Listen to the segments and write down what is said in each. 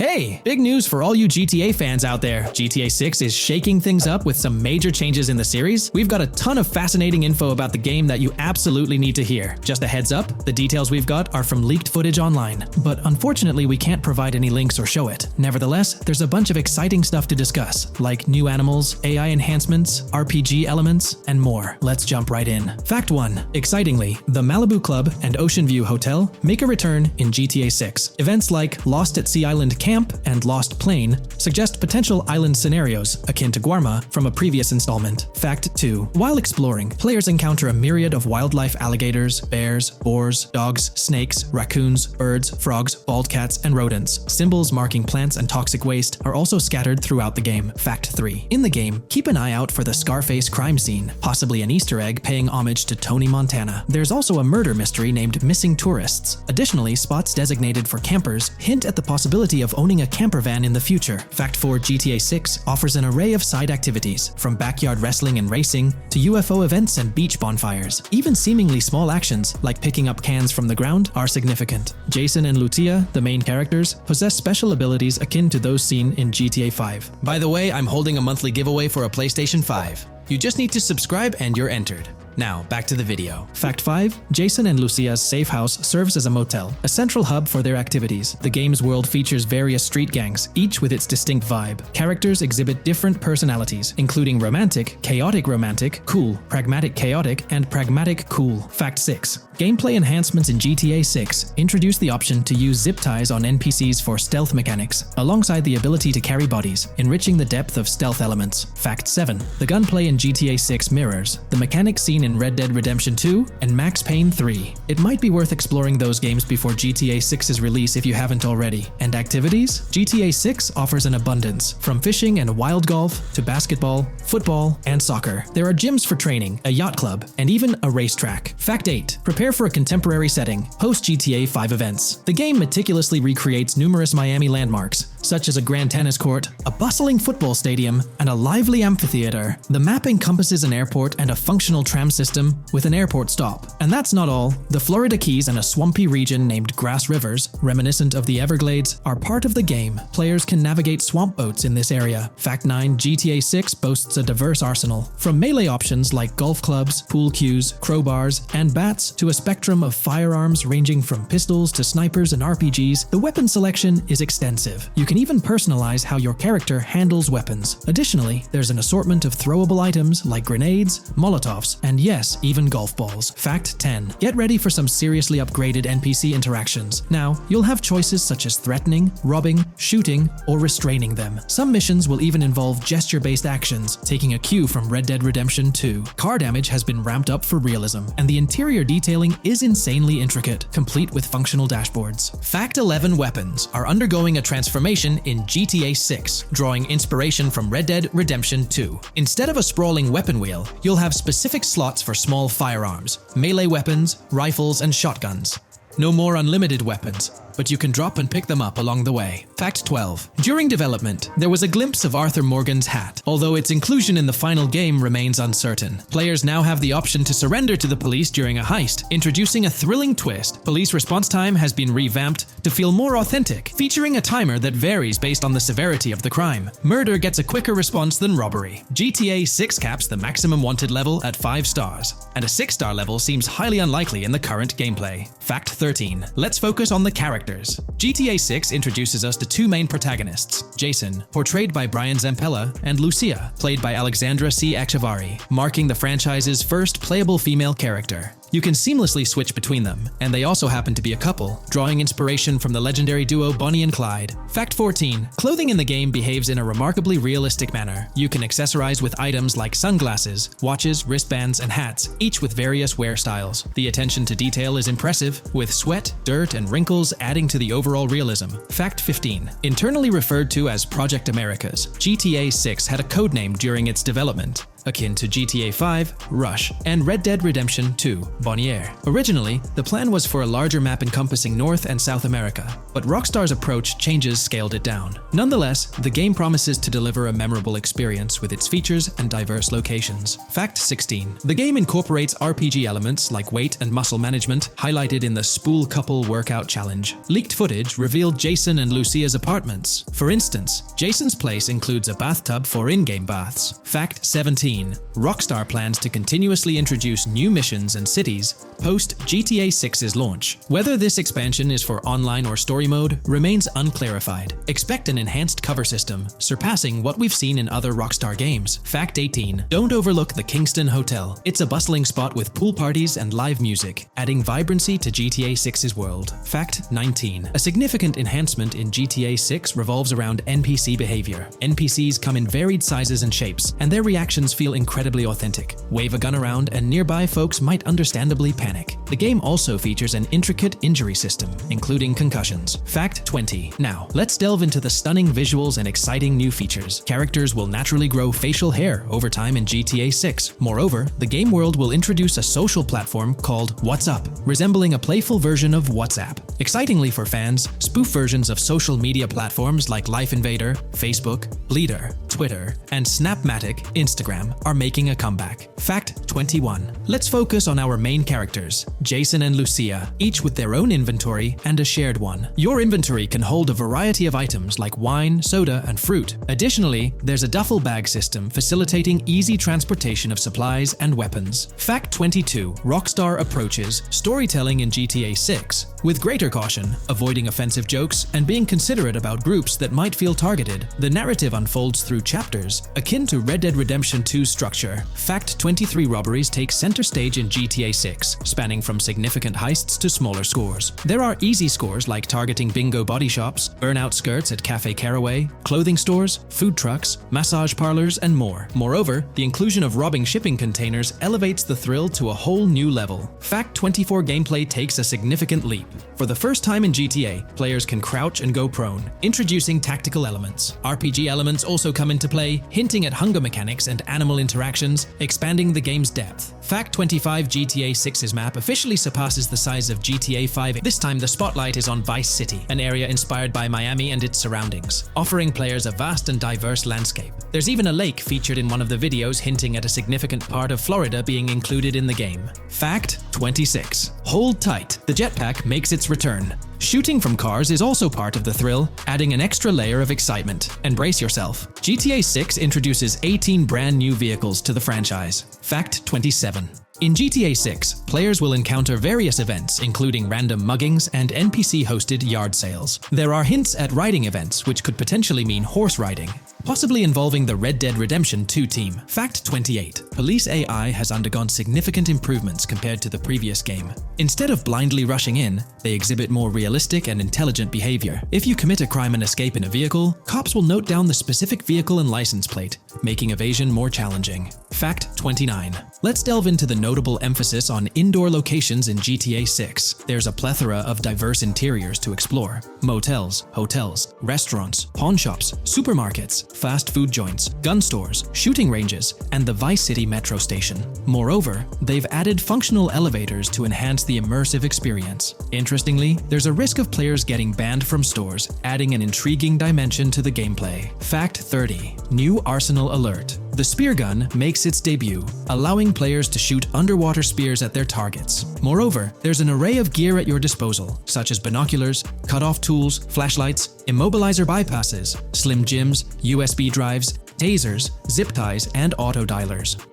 Hey, big news for all you GTA fans out there. GTA 6 is shaking things up with some major changes in the series. We've got a ton of fascinating info about the game that you absolutely need to hear. Just a heads up, the details we've got are from leaked footage online, but unfortunately we can't provide any links or show it. Nevertheless, there's a bunch of exciting stuff to discuss, like new animals, AI enhancements, RPG elements, and more. Let's jump right in. Fact 1. Excitingly, the Malibu Club and Ocean View Hotel make a return in GTA 6. Events like Lost at Sea Island Camp and Lost Plane suggest potential island scenarios akin to Guarma from a previous installment. Fact 2. While exploring, players encounter a myriad of wildlife: alligators, bears, boars, dogs, snakes, raccoons, birds, frogs, bald cats, and rodents. Symbols marking plants and toxic waste are also scattered throughout the game. Fact 3. In the game, keep an eye out for the Scarface crime scene, possibly an Easter egg paying homage to Tony Montana. There's also a murder mystery named Missing Tourists. Additionally, spots designated for campers hint at the possibility of owning a camper van in the future. Fact 4. GTA 6 offers an array of side activities, from backyard wrestling and racing to UFO events and beach bonfires. Even seemingly small actions, like picking up cans from the ground, are significant. Jason and Lucia, the main characters, possess special abilities akin to those seen in GTA 5. By the way, I'm holding a monthly giveaway for a PlayStation 5. You just need to subscribe and you're entered. Now, back to the video. Fact 5. Jason and Lucia's safe house serves as a motel, a central hub for their activities. The game's world features various street gangs, each with its distinct vibe. Characters exhibit different personalities, including romantic, chaotic romantic, cool, pragmatic chaotic, and pragmatic cool. Fact 6. Gameplay enhancements in GTA 6 introduce the option to use zip ties on NPCs for stealth mechanics, alongside the ability to carry bodies, enriching the depth of stealth elements. Fact 7. The gunplay in GTA 6 mirrors the mechanics seen in Red Dead Redemption 2 and Max Payne 3. It might be worth exploring those games before GTA 6's release if you haven't already. And activities? GTA 6 offers an abundance, from fishing and wild golf to basketball, football, and soccer. There are gyms for training, a yacht club, and even a racetrack. Fact 8. Prepare for a contemporary setting, post-GTA 5 events. The game meticulously recreates numerous Miami landmarks, such as a grand tennis court, a bustling football stadium, and a lively amphitheater. The map encompasses an airport and a functional tram system with an airport stop. And that's not all. The Florida Keys and a swampy region named Grass Rivers, reminiscent of the Everglades, are part of the game. Players can navigate swamp boats in this area. Fact 9. GTA 6 boasts a diverse arsenal, from melee options like golf clubs, pool cues, crowbars, and bats to a spectrum of firearms ranging from pistols to snipers and RPGs. The weapon selection is extensive. You can even personalize how your character handles weapons. Additionally, there's an assortment of throwable items like grenades, Molotovs, and yes, even golf balls. Fact 10. Get ready for some seriously upgraded NPC interactions. Now, you'll have choices such as threatening, robbing, shooting, or restraining them. Some missions will even involve gesture-based actions, taking a cue from Red Dead Redemption 2. Car damage has been ramped up for realism, and the interior detailing is insanely intricate, complete with functional dashboards. Fact 11. Weapons are undergoing a transformation in GTA 6, drawing inspiration from Red Dead Redemption 2. Instead of a sprawling weapon wheel, you'll have specific slots for small firearms, melee weapons, rifles, and shotguns. No more unlimited weapons, but you can drop and pick them up along the way. Fact 12. During development, there was a glimpse of Arthur Morgan's hat, although its inclusion in the final game remains uncertain. Players now have the option to surrender to the police during a heist, introducing a thrilling twist. Police response time has been revamped to feel more authentic, featuring a timer that varies based on the severity of the crime. Murder gets a quicker response than robbery. GTA 6 caps the maximum wanted level at 5 stars, and a 6-star level seems highly unlikely in the current gameplay. Fact 13. Let's focus on the characters. GTA 6 introduces us to two main protagonists, Jason, portrayed by Brian Zampella, and Lucia, played by Alexandra C. Echevarri, marking the franchise's first playable female character. You can seamlessly switch between them, and they also happen to be a couple, drawing inspiration from the legendary duo Bonnie and Clyde. Fact 14. Clothing in the game behaves in a remarkably realistic manner. You can accessorize with items like sunglasses, watches, wristbands, and hats, each with various wear styles. The attention to detail is impressive, with sweat, dirt, and wrinkles adding to the overall realism. Fact 15. Internally referred to as Project Americas, GTA 6 had a codename during its development. akin to GTA 5, Rush, and Red Dead Redemption 2, Bonnier. Originally, the plan was for a larger map encompassing North and South America, but Rockstar's approach changes scaled it down. Nonetheless, the game promises to deliver a memorable experience with its features and diverse locations. Fact 16. The game incorporates RPG elements like weight and muscle management, highlighted in the Spool Couple Workout Challenge. Leaked footage revealed Jason and Lucia's apartments. For instance, Jason's place includes a bathtub for in-game baths. Fact 17. Rockstar plans to continuously introduce new missions and cities post GTA 6's launch. Whether this expansion is for online or story mode remains unclarified. Expect an enhanced cover system, surpassing what we've seen in other Rockstar games. Fact 18. Don't overlook the Kingston Hotel. It's a bustling spot with pool parties and live music, adding vibrancy to GTA 6's world. Fact 19. A significant enhancement in GTA 6 revolves around NPC behavior. NPCs come in varied sizes and shapes, and their reactions feel incredibly authentic. Wave a gun around and nearby folks might understandably panic. The game also features an intricate injury system, including concussions. Fact 20. Now, let's delve into the stunning visuals and exciting new features. Characters will naturally grow facial hair over time in GTA 6. Moreover, the game world will introduce a social platform called WhatsApp, resembling a playful version of WhatsApp. Excitingly for fans, spoof versions of social media platforms like Life Invader, Facebook, Bleeder, Twitter, and Snapmatic, Instagram are making a comeback. Fact 21. Let's focus on our main characters, Jason and Lucia, each with their own inventory and a shared one. Your inventory can hold a variety of items like wine, soda, and fruit. Additionally, there's a duffel bag system facilitating easy transportation of supplies and weapons. Fact 22. Rockstar approaches storytelling in GTA 6 with greater caution, avoiding offensive jokes and being considerate about groups that might feel targeted. The narrative unfolds through chapters, akin to Red Dead Redemption 2's structure. Fact 23. Robberies take center stage in GTA 6, spanning from significant heists to smaller scores. There are easy scores like targeting bingo body shops, burnout skirts at Cafe Caraway, clothing stores, food trucks, massage parlors, and more. Moreover, the inclusion of robbing shipping containers elevates the thrill to a whole new level. Fact 24. Gameplay takes a significant leap. For the first time in GTA, players can crouch and go prone, introducing tactical elements. RPG elements also come into play, hinting at hunger mechanics and animal interactions, expanding the game's depth. Fact 25. GTA 6's map officially surpasses the size of GTA 5. This time the spotlight is on Vice City, an area inspired by Miami and its surroundings, offering players a vast and diverse landscape. There's even a lake featured in one of the videos, hinting at a significant part of Florida being included in the game. Fact 26. Hold tight, the jetpack makes its return. Shooting from cars is also part of the thrill, adding an extra layer of excitement. And brace yourself. GTA 6 introduces 18 brand new vehicles to the franchise. Fact 27. In GTA 6, players will encounter various events, including random muggings and NPC-hosted yard sales. There are hints at riding events, which could potentially mean horse riding, possibly involving the Red Dead Redemption 2 team. Fact 28. Police AI has undergone significant improvements compared to the previous game. Instead of blindly rushing in, they exhibit more realistic and intelligent behavior. If you commit a crime and escape in a vehicle, cops will note down the specific vehicle and license plate, making evasion more challenging. Fact 29. Let's delve into the notable emphasis on indoor locations in GTA 6. There's a plethora of diverse interiors to explore. Motels, hotels, restaurants, pawn shops, supermarkets, fast food joints, gun stores, shooting ranges, and the Vice City metro station. Moreover, they've added functional elevators to enhance the immersive experience. Interestingly, there's a risk of players getting banned from stores, adding an intriguing dimension to the gameplay. Fact 30. New Arsenal Alert. The spear gun makes its debut, allowing players to shoot underwater spears at their targets. Moreover, there's an array of gear at your disposal, such as binoculars, cut-off tools, flashlights, immobilizer bypasses, slim jims, USB drives, tasers, zip ties, and auto dialers.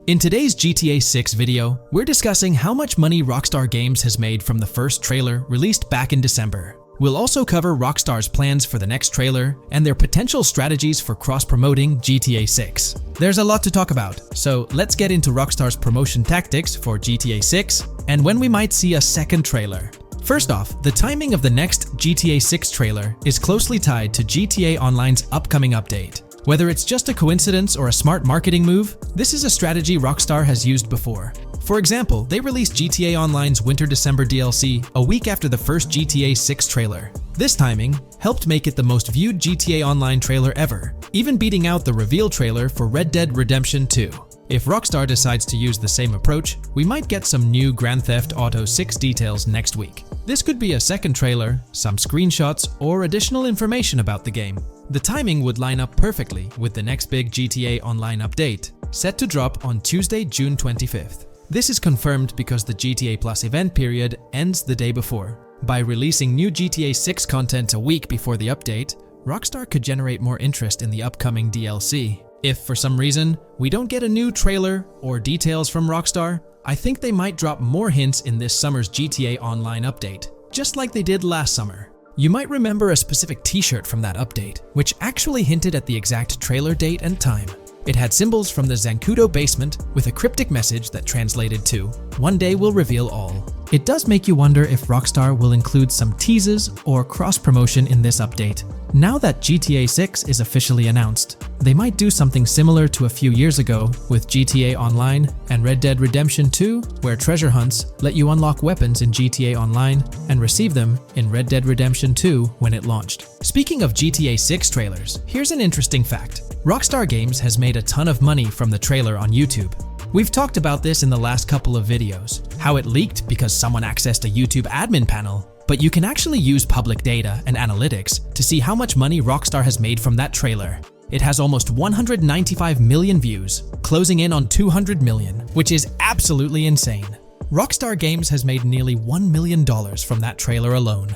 In today's GTA 6 video, we're discussing how much money Rockstar Games has made from the first trailer released back in December. We'll also cover Rockstar's plans for the next trailer and their potential strategies for cross-promoting GTA 6. There's a lot to talk about, so let's get into Rockstar's promotion tactics for GTA 6 and when we might see a second trailer. First off, the timing of the next GTA 6 trailer is closely tied to GTA Online's upcoming update. Whether it's just a coincidence or a smart marketing move, this is a strategy Rockstar has used before. For example, they released GTA Online's Winter-December DLC a week after the first GTA 6 trailer. This timing helped make it the most viewed GTA Online trailer ever, even beating out the reveal trailer for Red Dead Redemption 2. If Rockstar decides to use the same approach, we might get some new Grand Theft Auto 6 details next week. This could be a second trailer, some screenshots, or additional information about the game. The timing would line up perfectly with the next big GTA Online update, set to drop on Tuesday, June 25th. This is confirmed because the GTA Plus event period ends the day before. By releasing new GTA 6 content a week before the update, Rockstar could generate more interest in the upcoming DLC. If for some reason we don't get a new trailer or details from Rockstar, I think they might drop more hints in this summer's GTA Online update, just like they did last summer. You might remember a specific t-shirt from that update, which actually hinted at the exact trailer date and time. It had symbols from the Zancudo basement with a cryptic message that translated to, "One day we'll reveal all." It does make you wonder if Rockstar will include some teases or cross-promotion in this update. Now that GTA 6 is officially announced, they might do something similar to a few years ago with GTA Online and Red Dead Redemption 2, where treasure hunts let you unlock weapons in GTA Online and receive them in Red Dead Redemption 2 when it launched. Speaking of GTA 6 trailers, here's an interesting fact. Rockstar Games has made a ton of money from the trailer on YouTube. We've talked about this in the last couple of videos, how it leaked because someone accessed a YouTube admin panel, but you can actually use public data and analytics to see how much money Rockstar has made from that trailer. It has almost 195 million views, closing in on 200 million, which is absolutely insane. Rockstar Games has made nearly $1 million from that trailer alone.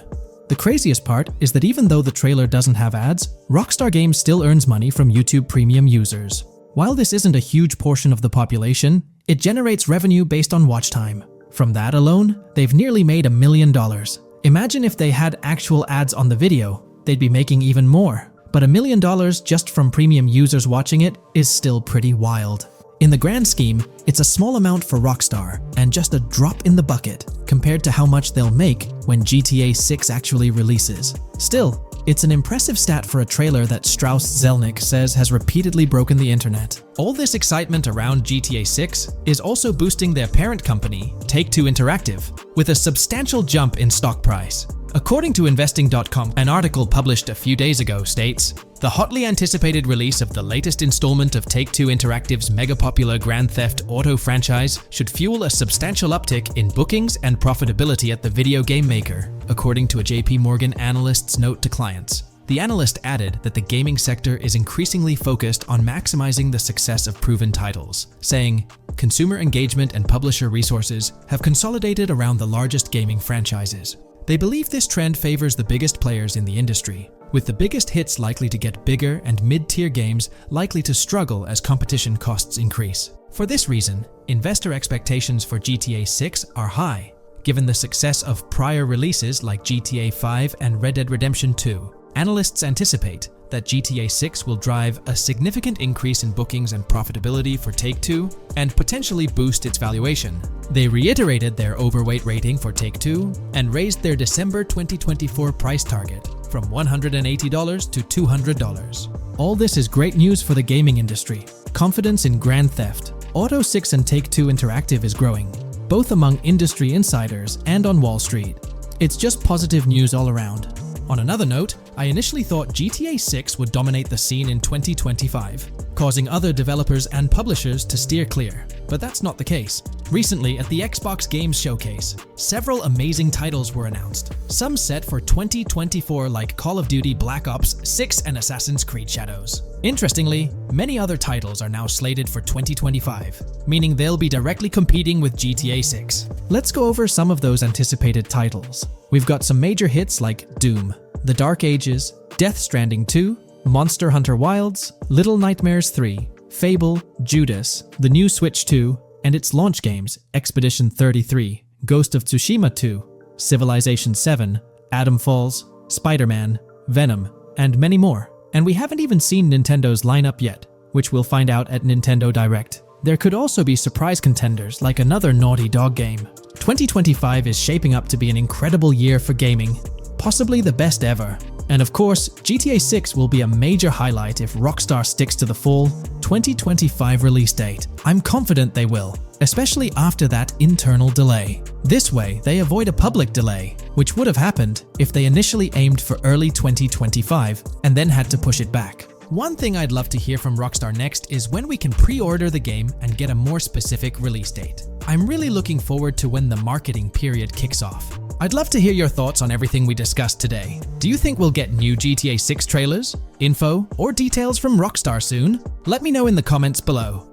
The craziest part is that even though the trailer doesn't have ads, Rockstar Games still earns money from YouTube Premium users. While this isn't a huge portion of the population, it generates revenue based on watch time. From that alone, they've nearly made $1 million. Imagine if they had actual ads on the video, they'd be making even more. But $1 million just from premium users watching it is still pretty wild. In the grand scheme, it's a small amount for Rockstar and just a drop in the bucket compared to how much they'll make when GTA 6 actually releases. Still, it's an impressive stat for a trailer that Strauss Zelnick says has repeatedly broken the internet. All this excitement around GTA 6 is also boosting their parent company, Take-Two Interactive, with a substantial jump in stock price. According to Investing.com, an article published a few days ago states, "The hotly anticipated release of the latest installment of Take-Two Interactive's mega-popular Grand Theft Auto franchise should fuel a substantial uptick in bookings and profitability at the video game maker," according to a JP Morgan analyst's note to clients. The analyst added that the gaming sector is increasingly focused on maximizing the success of proven titles, saying, "Consumer engagement and publisher resources have consolidated around the largest gaming franchises." They believe this trend favors the biggest players in the industry, with the biggest hits likely to get bigger and mid-tier games likely to struggle as competition costs increase. For this reason, investor expectations for GTA 6 are high, given the success of prior releases like GTA 5 and Red Dead Redemption 2. Analysts anticipate that GTA 6 will drive a significant increase in bookings and profitability for Take-Two and potentially boost its valuation. They reiterated their overweight rating for Take-Two and raised their December 2024 price target from $180 to $200. All this is great news for the gaming industry. Confidence in Grand Theft Auto 6 and Take-Two Interactive is growing, both among industry insiders and on Wall Street. It's just positive news all around. On another note, I initially thought GTA 6 would dominate the scene in 2025, causing other developers and publishers to steer clear, but that's not the case. Recently, at the Xbox Games Showcase, several amazing titles were announced, some set for 2024 like Call of Duty Black Ops 6 and Assassin's Creed Shadows. Interestingly, many other titles are now slated for 2025, meaning they'll be directly competing with GTA 6. Let's go over some of those anticipated titles. We've got some major hits like Doom, The Dark Ages, Death Stranding 2, Monster Hunter Wilds, Little Nightmares 3, Fable, Judas, the new Switch 2, and its launch games Expedition 33, Ghost of Tsushima 2, Civilization 7, Atom Falls, Spider-Man, Venom, and many more. And we haven't even seen Nintendo's lineup yet, which we'll find out at Nintendo Direct. There could also be surprise contenders like another Naughty Dog game. 2025 is shaping up to be an incredible year for gaming, possibly the best ever. And of course, GTA 6 will be a major highlight if Rockstar sticks to the fall 2025 release date. I'm confident they will, especially after that internal delay. This way, they avoid a public delay, which would have happened if they initially aimed for early 2025 and then had to push it back. One thing I'd love to hear from Rockstar next is when we can pre-order the game and get a more specific release date. I'm really looking forward to when the marketing period kicks off. I'd love to hear your thoughts on everything we discussed today. Do you think we'll get new GTA 6 trailers, info, or details from Rockstar soon? Let me know in the comments below.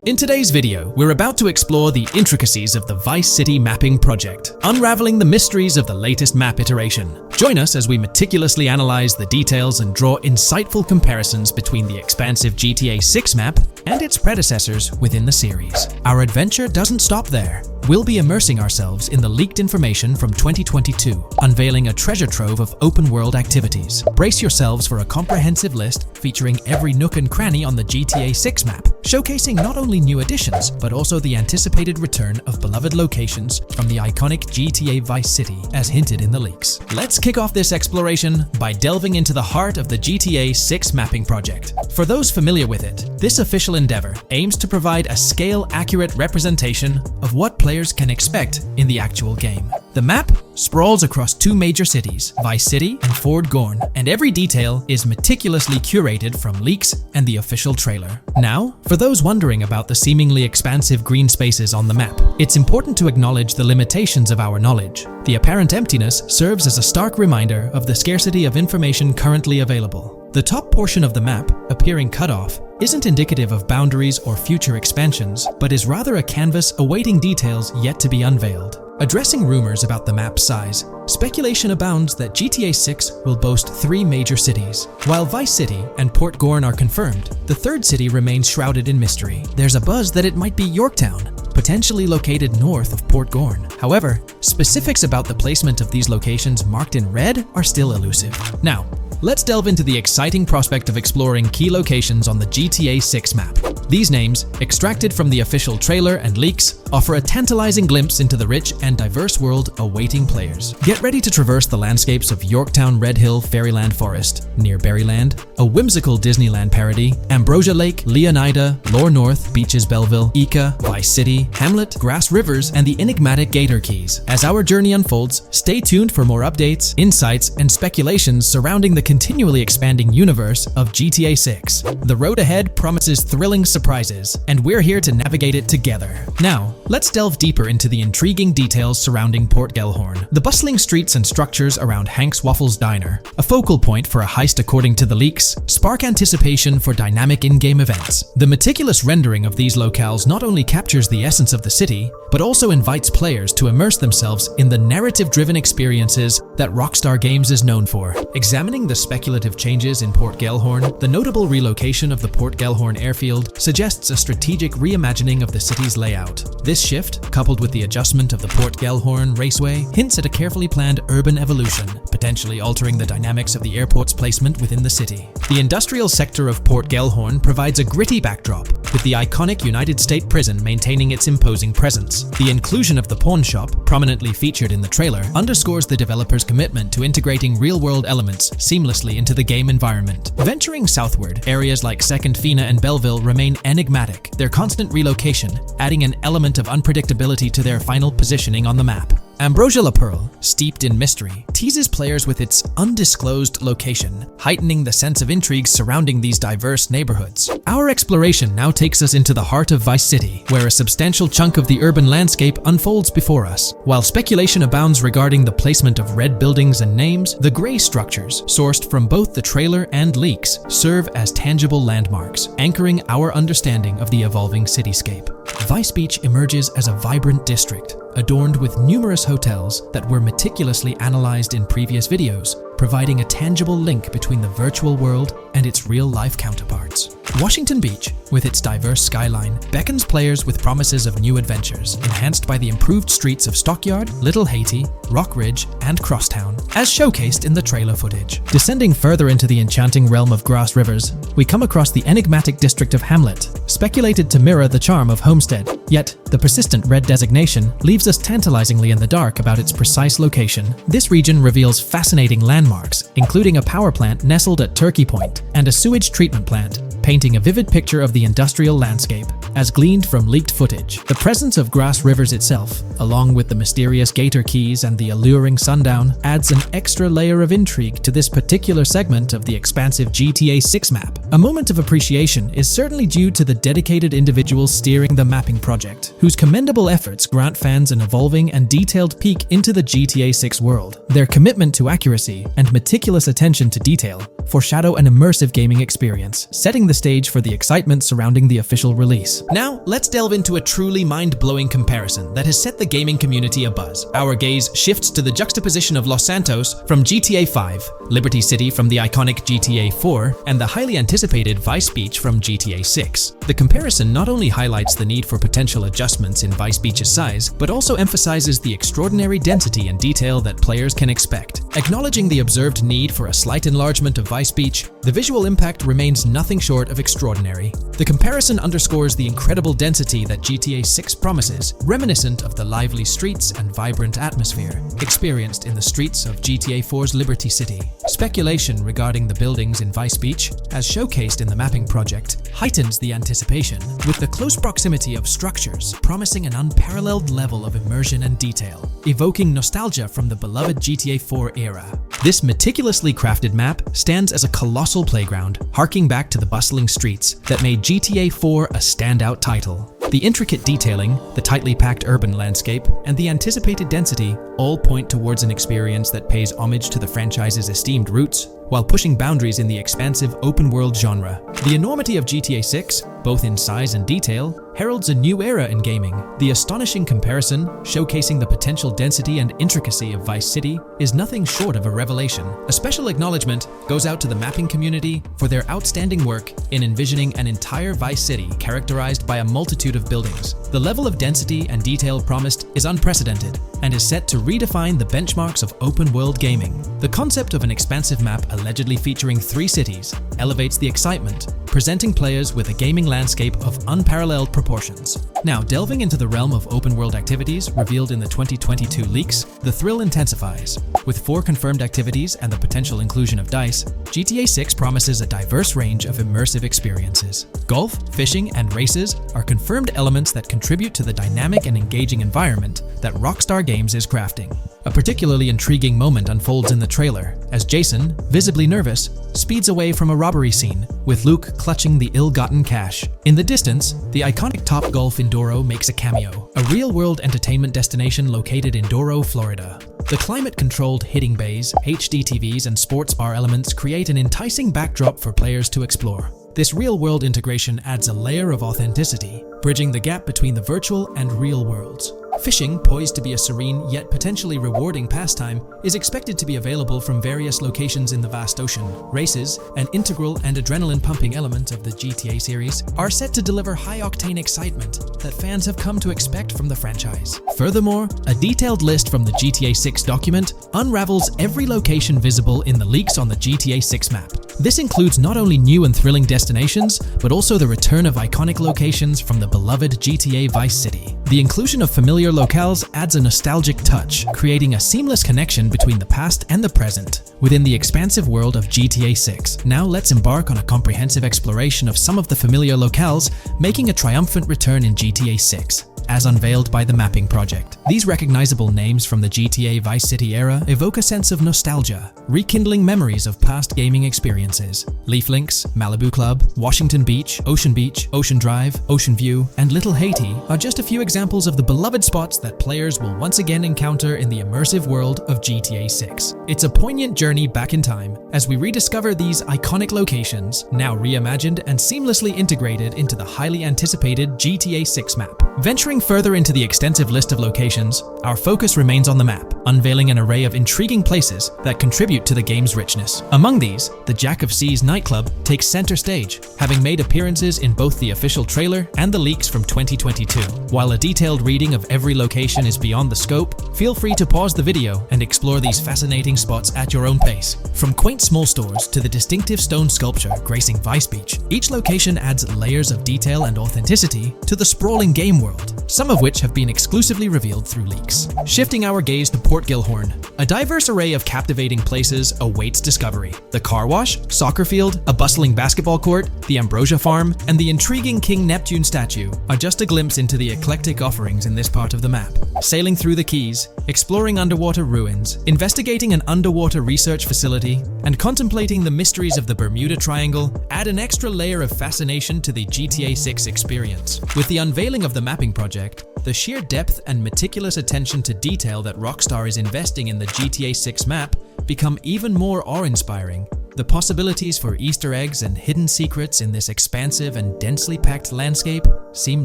In today's video, we're about to explore the intricacies of the Vice City mapping project, unraveling the mysteries of the latest map iteration. Join us as we meticulously analyze the details and draw insightful comparisons between the expansive GTA 6 map and its predecessors within the series. Our adventure doesn't stop there. We'll be immersing ourselves in the leaked information from 2022, unveiling a treasure trove of open-world activities. Brace yourselves for a comprehensive list featuring every nook and cranny on the GTA 6 map, showcasing not only new additions, but also the anticipated return of beloved locations from the iconic GTA Vice City, as hinted in the leaks. Let's kick off this exploration by delving into the heart of the GTA 6 mapping project. For those familiar with it, this official endeavor aims to provide a scale-accurate representation of what players can expect in the actual game. The map sprawls across two major cities, Vice City and Fort Gorn, and every detail is meticulously curated from leaks and the official trailer. Now, for those wondering about the seemingly expansive green spaces on the map, it's important to acknowledge the limitations of our knowledge. The apparent emptiness serves as a stark reminder of the scarcity of information currently available. The top portion of the map, appearing cut off, isn't indicative of boundaries or future expansions, but is rather a canvas awaiting details yet to be unveiled. Addressing rumors about the map's size, speculation abounds that GTA 6 will boast 3 major cities. While Vice City and Port Gorn are confirmed, the third city remains shrouded in mystery. There's a buzz that it might be Yorktown, potentially located north of Port Gorn. However, specifics about the placement of these locations marked in red are still elusive. Now, let's delve into the exciting prospect of exploring key locations on the GTA 6 map. These names, extracted from the official trailer and leaks, offer a tantalizing glimpse into the rich and diverse world awaiting players. Get ready to traverse the landscapes of Yorktown Red Hill Fairyland Forest, near Berryland, a whimsical Disneyland parody, Ambrosia Lake, Leonida, Lore North, Beaches Belleville, Ica, Vice City, Hamlet, Grass Rivers, and the enigmatic Gator Keys. As our journey unfolds, stay tuned for more updates, insights, and speculations surrounding the continually expanding universe of GTA 6. The road ahead promises thrilling surprises, and we're here to navigate it together. Now, let's delve deeper into the intriguing details surrounding Port Gellhorn. The bustling streets and structures around Hank's Waffles Diner, a focal point for a heist according to the leaks, spark anticipation for dynamic in-game events. The meticulous rendering of these locales not only captures the essence of the city, but also invites players to immerse themselves in the narrative-driven experiences that Rockstar Games is known for. Examining the speculative changes in Port Gellhorn, the notable relocation of the Port Gellhorn airfield suggests a strategic reimagining of the city's layout. This shift, coupled with the adjustment of the Port Gellhorn Raceway, hints at a carefully planned urban evolution, potentially altering the dynamics of the airport's placement within the city. The industrial sector of Port Gellhorn provides a gritty backdrop, with the iconic United State Prison maintaining its imposing presence. The inclusion of the pawn shop, prominently featured in the trailer, underscores the developer's commitment to integrating real-world elements seamlessly into the game environment. Venturing southward, areas like Second Fina and Belleville remain enigmatic, their constant relocation adding an element of unpredictability to their final positioning on the map. Ambrosia La Pearl, steeped in mystery, teases players with its undisclosed location, heightening the sense of intrigue surrounding these diverse neighborhoods. Our exploration now takes us into the heart of Vice City, where a substantial chunk of the urban landscape unfolds before us. While speculation abounds regarding the placement of red buildings and names, the gray structures, sourced from both the trailer and leaks, serve as tangible landmarks, anchoring our understanding of the evolving cityscape. Vice Beach emerges as a vibrant district, adorned with numerous hotels that were meticulously analyzed in previous videos, providing a tangible link between the virtual world and its real-life counterparts. Washington Beach, with its diverse skyline, beckons players with promises of new adventures, enhanced by the improved streets of Stockyard, Little Haiti, Rock Ridge, and Crosstown, as showcased in the trailer footage. Descending further into the enchanting realm of Grass Rivers, we come across the enigmatic district of Hamlet, speculated to mirror the charm of Homestead. Yet, the persistent red designation leaves us tantalizingly in the dark about its precise location. This region reveals fascinating landmarks, including a power plant nestled at Turkey Point and a sewage treatment plant, painting a vivid picture of the industrial landscape. as gleaned from leaked footage. The presence of Grass Rivers itself, along with the mysterious Gator Keys and the alluring sundown, adds an extra layer of intrigue to this particular segment of the expansive GTA 6 map. A moment of appreciation is certainly due to the dedicated individuals steering the mapping project, whose commendable efforts grant fans an evolving and detailed peek into the GTA 6 world. Their commitment to accuracy and meticulous attention to detail foreshadow an immersive gaming experience, setting the stage for the excitement surrounding the official release. Now, let's delve into a truly mind-blowing comparison that has set the gaming community abuzz. Our gaze shifts to the juxtaposition of Los Santos from GTA 5, Liberty City from the iconic GTA 4, and the highly anticipated Vice Beach from GTA 6. The comparison not only highlights the need for potential adjustments in Vice Beach's size, but also emphasizes the extraordinary density and detail that players can expect. Acknowledging the observed need for a slight enlargement of Vice Beach, the visual impact remains nothing short of extraordinary. The comparison underscores the incredible density that GTA 6 promises, reminiscent of the lively streets and vibrant atmosphere experienced in the streets of GTA 4's Liberty City. Speculation regarding the buildings in Vice Beach, as showcased in the mapping project, heightens the anticipation, with the close proximity of structures promising an unparalleled level of immersion and detail, evoking nostalgia from the beloved GTA 4 era. This meticulously crafted map stands as a colossal playground, harking back to the bustling streets that made GTA 4 a standout title. The intricate detailing, the tightly packed urban landscape, and the anticipated density all point towards an experience that pays homage to the franchise's esteemed roots, while pushing boundaries in the expansive open-world genre. The enormity of GTA 6, both in size and detail, heralds a new era in gaming. The astonishing comparison, showcasing the potential density and intricacy of Vice City, is nothing short of a revelation. A special acknowledgement goes out to the mapping community for their outstanding work in envisioning an entire Vice City characterized by a multitude of buildings. The level of density and detail promised is unprecedented and is set to redefine the benchmarks of open-world gaming. The concept of an expansive map allegedly featuring 3 cities elevates the excitement, presenting players with a gaming landscape of unparalleled proportions. Now, delving into the realm of open-world activities revealed in the 2022 leaks, the thrill intensifies. With 4 confirmed activities and the potential inclusion of DICE, GTA 6 promises a diverse range of immersive experiences. Golf, fishing, and races are confirmed elements that contribute to the dynamic and engaging environment that Rockstar Games is crafting. A particularly intriguing moment unfolds in the trailer, as Jason, visibly nervous, speeds away from a robbery scene, with Luke clutching the ill-gotten cash. In the distance, the iconic Topgolf in Doro makes a cameo, a real-world entertainment destination located in Doro, Florida. The climate-controlled hitting bays, HD TVs, and sports bar elements create an enticing backdrop for players to explore. This real-world integration adds a layer of authenticity, bridging the gap between the virtual and real worlds. Fishing, poised to be a serene yet potentially rewarding pastime, is expected to be available from various locations in the vast ocean. Races, an integral and adrenaline-pumping element of the GTA series, are set to deliver high-octane excitement that fans have come to expect from the franchise. Furthermore, a detailed list from the GTA 6 document unravels every location visible in the leaks on the GTA 6 map. This includes not only new and thrilling destinations, but also the return of iconic locations from the beloved GTA Vice City. The inclusion of familiar locales adds a nostalgic touch, creating a seamless connection between the past and the present within the expansive world of GTA 6. Now let's embark on a comprehensive exploration of some of the familiar locales, making a triumphant return in GTA 6. As unveiled by the mapping project. These recognizable names from the GTA Vice City era evoke a sense of nostalgia, rekindling memories of past gaming experiences. Leaf Links, Malibu Club, Washington Beach, Ocean Drive, Ocean View, and Little Haiti are just a few examples of the beloved spots that players will once again encounter in the immersive world of GTA 6. It's a poignant journey back in time as we rediscover these iconic locations, now reimagined and seamlessly integrated into the highly anticipated GTA 6 map. Venturing further into the extensive list of locations, our focus remains on the map, unveiling an array of intriguing places that contribute to the game's richness. Among these, the Jack of Seas nightclub takes center stage, having made appearances in both the official trailer and the leaks from 2022. While a detailed reading of every location is beyond the scope, feel free to pause the video and explore these fascinating spots at your own pace. From quaint small stores to the distinctive stone sculpture gracing Vice Beach, each location adds layers of detail and authenticity to the sprawling game world, some of which have been exclusively revealed through leaks. Shifting our gaze to Port Port Gilhorn. A diverse array of captivating places awaits discovery. The car wash, soccer field, a bustling basketball court, the Ambrosia Farm, and the intriguing King Neptune statue are just a glimpse into the eclectic offerings in this part of the map. Sailing through the Keys, exploring underwater ruins, investigating an underwater research facility, and contemplating the mysteries of the Bermuda Triangle add an extra layer of fascination to the GTA 6 experience. With the unveiling of the mapping project, the sheer depth and meticulous attention to detail that Rockstar is investing in the GTA 6 map become even more awe-inspiring. The possibilities for Easter eggs and hidden secrets in this expansive and densely packed landscape seem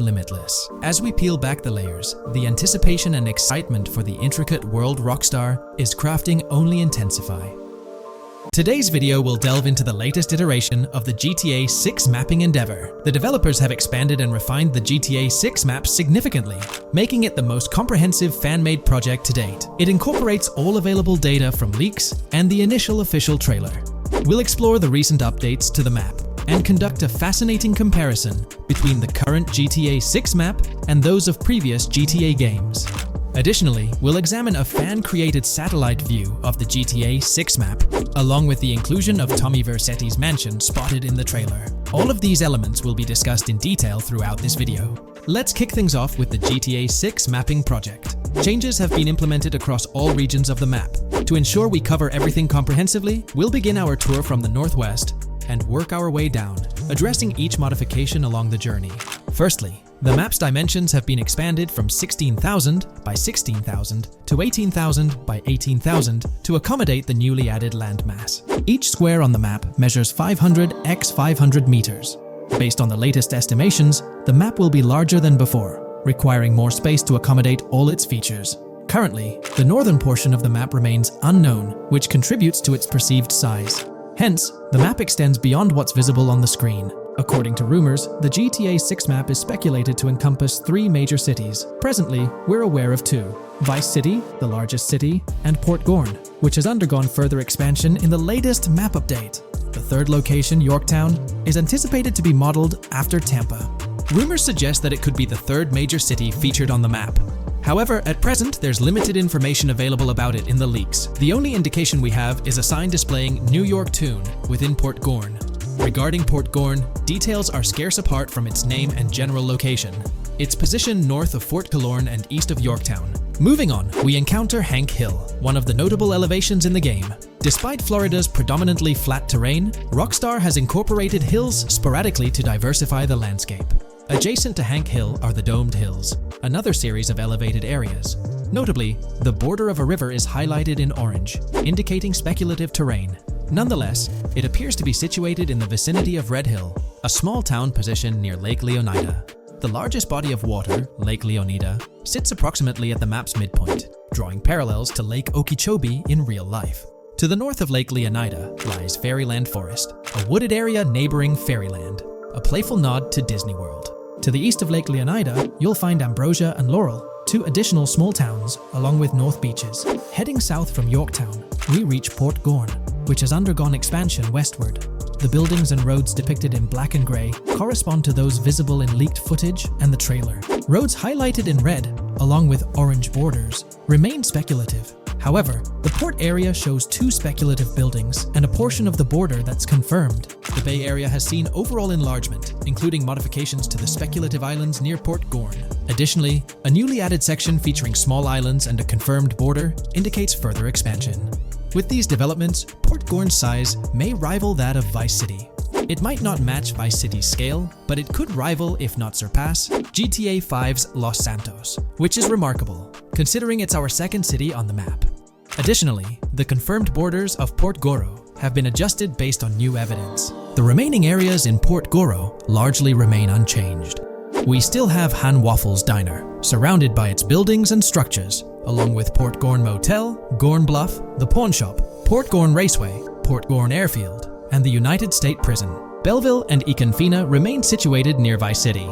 limitless. As we peel back the layers, the anticipation and excitement for the intricate world Rockstar is crafting only intensify. Today's video will delve into the latest iteration of the GTA 6 mapping endeavor. The developers have expanded and refined the GTA 6 map significantly, making it the most comprehensive fan-made project to date. It incorporates all available data from leaks and the initial official trailer. We'll explore the recent updates to the map and conduct a fascinating comparison between the current GTA 6 map and those of previous GTA games. Additionally, we'll examine a fan-created satellite view of the GTA 6 map, along with the inclusion of Tommy Vercetti's mansion spotted in the trailer. All of these elements will be discussed in detail throughout this video. Let's kick things off with the GTA 6 mapping project. Changes have been implemented across all regions of the map. To ensure we cover everything comprehensively, we'll begin our tour from the northwest and work our way down, addressing each modification along the journey. Firstly, the map's dimensions have been expanded from 16,000 by 16,000 to 18,000 by 18,000 to accommodate the newly added landmass. Each square on the map measures 500 x 500 meters. Based on the latest estimations, the map will be larger than before, requiring more space to accommodate all its features. Currently, the northern portion of the map remains unknown, which contributes to its perceived size. Hence, the map extends beyond what's visible on the screen. According to rumors, the GTA 6 map is speculated to encompass 3 major cities. Presently, we're aware of 2. Vice City, the largest city, and Port Gorn, which has undergone further expansion in the latest map update. The third location, Yorktown, is anticipated to be modeled after Tampa. Rumors suggest that it could be the third major city featured on the map. However, at present, there's limited information available about it in the leaks. The only indication we have is a sign displaying New York Tune within Port Gorn. Regarding Port Gorn, details are scarce apart from its name and general location. It's positioned north of Fort Killorn and east of Yorktown. Moving on, we encounter Hank Hill, one of the notable elevations in the game. Despite Florida's predominantly flat terrain, Rockstar has incorporated hills sporadically to diversify the landscape. Adjacent to Hank Hill are the Domed Hills, another series of elevated areas. Notably, the border of a river is highlighted in orange, indicating speculative terrain. Nonetheless, it appears to be situated in the vicinity of Red Hill, a small town positioned near Lake Leonida. The largest body of water, Lake Leonida, sits approximately at the map's midpoint, drawing parallels to Lake Okeechobee in real life. To the north of Lake Leonida lies Fairyland Forest, a wooded area neighboring Fairyland, a playful nod to Disney World. To the east of Lake Leonida, you'll find Ambrosia and Laurel, 2 additional small towns, along with North Beaches. Heading south from Yorktown, we reach Port Gorn, which has undergone expansion westward. The buildings and roads depicted in black and grey correspond to those visible in leaked footage and the trailer. Roads highlighted in red, along with orange borders, remain speculative. However, the port area shows 2 speculative buildings and a portion of the border that's confirmed. The Bay Area has seen overall enlargement, including modifications to the speculative islands near Port Gorn. Additionally, a newly added section featuring small islands and a confirmed border indicates further expansion. With these developments, Port Gorn's size may rival that of Vice City. It might not match Vice City's scale, but it could rival, if not surpass, GTA 5's Los Santos, which is remarkable, considering it's our second city on the map. Additionally, the confirmed borders of Port Goro have been adjusted based on new evidence. The remaining areas in Port Goro largely remain unchanged. We still have Han Waffles Diner, surrounded by its buildings and structures, along with Port Gorn Motel, Gorn Bluff, the Pawn Shop, Port Gorn Raceway, Port Gorn Airfield, and the United State Prison. Belleville and Econfina remain situated near Vice City.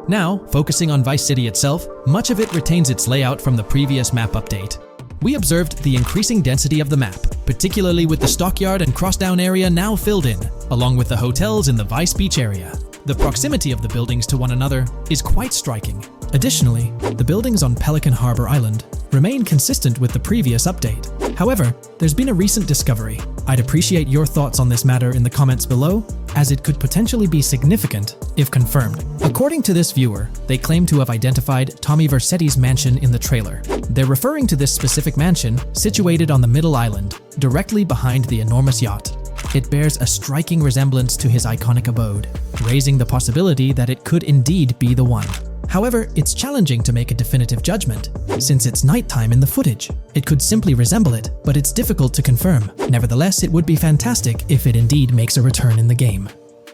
Now, focusing on Vice City itself, much of it retains its layout from the previous map update. We observed the increasing density of the map, particularly with the Stockyard and Crossdown area now filled in, along with the hotels in the Vice Beach area. The proximity of the buildings to one another is quite striking. Additionally, the buildings on Pelican Harbor Island remain consistent with the previous update. However, there's been a recent discovery. I'd appreciate your thoughts on this matter in the comments below, as it could potentially be significant if confirmed. According to this viewer, they claim to have identified Tommy Vercetti's mansion in the trailer. They're referring to this specific mansion situated on the middle island, directly behind the enormous yacht. It bears a striking resemblance to his iconic abode, raising the possibility that it could indeed be the one. However, it's challenging to make a definitive judgment, since it's nighttime in the footage. It could simply resemble it, but it's difficult to confirm. Nevertheless, it would be fantastic if it indeed makes a return in the game.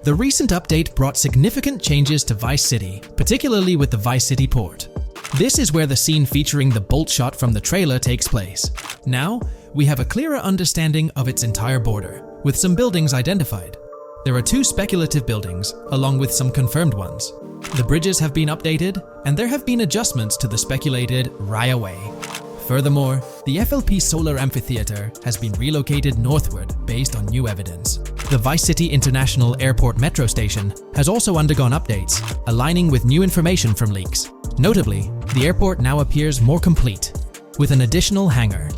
The recent update brought significant changes to Vice City, particularly with the Vice City port. This is where the scene featuring the bolt shot from the trailer takes place. Now, we have a clearer understanding of its entire border, with some buildings identified. There are 2 speculative buildings, along with some confirmed ones. The bridges have been updated, and there have been adjustments to the speculated Raya Way. Furthermore, the FLP Solar Amphitheater has been relocated northward based on new evidence. The Vice City International Airport metro station has also undergone updates, aligning with new information from leaks. Notably, the airport now appears more complete, with an additional hangar.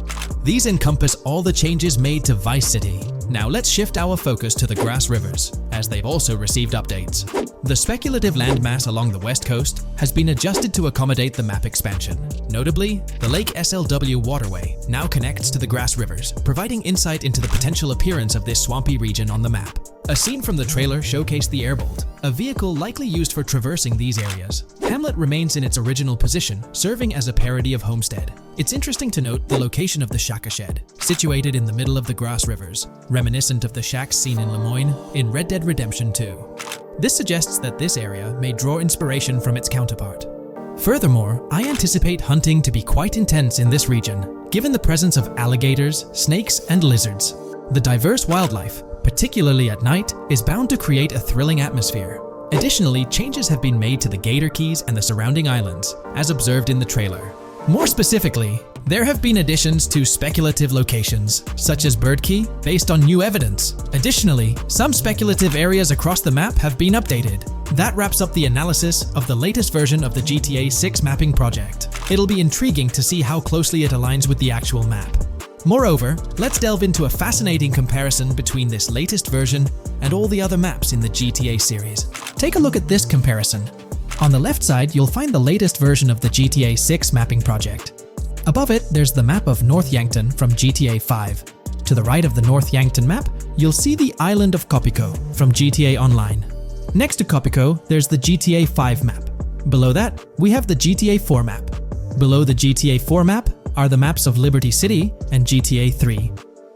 These encompass all the changes made to Vice City. Now let's shift our focus to the Grass Rivers, as they've also received updates. The speculative landmass along the west coast has been adjusted to accommodate the map expansion. Notably, the Lake SLW waterway now connects to the Grass Rivers, providing insight into the potential appearance of this swampy region on the map. A scene from the trailer showcased the Airbolt, a vehicle likely used for traversing these areas. Hamlet remains in its original position, serving as a parody of Homestead. It's interesting to note the location of the Shaka Shed, situated in the middle of the Grass Rivers, reminiscent of the shacks seen in Lemoyne in Red Dead Redemption 2. This suggests that this area may draw inspiration from its counterpart. Furthermore, I anticipate hunting to be quite intense in this region, given the presence of alligators, snakes, and lizards. The diverse wildlife, particularly at night, is bound to create a thrilling atmosphere. Additionally, changes have been made to the Gator Keys and the surrounding islands, as observed in the trailer. More specifically, there have been additions to speculative locations, such as Bird Key, based on new evidence. Additionally, some speculative areas across the map have been updated. That wraps up the analysis of the latest version of the GTA 6 mapping project. It'll be intriguing to see how closely it aligns with the actual map. Moreover, let's delve into a fascinating comparison between this latest version and all the other maps in the GTA series. Take a look at this comparison. On the left side, you'll find the latest version of the GTA 6 mapping project. Above it, there's the map of North Yankton from GTA 5. To the right of the North Yankton map, you'll see the island of Copico from GTA Online. Next to Copico, there's the GTA 5 map. Below that, we have the GTA 4 map. Below the GTA 4 map are the maps of Liberty City and GTA 3.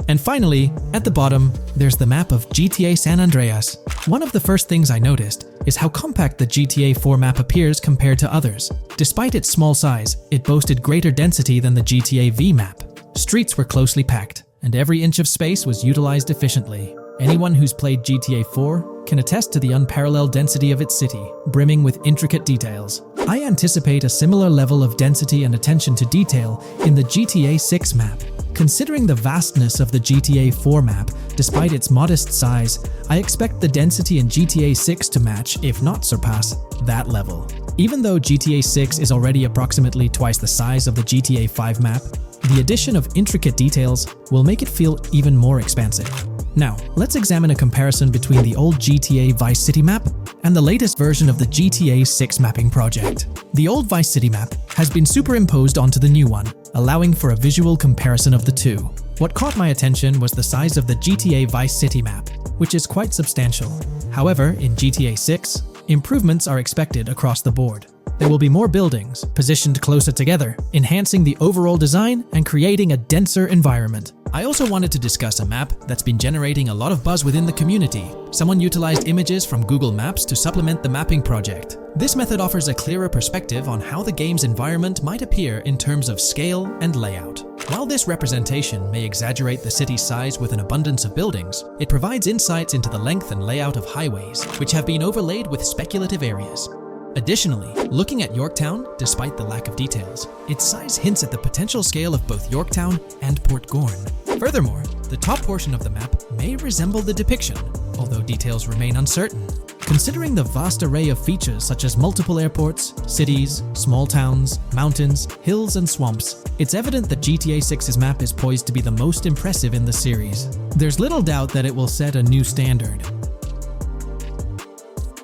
And finally, at the bottom, there's the map of GTA San Andreas. One of the first things I noticed is how compact the GTA 4 map appears compared to others. Despite its small size, it boasted greater density than the GTA V map. Streets were closely packed, and every inch of space was utilized efficiently. Anyone who's played GTA 4 can attest to the unparalleled density of its city, brimming with intricate details. I anticipate a similar level of density and attention to detail in the GTA 6 map. Considering the vastness of the GTA 4 map, despite its modest size, I expect the density in GTA 6 to match, if not surpass, that level. Even though GTA 6 is already approximately twice the size of the GTA 5 map, the addition of intricate details will make it feel even more expansive. Now, let's examine a comparison between the old GTA Vice City map and the latest version of the GTA 6 mapping project. The old Vice City map has been superimposed onto the new one, allowing for a visual comparison of the two. What caught my attention was the size of the GTA Vice City map, which is quite substantial. However, in GTA 6, improvements are expected across the board. There will be more buildings, positioned closer together, enhancing the overall design and creating a denser environment. I also wanted to discuss a map that's been generating a lot of buzz within the community. Someone utilized images from Google Maps to supplement the mapping project. This method offers a clearer perspective on how the game's environment might appear in terms of scale and layout. While this representation may exaggerate the city's size with an abundance of buildings, it provides insights into the length and layout of highways, which have been overlaid with speculative areas. Additionally, looking at Yorktown, despite the lack of details, its size hints at the potential scale of both Yorktown and Port Gorn. Furthermore, the top portion of the map may resemble the depiction, although details remain uncertain. Considering the vast array of features such as multiple airports, cities, small towns, mountains, hills, and swamps, it's evident that GTA 6's map is poised to be the most impressive in the series. There's little doubt that it will set a new standard.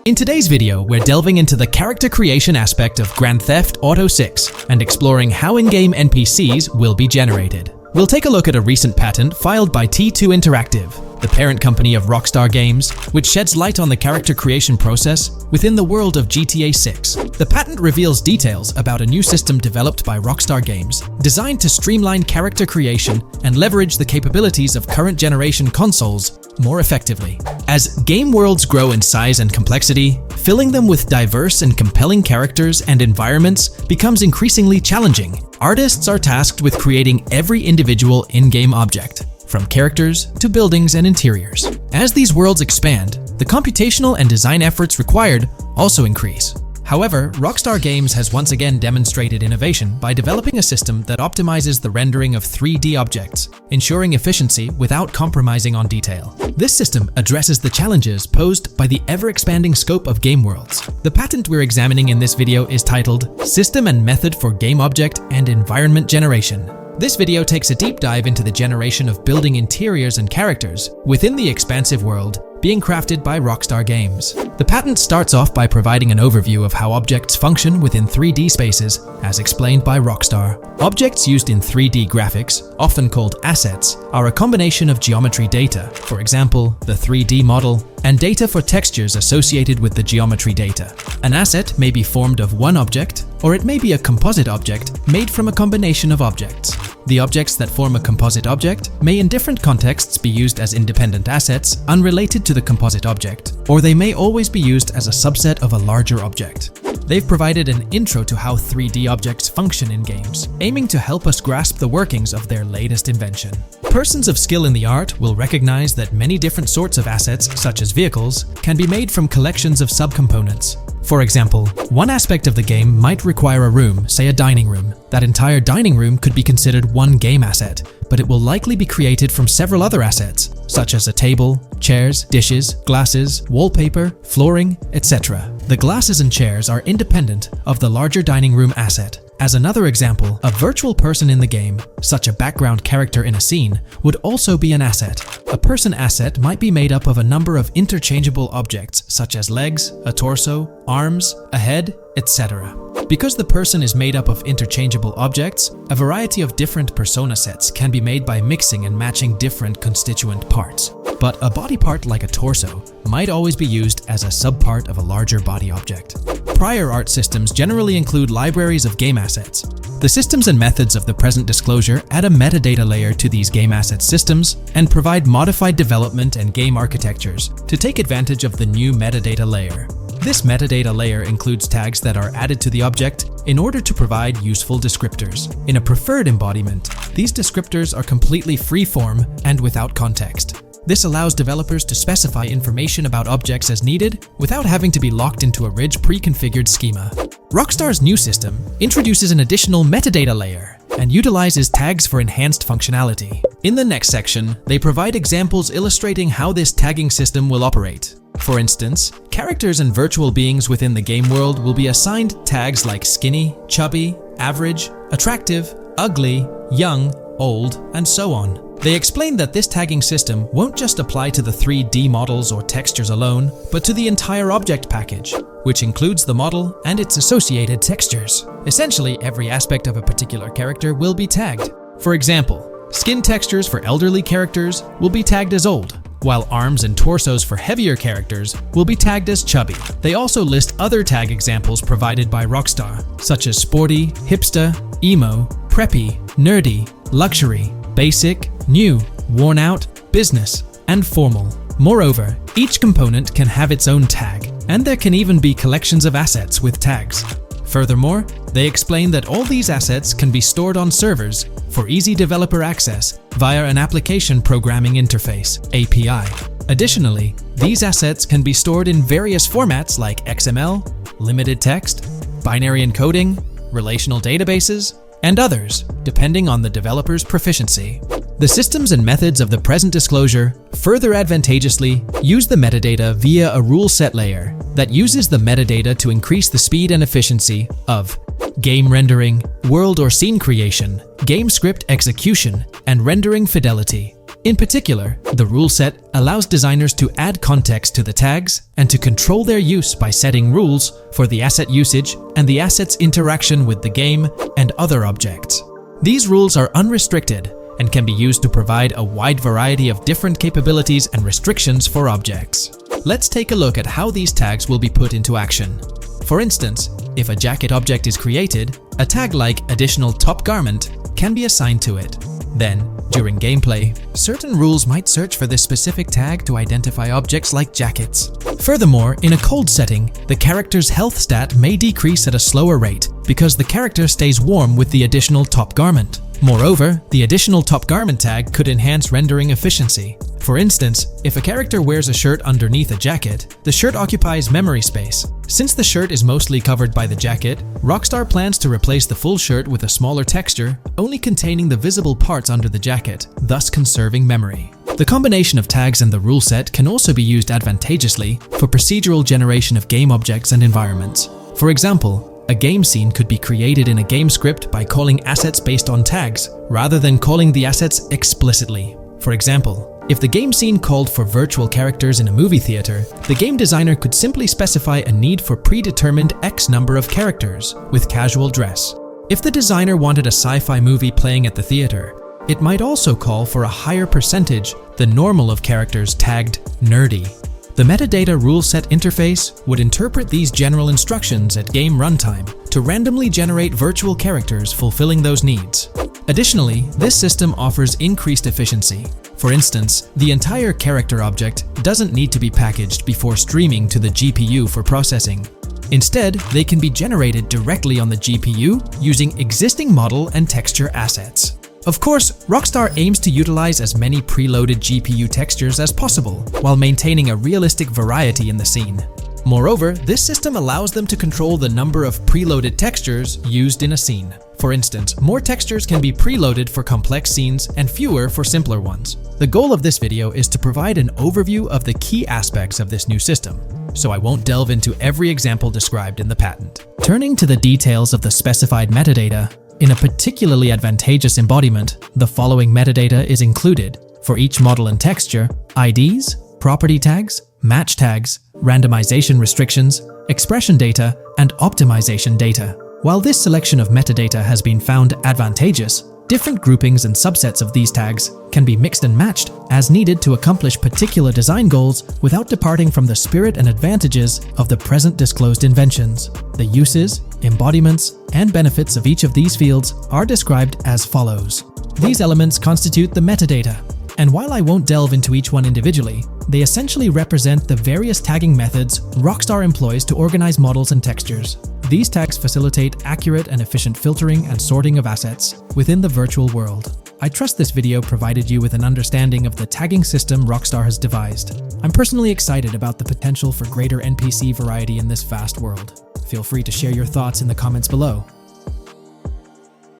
In today's video, we're delving into the character creation aspect of Grand Theft Auto 6 and exploring how in-game NPCs will be generated. We'll take a look at a recent patent filed by T2 Interactive, the parent company of Rockstar Games, which sheds light on the character creation process within the world of GTA 6. The patent reveals details about a new system developed by Rockstar Games, designed to streamline character creation and leverage the capabilities of current generation consoles more effectively. As game worlds grow in size and complexity, filling them with diverse and compelling characters and environments becomes increasingly challenging. Artists are tasked with creating every individual in-game object, from characters to buildings and interiors. As these worlds expand, the computational and design efforts required also increase. However, Rockstar Games has once again demonstrated innovation by developing a system that optimizes the rendering of 3D objects, ensuring efficiency without compromising on detail. This system addresses the challenges posed by the ever-expanding scope of game worlds. The patent we're examining in this video is titled System and Method for Game Object and Environment Generation. This video takes a deep dive into the generation of building interiors and characters within the expansive world being crafted by Rockstar Games. The patent starts off by providing an overview of how objects function within 3D spaces, as explained by Rockstar. Objects used in 3D graphics, often called assets, are a combination of geometry data, for example, the 3D model, and data for textures associated with the geometry data. An asset may be formed of one object, or it may be a composite object made from a combination of objects. The objects that form a composite object may in different contexts be used as independent assets unrelated to the composite object, or they may always be used as a subset of a larger object. They've provided an intro to how 3D objects function in games, aiming to help us grasp the workings of their latest invention. Persons of skill in the art will recognize that many different sorts of assets, such as vehicles, can be made from collections of subcomponents. For example, one aspect of the game might require a room, say a dining room. That entire dining room could be considered one game asset, but it will likely be created from several other assets, such as a table, chairs, dishes, glasses, wallpaper, flooring, etc. The glasses and chairs are independent of the larger dining room asset. As another example, a virtual person in the game, such a background character in a scene, would also be an asset. A person asset might be made up of a number of interchangeable objects, such as legs, a torso, arms, a head, etc. Because the person is made up of interchangeable objects, a variety of different persona sets can be made by mixing and matching different constituent parts. But a body part like a torso might always be used as a subpart of a larger body object. Prior art systems generally include libraries of game assets. The systems and methods of the present disclosure add a metadata layer to these game asset systems and provide modified development and game architectures to take advantage of the new metadata layer. This metadata layer includes tags that are added to the object in order to provide useful descriptors. In a preferred embodiment, these descriptors are completely free-form and without context. This allows developers to specify information about objects as needed without having to be locked into a rich pre-configured schema. Rockstar's new system introduces an additional metadata layer and utilizes tags for enhanced functionality. In the next section, they provide examples illustrating how this tagging system will operate. For instance, characters and virtual beings within the game world will be assigned tags like skinny, chubby, average, attractive, ugly, young, old, and so on. They explain that this tagging system won't just apply to the 3D models or textures alone, but to the entire object package, which includes the model and its associated textures. Essentially, every aspect of a particular character will be tagged. For example, skin textures for elderly characters will be tagged as old, while arms and torsos for heavier characters will be tagged as chubby. They also list other tag examples provided by Rockstar, such as sporty, hipster, emo, preppy, nerdy, luxury, basic, new, worn out, business, and formal. Moreover, each component can have its own tag, and there can even be collections of assets with tags. Furthermore, they explain that all these assets can be stored on servers for easy developer access via an application programming interface (API). Additionally, these assets can be stored in various formats like XML, limited text, binary encoding, relational databases, and others, depending on the developer's proficiency. The systems and methods of the present disclosure further advantageously use the metadata via a rule set layer that uses the metadata to increase the speed and efficiency of game rendering, world or scene creation, game script execution, and rendering fidelity. In particular, the rule set allows designers to add context to the tags and to control their use by setting rules for the asset usage and the asset's interaction with the game and other objects. These rules are unrestricted and can be used to provide a wide variety of different capabilities and restrictions for objects. Let's take a look at how these tags will be put into action. For instance, if a jacket object is created, a tag like additional top garment can be assigned to it. Then, during gameplay, certain rules might search for this specific tag to identify objects like jackets. Furthermore, in a cold setting, the character's health stat may decrease at a slower rate because the character stays warm with the additional top garment. Moreover, the additional top garment tag could enhance rendering efficiency. For instance, if a character wears a shirt underneath a jacket, the shirt occupies memory space. Since the shirt is mostly covered by the jacket, Rockstar plans to replace the full shirt with a smaller texture, only containing the visible parts under the jacket, thus conserving memory. The combination of tags and the rule set can also be used advantageously for procedural generation of game objects and environments. For example, a game scene could be created in a game script by calling assets based on tags, rather than calling the assets explicitly. For example, if the game scene called for virtual characters in a movie theater, the game designer could simply specify a need for predetermined X number of characters with casual dress. If the designer wanted a sci-fi movie playing at the theater, it might also call for a higher percentage than normal of characters tagged nerdy. The metadata rule set interface would interpret these general instructions at game runtime to randomly generate virtual characters fulfilling those needs. Additionally, this system offers increased efficiency. For instance, the entire character object doesn't need to be packaged before streaming to the GPU for processing. Instead, they can be generated directly on the GPU using existing model and texture assets. Of course, Rockstar aims to utilize as many preloaded GPU textures as possible, while maintaining a realistic variety in the scene. Moreover, this system allows them to control the number of preloaded textures used in a scene. For instance, more textures can be preloaded for complex scenes and fewer for simpler ones. The goal of this video is to provide an overview of the key aspects of this new system, so I won't delve into every example described in the patent. Turning to the details of the specified metadata, in a particularly advantageous embodiment, the following metadata is included for each model and texture: IDs, property tags, match tags, randomization restrictions, expression data, and optimization data. While this selection of metadata has been found advantageous, different groupings and subsets of these tags can be mixed and matched as needed to accomplish particular design goals without departing from the spirit and advantages of the present disclosed inventions. The uses, embodiments, and benefits of each of these fields are described as follows. These elements constitute the metadata, and while I won't delve into each one individually, they essentially represent the various tagging methods Rockstar employs to organize models and textures. These tags facilitate accurate and efficient filtering and sorting of assets within the virtual world. I trust this video provided you with an understanding of the tagging system Rockstar has devised. I'm personally excited about the potential for greater NPC variety in this vast world. Feel free to share your thoughts in the comments below.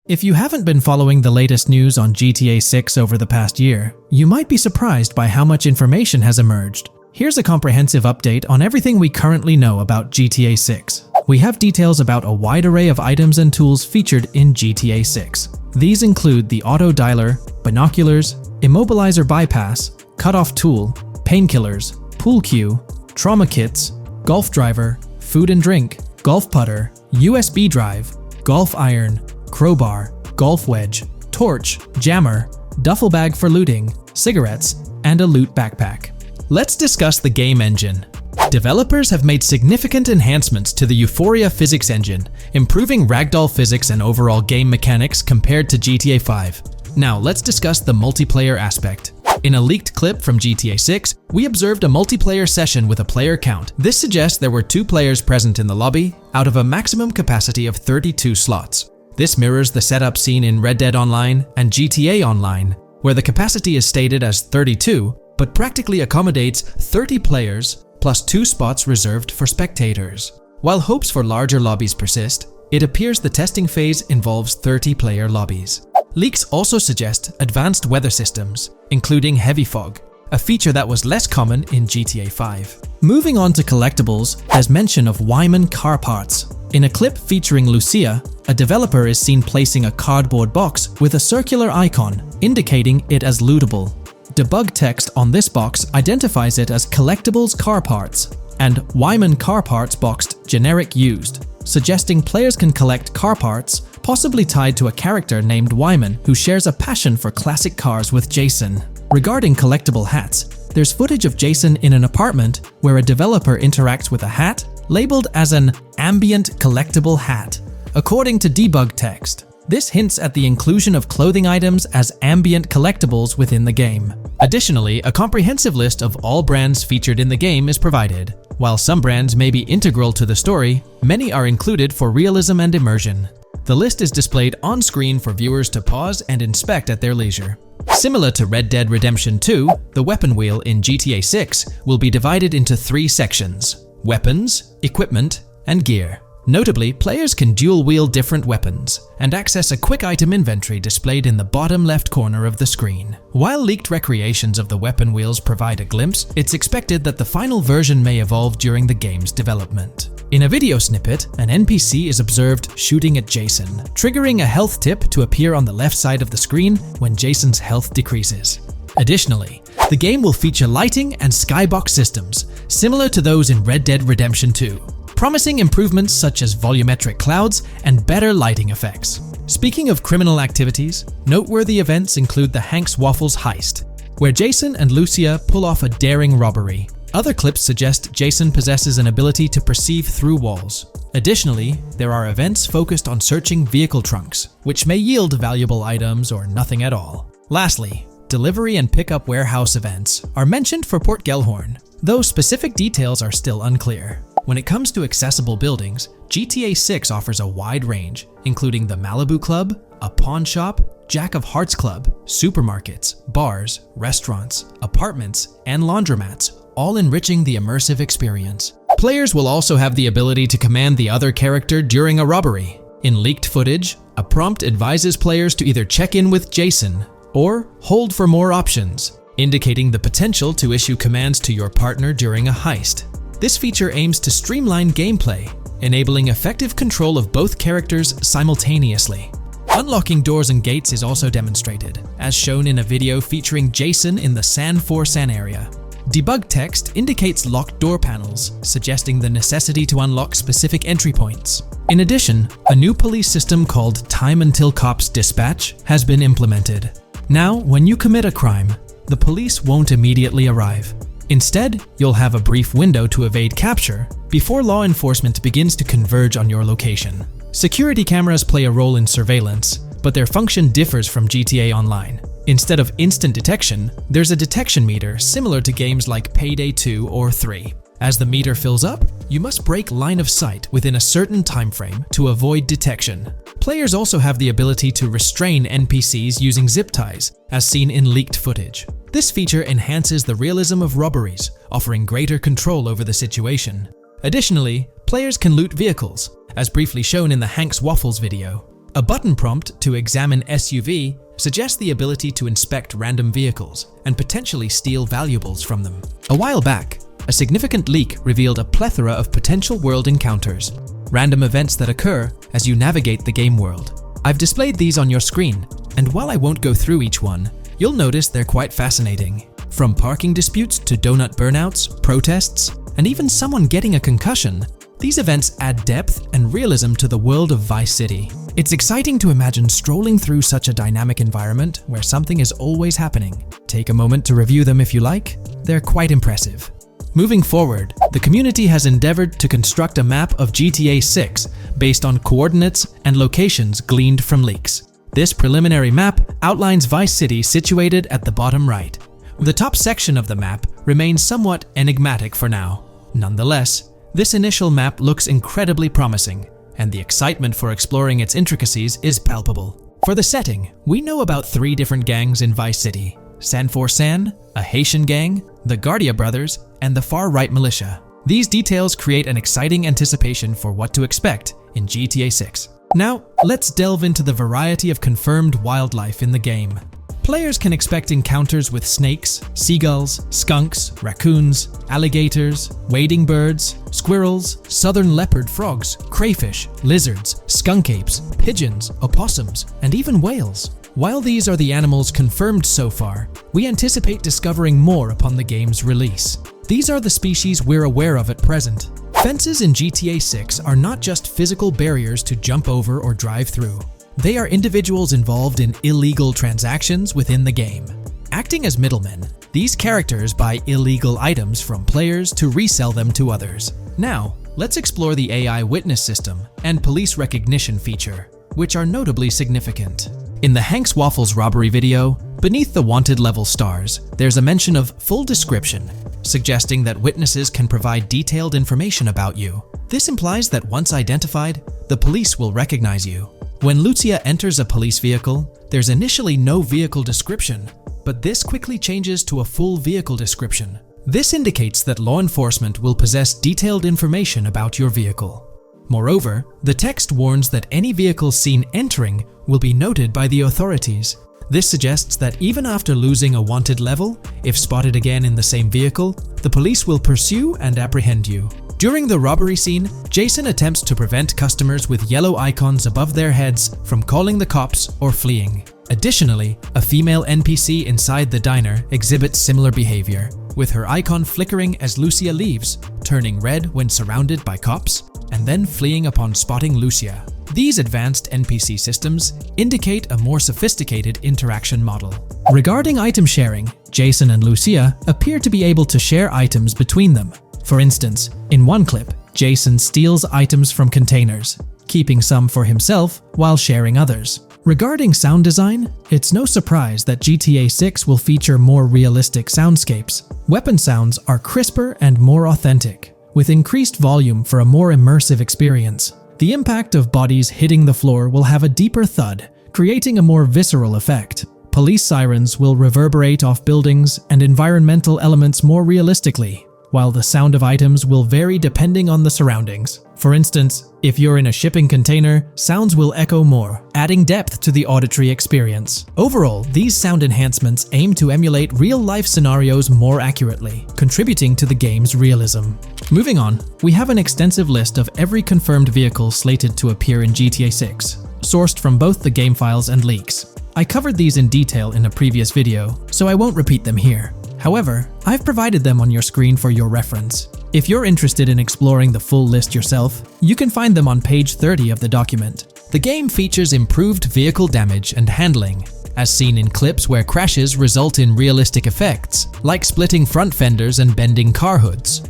If you haven't been following the latest news on GTA 6 over the past year, you might be surprised by how much information has emerged. Here's a comprehensive update on everything we currently know about GTA 6. We have details about a wide array of items and tools featured in GTA 6. These include the auto dialer, binoculars, immobilizer bypass, cutoff tool, painkillers, pool cue, trauma kits, golf driver, food and drink, golf putter, USB drive, golf iron, crowbar, golf wedge, torch, jammer, duffel bag for looting, cigarettes, and a loot backpack. Let's discuss the game engine. Developers have made significant enhancements to the Euphoria physics engine, improving ragdoll physics and overall game mechanics compared to GTA 5. Now let's discuss the multiplayer aspect. In a leaked clip from GTA 6, we observed a multiplayer session with a player count. This suggests there were 2 players present in the lobby out of a maximum capacity of 32 slots. This mirrors the setup seen in Red Dead Online and GTA Online, where the capacity is stated as 32, but practically accommodates 30 players plus 2 spots reserved for spectators. While hopes for larger lobbies persist, it appears the testing phase involves 30-player lobbies. Leaks also suggest advanced weather systems, including heavy fog. a feature that was less common in GTA 5. Moving on to collectibles, there's mention of Wyman car parts. In a clip featuring Lucia, a developer is seen placing a cardboard box with a circular icon, indicating it as lootable. Debug text on this box identifies it as collectibles car parts, and Wyman car parts boxed generic used, suggesting players can collect car parts, possibly tied to a character named Wyman who shares a passion for classic cars with Jason. Regarding collectible hats, there's footage of Jason in an apartment where a developer interacts with a hat labeled as an ambient collectible hat. According to debug text, this hints at the inclusion of clothing items as ambient collectibles within the game. Additionally, a comprehensive list of all brands featured in the game is provided. While some brands may be integral to the story, many are included for realism and immersion. The list is displayed on screen for viewers to pause and inspect at their leisure. Similar to Red Dead Redemption 2, the weapon wheel in GTA 6 will be divided into 3 sections: weapons, equipment, and gear. Notably, players can dual-wield different weapons and access a quick item inventory displayed in the bottom left corner of the screen. While leaked recreations of the weapon wheels provide a glimpse, it's expected that the final version may evolve during the game's development. In a video snippet, an NPC is observed shooting at Jason, triggering a health tip to appear on the left side of the screen when Jason's health decreases. Additionally, the game will feature lighting and skybox systems, similar to those in Red Dead Redemption 2. Promising improvements such as volumetric clouds and better lighting effects. Speaking of criminal activities, noteworthy events include the Hank's Waffles heist, where Jason and Lucia pull off a daring robbery. Other clips suggest Jason possesses an ability to perceive through walls. Additionally, there are events focused on searching vehicle trunks, which may yield valuable items or nothing at all. Lastly, delivery and pickup warehouse events are mentioned for Port Gellhorn, though specific details are still unclear. When it comes to accessible buildings, GTA 6 offers a wide range, including the Malibu Club, a pawn shop, Jack of Hearts Club, supermarkets, bars, restaurants, apartments, and laundromats, all enriching the immersive experience. Players will also have the ability to command the other character during a robbery. In leaked footage, a prompt advises players to either check in with Jason or hold for more options, indicating the potential to issue commands to your partner during a heist. This feature aims to streamline gameplay, enabling effective control of both characters simultaneously. Unlocking doors and gates is also demonstrated, as shown in a video featuring Jason in the San For-San area. Debug text indicates locked door panels, suggesting the necessity to unlock specific entry points. In addition, a new police system called Time Until Cops Dispatch has been implemented. Now, when you commit a crime, the police won't immediately arrive. Instead, you'll have a brief window to evade capture before law enforcement begins to converge on your location. Security cameras play a role in surveillance, but their function differs from GTA Online. Instead of instant detection, there's a detection meter similar to games like Payday 2 or 3. As the meter fills up, you must break line of sight within a certain time frame to avoid detection. Players also have the ability to restrain NPCs using zip ties, as seen in leaked footage. This feature enhances the realism of robberies, offering greater control over the situation. Additionally, players can loot vehicles, as briefly shown in the Hank's Waffles video. A button prompt to examine SUV suggests the ability to inspect random vehicles and potentially steal valuables from them. A while back, a significant leak revealed a plethora of potential world encounters, random events that occur as you navigate the game world. I've displayed these on your screen, and while I won't go through each one, you'll notice they're quite fascinating. From parking disputes to donut burnouts, protests, and even someone getting a concussion, these events add depth and realism to the world of Vice City. It's exciting to imagine strolling through such a dynamic environment where something is always happening. Take a moment to review them if you like. They're quite impressive. Moving forward, the community has endeavored to construct a map of GTA 6 based on coordinates and locations gleaned from leaks. This preliminary map outlines Vice City situated at the bottom right. The top section of the map remains somewhat enigmatic for now. Nonetheless, this initial map looks incredibly promising, and the excitement for exploring its intricacies is palpable. For the setting, we know about 3 different gangs in Vice City: San For-San, a Haitian gang, the Guardia Brothers, and the far-right militia. These details create an exciting anticipation for what to expect in GTA 6. Now, let's delve into the variety of confirmed wildlife in the game. Players can expect encounters with snakes, seagulls, skunks, raccoons, alligators, wading birds, squirrels, southern leopard frogs, crayfish, lizards, skunk apes, pigeons, opossums, and even whales. While these are the animals confirmed so far, we anticipate discovering more upon the game's release. These are the species we're aware of at present. Fences in GTA 6 are not just physical barriers to jump over or drive through. They are individuals involved in illegal transactions within the game. Acting as middlemen, these characters buy illegal items from players to resell them to others. Now, let's explore the AI witness system and police recognition feature, which are notably significant. In the Hank's Waffles robbery video, beneath the wanted level stars, there's a mention of full description, suggesting that witnesses can provide detailed information about you. This implies that once identified, the police will recognize you. When Lucia enters a police vehicle, there's initially no vehicle description, but this quickly changes to a full vehicle description. This indicates that law enforcement will possess detailed information about your vehicle. Moreover, the text warns that any vehicle seen entering will be noted by the authorities. This suggests that even after losing a wanted level, if spotted again in the same vehicle, the police will pursue and apprehend you. During the robbery scene, Jason attempts to prevent customers with yellow icons above their heads from calling the cops or fleeing. Additionally, a female NPC inside the diner exhibits similar behavior, with her icon flickering as Lucia leaves, turning red when surrounded by cops, and then fleeing upon spotting Lucia. These advanced NPC systems indicate a more sophisticated interaction model. Regarding item sharing, Jason and Lucia appear to be able to share items between them. For instance, in one clip, Jason steals items from containers, keeping some for himself while sharing others. Regarding sound design, it's no surprise that GTA 6 will feature more realistic soundscapes. Weapon sounds are crisper and more authentic, with increased volume for a more immersive experience. The impact of bodies hitting the floor will have a deeper thud, creating a more visceral effect. Police sirens will reverberate off buildings and environmental elements more realistically, while the sound of items will vary depending on the surroundings. For instance, if you're in a shipping container, sounds will echo more, adding depth to the auditory experience. Overall, these sound enhancements aim to emulate real-life scenarios more accurately, contributing to the game's realism. Moving on, we have an extensive list of every confirmed vehicle slated to appear in GTA 6, sourced from both the game files and leaks. I covered these in detail in a previous video, so I won't repeat them here. However, I've provided them on your screen for your reference. If you're interested in exploring the full list yourself, you can find them on page 30 of the document. The game features improved vehicle damage and handling, as seen in clips where crashes result in realistic effects, like splitting front fenders and bending car hoods.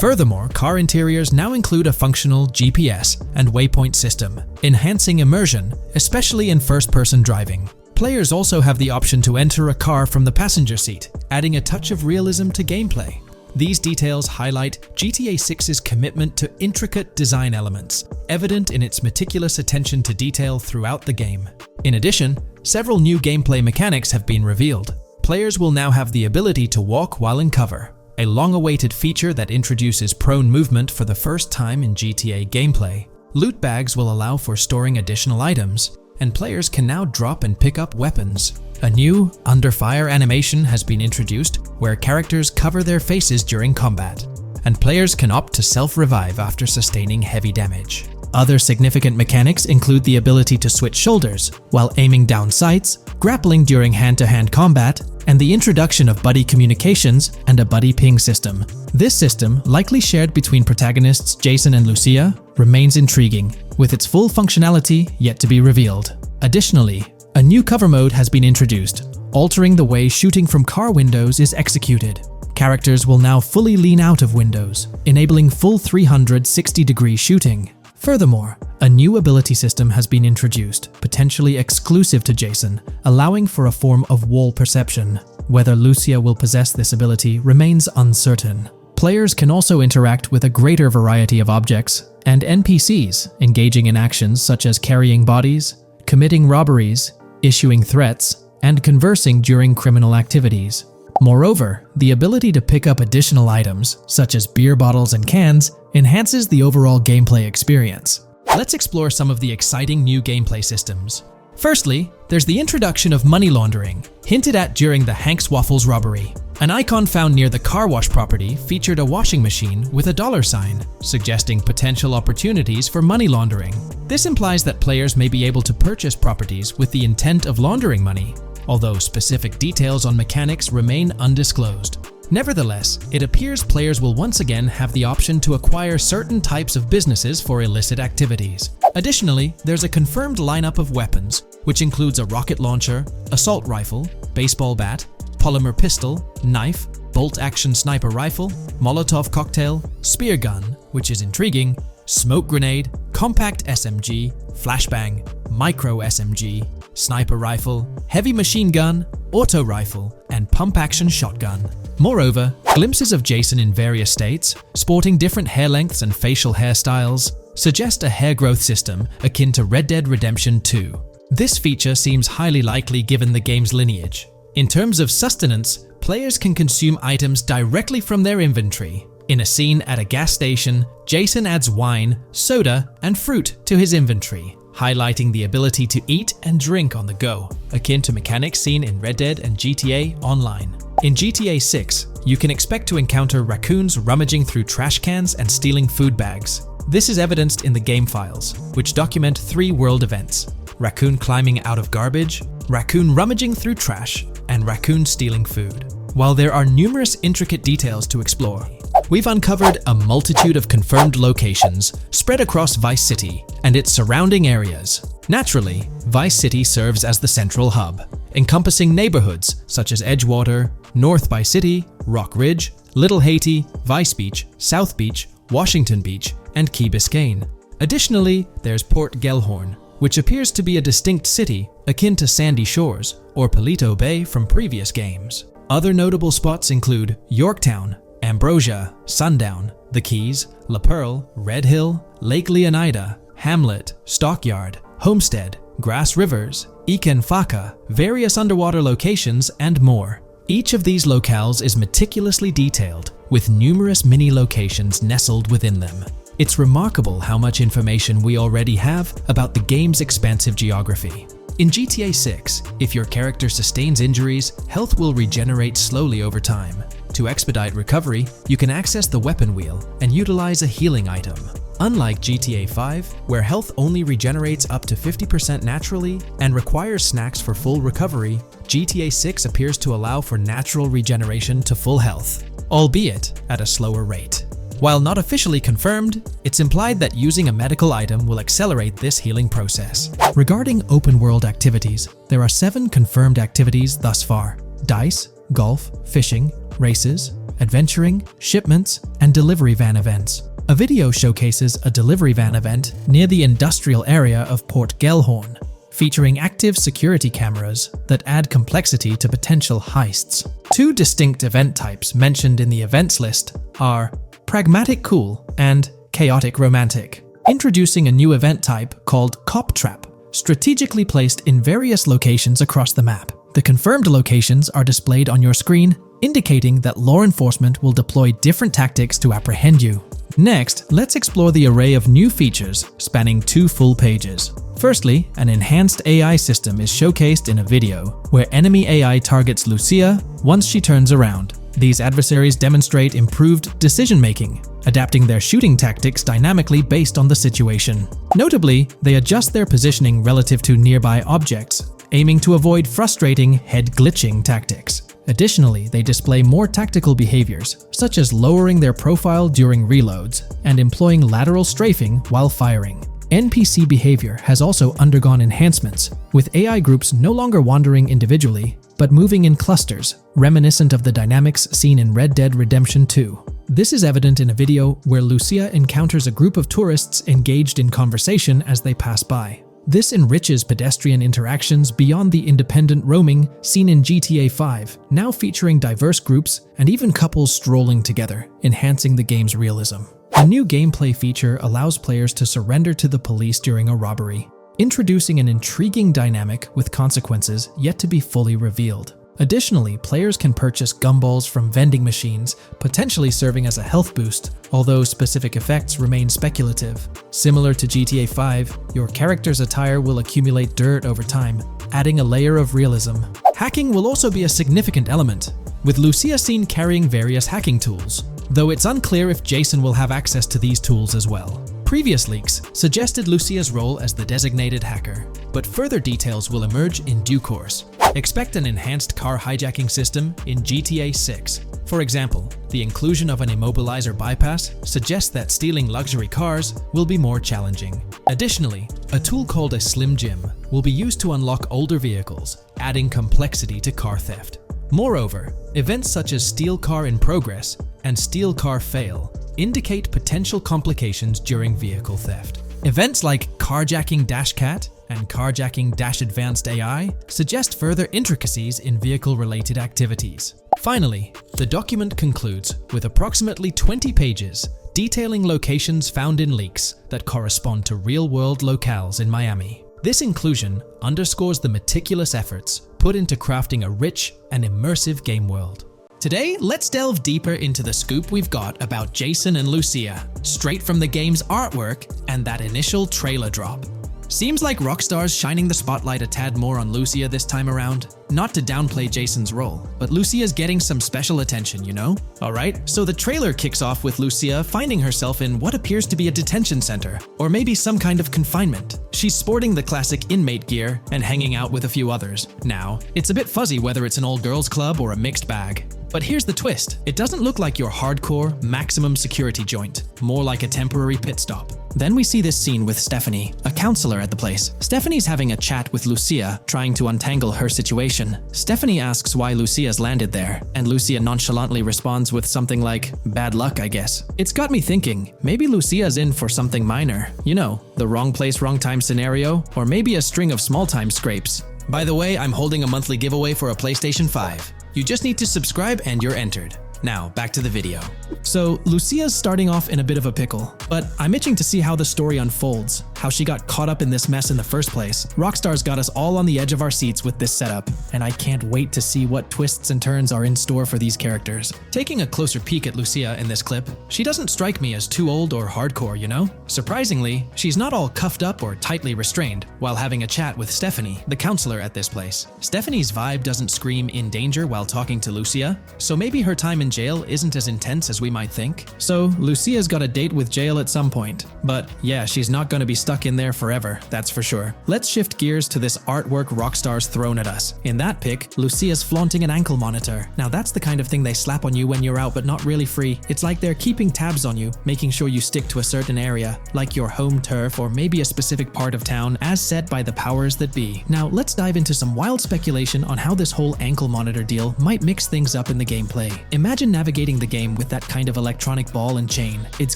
Furthermore, car interiors now include a functional GPS and waypoint system, enhancing immersion, especially in first-person driving. Players also have the option to enter a car from the passenger seat, adding a touch of realism to gameplay. These details highlight GTA 6's commitment to intricate design elements, evident in its meticulous attention to detail throughout the game. In addition, several new gameplay mechanics have been revealed. Players will now have the ability to walk while in cover, a long-awaited feature that introduces prone movement for the first time in GTA gameplay. Loot bags will allow for storing additional items, and players can now drop and pick up weapons. A new under fire animation has been introduced where characters cover their faces during combat, and players can opt to self-revive after sustaining heavy damage. Other significant mechanics include the ability to switch shoulders while aiming down sights, grappling during hand-to-hand combat, and the introduction of buddy communications and a buddy ping system. This system, likely shared between protagonists Jason and Lucia, remains intriguing, with its full functionality yet to be revealed. Additionally, a new cover mode has been introduced, altering the way shooting from car windows is executed. Characters will now fully lean out of windows, enabling full 360-degree shooting. Furthermore, a new ability system has been introduced, potentially exclusive to Jason, allowing for a form of wall perception. Whether Lucia will possess this ability remains uncertain. Players can also interact with a greater variety of objects and NPCs, engaging in actions such as carrying bodies, committing robberies, issuing threats, and conversing during criminal activities. Moreover, the ability to pick up additional items, such as beer bottles and cans, enhances the overall gameplay experience. Let's explore some of the exciting new gameplay systems. Firstly, there's the introduction of money laundering, hinted at during the Hank's Waffles robbery. An icon found near the car wash property featured a washing machine with a dollar sign, suggesting potential opportunities for money laundering. This implies that players may be able to purchase properties with the intent of laundering money, although specific details on mechanics remain undisclosed. Nevertheless, it appears players will once again have the option to acquire certain types of businesses for illicit activities. Additionally, there's a confirmed lineup of weapons, which includes a rocket launcher, assault rifle, baseball bat, polymer pistol, knife, bolt-action sniper rifle, Molotov cocktail, spear gun, which is intriguing, smoke grenade, compact SMG, flashbang, micro SMG, sniper rifle, heavy machine gun, auto rifle, and pump-action shotgun. Moreover, glimpses of Jason in various states, sporting different hair lengths and facial hairstyles, suggest a hair growth system akin to Red Dead Redemption 2. This feature seems highly likely given the game's lineage. In terms of sustenance, players can consume items directly from their inventory. In a scene at a gas station, Jason adds wine, soda, and fruit to his inventory, highlighting the ability to eat and drink on the go, akin to mechanics seen in Red Dead and GTA Online. In GTA 6, you can expect to encounter raccoons rummaging through trash cans and stealing food bags. This is evidenced in the game files, which document 3 world events: raccoon climbing out of garbage, raccoon rummaging through trash, and raccoon stealing food. While there are numerous intricate details to explore, we've uncovered a multitude of confirmed locations spread across Vice City and its surrounding areas. Naturally, Vice City serves as the central hub, encompassing neighborhoods such as Edgewater, North Vice City, Rock Ridge, Little Haiti, Vice Beach, South Beach, Washington Beach, and Key Biscayne. Additionally, there's Port Gellhorn, which appears to be a distinct city akin to Sandy Shores or Paleto Bay from previous games. Other notable spots include Yorktown, Ambrosia, Sundown, The Keys, La Pearl, Red Hill, Lake Leonida, Hamlet, Stockyard, Homestead, Grass Rivers, Ikenfaka, various underwater locations, and more. Each of these locales is meticulously detailed, with numerous mini locations nestled within them. It's remarkable how much information we already have about the game's expansive geography. In GTA 6, if your character sustains injuries, health will regenerate slowly over time. To expedite recovery, you can access the weapon wheel and utilize a healing item. Unlike GTA 5, where health only regenerates up to 50% naturally and requires snacks for full recovery, GTA 6 appears to allow for natural regeneration to full health, albeit at a slower rate. While not officially confirmed, it's implied that using a medical item will accelerate this healing process. Regarding open-world activities, there are 7 confirmed activities thus far: dice, golf, fishing, races, adventuring, shipments, and delivery van events. A video showcases a delivery van event near the industrial area of Port Gellhorn, featuring active security cameras that add complexity to potential heists. 2 distinct event types mentioned in the events list are Pragmatic Cool and Chaotic Romantic, introducing a new event type called Cop Trap, strategically placed in various locations across the map. The confirmed locations are displayed on your screen, indicating that law enforcement will deploy different tactics to apprehend you. Next, let's explore the array of new features spanning 2 full pages. Firstly, an enhanced AI system is showcased in a video, where enemy AI targets Lucia once she turns around. These adversaries demonstrate improved decision-making, adapting their shooting tactics dynamically based on the situation. Notably, they adjust their positioning relative to nearby objects, aiming to avoid frustrating head-glitching tactics. Additionally, they display more tactical behaviors, such as lowering their profile during reloads and employing lateral strafing while firing. NPC behavior has also undergone enhancements, with AI groups no longer wandering individually, but moving in clusters, reminiscent of the dynamics seen in Red Dead Redemption 2. This is evident in a video where Lucia encounters a group of tourists engaged in conversation as they pass by. This enriches pedestrian interactions beyond the independent roaming seen in GTA 5, now featuring diverse groups and even couples strolling together, enhancing the game's realism. A new gameplay feature allows players to surrender to the police during a robbery, introducing an intriguing dynamic with consequences yet to be fully revealed. Additionally, players can purchase gumballs from vending machines, potentially serving as a health boost, although specific effects remain speculative. Similar to GTA 5, your character's attire will accumulate dirt over time, adding a layer of realism. Hacking will also be a significant element, with Lucia seen carrying various hacking tools, though it's unclear if Jason will have access to these tools as well. Previous leaks suggested Lucia's role as the designated hacker, but further details will emerge in due course. Expect an enhanced car hijacking system in GTA 6. For example, the inclusion of an immobilizer bypass suggests that stealing luxury cars will be more challenging. Additionally, a tool called a Slim Jim will be used to unlock older vehicles, adding complexity to car theft. Moreover, events such as Steal Car in Progress and Steal Car Fail indicate potential complications during vehicle theft. Events like Carjacking Cat and Carjacking Advanced AI suggest further intricacies in vehicle-related activities. Finally, the document concludes with approximately 20 pages detailing locations found in leaks that correspond to real-world locales in Miami. This inclusion underscores the meticulous efforts put into crafting a rich and immersive game world. Today, let's delve deeper into the scoop we've got about Jason and Lucia, straight from the game's artwork and that initial trailer drop. Seems like Rockstar's shining the spotlight a tad more on Lucia this time around. Not to downplay Jason's role, but Lucia's getting some special attention, you know? Alright, so the trailer kicks off with Lucia finding herself in what appears to be a detention center, or maybe some kind of confinement. She's sporting the classic inmate gear and hanging out with a few others. Now, it's a bit fuzzy whether it's an all-girls club or a mixed bag. But here's the twist. It doesn't look like your hardcore, maximum security joint, more like a temporary pit stop. Then we see this scene with Stephanie, a counselor at the place. Stephanie's having a chat with Lucia, trying to untangle her situation. Stephanie asks why Lucia's landed there, and Lucia nonchalantly responds with something like, "Bad luck, I guess." It's got me thinking, maybe Lucia's in for something minor. You know, the wrong place, wrong time scenario, or maybe a string of small-time scrapes. By the way, I'm holding a monthly giveaway for a PlayStation 5. You just need to subscribe and you're entered. Now, back to the video. So, Lucia's starting off in a bit of a pickle, but I'm itching to see how the story unfolds, how she got caught up in this mess in the first place. Rockstar's got us all on the edge of our seats with this setup, and I can't wait to see what twists and turns are in store for these characters. Taking a closer peek at Lucia in this clip, she doesn't strike me as too old or hardcore, you know? Surprisingly, she's not all cuffed up or tightly restrained while having a chat with Stephanie, the counselor at this place. Stephanie's vibe doesn't scream in danger while talking to Lucia, so maybe her time in jail isn't as intense as we might think. So, Lucia's got a date with jail at some point. But yeah, she's not gonna be stuck in there forever, that's for sure. Let's shift gears to this artwork Rockstar's thrown at us. In that pic, Lucia's flaunting an ankle monitor. Now that's the kind of thing they slap on you when you're out but not really free. It's like they're keeping tabs on you, making sure you stick to a certain area, like your home turf or maybe a specific part of town as set by the powers that be. Now let's dive into some wild speculation on how this whole ankle monitor deal might mix things up in the gameplay. Imagine navigating the game with that kind of electronic ball and chain. It's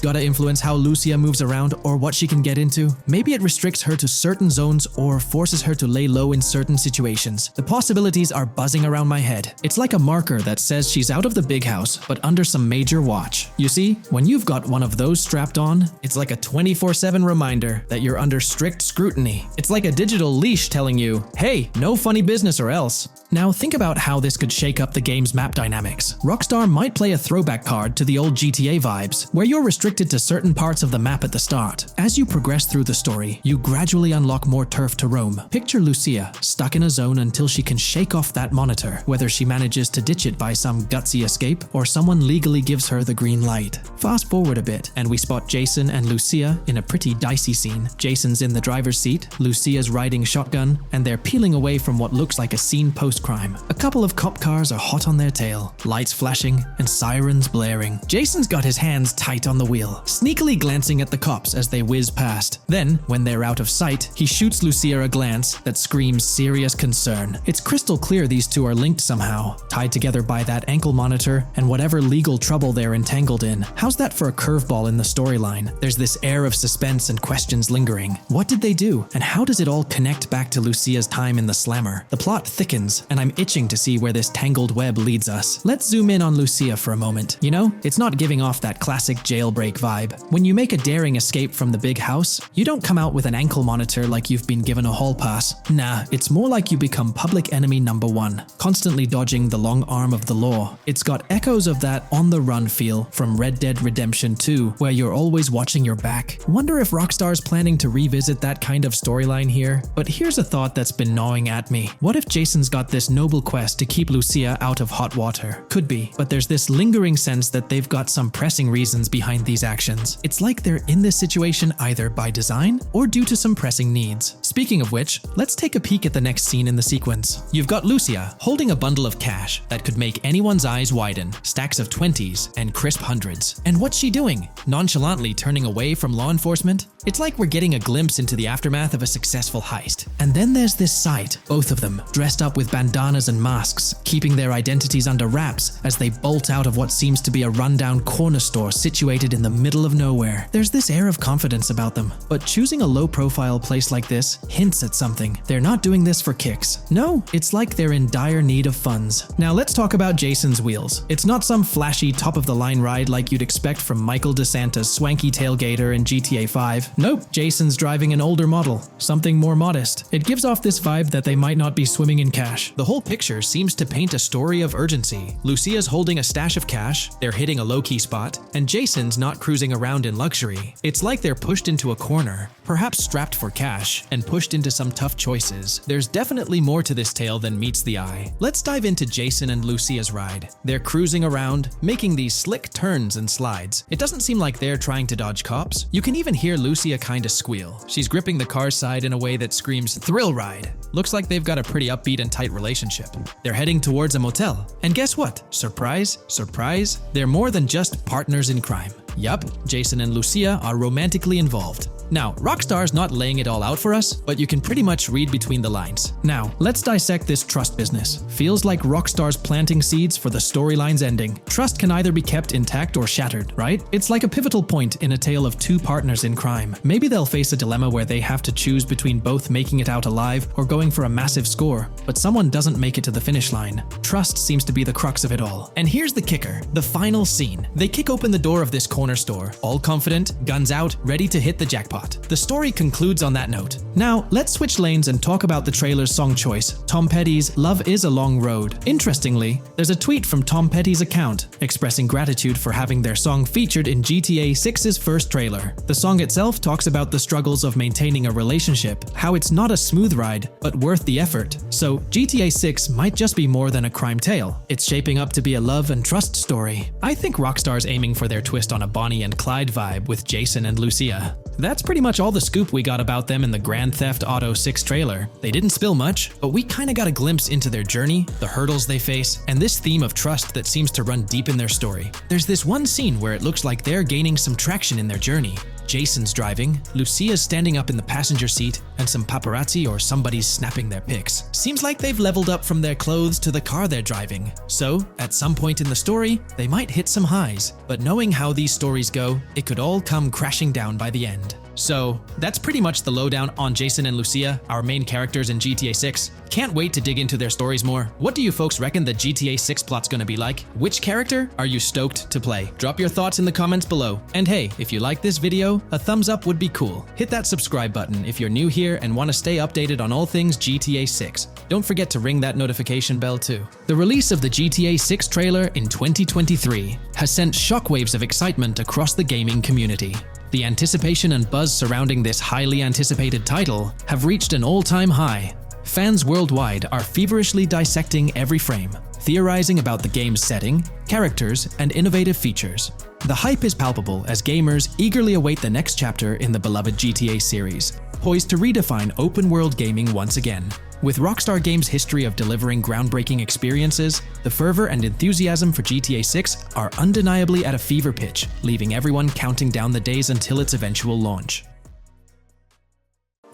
gotta influence how Lucia moves around or what she can get into. Maybe it restricts her to certain zones or forces her to lay low in certain situations. The possibilities are buzzing around my head. It's like a marker that says she's out of the big house, but under some major watch. You see, when you've got one of those strapped on, it's like a 24/7 reminder that you're under strict scrutiny. It's like a digital leash telling you, hey, no funny business or else. Now think about how this could shake up the game's map dynamics. Rockstar might play a throwback card to the old GTA vibes, where you're restricted to certain parts of the map at the start. As you progress through the story, you gradually unlock more turf to roam. Picture Lucia stuck in a zone until she can shake off that monitor, whether she manages to ditch it by some gutsy escape or someone legally gives her the green light. Fast forward a bit, and we spot Jason and Lucia in a pretty dicey scene. Jason's in the driver's seat, Lucia's riding shotgun, and they're peeling away from what looks like a scene post-crime. A couple of cop cars are hot on their tail, lights flashing and sirens blaring. Jason's got his hands tight on the wheel, sneakily glancing at the cops as they whiz past. Then, when they're out of sight, he shoots Lucia a glance that screams serious concern. It's crystal clear these two are linked somehow, tied together by that ankle monitor and whatever legal trouble they're entangled in. How's that for a curveball in the storyline? There's this air of suspense and questions lingering. What did they do? And how does it all connect back to Lucia's time in the slammer? The plot thickens and I'm itching to see where this tangled web leads us. Let's zoom in on Lucia for a moment. You know, it's not giving off that classic jailbreak vibe. When you make a daring escape from the big house, you don't come out with an ankle monitor like you've been given a hall pass. Nah, it's more like you become public enemy number one, constantly dodging the long arm of the law. It's got echoes of that on-the-run feel from Red Dead Redemption 2, where you're always watching your back. Wonder if Rockstar's planning to revisit that kind of storyline here? But here's a thought that's been gnawing at me. What if Jason's got this noble quest to keep Lucia out of hot water? Could be, but there's this lingering sense that they've got some pressing reasons behind these actions. It's like they're in this situation either by design or due to some pressing needs. Speaking of which, let's take a peek at the next scene in the sequence. You've got Lucia holding a bundle of cash that could make anyone's eyes widen, stacks of 20s and crisp hundreds. And what's she doing? Nonchalantly turning away from law enforcement? It's like we're getting a glimpse into the aftermath of a successful heist. And then there's this sight, both of them, dressed up with bandanas and masks, keeping their identities under wraps as they bolt out of what seems to be a rundown corner store situated in the middle of nowhere. There's this air of confidence about them, but choosing a low-profile place like this hints at something. They're not doing this for kicks. No, it's like they're in dire need of funds. Now let's talk about Jason's wheels. It's not some flashy top-of-the-line ride like you'd expect from Michael DeSanta's swanky tailgater in GTA 5. Nope, Jason's driving an older model, something more modest. It gives off this vibe that they might not be swimming in cash. The whole picture seems to paint a story of urgency. Lucia's holding a stash of cash, they're hitting a low-key spot, and Jason's not cruising around in luxury. It's like they're pushed into a corner, perhaps strapped for cash, and pushed into some tough choices. There's definitely more to this tale than meets the eye. Let's dive into Jason and Lucia's ride. They're cruising around, making these slick turns and slides. It doesn't seem like they're trying to dodge cops. You can even hear Lucia kinda squeal. She's gripping the car's side in a way that screams thrill ride. Looks like they've got a pretty upbeat and tight relationship. They're heading towards a motel. And guess what? Surprise, surprise, they're more than just partners in crime. Yup, Jason and Lucia are romantically involved. Now, Rockstar's not laying it all out for us, but you can pretty much read between the lines. Now, let's dissect this trust business. Feels like Rockstar's planting seeds for the storyline's ending. Trust can either be kept intact or shattered, right? It's like a pivotal point in a tale of two partners in crime. Maybe they'll face a dilemma where they have to choose between both making it out alive or going for a massive score, but someone doesn't make it to the finish line. Trust seems to be the crux of it all. And here's the kicker, the final scene. They kick open the door of this corner store, all confident, guns out, ready to hit the jackpot. The story concludes on that note. Now, let's switch lanes and talk about the trailer's song choice, Tom Petty's Love Is a Long Road. Interestingly, there's a tweet from Tom Petty's account expressing gratitude for having their song featured in GTA 6's first trailer. The song itself talks about the struggles of maintaining a relationship, how it's not a smooth ride, but worth the effort. So, GTA 6 might just be more than a crime tale. It's shaping up to be a love and trust story. I think Rockstar's aiming for their twist on a Bonnie and Clyde vibe with Jason and Lucia. That's pretty much all the scoop we got about them in the Grand Theft Auto 6 trailer. They didn't spill much, but we kinda got a glimpse into their journey, the hurdles they face, and this theme of trust that seems to run deep in their story. There's this one scene where it looks like they're gaining some traction in their journey. Jason's driving, Lucia's standing up in the passenger seat, and some paparazzi or somebody's snapping their pics. Seems like they've leveled up from their clothes to the car they're driving. So, at some point in the story, they might hit some highs. But knowing how these stories go, it could all come crashing down by the end. So, that's pretty much the lowdown on Jason and Lucia, our main characters in GTA 6. Can't wait to dig into their stories more. What do you folks reckon the GTA 6 plot's gonna be like? Which character are you stoked to play? Drop your thoughts in the comments below. And hey, if you like this video, a thumbs up would be cool. Hit that subscribe button if you're new here and want to stay updated on all things GTA 6. Don't forget to ring that notification bell too. The release of the GTA 6 trailer in 2023 has sent shockwaves of excitement across the gaming community. The anticipation and buzz surrounding this highly anticipated title have reached an all-time high. Fans worldwide are feverishly dissecting every frame, theorizing about the game's setting, characters, and innovative features. The hype is palpable as gamers eagerly await the next chapter in the beloved GTA series, poised to redefine open-world gaming once again. With Rockstar Games' history of delivering groundbreaking experiences, the fervor and enthusiasm for GTA 6 are undeniably at a fever pitch, leaving everyone counting down the days until its eventual launch.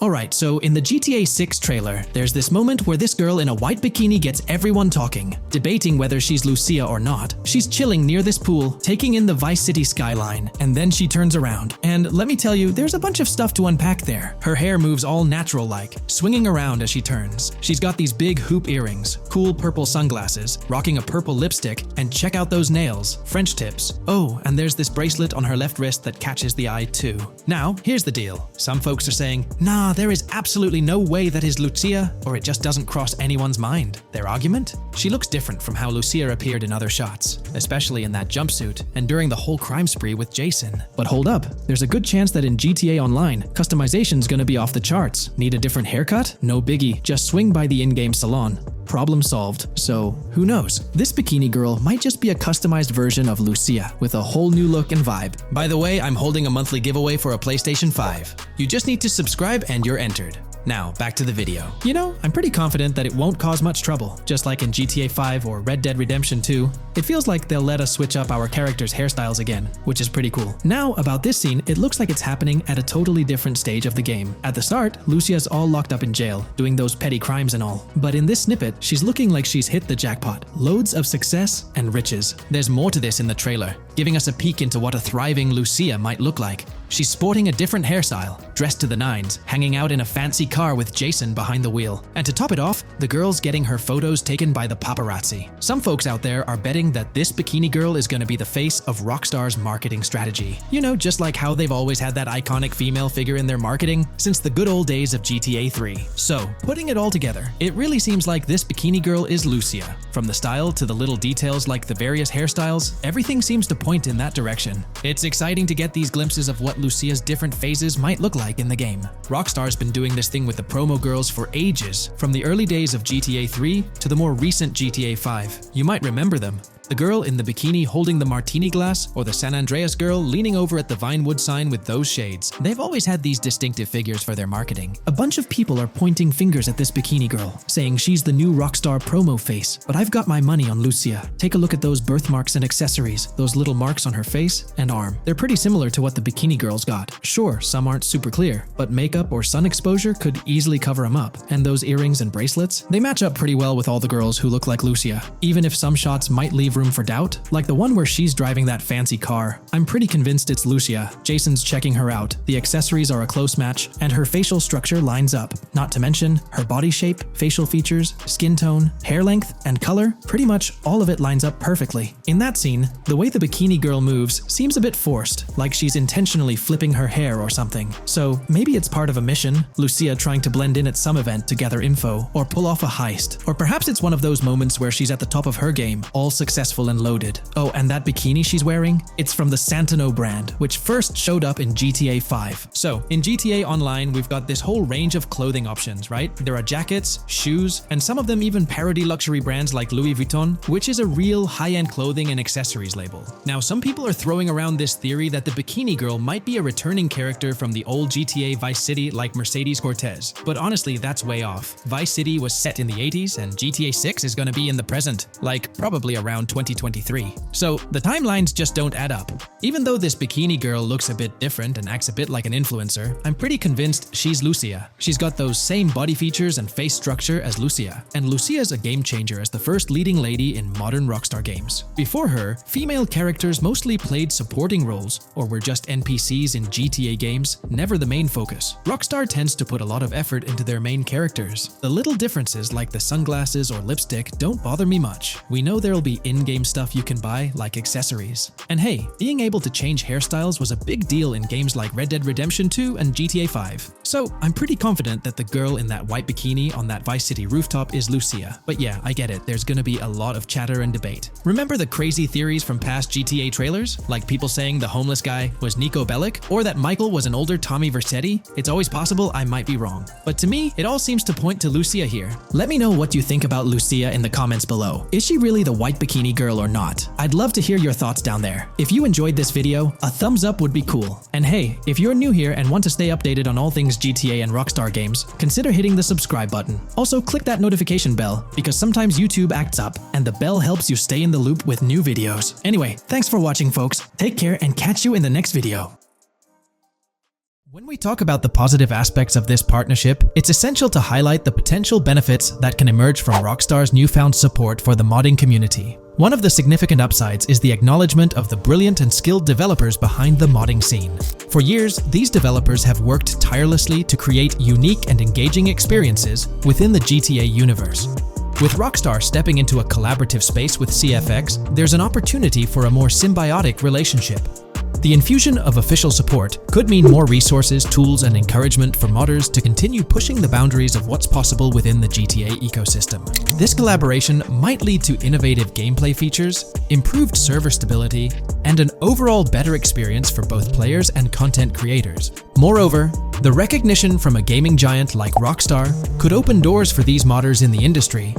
Alright, so in the GTA 6 trailer, there's this moment where this girl in a white bikini gets everyone talking, debating whether she's Lucia or not. She's chilling near this pool, taking in the Vice City skyline, and then she turns around. And let me tell you, there's a bunch of stuff to unpack there. Her hair moves all natural-like, swinging around as she turns. She's got these big hoop earrings, cool purple sunglasses, rocking a purple lipstick, and check out those nails, French tips. Oh, and there's this bracelet on her left wrist that catches the eye too. Now, here's the deal. Some folks are saying, nah, there is absolutely no way that is Lucia, or it just doesn't cross anyone's mind. Their argument? She looks different from how Lucia appeared in other shots, especially in that jumpsuit and during the whole crime spree with Jason. But hold up, there's a good chance that in GTA Online, customization's gonna be off the charts. Need a different haircut? No biggie, just swing by the in-game salon. Problem solved. So, who knows? This bikini girl might just be a customized version of Lucia with a whole new look and vibe. By the way, I'm holding a monthly giveaway for a PlayStation 5. You just need to subscribe and you're entered. Now, back to the video. You know, I'm pretty confident that it won't cause much trouble, just like in GTA 5 or Red Dead Redemption 2. It feels like they'll let us switch up our characters' hairstyles again, which is pretty cool. Now, about this scene, it looks like it's happening at a totally different stage of the game. At the start, Lucia's all locked up in jail, doing those petty crimes and all. But in this snippet, she's looking like she's hit the jackpot. Loads of success and riches. There's more to this in the trailer, giving us a peek into what a thriving Lucia might look like. She's sporting a different hairstyle, dressed to the nines, hanging out in a fancy car with Jason behind the wheel. And to top it off, the girl's getting her photos taken by the paparazzi. Some folks out there are betting that this bikini girl is going to be the face of Rockstar's marketing strategy. You know, just like how they've always had that iconic female figure in their marketing since the good old days of GTA 3. So, putting it all together, it really seems like this bikini girl is Lucia. From the style to the little details like the various hairstyles, everything seems to point in that direction. It's exciting to get these glimpses of what Lucia's different phases might look like in the game. Rockstar's been doing this thing with the promo girls for ages, from the early days of GTA 3 to the more recent GTA 5. You might remember them. The girl in the bikini holding the martini glass, or the San Andreas girl leaning over at the Vinewood sign with those shades. They've always had these distinctive figures for their marketing. A bunch of people are pointing fingers at this bikini girl, saying she's the new Rockstar promo face, but I've got my money on Lucia. Take a look at those birthmarks and accessories, those little marks on her face and arm. They're pretty similar to what the bikini girl's got. Sure, some aren't super clear, but makeup or sun exposure could easily cover them up. And those earrings and bracelets, they match up pretty well with all the girls who look like Lucia. Even if some shots might leave room for doubt, like the one where she's driving that fancy car. I'm pretty convinced it's Lucia. Jason's checking her out, the accessories are a close match, and her facial structure lines up. Not to mention, her body shape, facial features, skin tone, hair length, and color, pretty much all of it lines up perfectly. In that scene, the way the bikini girl moves seems a bit forced, like she's intentionally flipping her hair or something. So maybe it's part of a mission, Lucia trying to blend in at some event to gather info, or pull off a heist. Or perhaps it's one of those moments where she's at the top of her game, all successful and loaded. Oh, and that bikini she's wearing? It's from the Santino brand, which first showed up in GTA 5. So, in GTA Online, we've got this whole range of clothing options, right? There are jackets, shoes, and some of them even parody luxury brands like Louis Vuitton, which is a real high-end clothing and accessories label. Now, some people are throwing around this theory that the bikini girl might be a returning character from the old GTA Vice City like Mercedes Cortez, but honestly, that's way off. Vice City was set in the 80s, and GTA 6 is gonna be in the present, like probably around 2023. So the timelines just don't add up. Even though this bikini girl looks a bit different and acts a bit like an influencer, I'm pretty convinced she's Lucia. She's got those same body features and face structure as Lucia, and Lucia's a game changer as the first leading lady in modern Rockstar games. Before her, female characters mostly played supporting roles or were just NPCs in GTA games, never the main focus. Rockstar tends to put a lot of effort into their main characters. The little differences like the sunglasses or lipstick don't bother me much. We know there'll be in-game stuff you can buy, like accessories. And hey, being able to change hairstyles was a big deal in games like Red Dead Redemption 2 and GTA 5. So I'm pretty confident that the girl in that white bikini on that Vice City rooftop is Lucia. But yeah, I get it, there's gonna be a lot of chatter and debate. Remember the crazy theories from past GTA trailers? Like people saying the homeless guy was Nico Bellic, or that Michael was an older Tommy Vercetti? It's always possible I might be wrong. But to me, it all seems to point to Lucia here. Let me know what you think about Lucia in the comments below. Is she really the white bikini girl or not? I'd love to hear your thoughts down there. If you enjoyed this video, a thumbs up would be cool. And hey, if you're new here and want to stay updated on all things GTA and Rockstar games, consider hitting the subscribe button. Also, click that notification bell, because sometimes YouTube acts up, and the bell helps you stay in the loop with new videos. Anyway, thanks for watching, folks. Take care and catch you in the next video. When we talk about the positive aspects of this partnership, it's essential to highlight the potential benefits that can emerge from Rockstar's newfound support for the modding community. One of the significant upsides is the acknowledgement of the brilliant and skilled developers behind the modding scene. For years, these developers have worked tirelessly to create unique and engaging experiences within the GTA universe. With Rockstar stepping into a collaborative space with CFX, there's an opportunity for a more symbiotic relationship. The infusion of official support could mean more resources, tools, and encouragement for modders to continue pushing the boundaries of what's possible within the GTA ecosystem. This collaboration might lead to innovative gameplay features, improved server stability, and an overall better experience for both players and content creators. Moreover, the recognition from a gaming giant like Rockstar could open doors for these modders in the industry.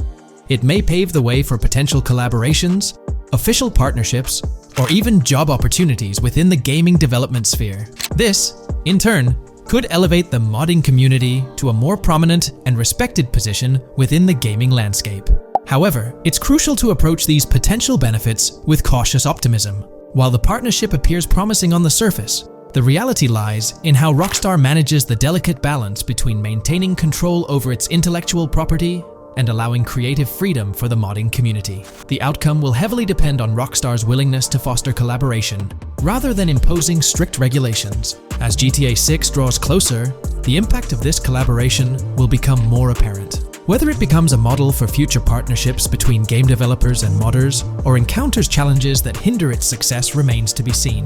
It may pave the way for potential collaborations, official partnerships, or even job opportunities within the gaming development sphere. This, in turn, could elevate the modding community to a more prominent and respected position within the gaming landscape. However, it's crucial to approach these potential benefits with cautious optimism. While the partnership appears promising on the surface, the reality lies in how Rockstar manages the delicate balance between maintaining control over its intellectual property and allowing creative freedom for the modding community. The outcome will heavily depend on Rockstar's willingness to foster collaboration, rather than imposing strict regulations. As GTA 6 draws closer, the impact of this collaboration will become more apparent. Whether it becomes a model for future partnerships between game developers and modders, or encounters challenges that hinder its success remains to be seen.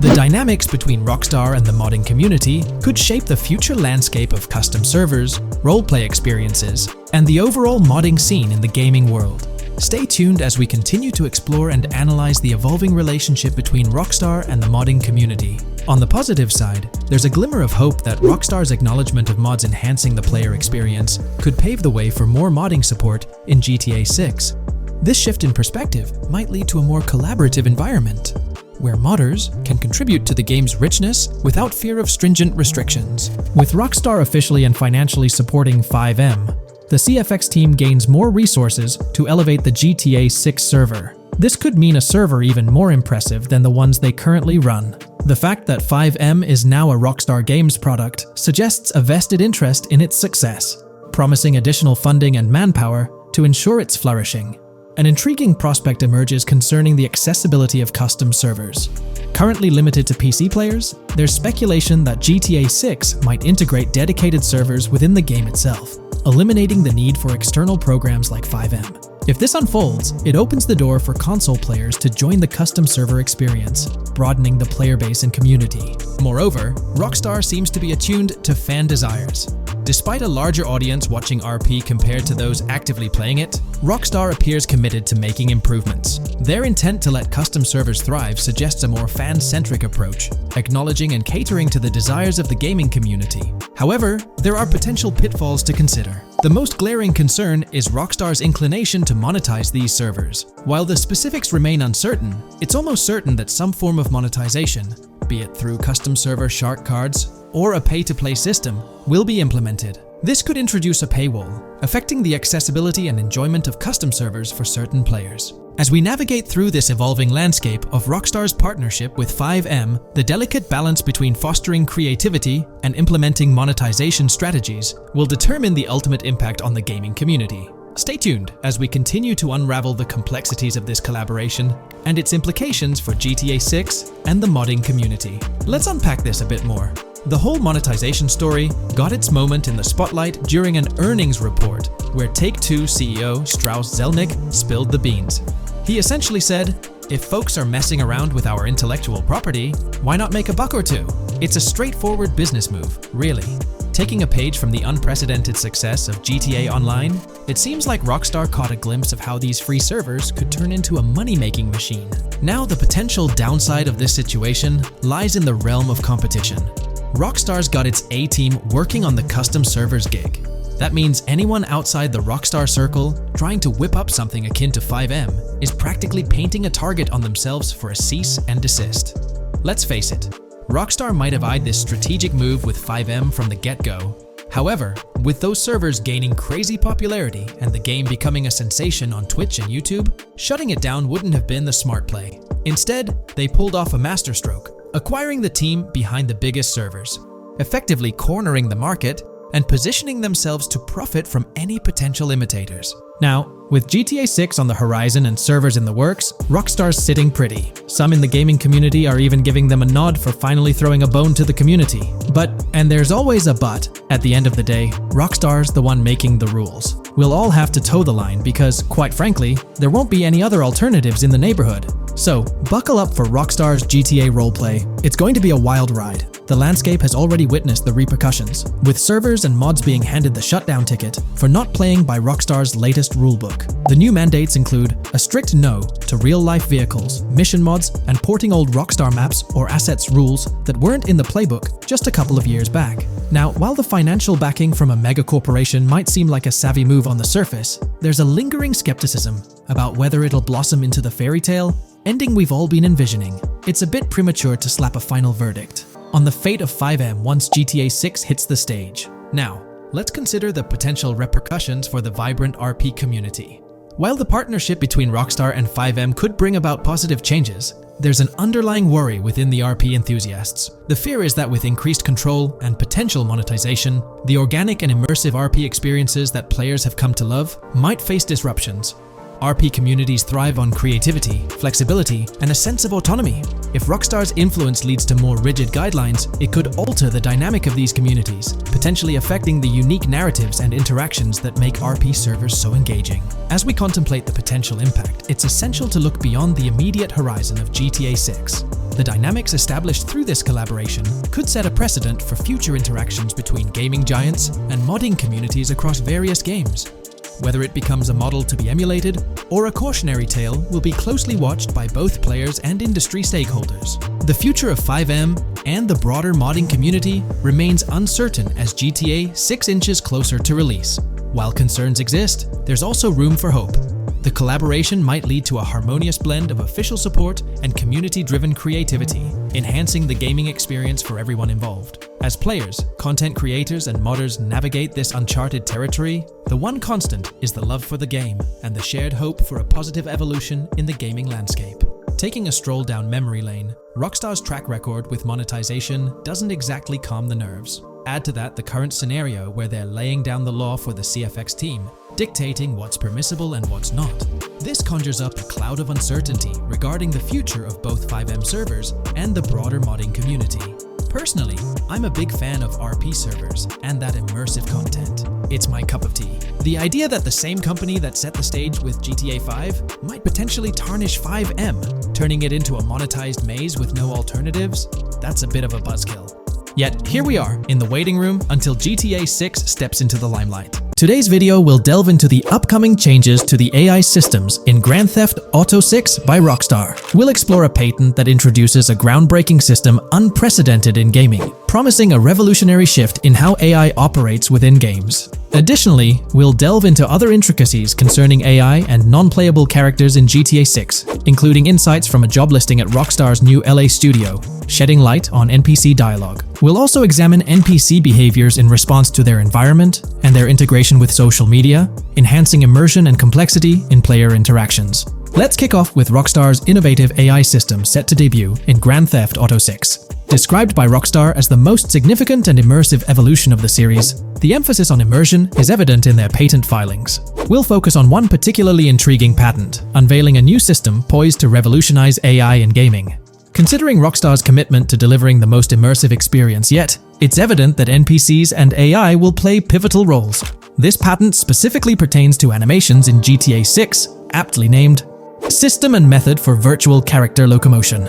The dynamics between Rockstar and the modding community could shape the future landscape of custom servers, roleplay experiences, and the overall modding scene in the gaming world. Stay tuned as we continue to explore and analyze the evolving relationship between Rockstar and the modding community. On the positive side, there's a glimmer of hope that Rockstar's acknowledgement of mods enhancing the player experience could pave the way for more modding support in GTA 6. This shift in perspective might lead to a more collaborative environment, where modders can contribute to the game's richness without fear of stringent restrictions. With Rockstar officially and financially supporting FiveM, the CFX team gains more resources to elevate the GTA 6 server. This could mean a server even more impressive than the ones they currently run. The fact that FiveM is now a Rockstar Games product suggests a vested interest in its success, promising additional funding and manpower to ensure its flourishing. An intriguing prospect emerges concerning the accessibility of custom servers. Currently limited to PC players, there's speculation that GTA 6 might integrate dedicated servers within the game itself, eliminating the need for external programs like FiveM. If this unfolds, it opens the door for console players to join the custom server experience, broadening the player base and community. Moreover, Rockstar seems to be attuned to fan desires. Despite a larger audience watching RP compared to those actively playing it, Rockstar appears committed to making improvements. Their intent to let custom servers thrive suggests a more fan-centric approach, acknowledging and catering to the desires of the gaming community. However, there are potential pitfalls to consider. The most glaring concern is Rockstar's inclination to monetize these servers. While the specifics remain uncertain, it's almost certain that some form of monetization, be it through custom server shark cards or a pay-to-play system, will be implemented. This could introduce a paywall, affecting the accessibility and enjoyment of custom servers for certain players. As we navigate through this evolving landscape of Rockstar's partnership with FiveM, the delicate balance between fostering creativity and implementing monetization strategies will determine the ultimate impact on the gaming community. Stay tuned as we continue to unravel the complexities of this collaboration and its implications for GTA 6 and the modding community. Let's unpack this a bit more. The whole monetization story got its moment in the spotlight during an earnings report where Take-Two CEO Strauss Zelnick spilled the beans. He essentially said, "If folks are messing around with our intellectual property, why not make a buck or two?" It's a straightforward business move, really. Taking a page from the unprecedented success of GTA Online, it seems like Rockstar caught a glimpse of how these free servers could turn into a money-making machine. Now, the potential downside of this situation lies in the realm of competition. Rockstar's got its A-team working on the custom servers gig. That means anyone outside the Rockstar circle trying to whip up something akin to FiveM is practically painting a target on themselves for a cease and desist. Let's face it, Rockstar might have eyed this strategic move with FiveM from the get-go. However, with those servers gaining crazy popularity and the game becoming a sensation on Twitch and YouTube, shutting it down wouldn't have been the smart play. Instead, they pulled off a masterstroke, acquiring the team behind the biggest servers, effectively cornering the market and positioning themselves to profit from any potential imitators. Now, with GTA 6 on the horizon and servers in the works, Rockstar's sitting pretty. Some in the gaming community are even giving them a nod for finally throwing a bone to the community. But, and there's always a but, at the end of the day, Rockstar's the one making the rules. We'll all have to toe the line because, quite frankly, there won't be any other alternatives in the neighborhood. So, buckle up for Rockstar's GTA roleplay. It's going to be a wild ride. The landscape has already witnessed the repercussions, with servers and mods being handed the shutdown ticket for not playing by Rockstar's latest rulebook. The new mandates include a strict no to real-life vehicles, mission mods, and porting old Rockstar maps or assets rules that weren't in the playbook just a couple of years back. Now, while the financial backing from a mega corporation might seem like a savvy move on the surface, there's a lingering skepticism about whether it'll blossom into the fairy tale ending we've all been envisioning. It's a bit premature to slap a final verdict on the fate of FiveM once GTA 6 hits the stage. Now, let's consider the potential repercussions for the vibrant RP community. While the partnership between Rockstar and FiveM could bring about positive changes, there's an underlying worry within the RP enthusiasts. The fear is that with increased control and potential monetization, the organic and immersive RP experiences that players have come to love might face disruptions. RP communities thrive on creativity, flexibility, and a sense of autonomy. If Rockstar's influence leads to more rigid guidelines, it could alter the dynamic of these communities, potentially affecting the unique narratives and interactions that make RP servers so engaging. As we contemplate the potential impact, it's essential to look beyond the immediate horizon of GTA 6. The dynamics established through this collaboration could set a precedent for future interactions between gaming giants and modding communities across various games. Whether it becomes a model to be emulated or a cautionary tale will be closely watched by both players and industry stakeholders. The future of FiveM and the broader modding community remains uncertain as GTA 6 inches closer to release. While concerns exist, there's also room for hope. The collaboration might lead to a harmonious blend of official support and community-driven creativity, enhancing the gaming experience for everyone involved. As players, content creators, and modders navigate this uncharted territory, the one constant is the love for the game and the shared hope for a positive evolution in the gaming landscape. Taking a stroll down memory lane, Rockstar's track record with monetization doesn't exactly calm the nerves. Add to that the current scenario where they're laying down the law for the CFX team, dictating what's permissible and what's not. This conjures up a cloud of uncertainty regarding the future of both FiveM servers and the broader modding community. Personally, I'm a big fan of RP servers and that immersive content. It's my cup of tea. The idea that the same company that set the stage with GTA 5 might potentially tarnish FiveM, turning it into a monetized maze with no alternatives, that's a bit of a buzzkill. Yet, here we are, in the waiting room until GTA 6 steps into the limelight. Today's video will delve into the upcoming changes to the AI systems in Grand Theft Auto 6 by Rockstar. We'll explore a patent that introduces a groundbreaking system unprecedented in gaming, promising a revolutionary shift in how AI operates within games. Additionally, we'll delve into other intricacies concerning AI and non-playable characters in GTA 6, including insights from a job listing at Rockstar's new LA studio, shedding light on NPC dialogue. We'll also examine NPC behaviors in response to their environment and their integration with social media, enhancing immersion and complexity in player interactions. Let's kick off with Rockstar's innovative AI system set to debut in Grand Theft Auto 6. Described by Rockstar as the most significant and immersive evolution of the series, the emphasis on immersion is evident in their patent filings. We'll focus on one particularly intriguing patent, unveiling a new system poised to revolutionize AI in gaming. Considering Rockstar's commitment to delivering the most immersive experience yet, it's evident that NPCs and AI will play pivotal roles. This patent specifically pertains to animations in GTA 6, aptly named System and Method for Virtual Character Locomotion.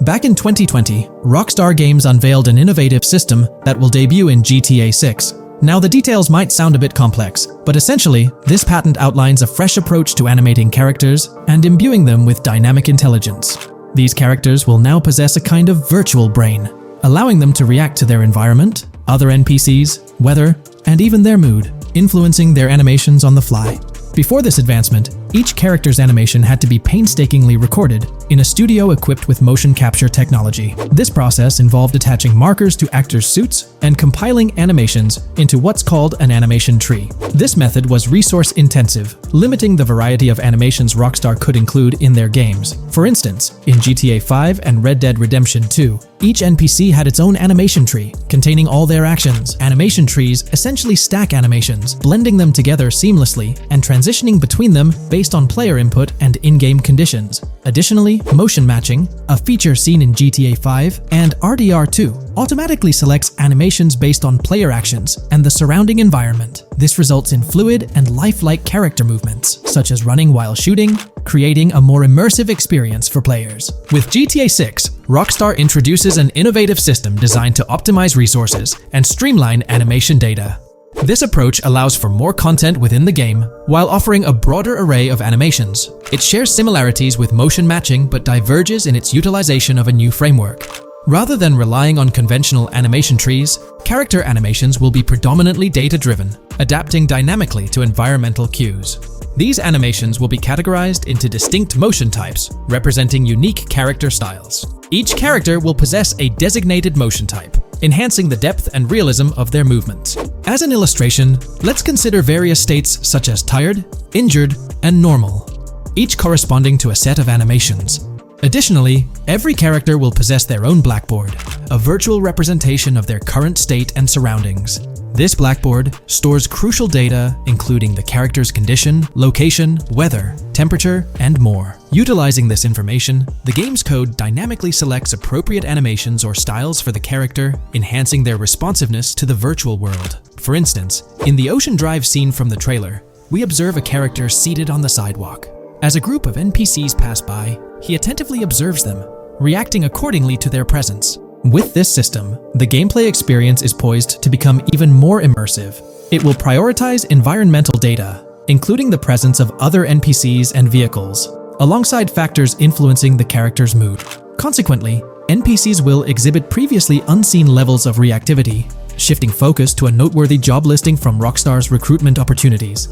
Back in 2020, Rockstar Games unveiled an innovative system that will debut in GTA 6. Now, the details might sound a bit complex, but essentially, this patent outlines a fresh approach to animating characters and imbuing them with dynamic intelligence. These characters will now possess a kind of virtual brain, allowing them to react to their environment, other NPCs, weather, and even their mood, influencing their animations on the fly. Before this advancement, each character's animation had to be painstakingly recorded in a studio equipped with motion capture technology. This process involved attaching markers to actors' suits and compiling animations into what's called an animation tree. This method was resource-intensive, limiting the variety of animations Rockstar could include in their games. For instance, in GTA 5 and Red Dead Redemption 2, each NPC had its own animation tree, containing all their actions. Animation trees essentially stack animations, blending them together seamlessly and transitioning between them based on player input and in-game conditions. Additionally, Additionally, motion matching, a feature seen in GTA 5 and RDR2, automatically selects animations based on player actions and the surrounding environment. This results in fluid and lifelike character movements, such as running while shooting, creating a more immersive experience for players. With GTA 6, Rockstar introduces an innovative system designed to optimize resources and streamline animation data. This approach allows for more content within the game while offering a broader array of animations. It shares similarities with motion matching but diverges in its utilization of a new framework. Rather than relying on conventional animation trees, character animations will be predominantly data-driven, adapting dynamically to environmental cues. These animations will be categorized into distinct motion types, representing unique character styles. Each character will possess a designated motion type, enhancing the depth and realism of their movements. As an illustration, let's consider various states such as tired, injured, and normal, each corresponding to a set of animations. Additionally, every character will possess their own blackboard, a virtual representation of their current state and surroundings. This blackboard stores crucial data including the character's condition, location, weather, temperature, and more. Utilizing this information, the game's code dynamically selects appropriate animations or styles for the character, enhancing their responsiveness to the virtual world. For instance, in the Ocean Drive scene from the trailer, we observe a character seated on the sidewalk. As a group of NPCs pass by, he attentively observes them, reacting accordingly to their presence. With this system, the gameplay experience is poised to become even more immersive. It will prioritize environmental data, including the presence of other NPCs and vehicles, alongside factors influencing the character's mood. Consequently, NPCs will exhibit previously unseen levels of reactivity, shifting focus to a noteworthy job listing from Rockstar's recruitment opportunities.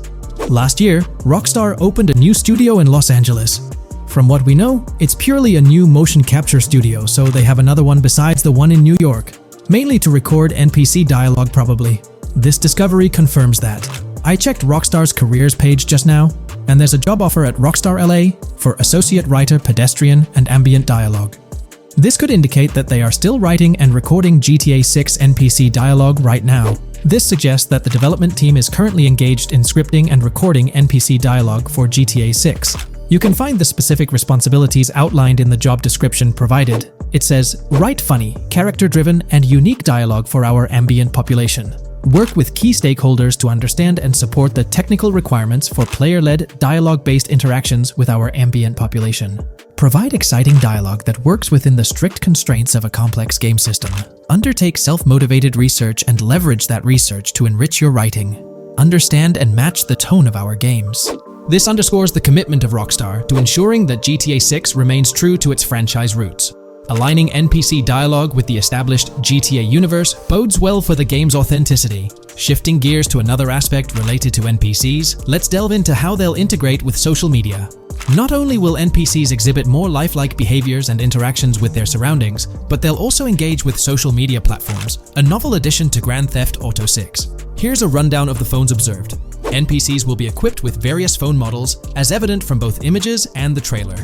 Last year, Rockstar opened a new studio in Los Angeles. From what we know, it's purely a new motion capture studio, so they have another one besides the one in New York, mainly to record NPC dialogue probably. This discovery confirms that. I checked Rockstar's careers page just now, and there's a job offer at Rockstar LA for Associate Writer Pedestrian and Ambient Dialogue. This could indicate that they are still writing and recording GTA 6 NPC dialogue right now. This suggests that the development team is currently engaged in scripting and recording NPC dialogue for GTA 6. You can find the specific responsibilities outlined in the job description provided. It says, write funny, character-driven, and unique dialogue for our ambient population. Work with key stakeholders to understand and support the technical requirements for player-led, dialogue-based interactions with our ambient population. Provide exciting dialogue that works within the strict constraints of a complex game system. Undertake self-motivated research and leverage that research to enrich your writing. Understand and match the tone of our games. This underscores the commitment of Rockstar to ensuring that GTA 6 remains true to its franchise roots. Aligning NPC dialogue with the established GTA universe bodes well for the game's authenticity. Shifting gears to another aspect related to NPCs, let's delve into how they'll integrate with social media. Not only will NPCs exhibit more lifelike behaviors and interactions with their surroundings, but they'll also engage with social media platforms, a novel addition to Grand Theft Auto 6. Here's a rundown of the phones observed. NPCs will be equipped with various phone models, as evident from both images and the trailer.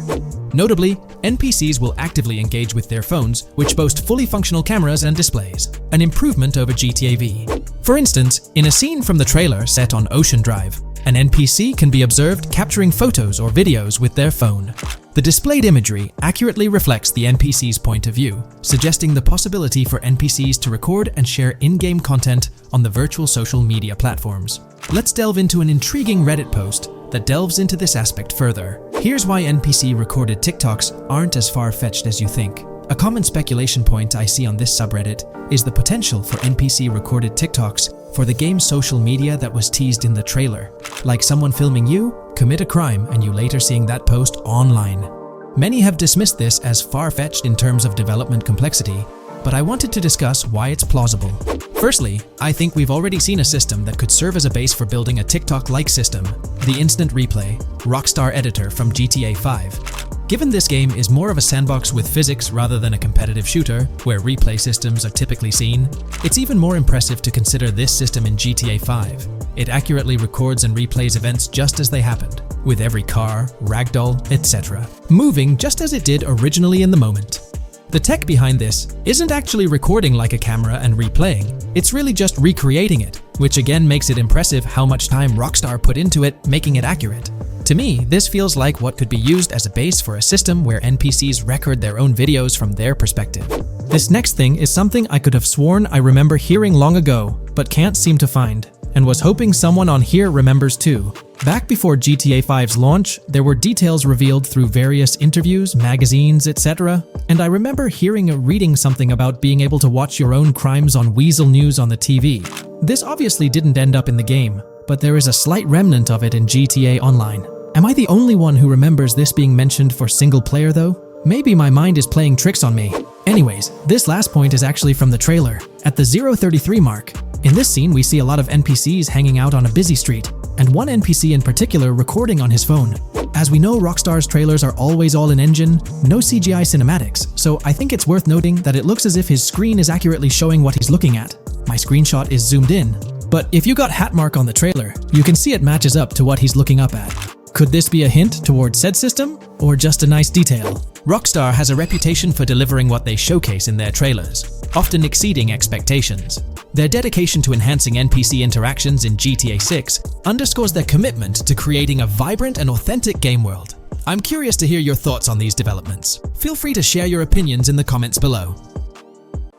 Notably, NPCs will actively engage with their phones, which boast fully functional cameras and displays, an improvement over GTA V. For instance, in a scene from the trailer set on Ocean Drive, an NPC can be observed capturing photos or videos with their phone. The displayed imagery accurately reflects the NPC's point of view, suggesting the possibility for NPCs to record and share in-game content on the virtual social media platforms. Let's delve into an intriguing Reddit post that delves into this aspect further. Here's why NPC-recorded TikToks aren't as far-fetched as you think. A common speculation point I see on this subreddit is the potential for NPC-recorded TikToks for the game's social media that was teased in the trailer, like someone filming you commit a crime and you later seeing that post online. Many have dismissed this as far-fetched in terms of development complexity, but I wanted to discuss why it's plausible. Firstly, I think we've already seen a system that could serve as a base for building a TikTok-like system, the Instant Replay, Rockstar Editor from GTA 5. Given this game is more of a sandbox with physics rather than a competitive shooter, where replay systems are typically seen, it's even more impressive to consider this system in GTA 5. It accurately records and replays events just as they happened, with every car, ragdoll, etc., moving just as it did originally in the moment. The tech behind this isn't actually recording like a camera and replaying, it's really just recreating it, which again makes it impressive how much time Rockstar put into it, making it accurate. To me, this feels like what could be used as a base for a system where NPCs record their own videos from their perspective. This next thing is something I could have sworn I remember hearing long ago, but can't seem to find, and was hoping someone on here remembers too. Back before GTA 5's launch, there were details revealed through various interviews, magazines, etc., and I remember hearing or reading something about being able to watch your own crimes on Weasel News on the TV. This obviously didn't end up in the game, but there is a slight remnant of it in GTA Online. Am I the only one who remembers this being mentioned for single player though? Maybe my mind is playing tricks on me. Anyways, this last point is actually from the trailer, at the 0:33 mark. In this scene, we see a lot of NPCs hanging out on a busy street, and one NPC in particular recording on his phone. As we know, Rockstar's trailers are always all in engine, no CGI cinematics, so I think it's worth noting that it looks as if his screen is accurately showing what he's looking at. My screenshot is zoomed in, but if you got Hatmark on the trailer, you can see it matches up to what he's looking up at. Could this be a hint towards said system, or just a nice detail? Rockstar has a reputation for delivering what they showcase in their trailers, often exceeding expectations. Their dedication to enhancing NPC interactions in GTA 6 underscores their commitment to creating a vibrant and authentic game world. I'm curious to hear your thoughts on these developments. Feel free to share your opinions in the comments below.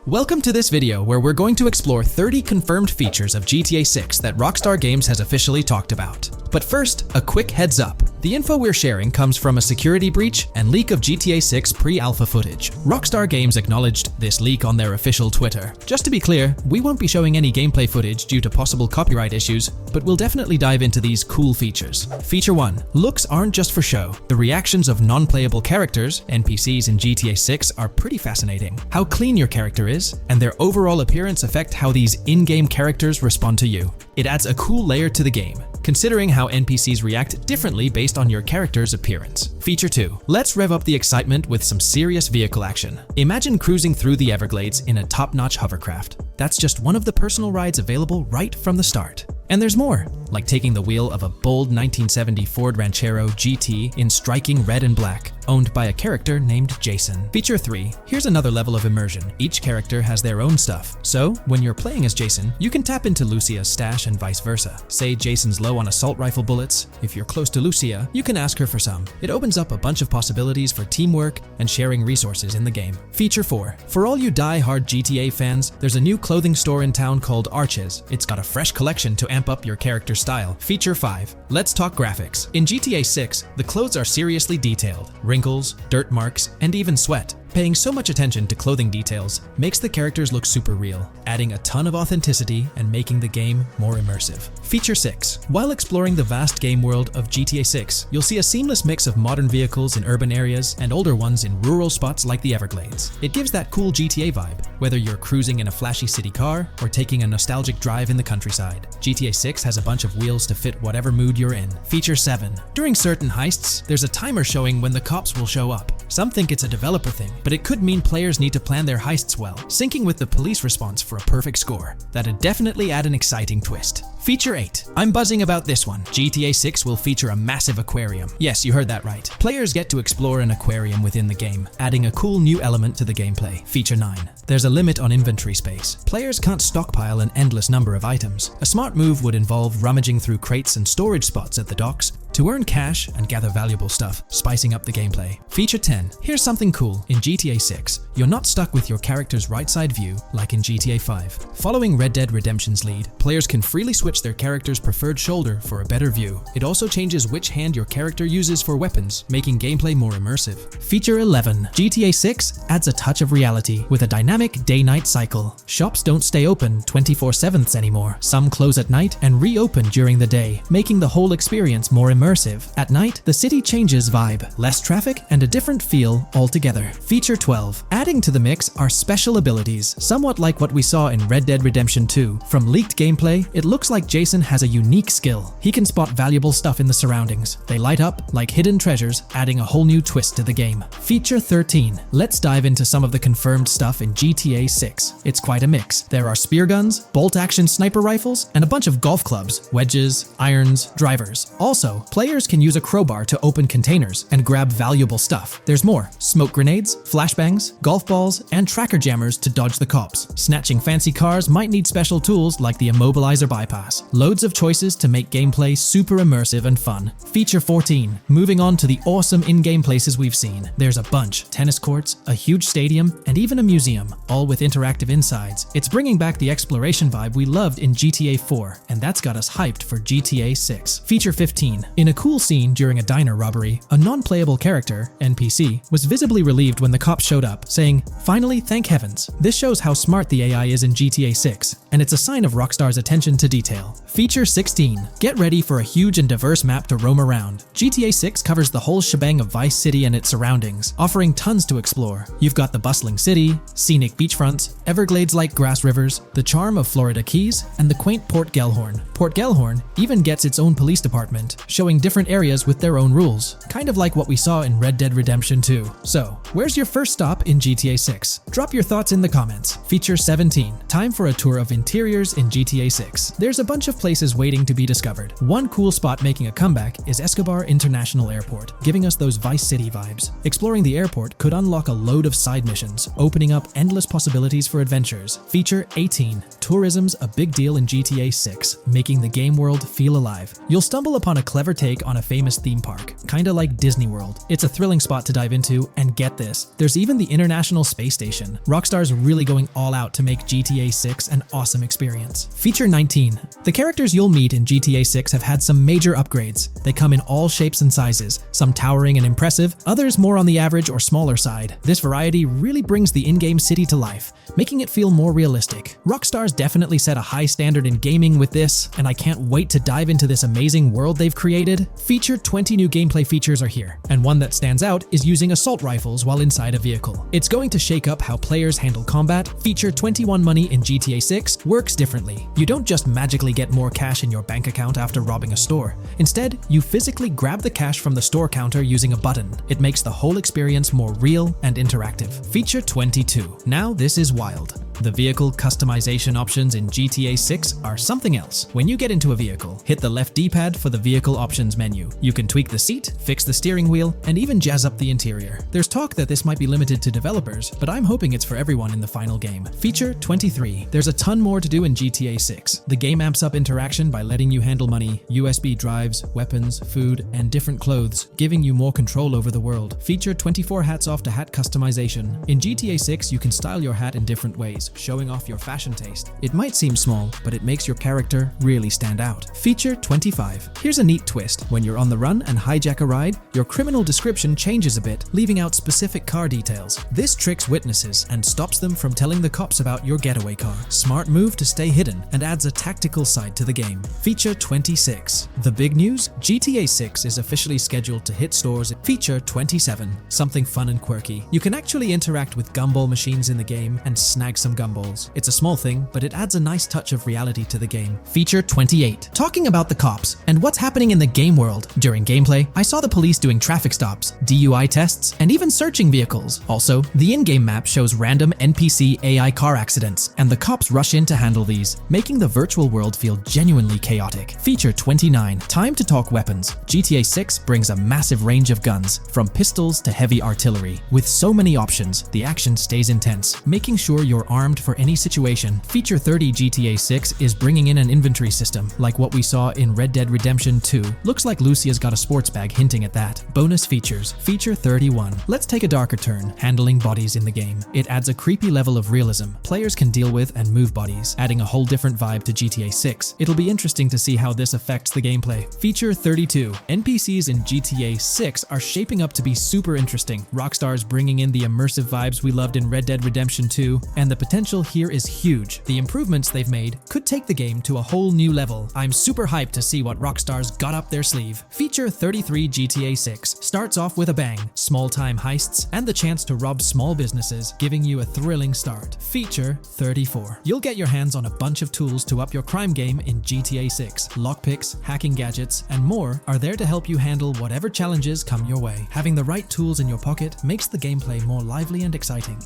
Welcome to this video where we're going to explore 30 confirmed features of GTA 6 that Rockstar Games has officially talked about. But first, a quick heads up. The info we're sharing comes from a security breach and leak of GTA 6 pre-alpha footage. Rockstar Games acknowledged this leak on their official Twitter. Just to be clear, we won't be showing any gameplay footage due to possible copyright issues, but we'll definitely dive into these cool features. Feature 1. Looks aren't just for show. The reactions of non-playable characters, NPCs in GTA 6, are pretty fascinating. How clean your character is, and their overall appearance affect how these in-game characters respond to you. It adds a cool layer to the game, considering how NPCs react differently based on your character's appearance. Feature 2. Let's rev up the excitement with some serious vehicle action. Imagine cruising through the Everglades in a top-notch hovercraft. That's just one of the personal rides available right from the start. And there's more, like taking the wheel of a bold 1970 Ford Ranchero GT in striking red and black, owned by a character named Jason. Feature 3. Here's another level of immersion. Each character has their own stuff, so when you're playing as Jason, you can tap into Lucia's stash and vice versa. Say Jason's low on assault rifle bullets. If you're close to Lucia, you can ask her for some. It opens up a bunch of possibilities for teamwork and sharing resources in the game. Feature 4. For all you die-hard GTA fans, there's a new clothing store in town called Arches. It's got a fresh collection to amp up your character's style. Feature 5. Let's talk graphics. In GTA 6, the clothes are seriously detailed. Wrinkles, dirt marks, and even sweat. Paying so much attention to clothing details makes the characters look super real, adding a ton of authenticity and making the game more immersive. Feature 6. While exploring the vast game world of GTA 6, you'll see a seamless mix of modern vehicles in urban areas and older ones in rural spots like the Everglades. It gives that cool GTA vibe, whether you're cruising in a flashy city car or taking a nostalgic drive in the countryside. GTA 6 has a bunch of wheels to fit whatever mood you're in. Feature 7. During certain heists, there's a timer showing when the cops will show up. Some think it's a developer thing, but it could mean players need to plan their heists well, syncing with the police response for a perfect score. That'd definitely add an exciting twist. Feature 8. I'm buzzing about this one. GTA 6 will feature a massive aquarium. Yes, you heard that right. Players get to explore an aquarium within the game, adding a cool new element to the gameplay. Feature 9. There's a limit on inventory space. Players can't stockpile an endless number of items. A smart move would involve rummaging through crates and storage spots at the docks to earn cash and gather valuable stuff, spicing up the gameplay. Feature 10. Here's something cool. In GTA 6, you're not stuck with your character's right side view like in GTA 5. Following Red Dead Redemption's lead, players can freely switch their character's preferred shoulder for a better view. It also changes which hand your character uses for weapons, making gameplay more immersive. Feature 11. GTA 6 adds a touch of reality with a dynamic day-night cycle. Shops don't stay open 24/7 anymore. Some close at night and reopen during the day, making the whole experience more immersive. At night, the city changes vibe, less traffic, and a different feel altogether. Feature 12. Adding to the mix are special abilities, somewhat like what we saw in Red Dead Redemption 2. From leaked gameplay, it looks like Jason has a unique skill. He can spot valuable stuff in the surroundings. They light up like hidden treasures, adding a whole new twist to the game. Feature 13. Let's dive into some of the confirmed stuff in GTA 6. It's quite a mix. There are spear guns, bolt-action sniper rifles, and a bunch of golf clubs, wedges, irons, drivers. Also, Players can use a crowbar to open containers and grab valuable stuff. There's more: smoke grenades, flashbangs, golf balls, and tracker jammers to dodge the cops. Snatching fancy cars might need special tools like the immobilizer bypass. Loads of choices to make gameplay super immersive and fun. Feature 14. Moving on to the awesome in-game places we've seen. There's a bunch: tennis courts, a huge stadium, and even a museum, all with interactive insides. It's bringing back the exploration vibe we loved in GTA 4, and that's got us hyped for GTA 6. Feature 15. In a cool scene during a diner robbery, a non-playable character, NPC, was visibly relieved when the cops showed up, saying, "Finally, thank heavens." This shows how smart the AI is in GTA 6, and it's a sign of Rockstar's attention to detail. Feature 16. Get ready for a huge and diverse map to roam around. GTA 6 covers the whole shebang of Vice City and its surroundings, offering tons to explore. You've got the bustling city, scenic beachfronts, Everglades-like grass rivers, the charm of Florida Keys, and the quaint Port Gellhorn. Port Gellhorn even gets its own police department, showing different areas with their own rules, kind of like what we saw in Red Dead Redemption 2. So, where's your first stop in GTA 6? Drop your thoughts in the comments. Feature 17. Time for a tour of interiors in GTA 6. There's a bunch of places waiting to be discovered. One cool spot making a comeback is Escobar International Airport, giving us those Vice City vibes. Exploring the airport could unlock a load of side missions, opening up endless possibilities for adventures. Feature 18. Tourism's a big deal in GTA 6, making the game world feel alive. You'll stumble upon a clever take on a famous theme park, kinda like Disney World. It's a thrilling spot to dive into, and get this, there's even the International Space Station. Rockstar's really going all out to make GTA 6 an awesome experience. Feature 19. The characters you'll meet in GTA 6 have had some major upgrades. They come in all shapes and sizes, some towering and impressive, others more on the average or smaller side. This variety really brings the in-game city to life, making it feel more realistic. Rockstar's definitely set a high standard in gaming with this, and I can't wait to dive into this amazing world they've created. Feature 20 new gameplay features are here, and one that stands out is using assault rifles while inside a vehicle. It's going to shake up how players handle combat. Feature 21 money in GTA 6 works differently. You don't just magically get more cash in your bank account after robbing a store. Instead, you physically grab the cash from the store counter using a button. It makes the whole experience more real and interactive. Feature 22. Now this is wild. The vehicle customization options in GTA 6 are something else. When you get into a vehicle, hit the left D-pad for the vehicle options menu. You can tweak the seat, fix the steering wheel, and even jazz up the interior. There's talk that this might be limited to developers, but I'm hoping it's for everyone in the final game. Feature 23. There's a ton more to do in GTA 6. The game amps up interaction by letting you handle money, USB drives, weapons, food, and different clothes, giving you more control over the world. Feature 24 hats off to hat customization. In GTA 6, you can style your hat in different ways, showing off your fashion taste. It might seem small, but it makes your character really stand out. Feature 25. Here's a neat twist. When you're on the run and hijack a ride, your criminal description changes a bit, leaving out specific car details. This tricks witnesses and stops them from telling the cops about your getaway car. Smart move to stay hidden and adds a tactical side to the game. Feature 26. The big news? GTA 6 is officially scheduled to hit stores. Feature 27. Something fun and quirky. You can actually interact with gumball machines in the game and snag some gumballs. It's a small thing, but it adds a nice touch of reality to the game. Feature 28. Talking about the cops and what's happening in the game world. During gameplay, I saw the police doing traffic stops, DUI tests, and even searching vehicles. Also, the in-game map shows random NPC AI car accidents, and the cops rush in to handle these, making the virtual world feel genuinely chaotic. Feature 29. Time to talk weapons. GTA 6 brings a massive range of guns, from pistols to heavy artillery. With so many options, the action stays intense, making sure you're armed for any situation. Feature 30 GTA 6 is bringing in an inventory system, like what we saw in Red Dead Redemption 2. Looks like Lucia's got a sports bag hinting at that. Bonus features. Feature 31. Let's take a darker turn, handling bodies in the game. It adds a creepy level of realism. Players can deal with and move bodies, adding a whole different vibe to GTA 6. It'll be interesting to see how this affects the gameplay. Feature 32. NPCs in GTA 6 are shaping up to be super interesting. Rockstar's bringing in the immersive vibes we loved in Red Dead Redemption 2, and the potential here is huge. The improvements they've made could take the game to a whole new level. I'm super hyped to see what Rockstar's got up their sleeve. Feature 33 GTA 6 starts off with a bang, small-time heists, and the chance to rob small businesses, giving you a thrilling start. Feature 34. You'll get your hands on a bunch of tools to up your crime game in GTA 6. Lockpicks, hacking gadgets, and more are there to help you handle whatever challenges come your way. Having the right tools in your pocket makes the gameplay more lively and exciting.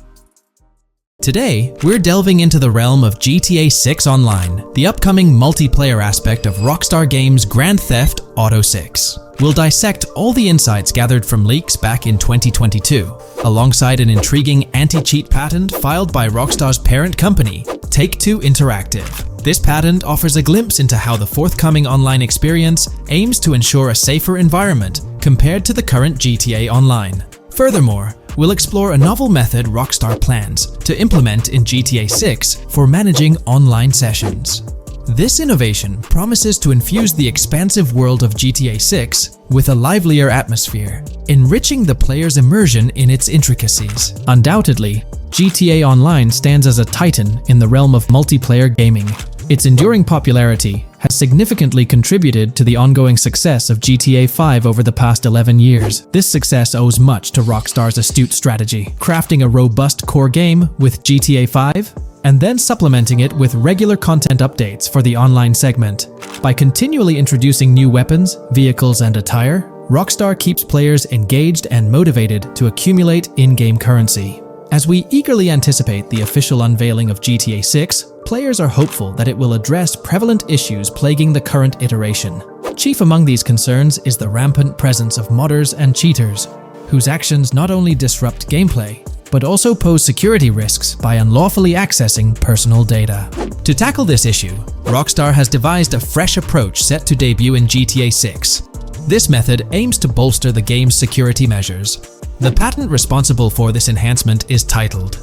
Today, we're delving into the realm of GTA 6 Online, the upcoming multiplayer aspect of Rockstar Games' Grand Theft Auto 6. We'll dissect all the insights gathered from leaks back in 2022, alongside an intriguing anti-cheat patent filed by Rockstar's parent company, Take-Two Interactive. This patent offers a glimpse into how the forthcoming online experience aims to ensure a safer environment compared to the current GTA Online. Furthermore, we'll explore a novel method Rockstar plans to implement in GTA 6 for managing online sessions. This innovation promises to infuse the expansive world of GTA 6 with a livelier atmosphere, enriching the player's immersion in its intricacies. Undoubtedly, GTA Online stands as a titan in the realm of multiplayer gaming. Its enduring popularity has significantly contributed to the ongoing success of GTA 5 over the past 11 years. This success owes much to Rockstar's astute strategy, crafting a robust core game with GTA 5 and then supplementing it with regular content updates for the online segment. By continually introducing new weapons, vehicles, and attire, Rockstar keeps players engaged and motivated to accumulate in-game currency. As we eagerly anticipate the official unveiling of GTA 6, players are hopeful that it will address prevalent issues plaguing the current iteration. Chief among these concerns is the rampant presence of modders and cheaters, whose actions not only disrupt gameplay, but also pose security risks by unlawfully accessing personal data. To tackle this issue, Rockstar has devised a fresh approach set to debut in GTA 6. This method aims to bolster the game's security measures. The patent responsible for this enhancement is titled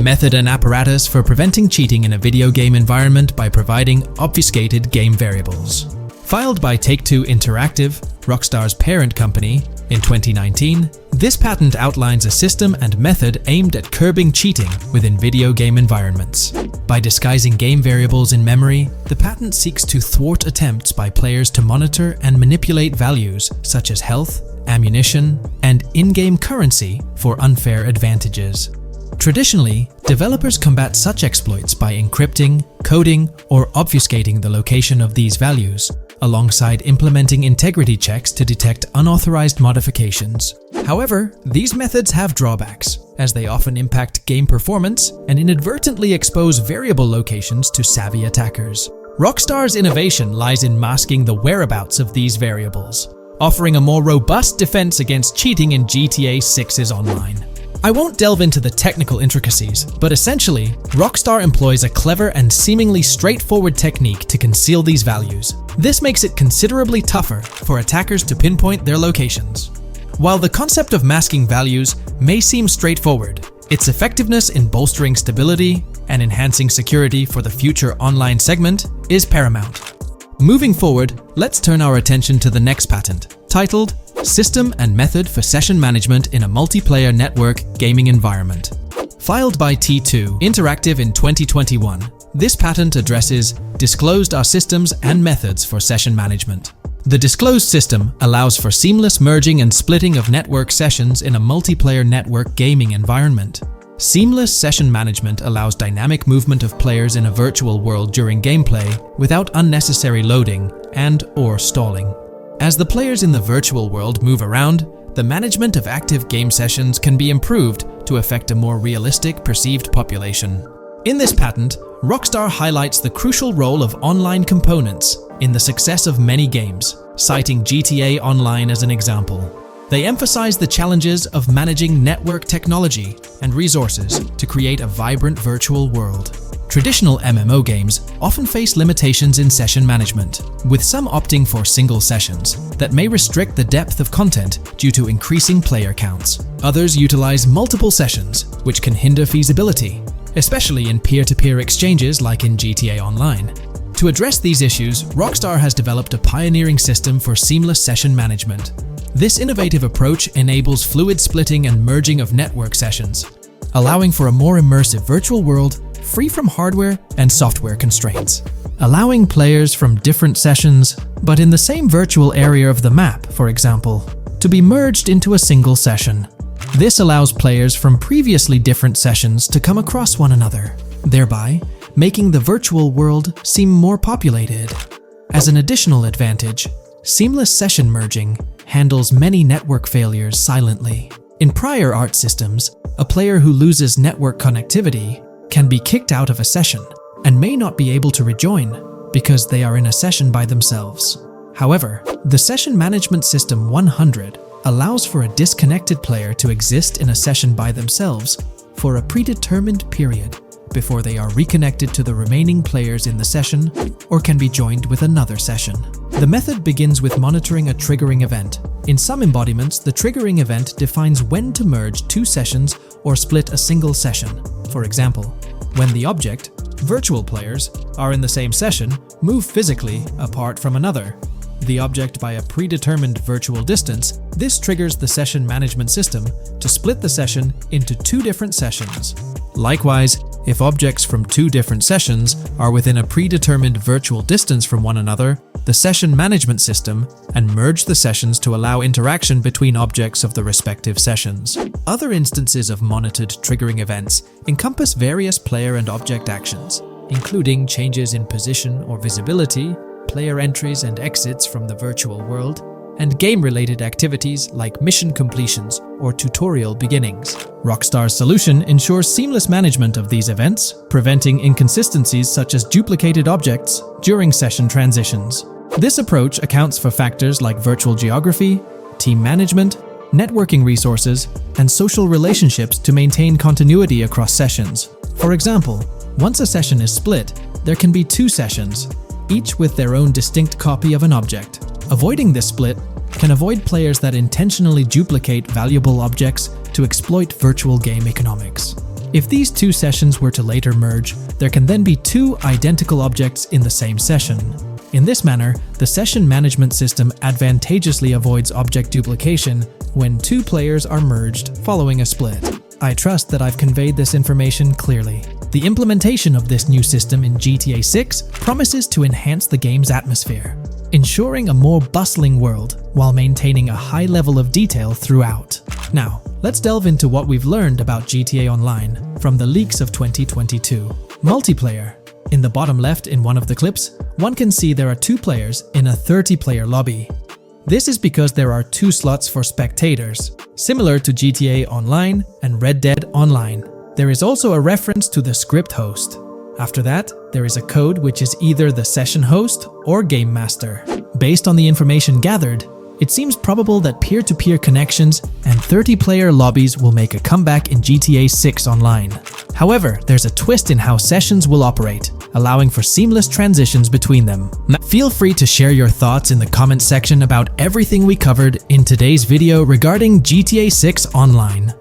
Method and Apparatus for Preventing Cheating in a Video Game Environment by Providing Obfuscated Game Variables. Filed by Take-Two Interactive, Rockstar's parent company, in 2019, this patent outlines a system and method aimed at curbing cheating within video game environments. By disguising game variables in memory, the patent seeks to thwart attempts by players to monitor and manipulate values such as health, ammunition, and in-game currency for unfair advantages. Traditionally, developers combat such exploits by encrypting, coding, or obfuscating the location of these values, alongside implementing integrity checks to detect unauthorized modifications. However, these methods have drawbacks, as they often impact game performance and inadvertently expose variable locations to savvy attackers. Rockstar's innovation lies in masking the whereabouts of these variables, offering a more robust defense against cheating in GTA 6's Online. I won't delve into the technical intricacies, but essentially, Rockstar employs a clever and seemingly straightforward technique to conceal these values. This makes it considerably tougher for attackers to pinpoint their locations. While the concept of masking values may seem straightforward, its effectiveness in bolstering stability and enhancing security for the future online segment is paramount. Moving forward, let's turn our attention to the next patent, titled System and Method for Session Management in a Multiplayer Network Gaming Environment. Filed by T2 Interactive in 2021, this patent addresses disclosed are systems and methods for session management. The disclosed system allows for seamless merging and splitting of network sessions in a multiplayer network gaming environment. Seamless session management allows dynamic movement of players in a virtual world during gameplay without unnecessary loading and/or stalling. As the players in the virtual world move around, the management of active game sessions can be improved to affect a more realistic perceived population. In this patent, Rockstar highlights the crucial role of online components in the success of many games, citing GTA Online as an example. They emphasize the challenges of managing network technology and resources to create a vibrant virtual world. Traditional MMO games often face limitations in session management, with some opting for single sessions that may restrict the depth of content due to increasing player counts. Others utilize multiple sessions, which can hinder feasibility, especially in peer-to-peer exchanges like in GTA Online. To address these issues, Rockstar has developed a pioneering system for seamless session management. This innovative approach enables fluid splitting and merging of network sessions, allowing for a more immersive virtual world free from hardware and software constraints. Allowing players from different sessions, but in the same virtual area of the map, for example, to be merged into a single session. This allows players from previously different sessions to come across one another, thereby making the virtual world seem more populated. As an additional advantage, seamless session merging handles many network failures silently. In prior ART systems, a player who loses network connectivity can be kicked out of a session and may not be able to rejoin because they are in a session by themselves. However, the Session Management System 100 allows for a disconnected player to exist in a session by themselves for a predetermined period before they are reconnected to the remaining players in the session or can be joined with another session. The method begins with monitoring a triggering event. In some embodiments, the triggering event defines when to merge two sessions or split a single session. For example, when the object, virtual players, are in the same session, move physically apart from another, the object by a predetermined virtual distance, this triggers the session management system to split the session into two different sessions. Likewise, if objects from two different sessions are within a predetermined virtual distance from one another, the session management system and merge the sessions to allow interaction between objects of the respective sessions. Other instances of monitored triggering events encompass various player and object actions, including changes in position or visibility, player entries and exits from the virtual world, and game-related activities like mission completions or tutorial beginnings. Rockstar's solution ensures seamless management of these events, preventing inconsistencies such as duplicated objects during session transitions. This approach accounts for factors like virtual geography, team management, networking resources, and social relationships to maintain continuity across sessions. For example, once a session is split, there can be two sessions, each with their own distinct copy of an object. Avoiding this split can avoid players that intentionally duplicate valuable objects to exploit virtual game economics. If these two sessions were to later merge, there can then be two identical objects in the same session. In this manner, the session management system advantageously avoids object duplication when two players are merged following a split. I trust that I've conveyed this information clearly. The implementation of this new system in GTA 6 promises to enhance the game's atmosphere, ensuring a more bustling world while maintaining a high level of detail throughout. Now, let's delve into what we've learned about GTA Online from the leaks of 2022. Multiplayer. In the bottom left in one of the clips, one can see there are two players in a 30-player lobby. This is because there are two slots for spectators, similar to GTA Online and Red Dead Online. There is also a reference to the script host. After that, there is a code which is either the session host or game master. Based on the information gathered, it seems probable that peer-to-peer connections and 30-player lobbies will make a comeback in GTA 6 Online. However, there's a twist in how sessions will operate, allowing for seamless transitions between them. Feel free to share your thoughts in the comments section about everything we covered in today's video regarding GTA 6 Online.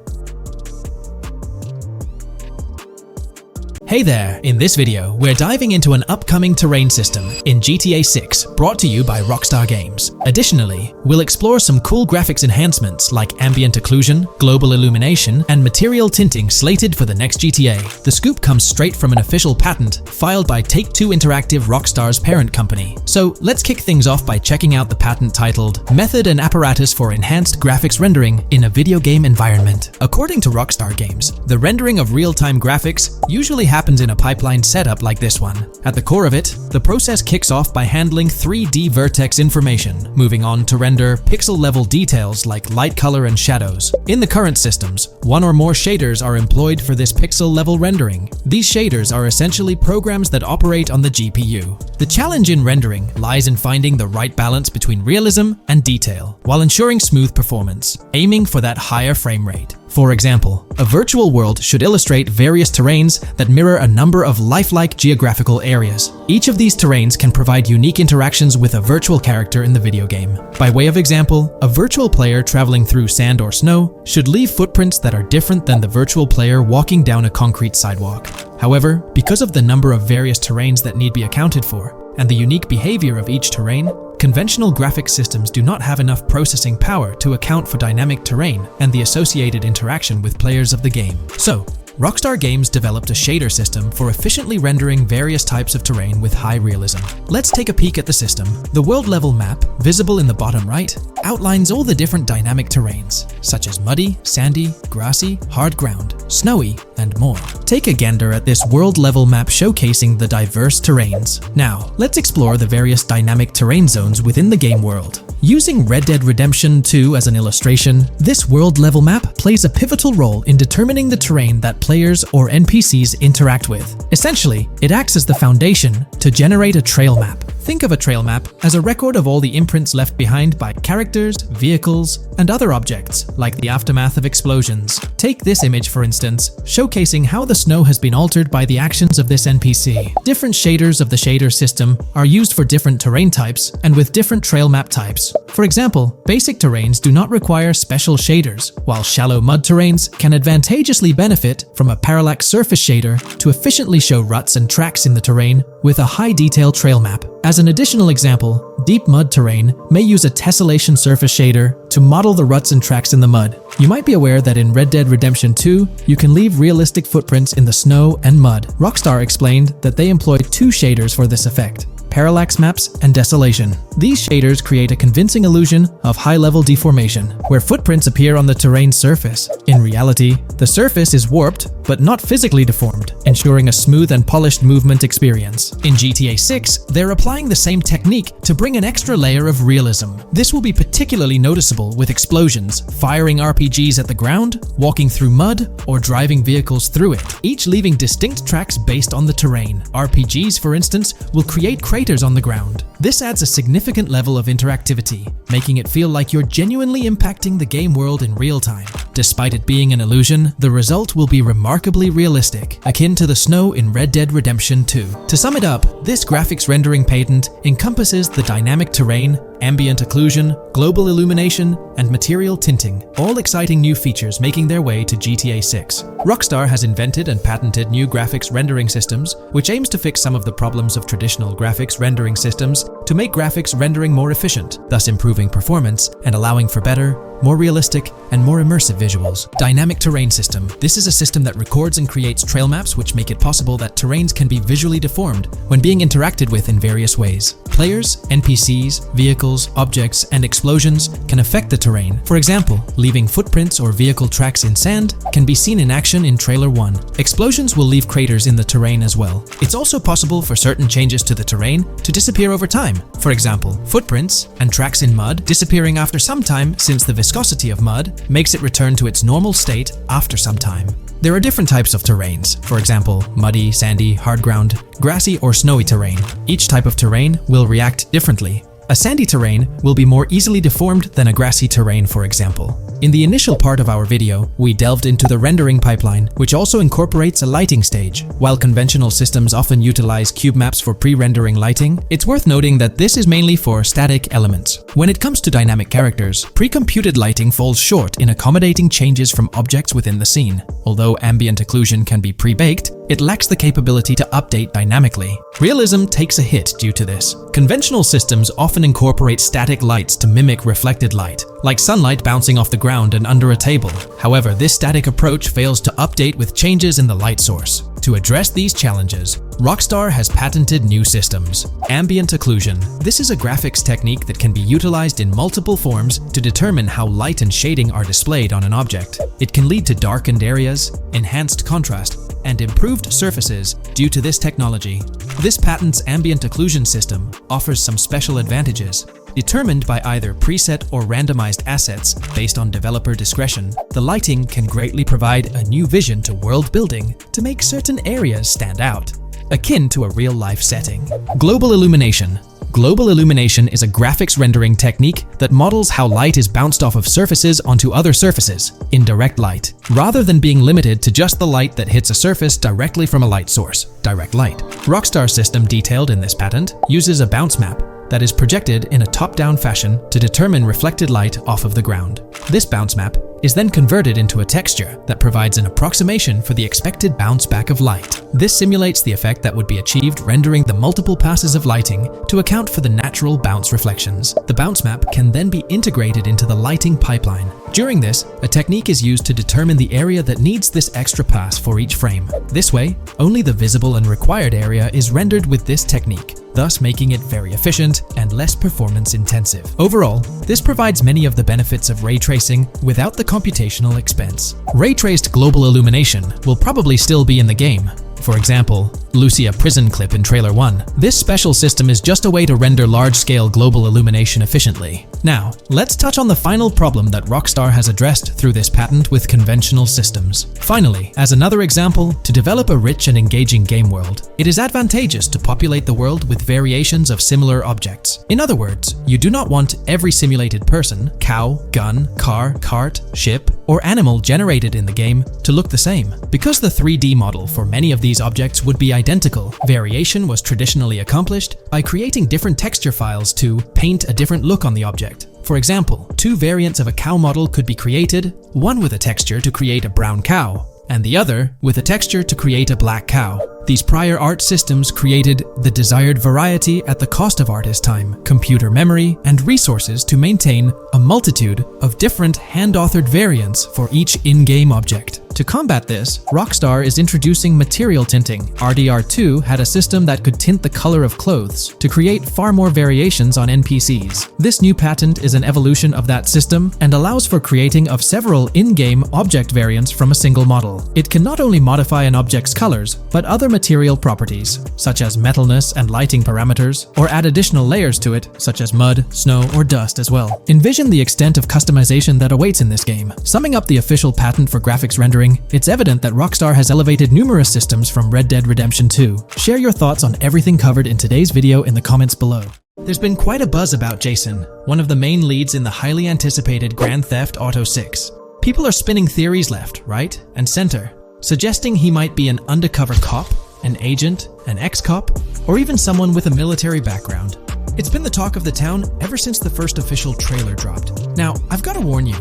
Hey there! In this video, we're diving into an upcoming terrain system in GTA 6 brought to you by Rockstar Games. Additionally, we'll explore some cool graphics enhancements like ambient occlusion, global illumination, and material tinting slated for the next GTA. The scoop comes straight from an official patent filed by Take-Two Interactive, Rockstar's parent company. So let's kick things off by checking out the patent titled Method and Apparatus for Enhanced Graphics Rendering in a Video Game Environment. According to Rockstar Games, the rendering of real-time graphics usually happens in a pipeline setup like this one. At the core of it, the process kicks off by handling 3D vertex information, moving on to render pixel-level details like light color and shadows. In the current systems, one or more shaders are employed for this pixel-level rendering. These shaders are essentially programs that operate on the GPU. The challenge in rendering lies in finding the right balance between realism and detail, while ensuring smooth performance, aiming for that higher frame rate. For example, a virtual world should illustrate various terrains that mirror a number of lifelike geographical areas. Each of these terrains can provide unique interactions with a virtual character in the video game. By way of example, a virtual player traveling through sand or snow should leave footprints that are different than the virtual player walking down a concrete sidewalk. However, because of the number of various terrains that need be accounted for, and the unique behavior of each terrain, conventional graphics systems do not have enough processing power to account for dynamic terrain and the associated interaction with players of the game. So, Rockstar Games developed a shader system for efficiently rendering various types of terrain with high realism. Let's take a peek at the system. The world level map, visible in the bottom right, outlines all the different dynamic terrains, such as muddy, sandy, grassy, hard ground, snowy, and more. Take a gander at this world level map showcasing the diverse terrains. Now, let's explore the various dynamic terrain zones within the game world. Using Red Dead Redemption 2 as an illustration, this world level map plays a pivotal role in determining the terrain that players or NPCs interact with. Essentially, it acts as the foundation to generate a trail map. Think of a trail map as a record of all the imprints left behind by characters, vehicles, and other objects, like the aftermath of explosions. Take this image for instance, showcasing how the snow has been altered by the actions of this NPC. Different shaders of the shader system are used for different terrain types and with different trail map types. For example, basic terrains do not require special shaders, while shallow mud terrains can advantageously benefit from a parallax surface shader to efficiently show ruts and tracks in the terrain with a high-detail trail map. As an additional example, deep mud terrain may use a tessellation surface shader to model the ruts and tracks in the mud. You might be aware that in Red Dead Redemption 2, you can leave realistic footprints in the snow and mud. Rockstar explained that they employed two shaders for this effect: parallax maps and desolation. These shaders create a convincing illusion of high-level deformation, where footprints appear on the terrain's surface. In reality, the surface is warped but not physically deformed, ensuring a smooth and polished movement experience. In GTA 6, they're applying the same technique to bring an extra layer of realism. This will be particularly noticeable with explosions, firing RPGs at the ground, walking through mud, or driving vehicles through it, each leaving distinct tracks based on the terrain. RPGs, for instance, will create craters on the ground. This adds a significant level of interactivity, making it feel like you're genuinely impacting the game world in real time. Despite it being an illusion, the result will be remarkably realistic, akin to the snow in Red Dead Redemption 2. To sum it up, this graphics rendering patent encompasses the dynamic terrain, ambient occlusion, global illumination, and material tinting, all exciting new features making their way to GTA 6. Rockstar has invented and patented new graphics rendering systems, which aims to fix some of the problems of traditional graphics rendering systems to make graphics rendering more efficient, thus improving performance and allowing for better, more realistic, and more immersive visuals. Dynamic Terrain System. This is a system that records and creates trail maps which make it possible that terrains can be visually deformed when being interacted with in various ways. Players, NPCs, vehicles, objects, and explosions can affect the terrain. For example, leaving footprints or vehicle tracks in sand can be seen in action in Trailer 1. Explosions will leave craters in the terrain as well. It's also possible for certain changes to the terrain to disappear over time. For example, footprints and tracks in mud disappearing after some time, since the viscosity of mud makes it return to its normal state after some time. There are different types of terrains, for example, muddy, sandy, hard ground, grassy, or snowy terrain. Each type of terrain will react differently. A sandy terrain will be more easily deformed than a grassy terrain, for example. In the initial part of our video, we delved into the rendering pipeline, which also incorporates a lighting stage. While conventional systems often utilize cube maps for pre-rendering lighting, it's worth noting that this is mainly for static elements. When it comes to dynamic characters, pre-computed lighting falls short in accommodating changes from objects within the scene. Although ambient occlusion can be pre-baked, it lacks the capability to update dynamically. Realism takes a hit due to this. Conventional systems often incorporate static lights to mimic reflected light, like sunlight bouncing off the ground and under a table. However, this static approach fails to update with changes in the light source. To address these challenges, Rockstar has patented new systems. Ambient occlusion. This is a graphics technique that can be utilized in multiple forms to determine how light and shading are displayed on an object. It can lead to darkened areas, enhanced contrast, and improved surfaces due to this technology. This patent's ambient occlusion system offers some special advantages. Determined by either preset or randomized assets based on developer discretion, the lighting can greatly provide a new vision to world building to make certain areas stand out, akin to a real-life setting. Global illumination. Global illumination is a graphics rendering technique that models how light is bounced off of surfaces onto other surfaces in direct light, rather than being limited to just the light that hits a surface directly from a light source, direct light. Rockstar's system detailed in this patent uses a bounce map that is projected in a top-down fashion to determine reflected light off of the ground. This bounce map is then converted into a texture that provides an approximation for the expected bounce back of light. This simulates the effect that would be achieved rendering the multiple passes of lighting to account for the natural bounce reflections. The bounce map can then be integrated into the lighting pipeline. During this, a technique is used to determine the area that needs this extra pass for each frame. This way, only the visible and required area is rendered with this technique, thus making it very efficient and less performance intensive. Overall, this provides many of the benefits of ray tracing without the computational expense. Ray-traced global illumination will probably still be in the game. For example, Lucia prison clip in Trailer 1. This special system is just a way to render large-scale global illumination efficiently. Now, let's touch on the final problem that Rockstar has addressed through this patent with conventional systems. Finally, as another example, to develop a rich and engaging game world, it is advantageous to populate the world with variations of similar objects. In other words, you do not want every simulated person, cow, gun, car, cart, ship, or animal generated in the game to look the same. Because the 3D model for many of these objects would be identical, variation was traditionally accomplished by creating different texture files to paint a different look on the object. For example, two variants of a cow model could be created, one with a texture to create a brown cow, and the other with a texture to create a black cow. These prior art systems created the desired variety at the cost of artist time, computer memory, and resources to maintain a multitude of different hand-authored variants for each in-game object. To combat this, Rockstar is introducing material tinting. RDR2 had a system that could tint the color of clothes to create far more variations on NPCs. This new patent is an evolution of that system and allows for creating of several in-game object variants from a single model. It can not only modify an object's colors, but other material properties, such as metalness and lighting parameters, or add additional layers to it, such as mud, snow, or dust as well. Envision the extent of customization that awaits in this game. Summing up the official patent for graphics rendering, it's evident that Rockstar has elevated numerous systems from Red Dead Redemption 2. Share your thoughts on everything covered in today's video in the comments below. There's been quite a buzz about Jason, one of the main leads in the highly anticipated Grand Theft Auto 6. People are spinning theories left, right, and center, suggesting he might be an undercover cop, an agent, an ex-cop, or even someone with a military background. It's been the talk of the town ever since the first official trailer dropped. Now, I've got to warn you,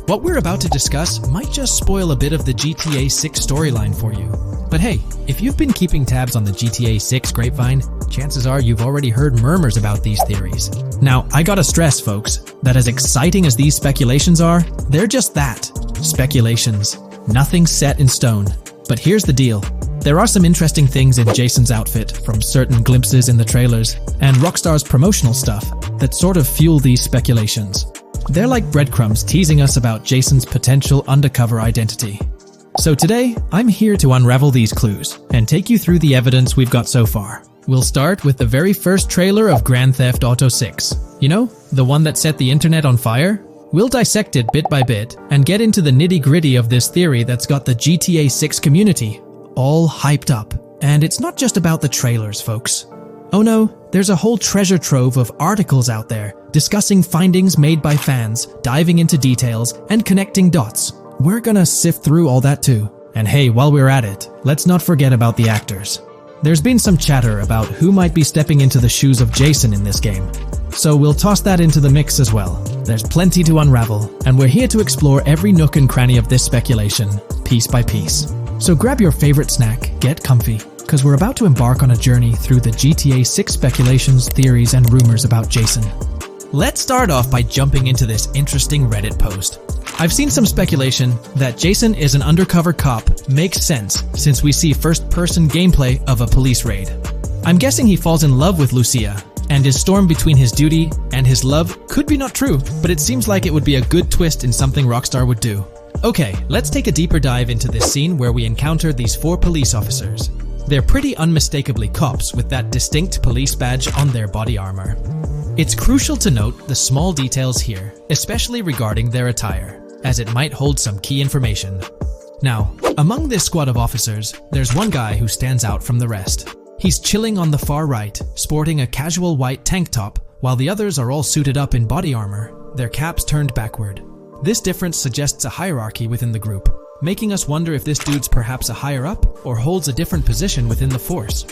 what we're about to discuss might just spoil a bit of the GTA 6 storyline for you. But hey, if you've been keeping tabs on the GTA 6 grapevine, chances are you've already heard murmurs about these theories. Now, I gotta stress, folks, that as exciting as these speculations are, they're just that, speculations. Nothing set in stone. But here's the deal. There are some interesting things in Jason's outfit from certain glimpses in the trailers and Rockstar's promotional stuff that sort of fuel these speculations. They're like breadcrumbs teasing us about Jason's potential undercover identity. So today, I'm here to unravel these clues and take you through the evidence we've got so far. We'll start with the very first trailer of Grand Theft Auto 6. You know, the one that set the internet on fire? We'll dissect it bit by bit and get into the nitty-gritty of this theory that's got the GTA 6 community all hyped up. And it's not just about the trailers, folks. Oh no, there's a whole treasure trove of articles out there discussing findings made by fans, diving into details, and connecting dots. We're gonna sift through all that too. And hey, while we're at it, let's not forget about the actors. There's been some chatter about who might be stepping into the shoes of Jason in this game. So we'll toss that into the mix as well. There's plenty to unravel, and we're here to explore every nook and cranny of this speculation, piece by piece. So grab your favorite snack, get comfy, because we're about to embark on a journey through the GTA 6 speculations, theories, and rumors about Jason. Let's start off by jumping into this interesting Reddit post. I've seen some speculation that Jason is an undercover cop makes sense since we see first-person gameplay of a police raid. I'm guessing he falls in love with Lucia, and his storm between his duty and his love could be not true, but it seems like it would be a good twist in something Rockstar would do. Okay, let's take a deeper dive into this scene where we encounter these 4 police officers. They're pretty unmistakably cops with that distinct police badge on their body armor. It's crucial to note the small details here, especially regarding their attire, as it might hold some key information. Now, among this squad of officers, there's one guy who stands out from the rest. He's chilling on the far right, sporting a casual white tank top, while the others are all suited up in body armor, their caps turned backward. This difference suggests a hierarchy within the group, making us wonder if this dude's perhaps a higher up or holds a different position within the force.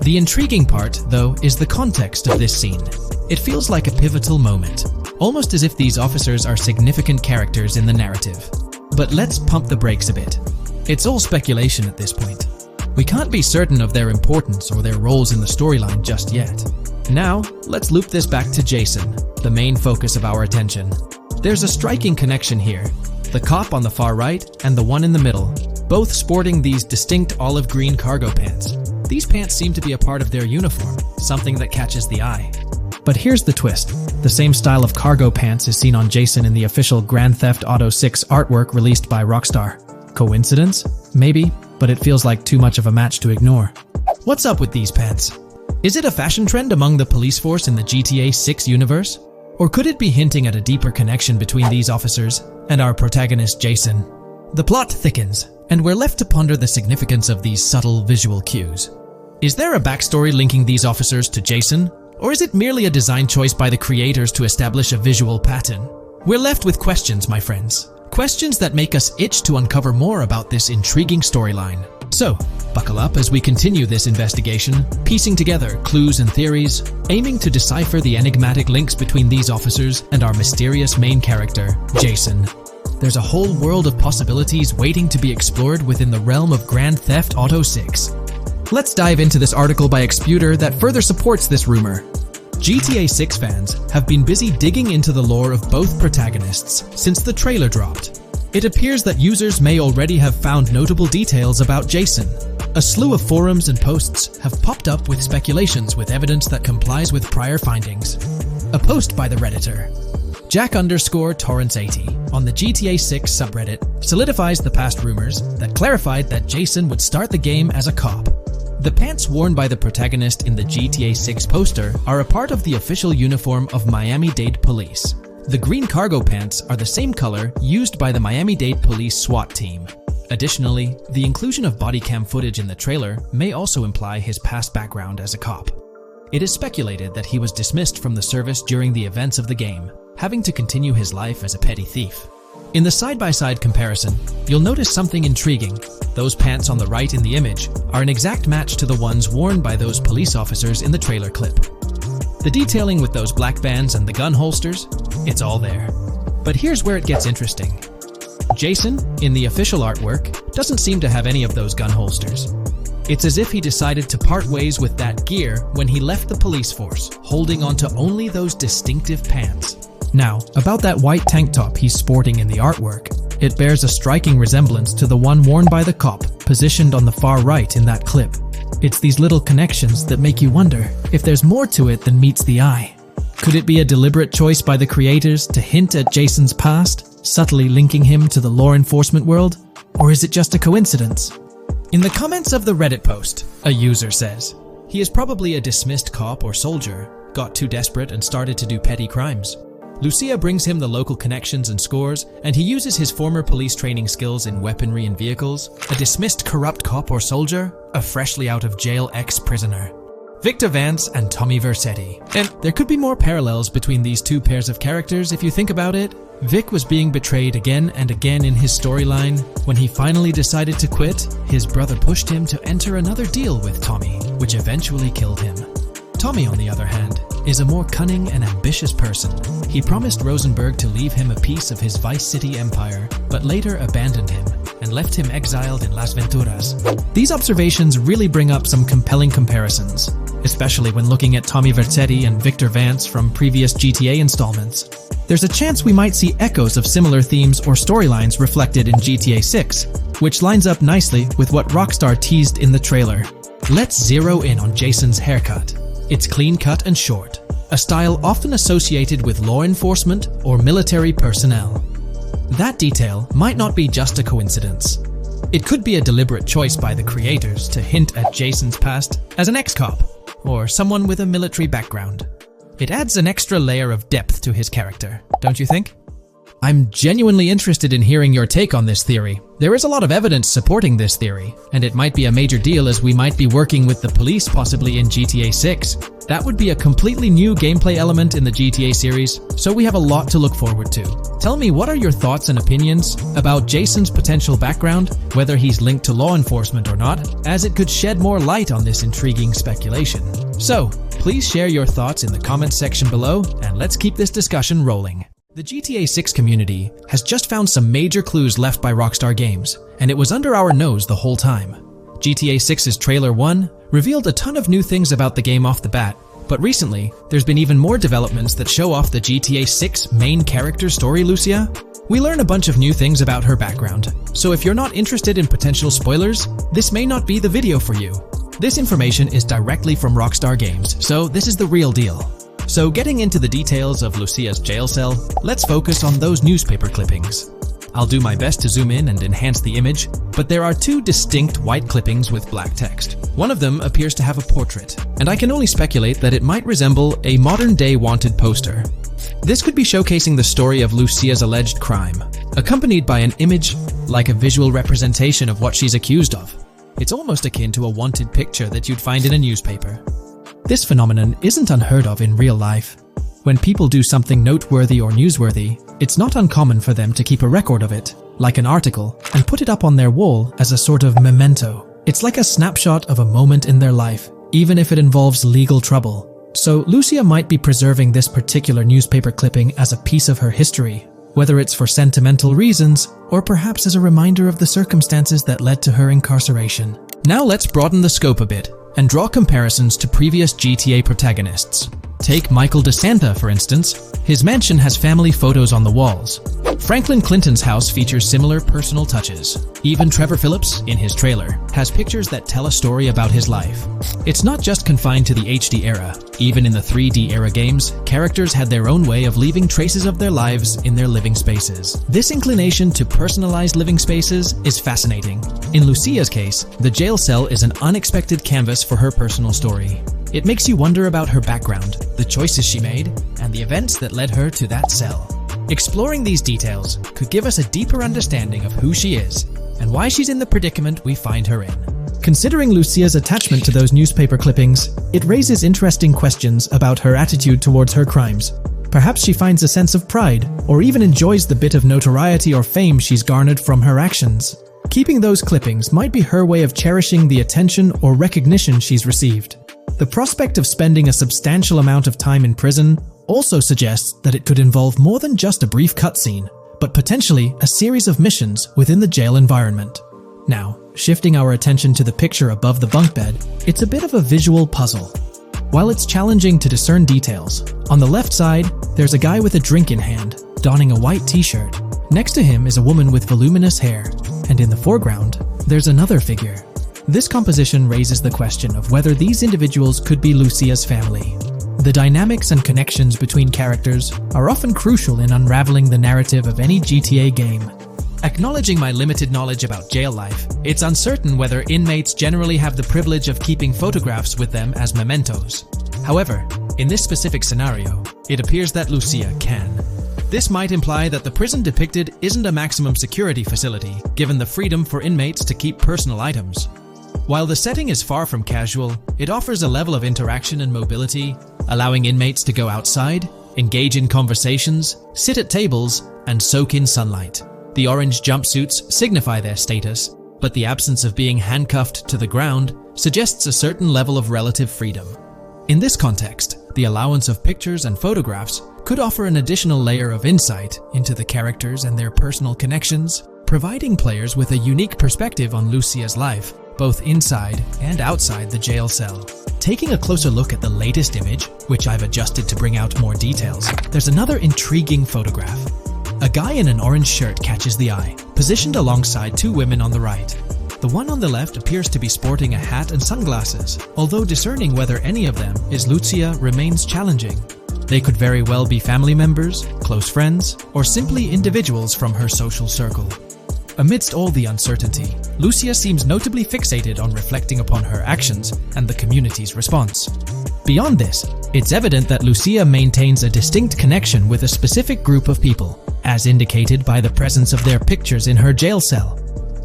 The intriguing part, though, is the context of this scene. It feels like a pivotal moment, almost as if these officers are significant characters in the narrative. But let's pump the brakes a bit. It's all speculation at this point. We can't be certain of their importance or their roles in the storyline just yet. Now, let's loop this back to Jason, the main focus of our attention. There's a striking connection here. The cop on the far right and the one in the middle, both sporting these distinct olive green cargo pants. These pants seem to be a part of their uniform, something that catches the eye. But here's the twist. The same style of cargo pants is seen on Jason in the official Grand Theft Auto 6 artwork released by Rockstar. Coincidence? Maybe, but it feels like too much of a match to ignore. What's up with these pants? Is it a fashion trend among the police force in the GTA 6 universe? Or could it be hinting at a deeper connection between these officers and our protagonist Jason? The plot thickens, and we're left to ponder the significance of these subtle visual cues. Is there a backstory linking these officers to Jason? Or is it merely a design choice by the creators to establish a visual pattern? We're left with questions, my friends. Questions that make us itch to uncover more about this intriguing storyline. So, buckle up as we continue this investigation, piecing together clues and theories, aiming to decipher the enigmatic links between these officers and our mysterious main character, Jason. There's a whole world of possibilities waiting to be explored within the realm of Grand Theft Auto 6. Let's dive into this article by Exputer that further supports this rumor. GTA 6 fans have been busy digging into the lore of both protagonists since the trailer dropped. It appears that users may already have found notable details about Jason. A slew of forums and posts have popped up with speculations with evidence that complies with prior findings. A post by the Redditor, Jack_Torrance80, on the GTA 6 subreddit solidifies the past rumors that clarified that Jason would start the game as a cop. The pants worn by the protagonist in the GTA 6 poster are a part of the official uniform of Miami-Dade Police. The green cargo pants are the same color used by the Miami-Dade Police SWAT team. Additionally, the inclusion of body cam footage in the trailer may also imply his past background as a cop. It is speculated that he was dismissed from the service during the events of the game, having to continue his life as a petty thief. In the side-by-side comparison, you'll notice something intriguing. Those pants on the right in the image are an exact match to the ones worn by those police officers in the trailer clip. The detailing with those black bands and the gun holsters, it's all there. But here's where it gets interesting. Jason, in the official artwork, doesn't seem to have any of those gun holsters. It's as if he decided to part ways with that gear when he left the police force, holding onto only those distinctive pants. Now, about that white tank top he's sporting in the artwork, it bears a striking resemblance to the one worn by the cop, positioned on the far right in that clip. It's these little connections that make you wonder if there's more to it than meets the eye. Could it be a deliberate choice by the creators to hint at Jason's past, subtly linking him to the law enforcement world? Or is it just a coincidence? In the comments of the Reddit post, a user says, he is probably a dismissed cop or soldier, got too desperate and started to do petty crimes. Lucia brings him the local connections and scores, and he uses his former police training skills in weaponry and vehicles. A dismissed corrupt cop or soldier, a freshly out of jail ex-prisoner. Victor Vance and Tommy Vercetti. And there could be more parallels between these two pairs of characters if you think about it. Vic was being betrayed again and again in his storyline. When he finally decided to quit, his brother pushed him to enter another deal with Tommy, which eventually killed him. Tommy, on the other hand, is a more cunning and ambitious person. He promised Rosenberg to leave him a piece of his Vice City empire, but later abandoned him and left him exiled in Las Venturas. These observations really bring up some compelling comparisons, especially when looking at Tommy Vercetti and Victor Vance from previous GTA installments. There's a chance we might see echoes of similar themes or storylines reflected in GTA 6, which lines up nicely with what Rockstar teased in the trailer. Let's zero in on Jason's haircut. It's clean-cut and short, a style often associated with law enforcement or military personnel. That detail might not be just a coincidence. It could be a deliberate choice by the creators to hint at Jason's past as an ex-cop or someone with a military background. It adds an extra layer of depth to his character, don't you think? I'm genuinely interested in hearing your take on this theory. There is a lot of evidence supporting this theory, and it might be a major deal as we might be working with the police possibly in GTA 6. That would be a completely new gameplay element in the GTA series, so we have a lot to look forward to. Tell me, what are your thoughts and opinions about Jason's potential background, whether he's linked to law enforcement or not, as it could shed more light on this intriguing speculation. So, please share your thoughts in the comments section below, and let's keep this discussion rolling. The GTA 6 community has just found some major clues left by Rockstar Games, and it was under our nose the whole time. GTA 6's Trailer 1 revealed a ton of new things about the game off the bat, but recently, there's been even more developments that show off the GTA 6 main character story, Lucia. We learn a bunch of new things about her background, so if you're not interested in potential spoilers, this may not be the video for you. This information is directly from Rockstar Games, so this is the real deal. So getting into the details of Lucia's jail cell, let's focus on those newspaper clippings. I'll do my best to zoom in and enhance the image, but there are two distinct white clippings with black text. One of them appears to have a portrait, and I can only speculate that it might resemble a modern-day wanted poster. This could be showcasing the story of Lucia's alleged crime, accompanied by an image like a visual representation of what she's accused of. It's almost akin to a wanted picture that you'd find in a newspaper. This phenomenon isn't unheard of in real life. When people do something noteworthy or newsworthy, it's not uncommon for them to keep a record of it, like an article, and put it up on their wall as a sort of memento. It's like a snapshot of a moment in their life, even if it involves legal trouble. So Lucia might be preserving this particular newspaper clipping as a piece of her history, whether it's for sentimental reasons or perhaps as a reminder of the circumstances that led to her incarceration. Now let's broaden the scope a bit and draw comparisons to previous GTA protagonists. Take Michael DeSanta, for instance. His mansion has family photos on the walls. Franklin Clinton's house features similar personal touches. Even Trevor Phillips, in his trailer, has pictures that tell a story about his life. It's not just confined to the HD era. Even in the 3D era games, characters had their own way of leaving traces of their lives in their living spaces. This inclination to personalized living spaces is fascinating. In Lucia's case, the jail cell is an unexpected canvas for her personal story. It makes you wonder about her background, the choices she made, and the events that led her to that cell. Exploring these details could give us a deeper understanding of who she is and why she's in the predicament we find her in. Considering Lucia's attachment to those newspaper clippings, it raises interesting questions about her attitude towards her crimes. Perhaps she finds a sense of pride, or even enjoys the bit of notoriety or fame she's garnered from her actions. Keeping those clippings might be her way of cherishing the attention or recognition she's received. The prospect of spending a substantial amount of time in prison also suggests that it could involve more than just a brief cutscene, but potentially a series of missions within the jail environment. Now, shifting our attention to the picture above the bunk bed, it's a bit of a visual puzzle. While it's challenging to discern details, on the left side, there's a guy with a drink in hand, donning a white t-shirt. Next to him is a woman with voluminous hair, and in the foreground, there's another figure. This composition raises the question of whether these individuals could be Lucia's family. The dynamics and connections between characters are often crucial in unraveling the narrative of any GTA game. Acknowledging my limited knowledge about jail life, it's uncertain whether inmates generally have the privilege of keeping photographs with them as mementos. However, in this specific scenario, it appears that Lucia can. This might imply that the prison depicted isn't a maximum security facility, given the freedom for inmates to keep personal items. While the setting is far from casual, it offers a level of interaction and mobility, allowing inmates to go outside, engage in conversations, sit at tables, and soak in sunlight. The orange jumpsuits signify their status, but the absence of being handcuffed to the ground suggests a certain level of relative freedom. In this context, the allowance of pictures and photographs could offer an additional layer of insight into the characters and their personal connections, providing players with a unique perspective on Lucia's life, both inside and outside the jail cell. Taking a closer look at the latest image, which I've adjusted to bring out more details, there's another intriguing photograph. A guy in an orange shirt catches the eye, positioned alongside two women on the right. The one on the left appears to be sporting a hat and sunglasses, although discerning whether any of them is Lucia remains challenging. They could very well be family members, close friends, or simply individuals from her social circle. Amidst all the uncertainty, Lucia seems notably fixated on reflecting upon her actions and the community's response. Beyond this, it's evident that Lucia maintains a distinct connection with a specific group of people, as indicated by the presence of their pictures in her jail cell.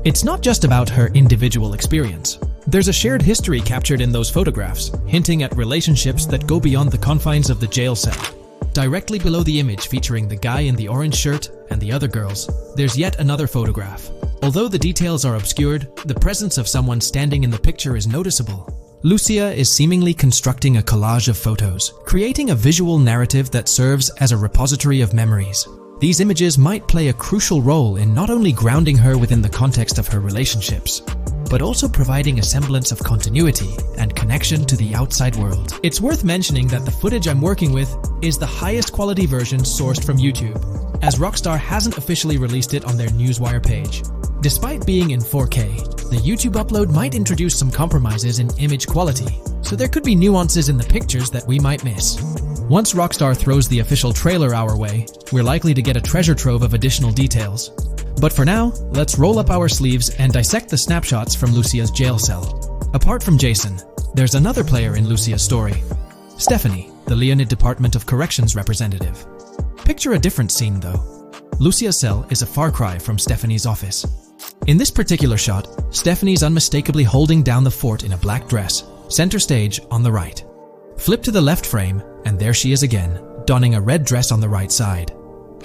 It's not just about her individual experience. There's a shared history captured in those photographs, hinting at relationships that go beyond the confines of the jail cell. Directly below the image featuring the guy in the orange shirt and the other girls, there's yet another photograph. Although the details are obscured, the presence of someone standing in the picture is noticeable. Lucia is seemingly constructing a collage of photos, creating a visual narrative that serves as a repository of memories. These images might play a crucial role in not only grounding her within the context of her relationships, but also providing a semblance of continuity and connection to the outside world. It's worth mentioning that the footage I'm working with is the highest quality version sourced from YouTube, as Rockstar hasn't officially released it on their Newswire page. Despite being in 4K, the YouTube upload might introduce some compromises in image quality, so there could be nuances in the pictures that we might miss. Once Rockstar throws the official trailer our way, we're likely to get a treasure trove of additional details. But for now, let's roll up our sleeves and dissect the snapshots from Lucia's jail cell. Apart from Jason, there's another player in Lucia's story. Stephanie, the Leonid Department of Corrections representative. Picture a different scene though. Lucia's cell is a far cry from Stephanie's office. In this particular shot, Stephanie's unmistakably holding down the fort in a black dress, center stage on the right. Flip to the left frame, and there she is again, donning a red dress on the right side.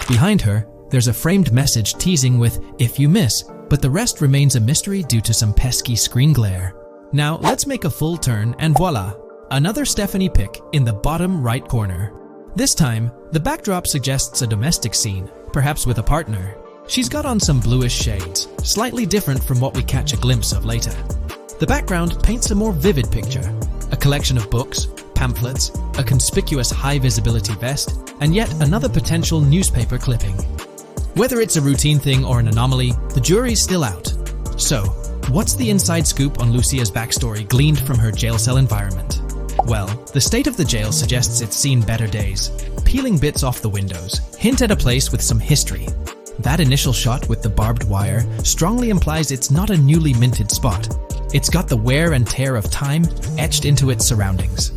Behind her, there's a framed message teasing with "if you miss," but the rest remains a mystery due to some pesky screen glare. Now let's make a full turn and voila! Another Stephanie pic in the bottom right corner. This time, the backdrop suggests a domestic scene, perhaps with a partner. She's got on some bluish shades, slightly different from what we catch a glimpse of later. The background paints a more vivid picture, a collection of books, pamphlets, a conspicuous high-visibility vest, and yet another potential newspaper clipping. Whether it's a routine thing or an anomaly, the jury's still out. So, what's the inside scoop on Lucia's backstory gleaned from her jail cell environment? Well, the state of the jail suggests it's seen better days. Peeling bits off the windows hint at a place with some history. That initial shot with the barbed wire strongly implies it's not a newly minted spot. It's got the wear and tear of time etched into its surroundings.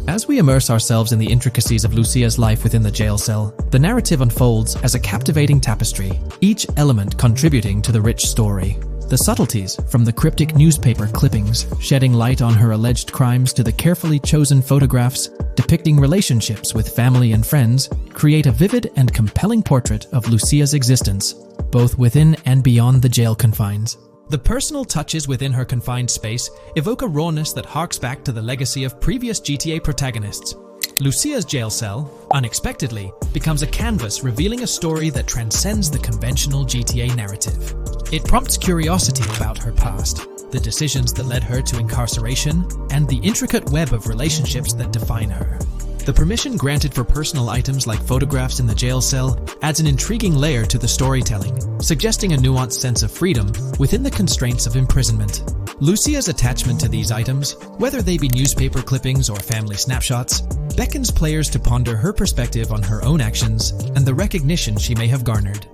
As we immerse ourselves in the intricacies of Lucia's life within the jail cell, the narrative unfolds as a captivating tapestry, each element contributing to the rich story. The subtleties, from the cryptic newspaper clippings shedding light on her alleged crimes to the carefully chosen photographs depicting relationships with family and friends, create a vivid and compelling portrait of Lucia's existence, both within and beyond the jail confines. The personal touches within her confined space evoke a rawness that harks back to the legacy of previous GTA protagonists. Lucia's jail cell, unexpectedly, becomes a canvas revealing a story that transcends the conventional GTA narrative. It prompts curiosity about her past, the decisions that led her to incarceration, and the intricate web of relationships that define her. The permission granted for personal items like photographs in the jail cell adds an intriguing layer to the storytelling, suggesting a nuanced sense of freedom within the constraints of imprisonment. Lucia's attachment to these items, whether they be newspaper clippings or family snapshots, beckons players to ponder her perspective on her own actions and the recognition she may have garnered.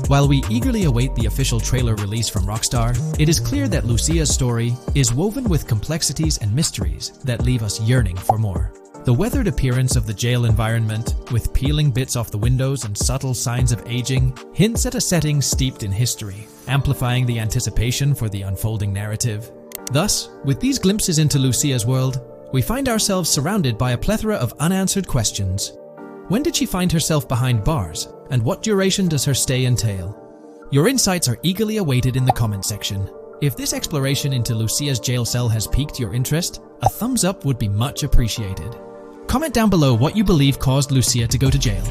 While we eagerly await the official trailer release from Rockstar, it is clear that Lucia's story is woven with complexities and mysteries that leave us yearning for more. The weathered appearance of the jail environment, with peeling bits off the windows and subtle signs of aging, hints at a setting steeped in history, amplifying the anticipation for the unfolding narrative. Thus, with these glimpses into Lucia's world, we find ourselves surrounded by a plethora of unanswered questions. When did she find herself behind bars, and what duration does her stay entail? Your insights are eagerly awaited in the comment section. If this exploration into Lucia's jail cell has piqued your interest, a thumbs up would be much appreciated. Comment down below what you believe caused Lucia to go to jail.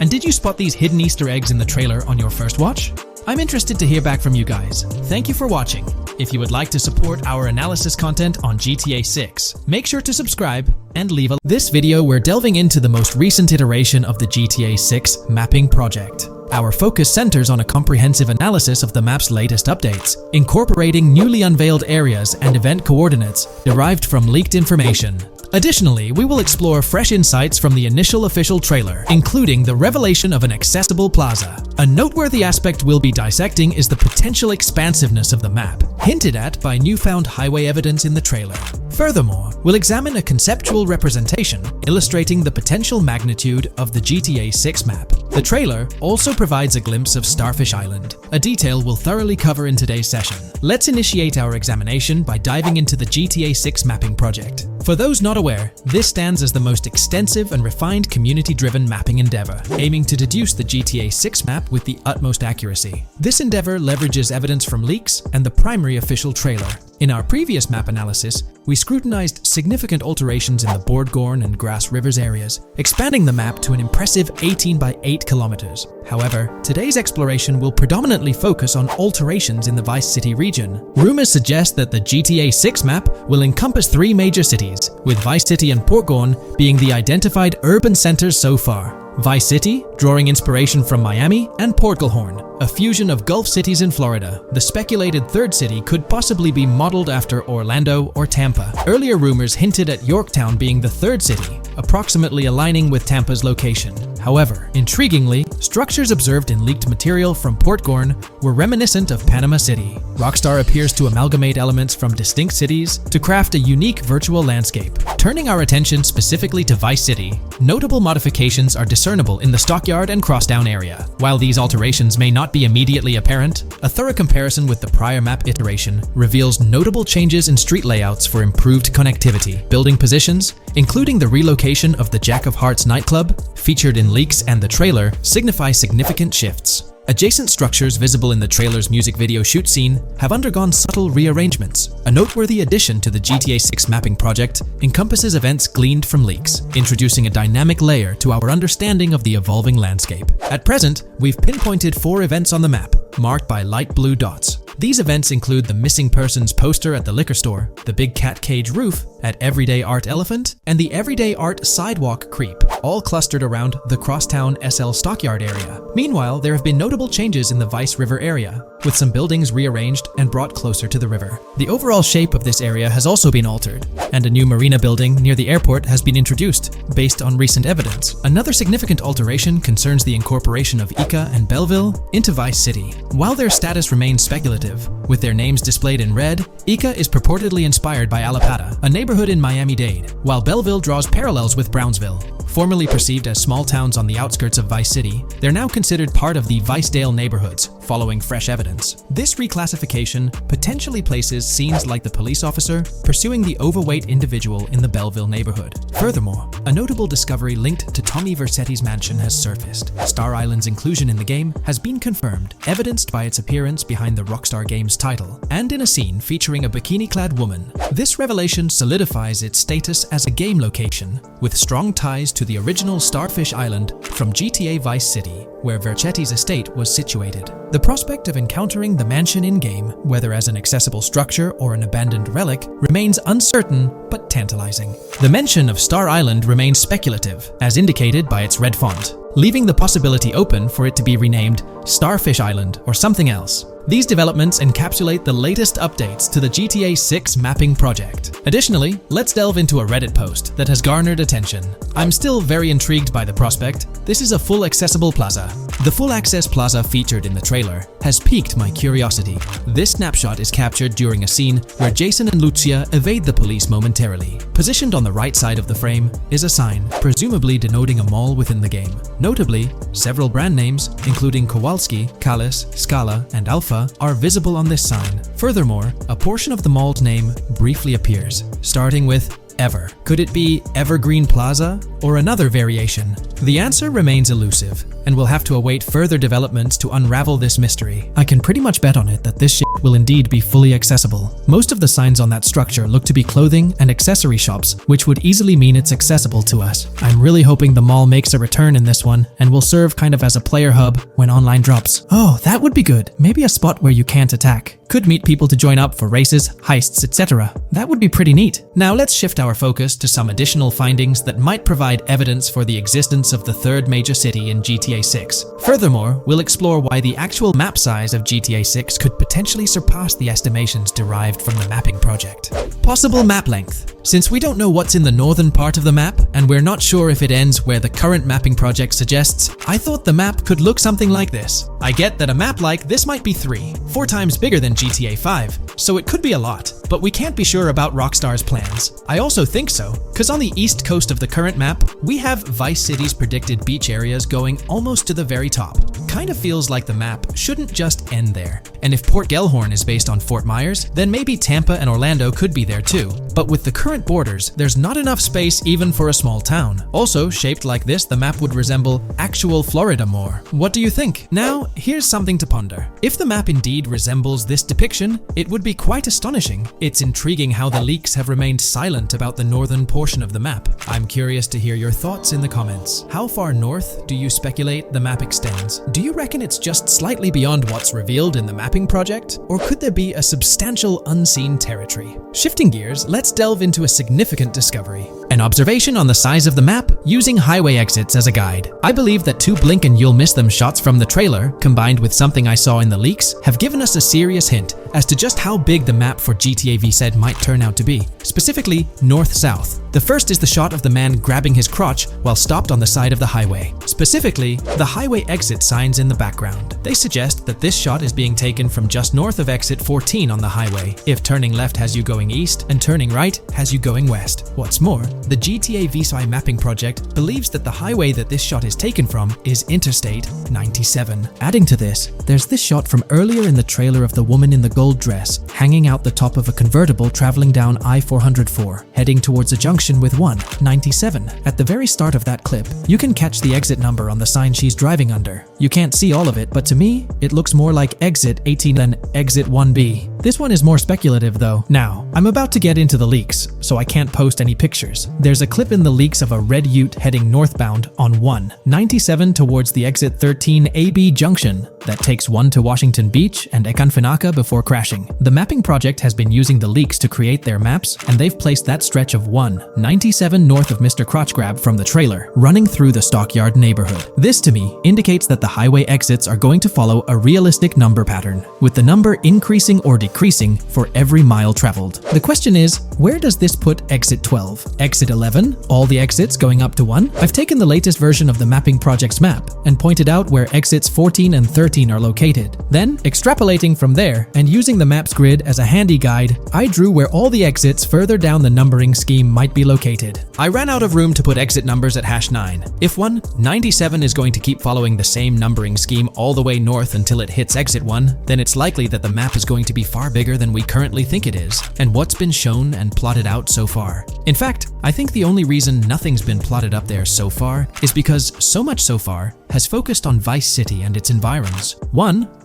And did you spot these hidden Easter eggs in the trailer on your first watch? I'm interested to hear back from you guys. Thank you for watching. If you would like to support our analysis content on GTA 6, make sure to subscribe and leave a... This video we're delving into the most recent iteration of the GTA 6 mapping project. Our focus centers on a comprehensive analysis of the map's latest updates, incorporating newly unveiled areas and event coordinates derived from leaked information. Additionally, we will explore fresh insights from the initial official trailer, including the revelation of an accessible plaza. A noteworthy aspect we'll be dissecting is the potential expansiveness of the map, hinted at by newfound highway evidence in the trailer. Furthermore, we'll examine a conceptual representation illustrating the potential magnitude of the GTA 6 map. The trailer also provides a glimpse of Starfish Island, a detail we'll thoroughly cover in today's session. Let's initiate our examination by diving into the GTA 6 mapping project. For those not aware, this stands as the most extensive and refined community-driven mapping endeavor, aiming to deduce the GTA 6 map with the utmost accuracy. This endeavor leverages evidence from leaks and the primary official trailer. In our previous map analysis, we scrutinized significant alterations in the Bordgorn and Grass Rivers areas, expanding the map to an impressive 18 by 8 kilometers. However, today's exploration will predominantly focus on alterations in the Vice City region. Rumors suggest that the GTA 6 map will encompass 3 major cities, with Vice City and Portgorn being the identified urban centers so far. Vice City, drawing inspiration from Miami, and Portgorn, a fusion of Gulf cities in Florida. The speculated third city could possibly be modeled after Orlando or Tampa. Earlier rumors hinted at Yorktown being the third city, approximately aligning with Tampa's location. However, intriguingly, structures observed in leaked material from Port Gorn were reminiscent of Panama City. Rockstar appears to amalgamate elements from distinct cities to craft a unique virtual landscape. Turning our attention specifically to Vice City, notable modifications are discernible in the Stockyard and Crosstown area. While these alterations may not be immediately apparent, a thorough comparison with the prior map iteration reveals notable changes in street layouts for improved connectivity, building positions, including the relocation of the Jack of Hearts nightclub, featured in leaks and the trailer, signify significant shifts. Adjacent structures visible in the trailer's music video shoot scene have undergone subtle rearrangements. A noteworthy addition to the GTA 6 mapping project encompasses events gleaned from leaks, introducing a dynamic layer to our understanding of the evolving landscape. At present, we've pinpointed 4 events on the map, marked by light blue dots. These events include the missing persons poster at the liquor store, the big cat cage roof at Everyday Art Elephant, and the Everyday Art Sidewalk Creep, all clustered around the Crosstown SL Stockyard area. Meanwhile, there have been notable changes in the Vice River area, with some buildings rearranged and brought closer to the river. The overall shape of this area has also been altered, and a new marina building near the airport has been introduced, based on recent evidence. Another significant alteration concerns the incorporation of Ica and Belleville into Vice City. While their status remains speculative, with their names displayed in red, Ica is purportedly inspired by Allapattah, a neighborhood in Miami-Dade, while Belleville draws parallels with Brownsville. Formerly perceived as small towns on the outskirts of Vice City, they're now considered part of the Vicedale neighborhoods, following fresh evidence. This reclassification potentially places scenes like the police officer pursuing the overweight individual in the Belleville neighborhood. Furthermore, a notable discovery linked to Tommy Vercetti's mansion has surfaced. Star Island's inclusion in the game has been confirmed, evidenced by its appearance behind the Rockstar Games title, and in a scene featuring a bikini-clad woman. This revelation solidifies its status as a game location, with strong ties to the original Starfish Island from GTA Vice City, where Vercetti's estate was situated. The prospect of encountering the mansion in-game, whether as an accessible structure or an abandoned relic, remains uncertain but tantalizing. The mention of Star Island remains speculative, as indicated by its red font, leaving the possibility open for it to be renamed Starfish Island or something else. These developments encapsulate the latest updates to the GTA 6 mapping project. Additionally, let's delve into a Reddit post that has garnered attention. I'm still very intrigued by the prospect. This is a full accessible plaza. The full access plaza featured in the trailer has piqued my curiosity. This snapshot is captured during a scene where Jason and Lucia evade the police momentarily. Positioned on the right side of the frame is a sign, presumably denoting a mall within the game. Notably, several brand names, including Kowalski, Callis, Scala, and Alpha, are visible on this sign. Furthermore, a portion of the mall's name briefly appears, starting with Ever. Could it be Evergreen Plaza or another variation? The answer remains elusive, and we'll have to await further developments to unravel this mystery. I can pretty much bet on it that this shit will indeed be fully accessible. Most of the signs on that structure look to be clothing and accessory shops, which would easily mean it's accessible to us. I'm really hoping the mall makes a return in this one and will serve kind of as a player hub when online drops. Oh, that would be good. Maybe a spot where you can't attack. Could meet people to join up for races, heists, etc. That would be pretty neat. Now let's shift our focus to some additional findings that might provide evidence for the existence of the third major city in GTA 6. Furthermore, we'll explore why the actual map size of GTA 6 could potentially surpass the estimations derived from the mapping project. Possible map length. Since we don't know what's in the northern part of the map, and we're not sure if it ends where the current mapping project suggests, I thought the map could look something like this. I get that a map like this might be 4 times bigger than GTA 5, so it could be a lot, but we can't be sure about Rockstar's plans. I also think so, because on the east coast of the current map, we have Vice City's predicted beach areas going almost to the very top. Kind of feels like the map shouldn't just end there. And if Port Gellhorn is based on Fort Myers, then maybe Tampa and Orlando could be there too. But with the current borders, there's not enough space even for a small town. Also, shaped like this, the map would resemble actual Florida more. What do you think? Now, here's something to ponder. If the map indeed resembles this depiction, it would be quite astonishing. It's intriguing how the leaks have remained silent about the northern portion of the map. I'm curious to hear your thoughts in the comments. How far north do you speculate the map extends? Do you reckon it's just slightly beyond what's revealed in the mapping project? Or could there be a substantial unseen territory? Shifting gears, let's delve into a significant discovery. An observation on the size of the map using highway exits as a guide. I believe that 2 blink and you'll miss them shots from the trailer, combined with something I saw in the leaks, have given us a serious hint as to just how big the map for GTA V said might turn out to be, specifically north-south. The first is the shot of the man grabbing his crotch while stopped on the side of the highway. Specifically, the highway exit signs in the background. They suggest that this shot is being taken from just north of exit 14 on the highway, if turning left has you going east and turning right has you going west. What's more, the GTA VSci mapping project believes that the highway that this shot is taken from is Interstate 97. Adding to this, there's this shot from earlier in the trailer of the woman in the gold dress hanging out the top of a convertible traveling down I-404, heading towards a junction with 197. At the very start of that clip, you can catch the exit number on the sign she's driving under. You can't see all of it, but to me, it looks more like exit 18 than exit 1B. This one is more speculative though. Now, I'm about to get into the leaks, so I can't post any pictures. There's a clip in the leaks of a red ute heading northbound on 197 towards the exit 13 AB junction that takes 1 to Washington Beach and Ekanfinaka before crashing. The mapping project has been using the leaks to create their maps, and they've placed that stretch of 197 north of Mr. Crotch Grab from the trailer, running through the Stockyard neighborhood. This to me indicates that the highway exits are going to follow a realistic number pattern, with the number increasing or decreasing for every mile traveled. The question is, where does this put exit 12? Exit 11? All the exits going up to 1? I've taken the latest version of the mapping project's map and pointed out where exits 14 and 13 are located. Then, extrapolating from there and using the map's grid as a handy guide, I drew where all the exits further down the numbering scheme might be located. I ran out of room to put exit numbers at #9. If 197 is going to keep following the same numbering scheme all the way north until it hits exit 1, then it's likely that the map is going to be far bigger than we currently think it is, and what's been shown and plotted out so far. In fact, I think the only reason nothing's been plotted up there so far is because so much so far has focused on Vice City and its environs.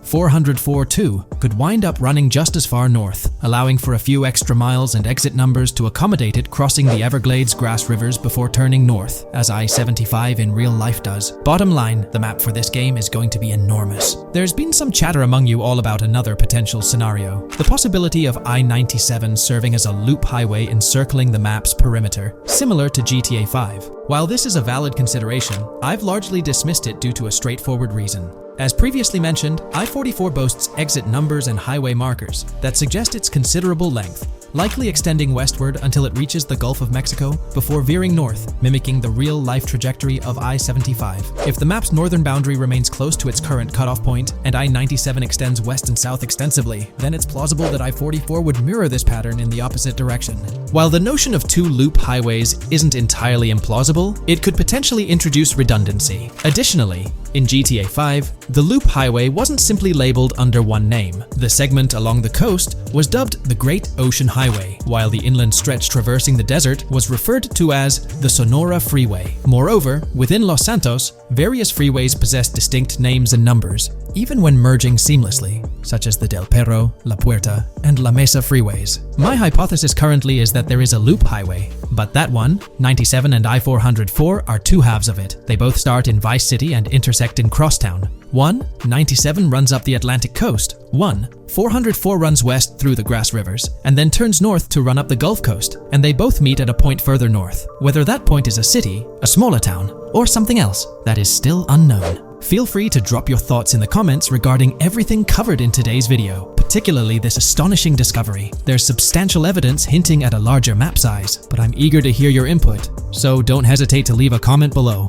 404-2 could wind up running just as far north, allowing for a few extra miles and exit numbers to accommodate it crossing the Everglades grass rivers before turning north, as I-75 in real life does. Bottom line, the map for this game is going to be enormous. There's been some chatter among you all about another potential scenario, the possibility of I-97 serving as a loop highway encircling the map's perimeter, similar to GTA 5. While this is a valid consideration, I've largely dismissed it due to a straightforward reason. As previously mentioned, I-44 boasts exit numbers and highway markers that suggest its considerable length, likely extending westward until it reaches the Gulf of Mexico before veering north, mimicking the real-life trajectory of I-75. If the map's northern boundary remains close to its current cutoff point and I-97 extends west and south extensively, then it's plausible that I-44 would mirror this pattern in the opposite direction. While the notion of two loop highways isn't entirely implausible, it could potentially introduce redundancy. Additionally, in GTA 5, the loop highway wasn't simply labeled under one name. The segment along the coast was dubbed the Great Ocean Highway, while the inland stretch traversing the desert was referred to as the Sonora Freeway. Moreover, within Los Santos, various freeways possess distinct names and numbers, even when merging seamlessly, such as the Del Perro, La Puerta, and La Mesa freeways. My hypothesis currently is that there is a loop highway, but that one, 97 and I-404, are two halves of it. They both start in Vice City and intersect in Crosstown. 197 runs up the Atlantic coast. 404 runs west through the grass rivers, and then turns north to run up the Gulf Coast, and they both meet at a point further north. Whether that point is a city, a smaller town, or something else, that is still unknown. Feel free to drop your thoughts in the comments regarding everything covered in today's video, particularly this astonishing discovery. There's substantial evidence hinting at a larger map size, but I'm eager to hear your input, so don't hesitate to leave a comment below.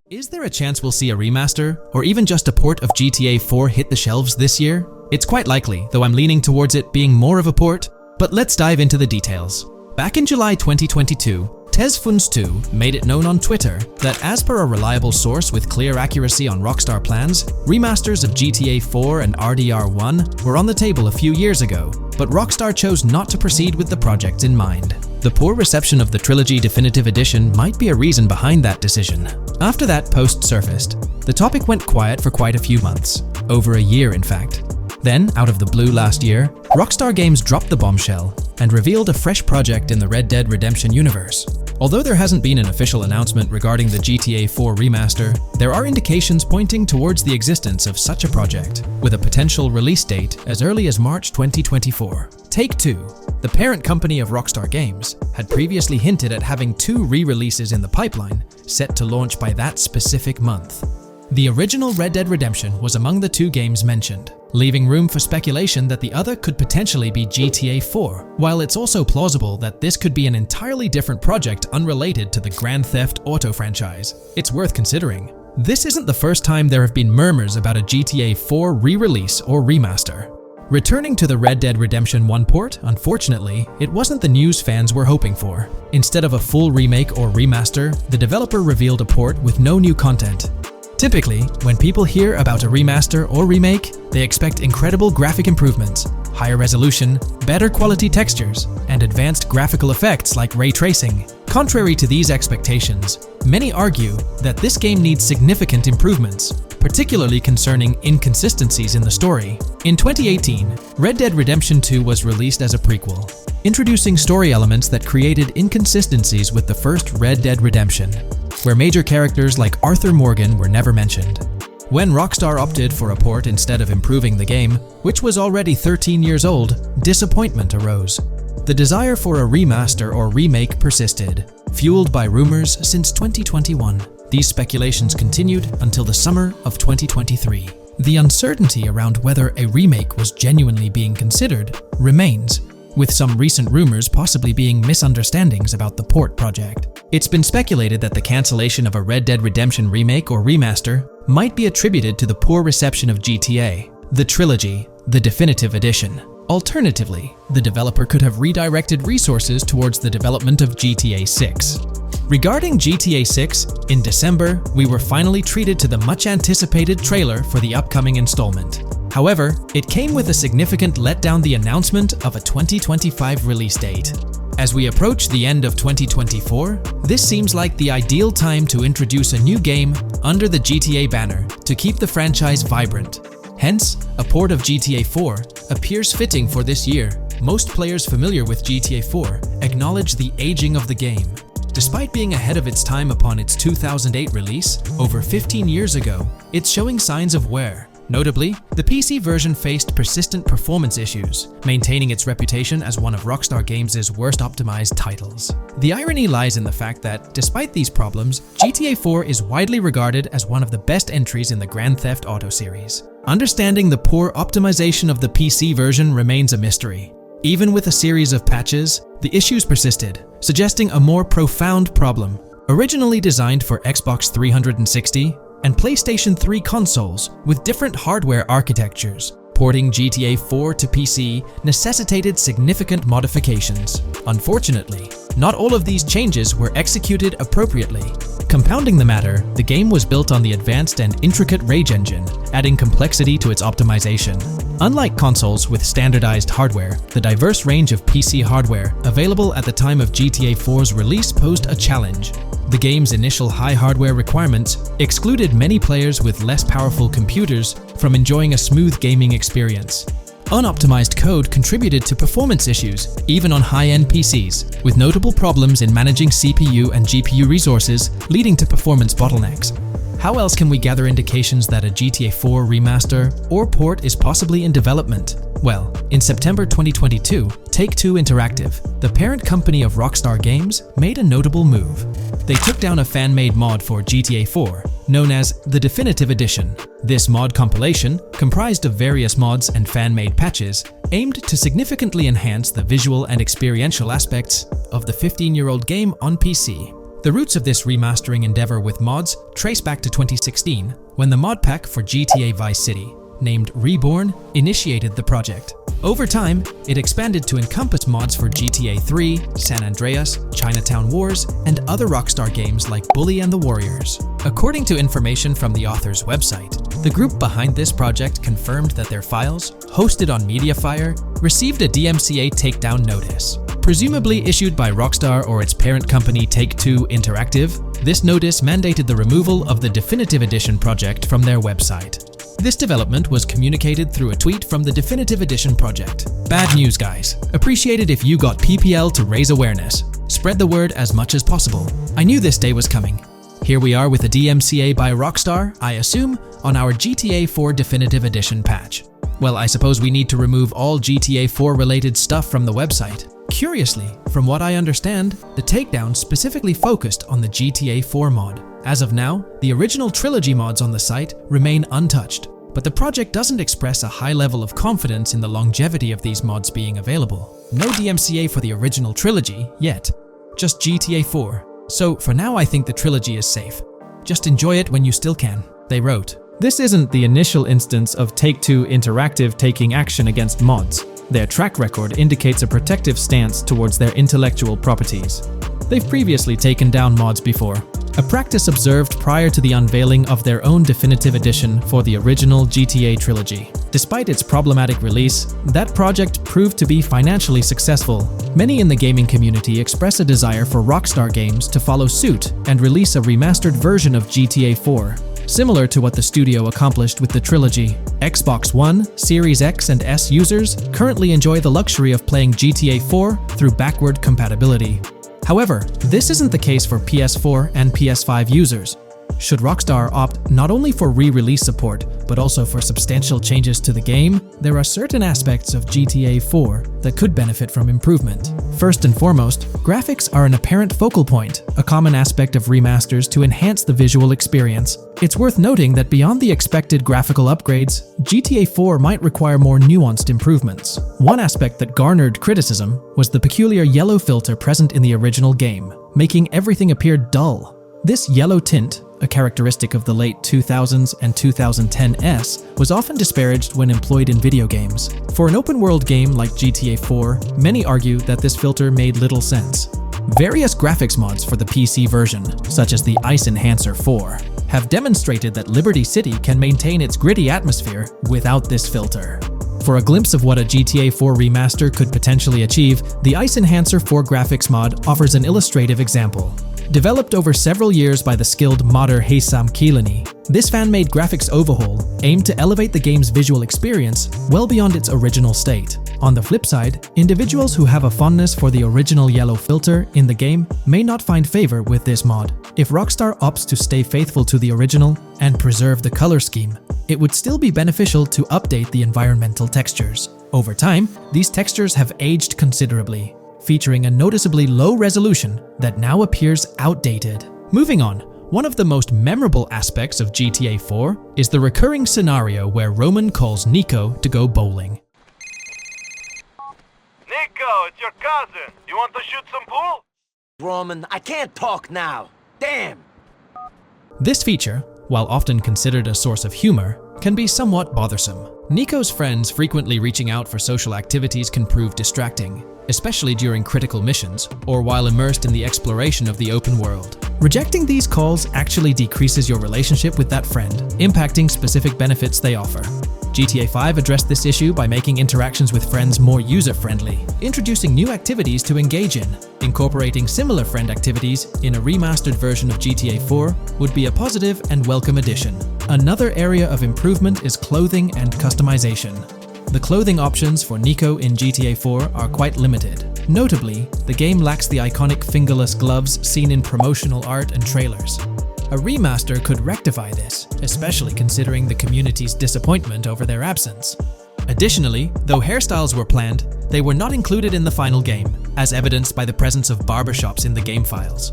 Is there a chance we'll see a remaster, or even just a port of GTA 4 hit the shelves this year? It's quite likely, though I'm leaning towards it being more of a port, but let's dive into the details. Back in July 2022, TezFuns2 made it known on Twitter that as per a reliable source with clear accuracy on Rockstar plans, remasters of GTA 4 and RDR1 were on the table a few years ago, but Rockstar chose not to proceed with the project in mind. The poor reception of the Trilogy Definitive Edition might be a reason behind that decision. After that post surfaced, the topic went quiet for quite a few months, over a year in fact. Then, out of the blue last year, Rockstar Games dropped the bombshell and revealed a fresh project in the Red Dead Redemption universe. Although there hasn't been an official announcement regarding the GTA 4 remaster, there are indications pointing towards the existence of such a project, with a potential release date as early as March 2024. Take-Two, the parent company of Rockstar Games, had previously hinted at having 2 re-releases in the pipeline, set to launch by that specific month. The original Red Dead Redemption was among the 2 games mentioned, leaving room for speculation that the other could potentially be GTA 4, while it's also plausible that this could be an entirely different project unrelated to the Grand Theft Auto franchise. It's worth considering. This isn't the first time there have been murmurs about a GTA 4 re-release or remaster. Returning to the Red Dead Redemption 1 port, unfortunately, it wasn't the news fans were hoping for. Instead of a full remake or remaster, the developer revealed a port with no new content. Typically, when people hear about a remaster or remake, they expect incredible graphic improvements, higher resolution, better quality textures, and advanced graphical effects like ray tracing. Contrary to these expectations, many argue that this game needs significant improvements, particularly concerning inconsistencies in the story. In 2018, Red Dead Redemption 2 was released as a prequel, introducing story elements that created inconsistencies with the first Red Dead Redemption, where major characters like Arthur Morgan were never mentioned. When Rockstar opted for a port instead of improving the game, which was already 13 years old, disappointment arose. The desire for a remaster or remake persisted, fueled by rumors since 2021. These speculations continued until the summer of 2023. The uncertainty around whether a remake was genuinely being considered remains, with some recent rumors possibly being misunderstandings about the port project. It's been speculated that the cancellation of a Red Dead Redemption remake or remaster might be attributed to the poor reception of GTA, the trilogy, the definitive edition. Alternatively, the developer could have redirected resources towards the development of GTA 6. Regarding GTA 6, in December, we were finally treated to the much-anticipated trailer for the upcoming installment. However, it came with a significant letdown: the announcement of a 2025 release date. As we approach the end of 2024, this seems like the ideal time to introduce a new game under the GTA banner to keep the franchise vibrant. Hence, a port of GTA 4 appears fitting for this year. Most players familiar with GTA 4 acknowledge the aging of the game. Despite being ahead of its time upon its 2008 release, over 15 years ago, it's showing signs of wear. Notably, the PC version faced persistent performance issues, maintaining its reputation as one of Rockstar Games' worst optimized titles. The irony lies in the fact that, despite these problems, GTA 4 is widely regarded as one of the best entries in the Grand Theft Auto series. Understanding the poor optimization of the PC version remains a mystery. Even with a series of patches, the issues persisted, suggesting a more profound problem. Originally designed for Xbox 360 and PlayStation 3 consoles with different hardware architectures, porting GTA 4 to PC necessitated significant modifications. Unfortunately, not all of these changes were executed appropriately. Compounding the matter, the game was built on the advanced and intricate Rage engine, adding complexity to its optimization. Unlike consoles with standardized hardware, the diverse range of PC hardware available at the time of GTA 4's release posed a challenge. The game's initial high hardware requirements excluded many players with less powerful computers from enjoying a smooth gaming experience. Unoptimized code contributed to performance issues, even on high-end PCs, with notable problems in managing CPU and GPU resources, leading to performance bottlenecks. How else can we gather indications that a GTA 4 remaster or port is possibly in development? Well, in September 2022, Take-Two Interactive, the parent company of Rockstar Games, made a notable move. They took down a fan-made mod for GTA 4, known as the Definitive Edition. This mod compilation, comprised of various mods and fan-made patches, aimed to significantly enhance the visual and experiential aspects of the 15-year-old game on PC. The roots of this remastering endeavor with mods trace back to 2016, when the mod pack for GTA Vice City, named Reborn, initiated the project. Over time, it expanded to encompass mods for GTA 3, San Andreas, Chinatown Wars, and other Rockstar games like Bully and the Warriors. According to information from the author's website, the group behind this project confirmed that their files, hosted on Mediafire, received a DMCA takedown notice. Presumably issued by Rockstar or its parent company Take-Two Interactive, this notice mandated the removal of the Definitive Edition project from their website. This development was communicated through a tweet from the Definitive Edition project. Bad news, guys. Appreciate it if you got PPL to raise awareness. Spread the word as much as possible. I knew this day was coming. Here we are with a DMCA by Rockstar, I assume, on our GTA 4 Definitive Edition patch. Well, I suppose we need to remove all GTA 4 related stuff from the website. Curiously, from what I understand, the takedown specifically focused on the GTA 4 mod. As of now, the original trilogy mods on the site remain untouched. But the project doesn't express a high level of confidence in the longevity of these mods being available. No DMCA for the original trilogy yet, just GTA 4. So for now I think the trilogy is safe. Just enjoy it when you still can, they wrote. This isn't the initial instance of Take-Two Interactive taking action against mods. Their track record indicates a protective stance towards their intellectual properties. They've previously taken down mods before, a practice observed prior to the unveiling of their own definitive edition for the original GTA trilogy. Despite its problematic release, that project proved to be financially successful. Many in the gaming community express a desire for Rockstar Games to follow suit and release a remastered version of GTA 4. Similar to what the studio accomplished with the trilogy. Xbox One, Series X and S users currently enjoy the luxury of playing GTA 4 through backward compatibility. However, this isn't the case for PS4 and PS5 users. Should Rockstar opt not only for re-release support, but also for substantial changes to the game, there are certain aspects of GTA 4 that could benefit from improvement. First and foremost, graphics are an apparent focal point, a common aspect of remasters to enhance the visual experience. It's worth noting that beyond the expected graphical upgrades, GTA 4 might require more nuanced improvements. One aspect that garnered criticism was the peculiar yellow filter present in the original game, making everything appear dull. This yellow tint, a characteristic of the late 2000s and 2010s, was often disparaged when employed in video games. For an open-world game like GTA 4, many argue that this filter made little sense. Various graphics mods for the PC version, such as the Ice Enhancer 4, have demonstrated that Liberty City can maintain its gritty atmosphere without this filter. For a glimpse of what a GTA 4 remaster could potentially achieve, the Ice Enhancer 4 graphics mod offers an illustrative example. Developed over several years by the skilled modder Haysam Kilani, this fan-made graphics overhaul aimed to elevate the game's visual experience well beyond its original state. On the flip side, individuals who have a fondness for the original yellow filter in the game may not find favor with this mod. If Rockstar opts to stay faithful to the original and preserve the color scheme, it would still be beneficial to update the environmental textures. Over time, these textures have aged considerably, featuring a noticeably low resolution that now appears outdated. Moving on, one of the most memorable aspects of GTA 4 is the recurring scenario where Roman calls Nico to go bowling. Nico, it's your cousin. You want to shoot some pool? Roman, I can't talk now. Damn! This feature, while often considered a source of humor, can be somewhat bothersome. Nico's friends frequently reaching out for social activities can prove distracting, especially during critical missions or while immersed in the exploration of the open world. Rejecting these calls actually decreases your relationship with that friend, impacting specific benefits they offer. GTA 5 addressed this issue by making interactions with friends more user-friendly, introducing new activities to engage in. Incorporating similar friend activities in a remastered version of GTA 4 would be a positive and welcome addition. Another area of improvement is clothing and customization. The clothing options for Nico in GTA 4 are quite limited. Notably, the game lacks the iconic fingerless gloves seen in promotional art and trailers. A remaster could rectify this, especially considering the community's disappointment over their absence. Additionally, though hairstyles were planned, they were not included in the final game, as evidenced by the presence of barbershops in the game files.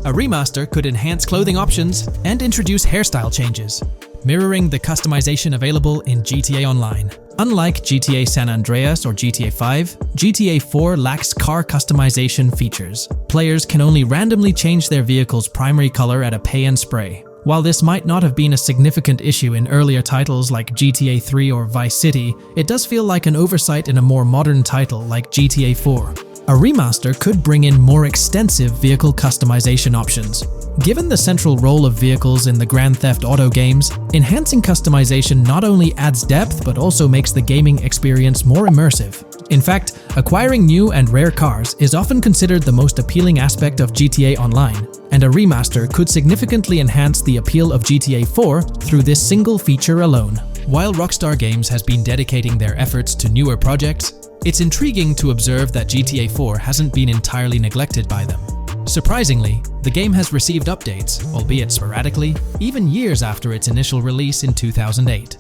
A remaster could enhance clothing options and introduce hairstyle changes, mirroring the customization available in GTA Online. Unlike GTA San Andreas or GTA 5, GTA 4 lacks car customization features. Players can only randomly change their vehicle's primary color at a pay and spray. While this might not have been a significant issue in earlier titles like GTA 3 or Vice City, it does feel like an oversight in a more modern title like GTA 4. A remaster could bring in more extensive vehicle customization options. Given the central role of vehicles in the Grand Theft Auto games, enhancing customization not only adds depth but also makes the gaming experience more immersive. In fact, acquiring new and rare cars is often considered the most appealing aspect of GTA Online, and a remaster could significantly enhance the appeal of GTA 4 through this single feature alone. While Rockstar Games has been dedicating their efforts to newer projects, it's intriguing to observe that GTA 4 hasn't been entirely neglected by them. Surprisingly, the game has received updates, albeit sporadically, even years after its initial release in 2008.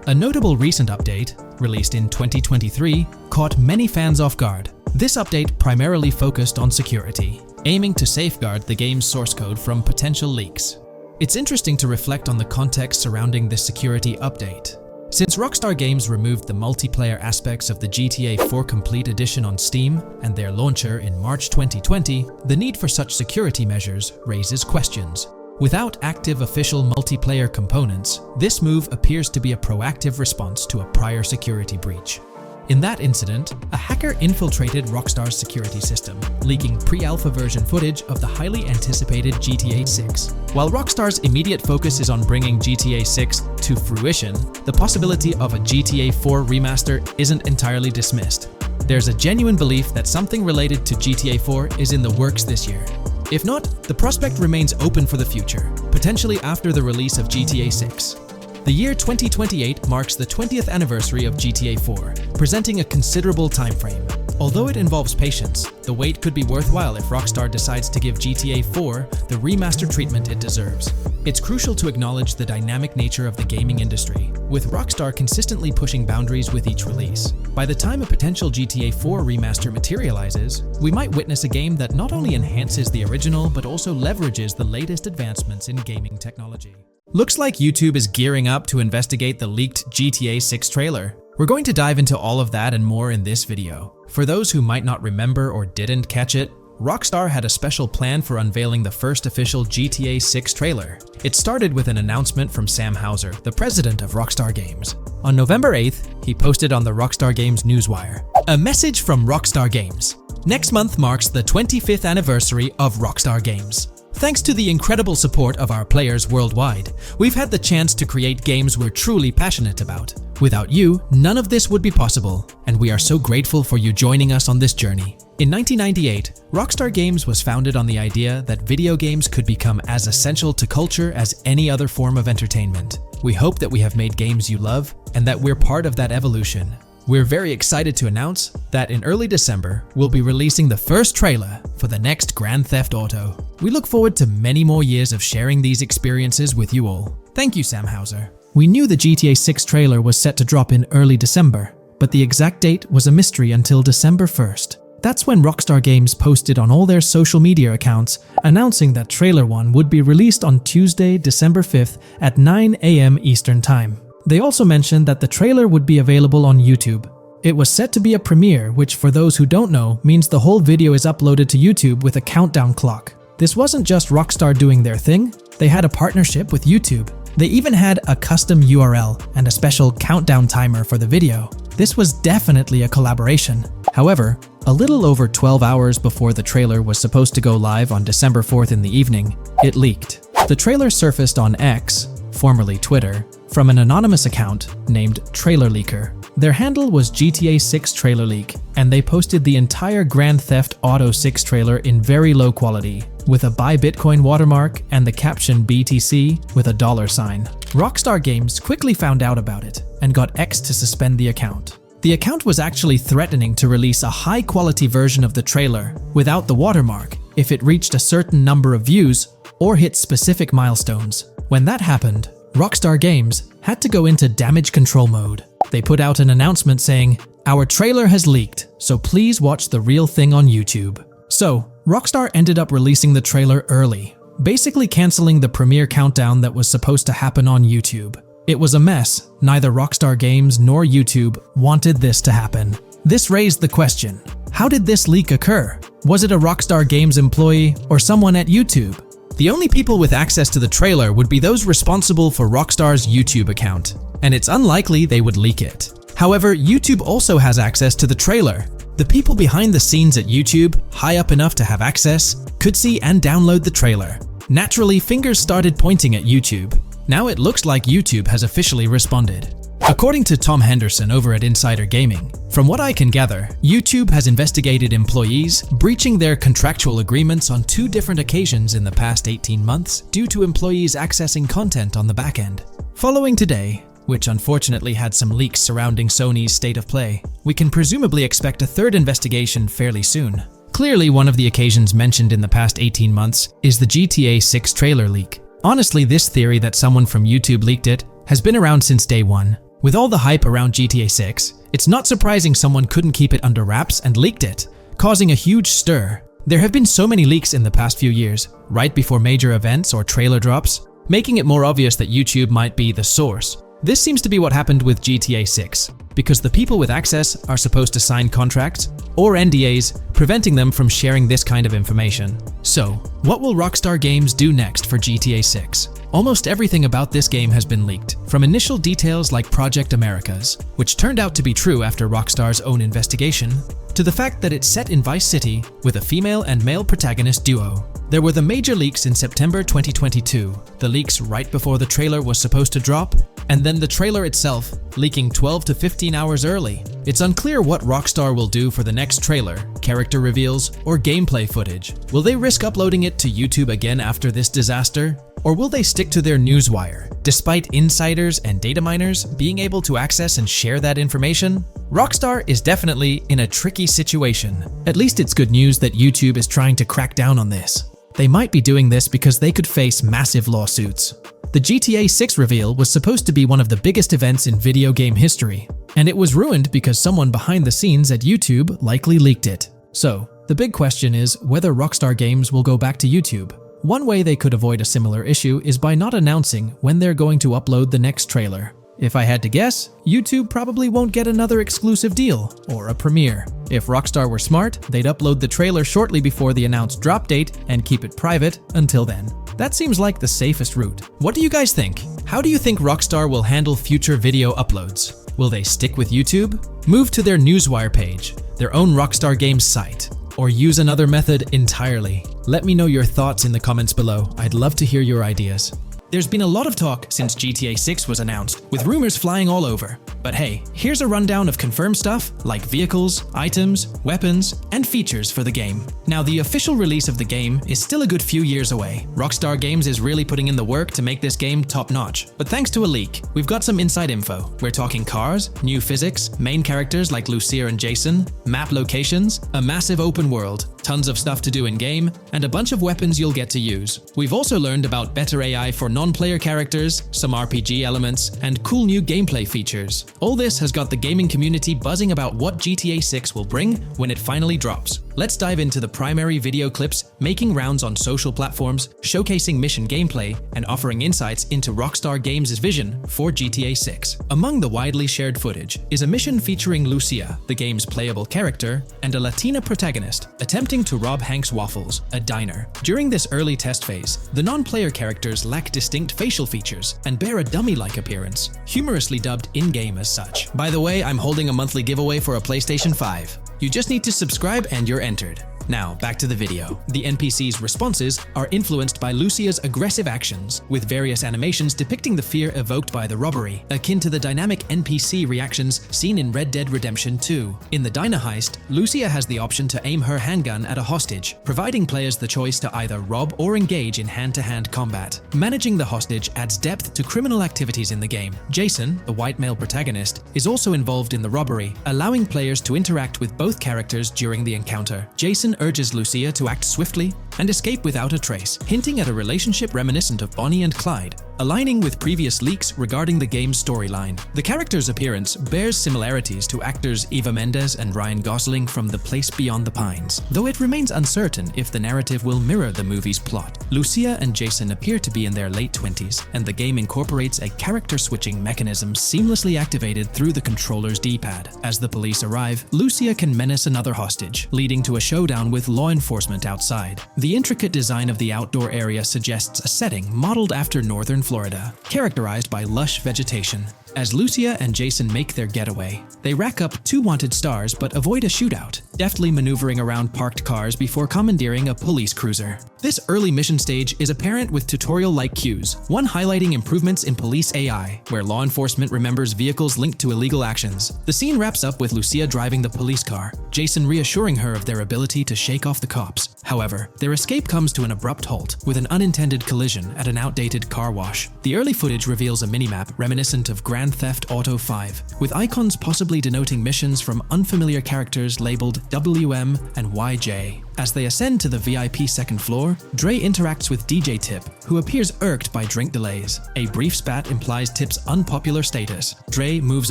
A notable recent update, released in 2023, caught many fans off guard. This update primarily focused on security, aiming to safeguard the game's source code from potential leaks. It's interesting to reflect on the context surrounding this security update. Since Rockstar Games removed the multiplayer aspects of the GTA 4 Complete Edition on Steam and their launcher in March 2020, the need for such security measures raises questions. Without active official multiplayer components, this move appears to be a proactive response to a prior security breach. In that incident, a hacker infiltrated Rockstar's security system, leaking pre-alpha version footage of the highly anticipated GTA 6. While Rockstar's immediate focus is on bringing GTA 6 to fruition, the possibility of a GTA 4 remaster isn't entirely dismissed. There's a genuine belief that something related to GTA 4 is in the works this year. If not, the prospect remains open for the future, potentially after the release of GTA 6. The year 2028 marks the 20th anniversary of GTA 4, presenting a considerable time frame. Although it involves patience, the wait could be worthwhile if Rockstar decides to give GTA 4 the remaster treatment it deserves. It's crucial to acknowledge the dynamic nature of the gaming industry, with Rockstar consistently pushing boundaries with each release. By the time a potential GTA 4 remaster materializes, we might witness a game that not only enhances the original but also leverages the latest advancements in gaming technology. Looks like YouTube is gearing up to investigate the leaked GTA 6 trailer. We're going to dive into all of that and more in this video. For those who might not remember or didn't catch it, Rockstar had a special plan for unveiling the first official GTA 6 trailer. It started with an announcement from Sam Houser, the president of Rockstar Games. On November 8th, he posted on the Rockstar Games newswire, "A message from Rockstar Games. Next month marks the 25th anniversary of Rockstar Games. Thanks to the incredible support of our players worldwide, we've had the chance to create games we're truly passionate about. Without you, none of this would be possible, and we are so grateful for you joining us on this journey." In 1998, Rockstar Games was founded on the idea that video games could become as essential to culture as any other form of entertainment. We hope that we have made games you love, and that we're part of that evolution. We're very excited to announce that in early December, we'll be releasing the first trailer for the next Grand Theft Auto. We look forward to many more years of sharing these experiences with you all. Thank you, Sam Houser. We knew the GTA 6 trailer was set to drop in early December, but the exact date was a mystery until December 1st. That's when Rockstar Games posted on all their social media accounts announcing that Trailer 1 would be released on Tuesday, December 5th at 9 a.m. Eastern Time. They also mentioned that the trailer would be available on YouTube. It was set to be a premiere, which for those who don't know, means the whole video is uploaded to YouTube with a countdown clock. This wasn't just Rockstar doing their thing, they had a partnership with YouTube. They even had a custom URL and a special countdown timer for the video. This was definitely a collaboration. However, a little over 12 hours before the trailer was supposed to go live on December 4th in the evening, it leaked. The trailer surfaced on X, formerly Twitter, from an anonymous account named Trailer Leaker. Their handle was GTA 6 Trailer Leak, and they posted the entire Grand Theft Auto 6 trailer in very low quality, with a Buy Bitcoin watermark and the caption BTC with a $sign. Rockstar Games quickly found out about it and got X to suspend the account. The account was actually threatening to release a high-quality version of the trailer without the watermark if it reached a certain number of views or hit specific milestones. When that happened, Rockstar Games had to go into damage control mode. They put out an announcement saying, "Our trailer has leaked, so please watch the real thing on YouTube." So, Rockstar ended up releasing the trailer early, basically canceling the premiere countdown that was supposed to happen on YouTube. It was a mess. Neither Rockstar Games nor YouTube wanted this to happen. This raised the question, how did this leak occur? Was it a Rockstar Games employee or someone at YouTube? The only people with access to the trailer would be those responsible for Rockstar's YouTube account, and it's unlikely they would leak it. However, YouTube also has access to the trailer. The people behind the scenes at YouTube, high up enough to have access, could see and download the trailer. Naturally, fingers started pointing at YouTube. Now it looks like YouTube has officially responded. According to Tom Henderson over at Insider Gaming, from what I can gather, YouTube has investigated employees breaching their contractual agreements on 2 different occasions in the past 18 months due to employees accessing content on the back end. Following today, which unfortunately had some leaks surrounding Sony's State of Play, we can presumably expect a 3rd investigation fairly soon. Clearly, one of the occasions mentioned in the past 18 months is the GTA 6 trailer leak. Honestly, this theory that someone from YouTube leaked it has been around since day one. With all the hype around GTA 6, it's not surprising someone couldn't keep it under wraps and leaked it, causing a huge stir. There have been so many leaks in the past few years, right before major events or trailer drops, making it more obvious that YouTube might be the source. This seems to be what happened with GTA 6, because the people with access are supposed to sign contracts or NDAs, preventing them from sharing this kind of information. So, what will Rockstar Games do next for GTA 6? Almost everything about this game has been leaked, from initial details like Project Americas, which turned out to be true after Rockstar's own investigation, to the fact that it's set in Vice City with a female and male protagonist duo. There were the major leaks in September 2022, the leaks right before the trailer was supposed to drop, and then the trailer itself leaking 12 to 15 hours early. It's unclear what Rockstar will do for the next trailer, character reveals, or gameplay footage. Will they risk uploading it to YouTube again after this disaster? Or will they stick to their newswire, despite insiders and data miners being able to access and share that information? Rockstar is definitely in a tricky situation. At least it's good news that YouTube is trying to crack down on this. They might be doing this because they could face massive lawsuits. The GTA 6 reveal was supposed to be one of the biggest events in video game history, and it was ruined because someone behind the scenes at YouTube likely leaked it. So, the big question is whether Rockstar Games will go back to YouTube. One way they could avoid a similar issue is by not announcing when they're going to upload the next trailer. If I had to guess, YouTube probably won't get another exclusive deal or a premiere. If Rockstar were smart, they'd upload the trailer shortly before the announced drop date and keep it private until then. That seems like the safest route. What do you guys think? How do you think Rockstar will handle future video uploads? Will they stick with YouTube, move to their Newswire page, their own Rockstar Games site, or use another method entirely? Let me know your thoughts in the comments below. I'd love to hear your ideas. There's been a lot of talk since GTA 6 was announced, with rumors flying all over. But hey, here's a rundown of confirmed stuff like vehicles, items, weapons, and features for the game. Now, the official release of the game is still a good few years away. Rockstar Games is really putting in the work to make this game top-notch. But thanks to a leak, we've got some inside info. We're talking cars, new physics, main characters like Lucia and Jason, map locations, a massive open world, tons of stuff to do in-game, and a bunch of weapons you'll get to use. We've also learned about better AI for non-player characters, some RPG elements, and cool new gameplay features. All this has got the gaming community buzzing about what GTA 6 will bring when it finally drops. Let's dive into the primary video clips making rounds on social platforms, showcasing mission gameplay, and offering insights into Rockstar Games' vision for GTA 6. Among the widely shared footage is a mission featuring Lucia, the game's playable character, and a Latina protagonist attempting to rob Hank's Waffles, a diner. During this early test phase, the non-player characters lack distinct facial features and bear a dummy-like appearance, humorously dubbed in-game as such. By the way, I'm holding a monthly giveaway for a PlayStation 5. You just need to subscribe and you're entered. Now, back to the video. The NPC's responses are influenced by Lucia's aggressive actions, with various animations depicting the fear evoked by the robbery, akin to the dynamic NPC reactions seen in Red Dead Redemption 2. In the diner heist, Lucia has the option to aim her handgun at a hostage, providing players the choice to either rob or engage in hand-to-hand combat. Managing the hostage adds depth to criminal activities in the game. Jason, the white male protagonist, is also involved in the robbery, allowing players to interact with both characters during the encounter. Jason urges Lucia to act swiftly and escape without a trace, hinting at a relationship reminiscent of Bonnie and Clyde, aligning with previous leaks regarding the game's storyline. The character's appearance bears similarities to actors Eva Mendes and Ryan Gosling from The Place Beyond the Pines, though it remains uncertain if the narrative will mirror the movie's plot. Lucia and Jason appear to be in their late 20s, and the game incorporates a character-switching mechanism seamlessly activated through the controller's D-pad. As the police arrive, Lucia can menace another hostage, leading to a showdown with law enforcement outside. The intricate design of the outdoor area suggests a setting modeled after northern Florida, characterized by lush vegetation. As Lucia and Jason make their getaway, they rack up 2 wanted stars but avoid a shootout, deftly maneuvering around parked cars before commandeering a police cruiser. This early mission stage is apparent with tutorial-like cues, one highlighting improvements in police AI, where law enforcement remembers vehicles linked to illegal actions. The scene wraps up with Lucia driving the police car, Jason reassuring her of their ability to shake off the cops. However, their escape comes to an abrupt halt, with an unintended collision at an outdated car wash. The early footage reveals a minimap reminiscent of Grand Theft Auto 5, with icons possibly denoting missions from unfamiliar characters labeled WM and YJ. As they ascend to the VIP second floor, Dre interacts with DJ Tip, who appears irked by drink delays. A brief spat implies Tip's unpopular status. Dre moves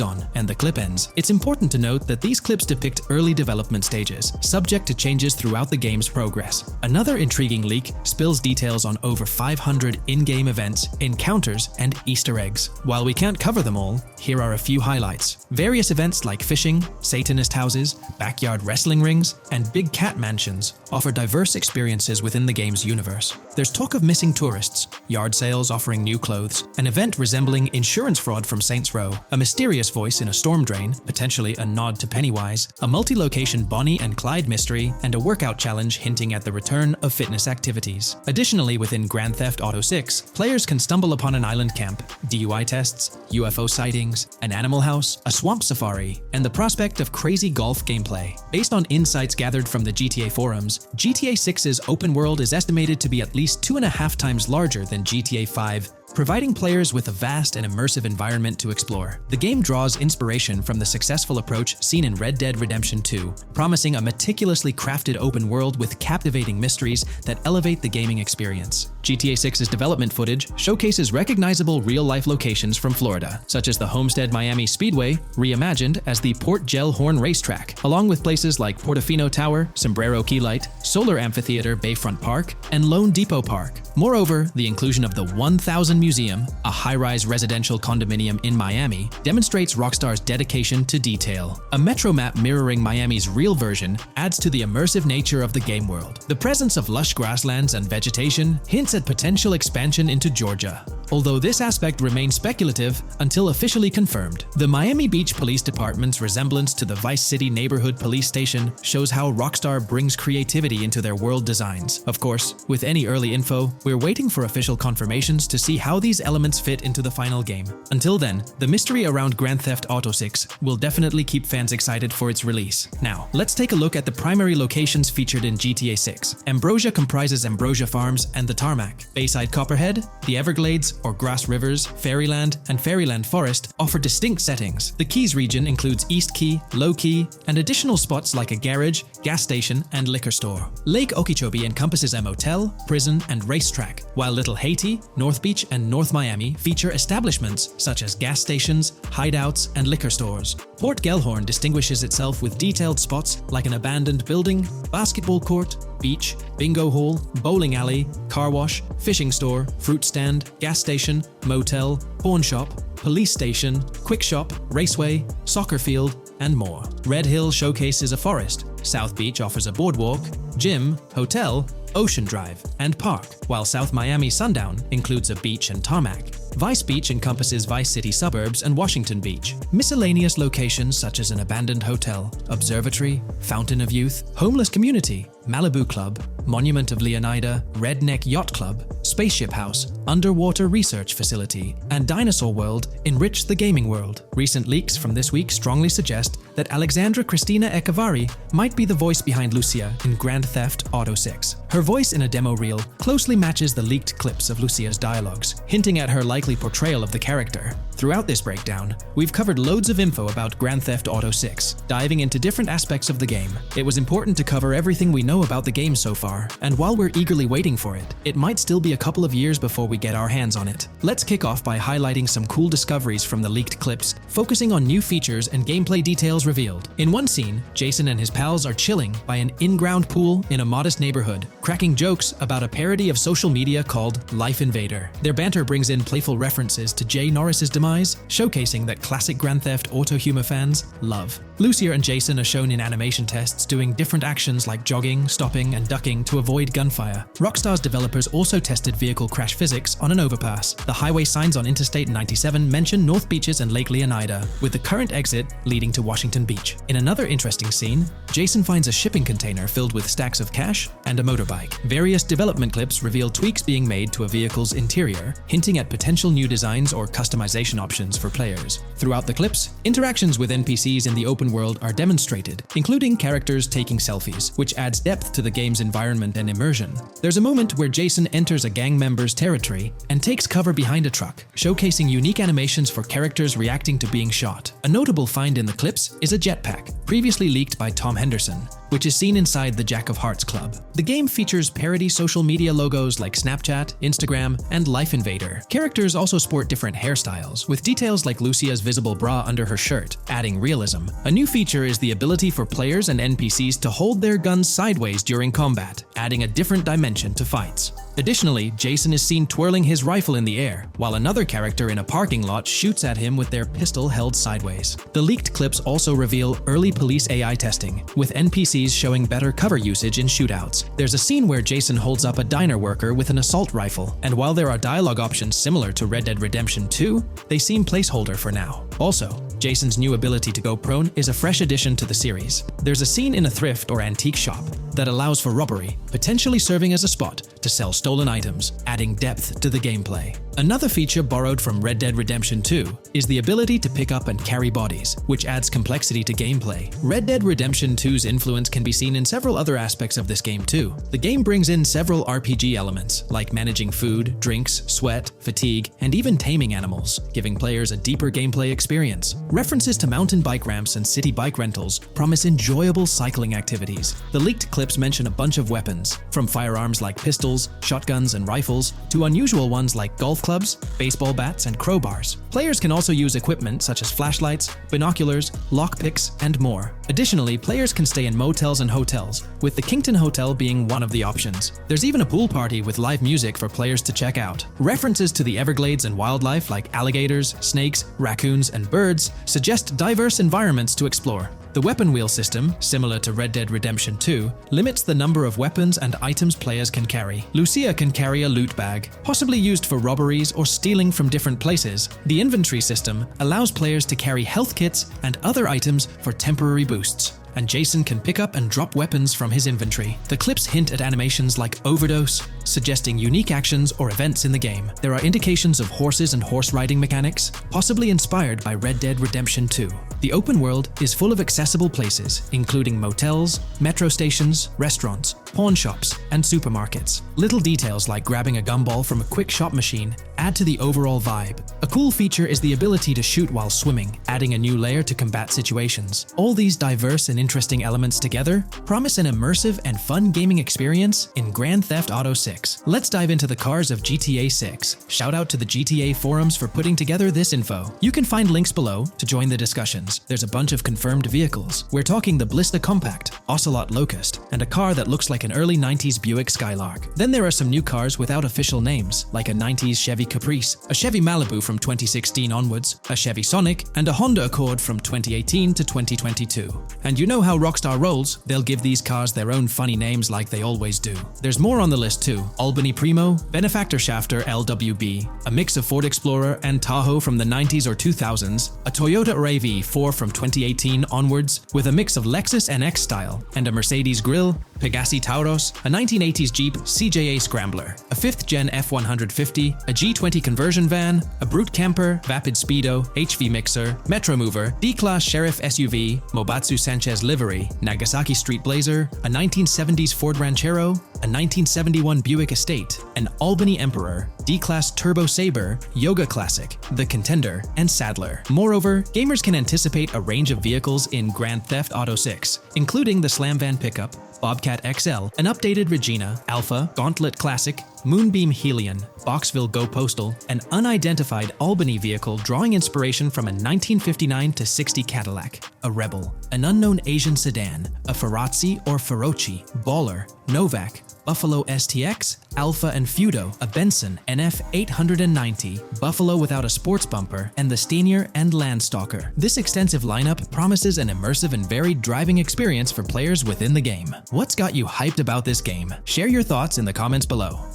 on, and the clip ends. It's important to note that these clips depict early development stages, subject to changes throughout the game's progress. Another intriguing leak spills details on over 500 in-game events, encounters, and Easter eggs. While we can't cover them all, here are a few highlights. Various events like fishing, Satanist houses, backyard wrestling rings, and big cat mansions offer diverse experiences within the game's universe. There's talk of missing tourists, yard sales offering new clothes, an event resembling insurance fraud from Saints Row, a mysterious voice in a storm drain, potentially a nod to Pennywise, a multi-location Bonnie and Clyde mystery, and a workout challenge hinting at the return of fitness activities. Additionally, within Grand Theft Auto 6, players can stumble upon an island camp, DUI tests, UFO sightings, an animal house, a swamp safari, and the prospect of crazy golf gameplay. Based on insights gathered from the GTA forums, GTA 6's open world is estimated to be at least 2.5 times larger than GTA 5, providing players with a vast and immersive environment to explore. The game draws inspiration from the successful approach seen in Red Dead Redemption 2, promising a meticulously crafted open world with captivating mysteries that elevate the gaming experience. GTA 6's development footage showcases recognizable real-life locations from Florida, such as the Homestead Miami Speedway, reimagined as the Port Gel-Horn Racetrack, along with places like Portofino Tower, Sombrero Key Light, Solar Amphitheater Bayfront Park, and Lone Depot Park. Moreover, the inclusion of the 1000 Museum, a high-rise residential condominium in Miami, demonstrates Rockstar's dedication to detail. A metro map mirroring Miami's real version adds to the immersive nature of the game world. The presence of lush grasslands and vegetation hints at potential expansion into Georgia, although this aspect remains speculative until officially confirmed. The Miami Beach Police Department's resemblance to the Vice City Neighborhood Police Station shows how Rockstar brings creativity into their world designs. Of course, with any early info, we're waiting for official confirmations to see how these elements fit into the final game. Until then, the mystery around Grand Theft Auto 6 will definitely keep fans excited for its release. Now, let's take a look at the primary locations featured in GTA 6. Ambrosia comprises Ambrosia Farms and the Tarmac. Bayside Copperhead, the Everglades, or Grass Rivers, Fairyland, and Fairyland Forest offer distinct settings. The Keys region includes East Key, Low Key, and additional spots like a garage, gas station, and liquor store. Lake Okeechobee encompasses a motel, prison, and racetrack, while Little Haiti, North Beach, and North Miami feature establishments such as gas stations, hideouts, and liquor stores. Port Gellhorn distinguishes itself with detailed spots like an abandoned building, basketball court, beach, bingo hall, bowling alley, car wash, fishing store, fruit stand, gas station, motel, pawn shop, police station, quick shop, raceway, soccer field, and more. Red Hill showcases a forest. South Beach offers a boardwalk, gym, hotel, Ocean Drive, and park, while South Miami Sundown includes a beach and tarmac. Vice Beach encompasses Vice City suburbs and Washington Beach. Miscellaneous locations such as an abandoned hotel, observatory, Fountain of Youth, homeless community, Malibu Club, Monument of Leonida, Redneck Yacht Club, Spaceship House, Underwater Research Facility, and Dinosaur World enrich the gaming world. Recent leaks from this week strongly suggest that Alexandra Christina Echevarri might be the voice behind Lucia in Grand Theft Auto 6. Her voice in a demo reel closely matches the leaked clips of Lucia's dialogues, hinting at her likely portrayal of the character. Throughout this breakdown, we've covered loads of info about Grand Theft Auto 6, diving into different aspects of the game. It was important to cover everything we know about the game so far, and while we're eagerly waiting for it, it might still be a couple of years before we get our hands on it. Let's kick off by highlighting some cool discoveries from the leaked clips, focusing on new features and gameplay details revealed. In one scene, Jason and his pals are chilling by an in-ground pool in a modest neighborhood, cracking jokes about a parody of social media called Life Invader. Their banter brings in playful references to Jay Norris's demise, showcasing that classic Grand Theft Auto humor fans love. Lucia and Jason are shown in animation tests doing different actions like jogging, stopping, and ducking to avoid gunfire. Rockstar's developers also tested vehicle crash physics on an overpass. The highway signs on Interstate 97 mention North Beaches and Lake Leonida, with the current exit leading to Washington Beach. In another interesting scene, Jason finds a shipping container filled with stacks of cash and a motorbike. Various development clips reveal tweaks being made to a vehicle's interior, hinting at potential new designs or customization options for players. Throughout the clips, interactions with NPCs in the open world are demonstrated, including characters taking selfies, which adds depth to the game's environment and immersion. There's a moment where Jason enters a gang member's territory and takes cover behind a truck, showcasing unique animations for characters reacting to being shot. A notable find in the clips is a jetpack, previously leaked by Tom Henderson, which is seen inside the Jack of Hearts Club. The game features parody social media logos like Snapchat, Instagram, and Life Invader. Characters also sport different hairstyles, with details like Lucia's visible bra under her shirt, adding realism. A new feature is the ability for players and NPCs to hold their guns sideways during combat, adding a different dimension to fights. Additionally, Jason is seen twirling his rifle in the air, while another character in a parking lot shoots at him with their pistol held sideways. The leaked clips also reveal early police AI testing, with NPCs showing better cover usage in shootouts. There's a scene where Jason holds up a diner worker with an assault rifle, and while there are dialogue options similar to Red Dead Redemption 2, they seem placeholder for now. Also, Jason's new ability to go prone is a fresh addition to the series. There's a scene in a thrift or antique shop that allows for robbery, potentially serving as a spot to sell stolen items, adding depth to the gameplay. Another feature borrowed from Red Dead Redemption 2 is the ability to pick up and carry bodies, which adds complexity to gameplay. Red Dead Redemption 2's influence can be seen in several other aspects of this game too. The game brings in several RPG elements, like managing food, drinks, sweat, fatigue, and even taming animals, giving players a deeper gameplay experience. References to mountain bike ramps and city bike rentals promise enjoyable cycling activities. The leaked clips mention a bunch of weapons, from firearms like pistols, shotguns, and rifles, to unusual ones like golf clubs, baseball bats, and crowbars. Players can also use equipment such as flashlights, binoculars, lockpicks, and more. Additionally, players can stay in motels and hotels, with the Kington Hotel being one of the options. There's even a pool party with live music for players to check out. References to the Everglades and wildlife like alligators, snakes, raccoons, and birds suggest diverse environments to explore. The weapon wheel system, similar to Red Dead Redemption 2, limits the number of weapons and items players can carry. Lucia can carry a loot bag, possibly used for robberies or stealing from different places. The inventory system allows players to carry health kits and other items for temporary boosts, and Jason can pick up and drop weapons from his inventory. The clips hint at animations like overdose, suggesting unique actions or events in the game. There are indications of horses and horse riding mechanics, possibly inspired by Red Dead Redemption 2. The open world is full of accessible places, including motels, metro stations, restaurants, pawn shops, and supermarkets. Little details like grabbing a gumball from a quick shop machine add to the overall vibe. A cool feature is the ability to shoot while swimming, adding a new layer to combat situations. All these diverse and interesting elements together promise an immersive and fun gaming experience in Grand Theft Auto 6. Let's dive into the cars of GTA 6. Shout out to the GTA forums for putting together this info. You can find links below to join the discussions. There's a bunch of confirmed vehicles. We're talking the Blista Compact, Ocelot Locust, and a car that looks like an early 90s Buick Skylark. Then there are some new cars without official names, like a 90s Chevy Caprice, a Chevy Malibu from 2016 onwards, a Chevy Sonic, and a Honda Accord from 2018 to 2022. And you know how Rockstar rolls, they'll give these cars their own funny names like they always do. There's more on the list too. Albany Primo, Benefactor Shafter LWB, a mix of Ford Explorer and Tahoe from the 90s or 2000s, a Toyota RAV4 from 2018 onwards, with a mix of Lexus NX style, and a Mercedes Grill, Pegassi Tauros, a 1980s Jeep CJA Scrambler, a 5th Gen F150, a G20 conversion van, a Brute Camper, Vapid Speedo, HV Mixer, Metro Mover, D-Class Sheriff SUV, Mobatsu Sanchez Livery, Nagasaki Street Blazer, a 1970s Ford Ranchero, a 1971 Buick Estate, an Albany Emperor, D-Class Turbo Sabre, Yoga Classic, the Contender, and Sadler. Moreover, gamers can anticipate a range of vehicles in Grand Theft Auto 6, including the Slam Van Pickup, Bobcat XL, an updated Regina, Alpha, Gauntlet Classic, Moonbeam Helion, Boxville Go Postal, an unidentified Albany vehicle drawing inspiration from a 1959-60 Cadillac, a Rebel, an unknown Asian sedan, a Ferrazzi or Feroci, Baller, Novak, Buffalo STX, Alpha and Feudo, a Benson NF 890, Buffalo without a sports bumper, and the Stanier and Landstalker. This extensive lineup promises an immersive and varied driving experience for players within the game. What's got you hyped about this game? Share your thoughts in the comments below.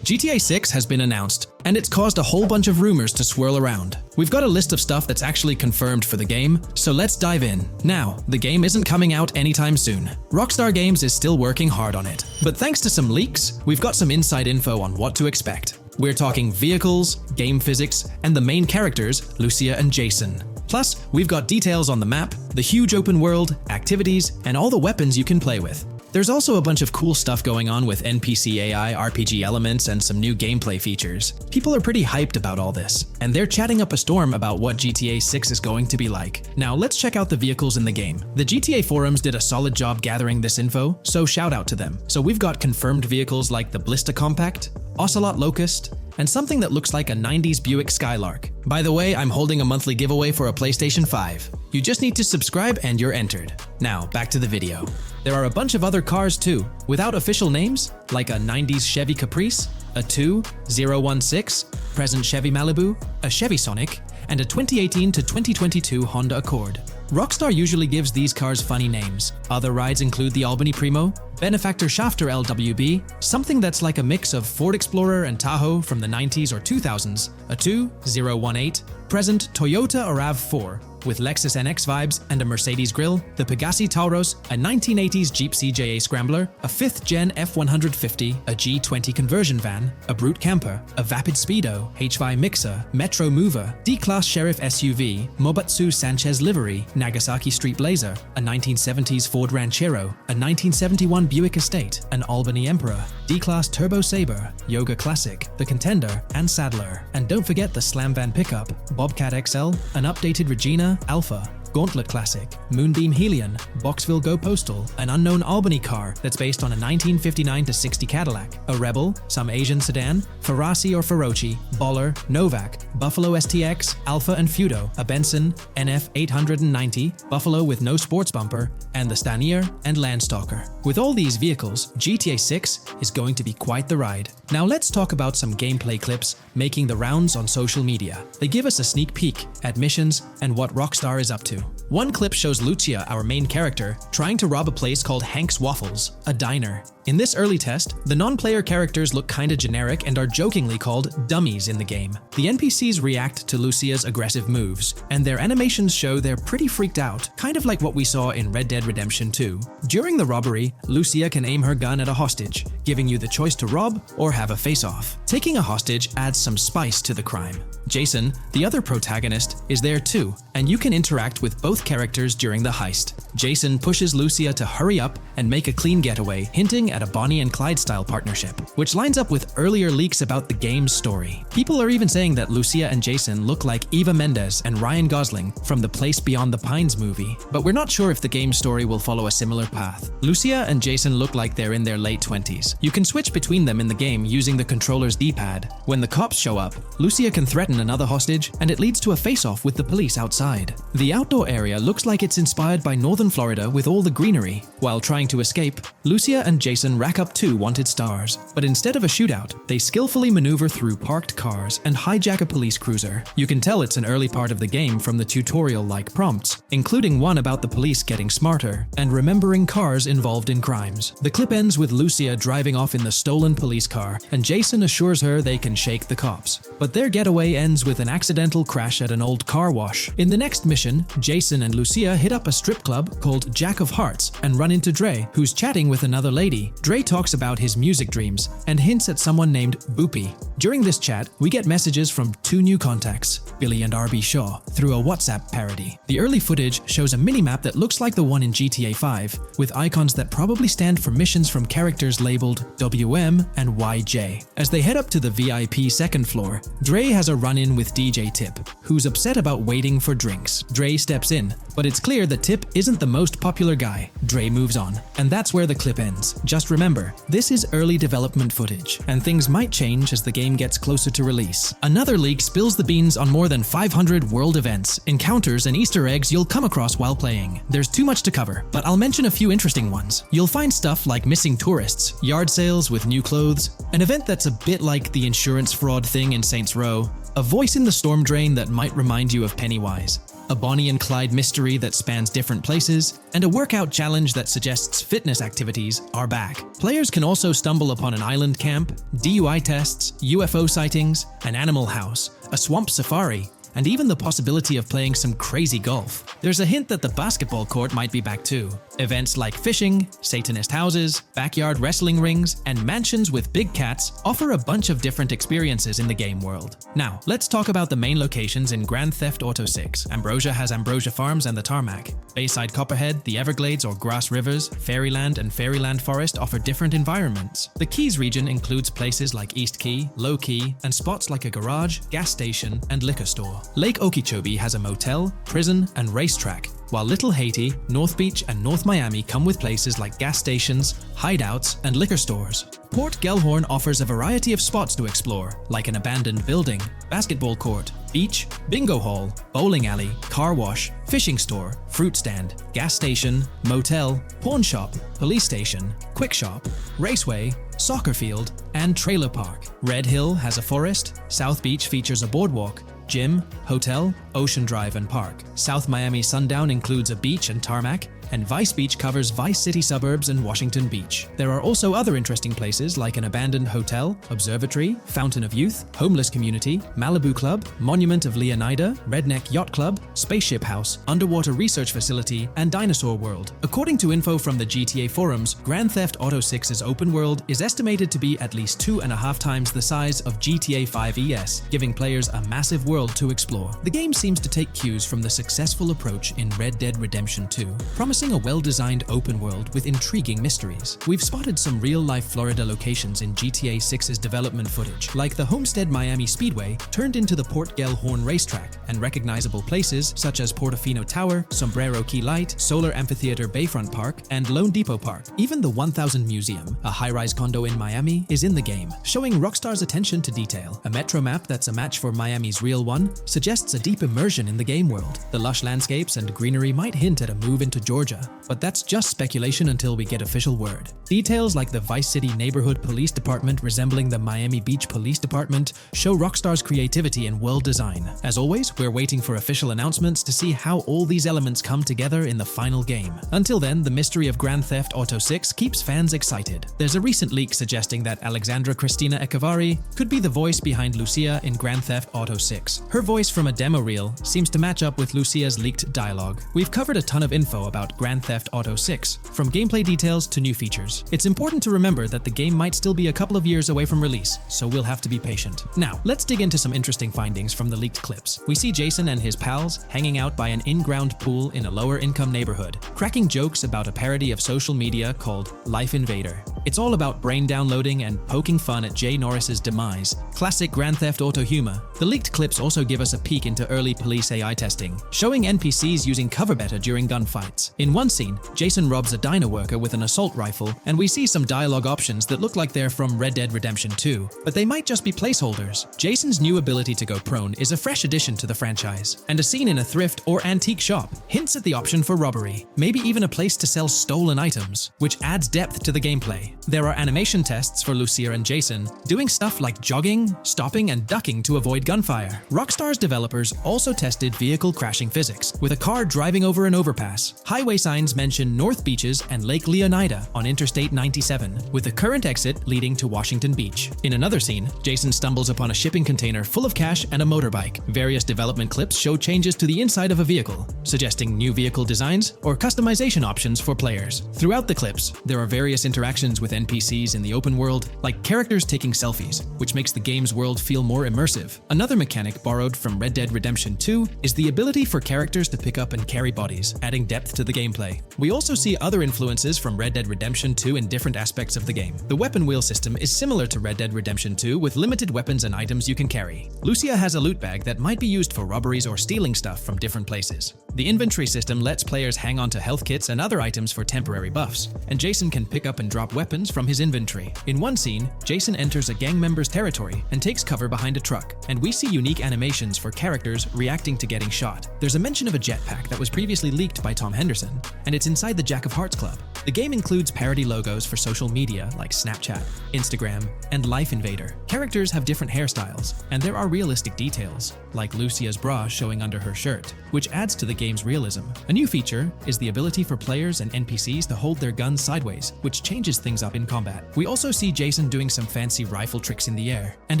GTA 6 has been announced, and it's caused a whole bunch of rumors to swirl around. We've got a list of stuff that's actually confirmed for the game, so let's dive in. Now, the game isn't coming out anytime soon. Rockstar Games is still working hard on it, but thanks to some leaks, we've got some inside info on what to expect. We're talking vehicles, game physics, and the main characters, Lucia and Jason. Plus, we've got details on the map, the huge open world, activities, and all the weapons you can play with. There's also a bunch of cool stuff going on with NPC AI, RPG elements, and some new gameplay features. People are pretty hyped about all this, and they're chatting up a storm about what GTA 6 is going to be like. Now let's check out the vehicles in the game. The GTA forums did a solid job gathering this info, so shout out to them. So we've got confirmed vehicles like the Blista Compact, Ocelot Locust, and something that looks like a 90s Buick Skylark. By the way, I'm holding a monthly giveaway for a PlayStation 5. You just need to subscribe and you're entered. Now, back to the video. There are a bunch of other cars too, without official names, like a 90s Chevy Caprice, a 2016 present Chevy Malibu, a Chevy Sonic, and a 2018 to 2022 Honda Accord. Rockstar usually gives these cars funny names. Other rides include the Albany Primo, Benefactor Shafter LWB, something that's like a mix of Ford Explorer and Tahoe from the 90s or 2000s, a 2018 present Toyota RAV4, with Lexus NX vibes and a Mercedes grille, the Pegassi Tauros, a 1980s Jeep CJA Scrambler, a 5th gen F150, a G20 conversion van, a Brute Camper, a Vapid Speedo, HY Mixer, Metro Mover, D-Class Sheriff SUV, Mobatsu Sanchez Livery, Nagasaki Street Blazer, a 1970s Ford Ranchero, a 1971 Buick Estate, an Albany Emperor, D-Class Turbo Sabre, Yoga Classic, the Contender, and Sadler. And don't forget the Slam Van Pickup, Bobcat XL, an updated Regina, Alpha, Gauntlet Classic, Moonbeam Helion, Boxville Go Postal, an unknown Albany car that's based on a 1959-60 Cadillac, a Rebel, some Asian sedan, Ferrari or Feroci, Baller, Novak, Buffalo STX, Alpha and Feudo, a Benson NF 890, Buffalo with no sports bumper, and the Stanier and Landstalker. With all these vehicles, GTA 6 is going to be quite the ride. Now let's talk about some gameplay clips making the rounds on social media. They give us a sneak peek at missions and what Rockstar is up to. One clip shows Lucia, our main character, trying to rob a place called Hank's Waffles, a diner. In this early test, the non-player characters look kinda generic and are jokingly called dummies in the game. The NPCs react to Lucia's aggressive moves, and their animations show they're pretty freaked out, kind of like what we saw in Red Dead Redemption 2. During the robbery, Lucia can aim her gun at a hostage, giving you the choice to rob or have a face-off. Taking a hostage adds some spice to the crime. Jason, the other protagonist, is there too, and you can interact with both characters during the heist. Jason pushes Lucia to hurry up and make a clean getaway, hinting at a Bonnie and Clyde-style partnership, which lines up with earlier leaks about the game's story. People are even saying that Lucia and Jason look like Eva Mendes and Ryan Gosling from the Place Beyond the Pines movie, but we're not sure if the game's story will follow a similar path. Lucia and Jason look like they're in their late 20s. You can switch between them in the game using the controller's D-pad. When the cops show up, Lucia can threaten another hostage, and it leads to a face-off with the police outside. The outdoor area looks like it's inspired by northern Florida with all the greenery. While trying to escape, Lucia and Jason rack up 2 wanted stars, but instead of a shootout, they skillfully maneuver through parked cars and hijack a police cruiser. You can tell it's an early part of the game from the tutorial-like prompts, including one about the police getting smarter and remembering cars involved in crimes. The clip ends with Lucia driving off in the stolen police car, and Jason assures her they can shake the cops. But their getaway ends with an accidental crash at an old car wash. In the next mission, Jason and Lucia hit up a strip club called Jack of Hearts and run into Dre, who's chatting with another lady. Dre talks about his music dreams and hints at someone named Boopy. During this chat, we get messages from 2 new contacts, Billy and RB Shaw, through a WhatsApp parody. The early footage shows a minimap that looks like the one in GTA 5, with icons that probably stand for missions from characters labeled WM and YJ. As they head up to the VIP second floor, Dre has a run-in with DJ Tip, who's upset about waiting for drinks. Dre steps in, but it's clear that Tip isn't the most popular guy. Dre moves on, and that's where the clip ends. Just remember, this is early development footage, and things might change as the game gets closer to release. Another leak spills the beans on more than 500 world events, encounters, and Easter eggs you'll come across while playing. There's too much to cover, but I'll mention a few interesting ones. You'll find stuff like missing tourists, yard sales with new clothes, an event that's a bit like the insurance fraud thing in Saints Row, a voice in the storm drain that might remind you of Pennywise, a Bonnie and Clyde mystery that spans different places, and a workout challenge that suggests fitness activities are back. Players can also stumble upon an island camp, DUI tests, UFO sightings, an animal house, a swamp safari, and even the possibility of playing some crazy golf. There's a hint that the basketball court might be back too. Events like fishing, Satanist houses, backyard wrestling rings, and mansions with big cats offer a bunch of different experiences in the game world. Now, let's talk about the main locations in Grand Theft Auto 6. Ambrosia has Ambrosia Farms and the Tarmac. Bayside Copperhead, the Everglades or Grass Rivers, Fairyland and Fairyland Forest offer different environments. The Keys region includes places like East Key, Low Key, and spots like a garage, gas station, and liquor store. Lake Okeechobee has a motel, prison, and racetrack, while Little Haiti, North Beach, and North Miami come with places like gas stations, hideouts, and liquor stores. Port Gellhorn offers a variety of spots to explore, like an abandoned building, basketball court, beach, bingo hall, bowling alley, car wash, fishing store, fruit stand, gas station, motel, pawn shop, police station, quick shop, raceway, soccer field, and trailer park. Red Hill has a forest, South Beach features a boardwalk, gym, hotel, Ocean Drive and park. South Miami Sundown includes a beach and tarmac, and Vice Beach covers Vice City suburbs and Washington Beach. There are also other interesting places like an abandoned hotel, observatory, Fountain of Youth, homeless community, Malibu Club, Monument of Leonida, Redneck Yacht Club, Spaceship House, underwater research facility, and Dinosaur World. According to info from the GTA forums, Grand Theft Auto 6's open world is estimated to be at least 2.5 times the size of GTA 5 ES, giving players a massive world to explore. The game seems to take cues from the successful approach in Red Dead Redemption 2, promising a well-designed open world with intriguing mysteries. We've spotted some real-life Florida locations in GTA 6's development footage, like the Homestead Miami Speedway turned into the Port Gellhorn racetrack, and recognizable places such as Portofino Tower, Sombrero Key Light, Solar Amphitheater Bayfront Park, and Lone Depot Park. Even the 1000 Museum, a high-rise condo in Miami, is in the game, showing Rockstar's attention to detail. A metro map that's a match for Miami's real one suggests a deep immersion in the game world. The lush landscapes and greenery might hint at a move into Georgia, but that's just speculation until we get official word. Details like the Vice City Neighborhood Police Department resembling the Miami Beach Police Department show Rockstar's creativity and world design. As always, we're waiting for official announcements to see how all these elements come together in the final game. Until then, the mystery of Grand Theft Auto 6 keeps fans excited. There's a recent leak suggesting that Alexandra Christina Echevarri could be the voice behind Lucia in Grand Theft Auto 6. Her voice from a demo reel seems to match up with Lucia's leaked dialogue. We've covered a ton of info about Grand Theft Auto 6, from gameplay details to new features. It's important to remember that the game might still be a couple of years away from release, so we'll have to be patient. Now, let's dig into some interesting findings from the leaked clips. We see Jason and his pals hanging out by an in-ground pool in a lower-income neighborhood, cracking jokes about a parody of social media called Life Invader. It's all about brain downloading and poking fun at Jay Norris's demise. Classic Grand Theft Auto humor. The leaked clips also give us a peek into early police AI testing, showing NPCs using cover better during gunfights. In one scene, Jason robs a diner worker with an assault rifle, and we see some dialogue options that look like they're from Red Dead Redemption 2, but they might just be placeholders. Jason's new ability to go prone is a fresh addition to the franchise, and a scene in a thrift or antique shop hints at the option for robbery, maybe even a place to sell stolen items, which adds depth to the gameplay. There are animation tests for Lucia and Jason, doing stuff like jogging, stopping, and ducking to avoid gunfire. Rockstar's developers also tested vehicle crashing physics, with a car driving over an overpass. Highway signs mention North Beaches and Lake Leonida on Interstate 97, with the current exit leading to Washington Beach. In another scene, Jason stumbles upon a shipping container full of cash and a motorbike. Various development clips show changes to the inside of a vehicle, suggesting new vehicle designs or customization options for players. Throughout the clips, there are various interactions with NPCs in the open world, like characters taking selfies, which makes the game's world feel more immersive. Another mechanic borrowed from Red Dead Redemption 2 is the ability for characters to pick up and carry bodies, adding depth to the gameplay. We also see other influences from Red Dead Redemption 2 in different aspects of the game. The weapon wheel system is similar to Red Dead Redemption 2 with limited weapons and items you can carry. Lucia has a loot bag that might be used for robberies or stealing stuff from different places. The inventory system lets players hang on to health kits and other items for temporary buffs, and Jason can pick up and drop weapons from his inventory. In one scene, Jason enters a gang member's territory and takes cover behind a truck, and we see unique animations for characters reacting to getting shot. There's a mention of a jetpack that was previously leaked by Tom Henderson, and it's inside the Jack of Hearts Club. The game includes parody logos for social media like Snapchat, Instagram, and Life Invader. Characters have different hairstyles, and there are realistic details, like Lucia's bra showing under her shirt, which adds to the game's realism. A new feature is the ability for players and NPCs to hold their guns sideways, which changes things up in combat. We also see Jason doing some fancy rifle tricks in the air, and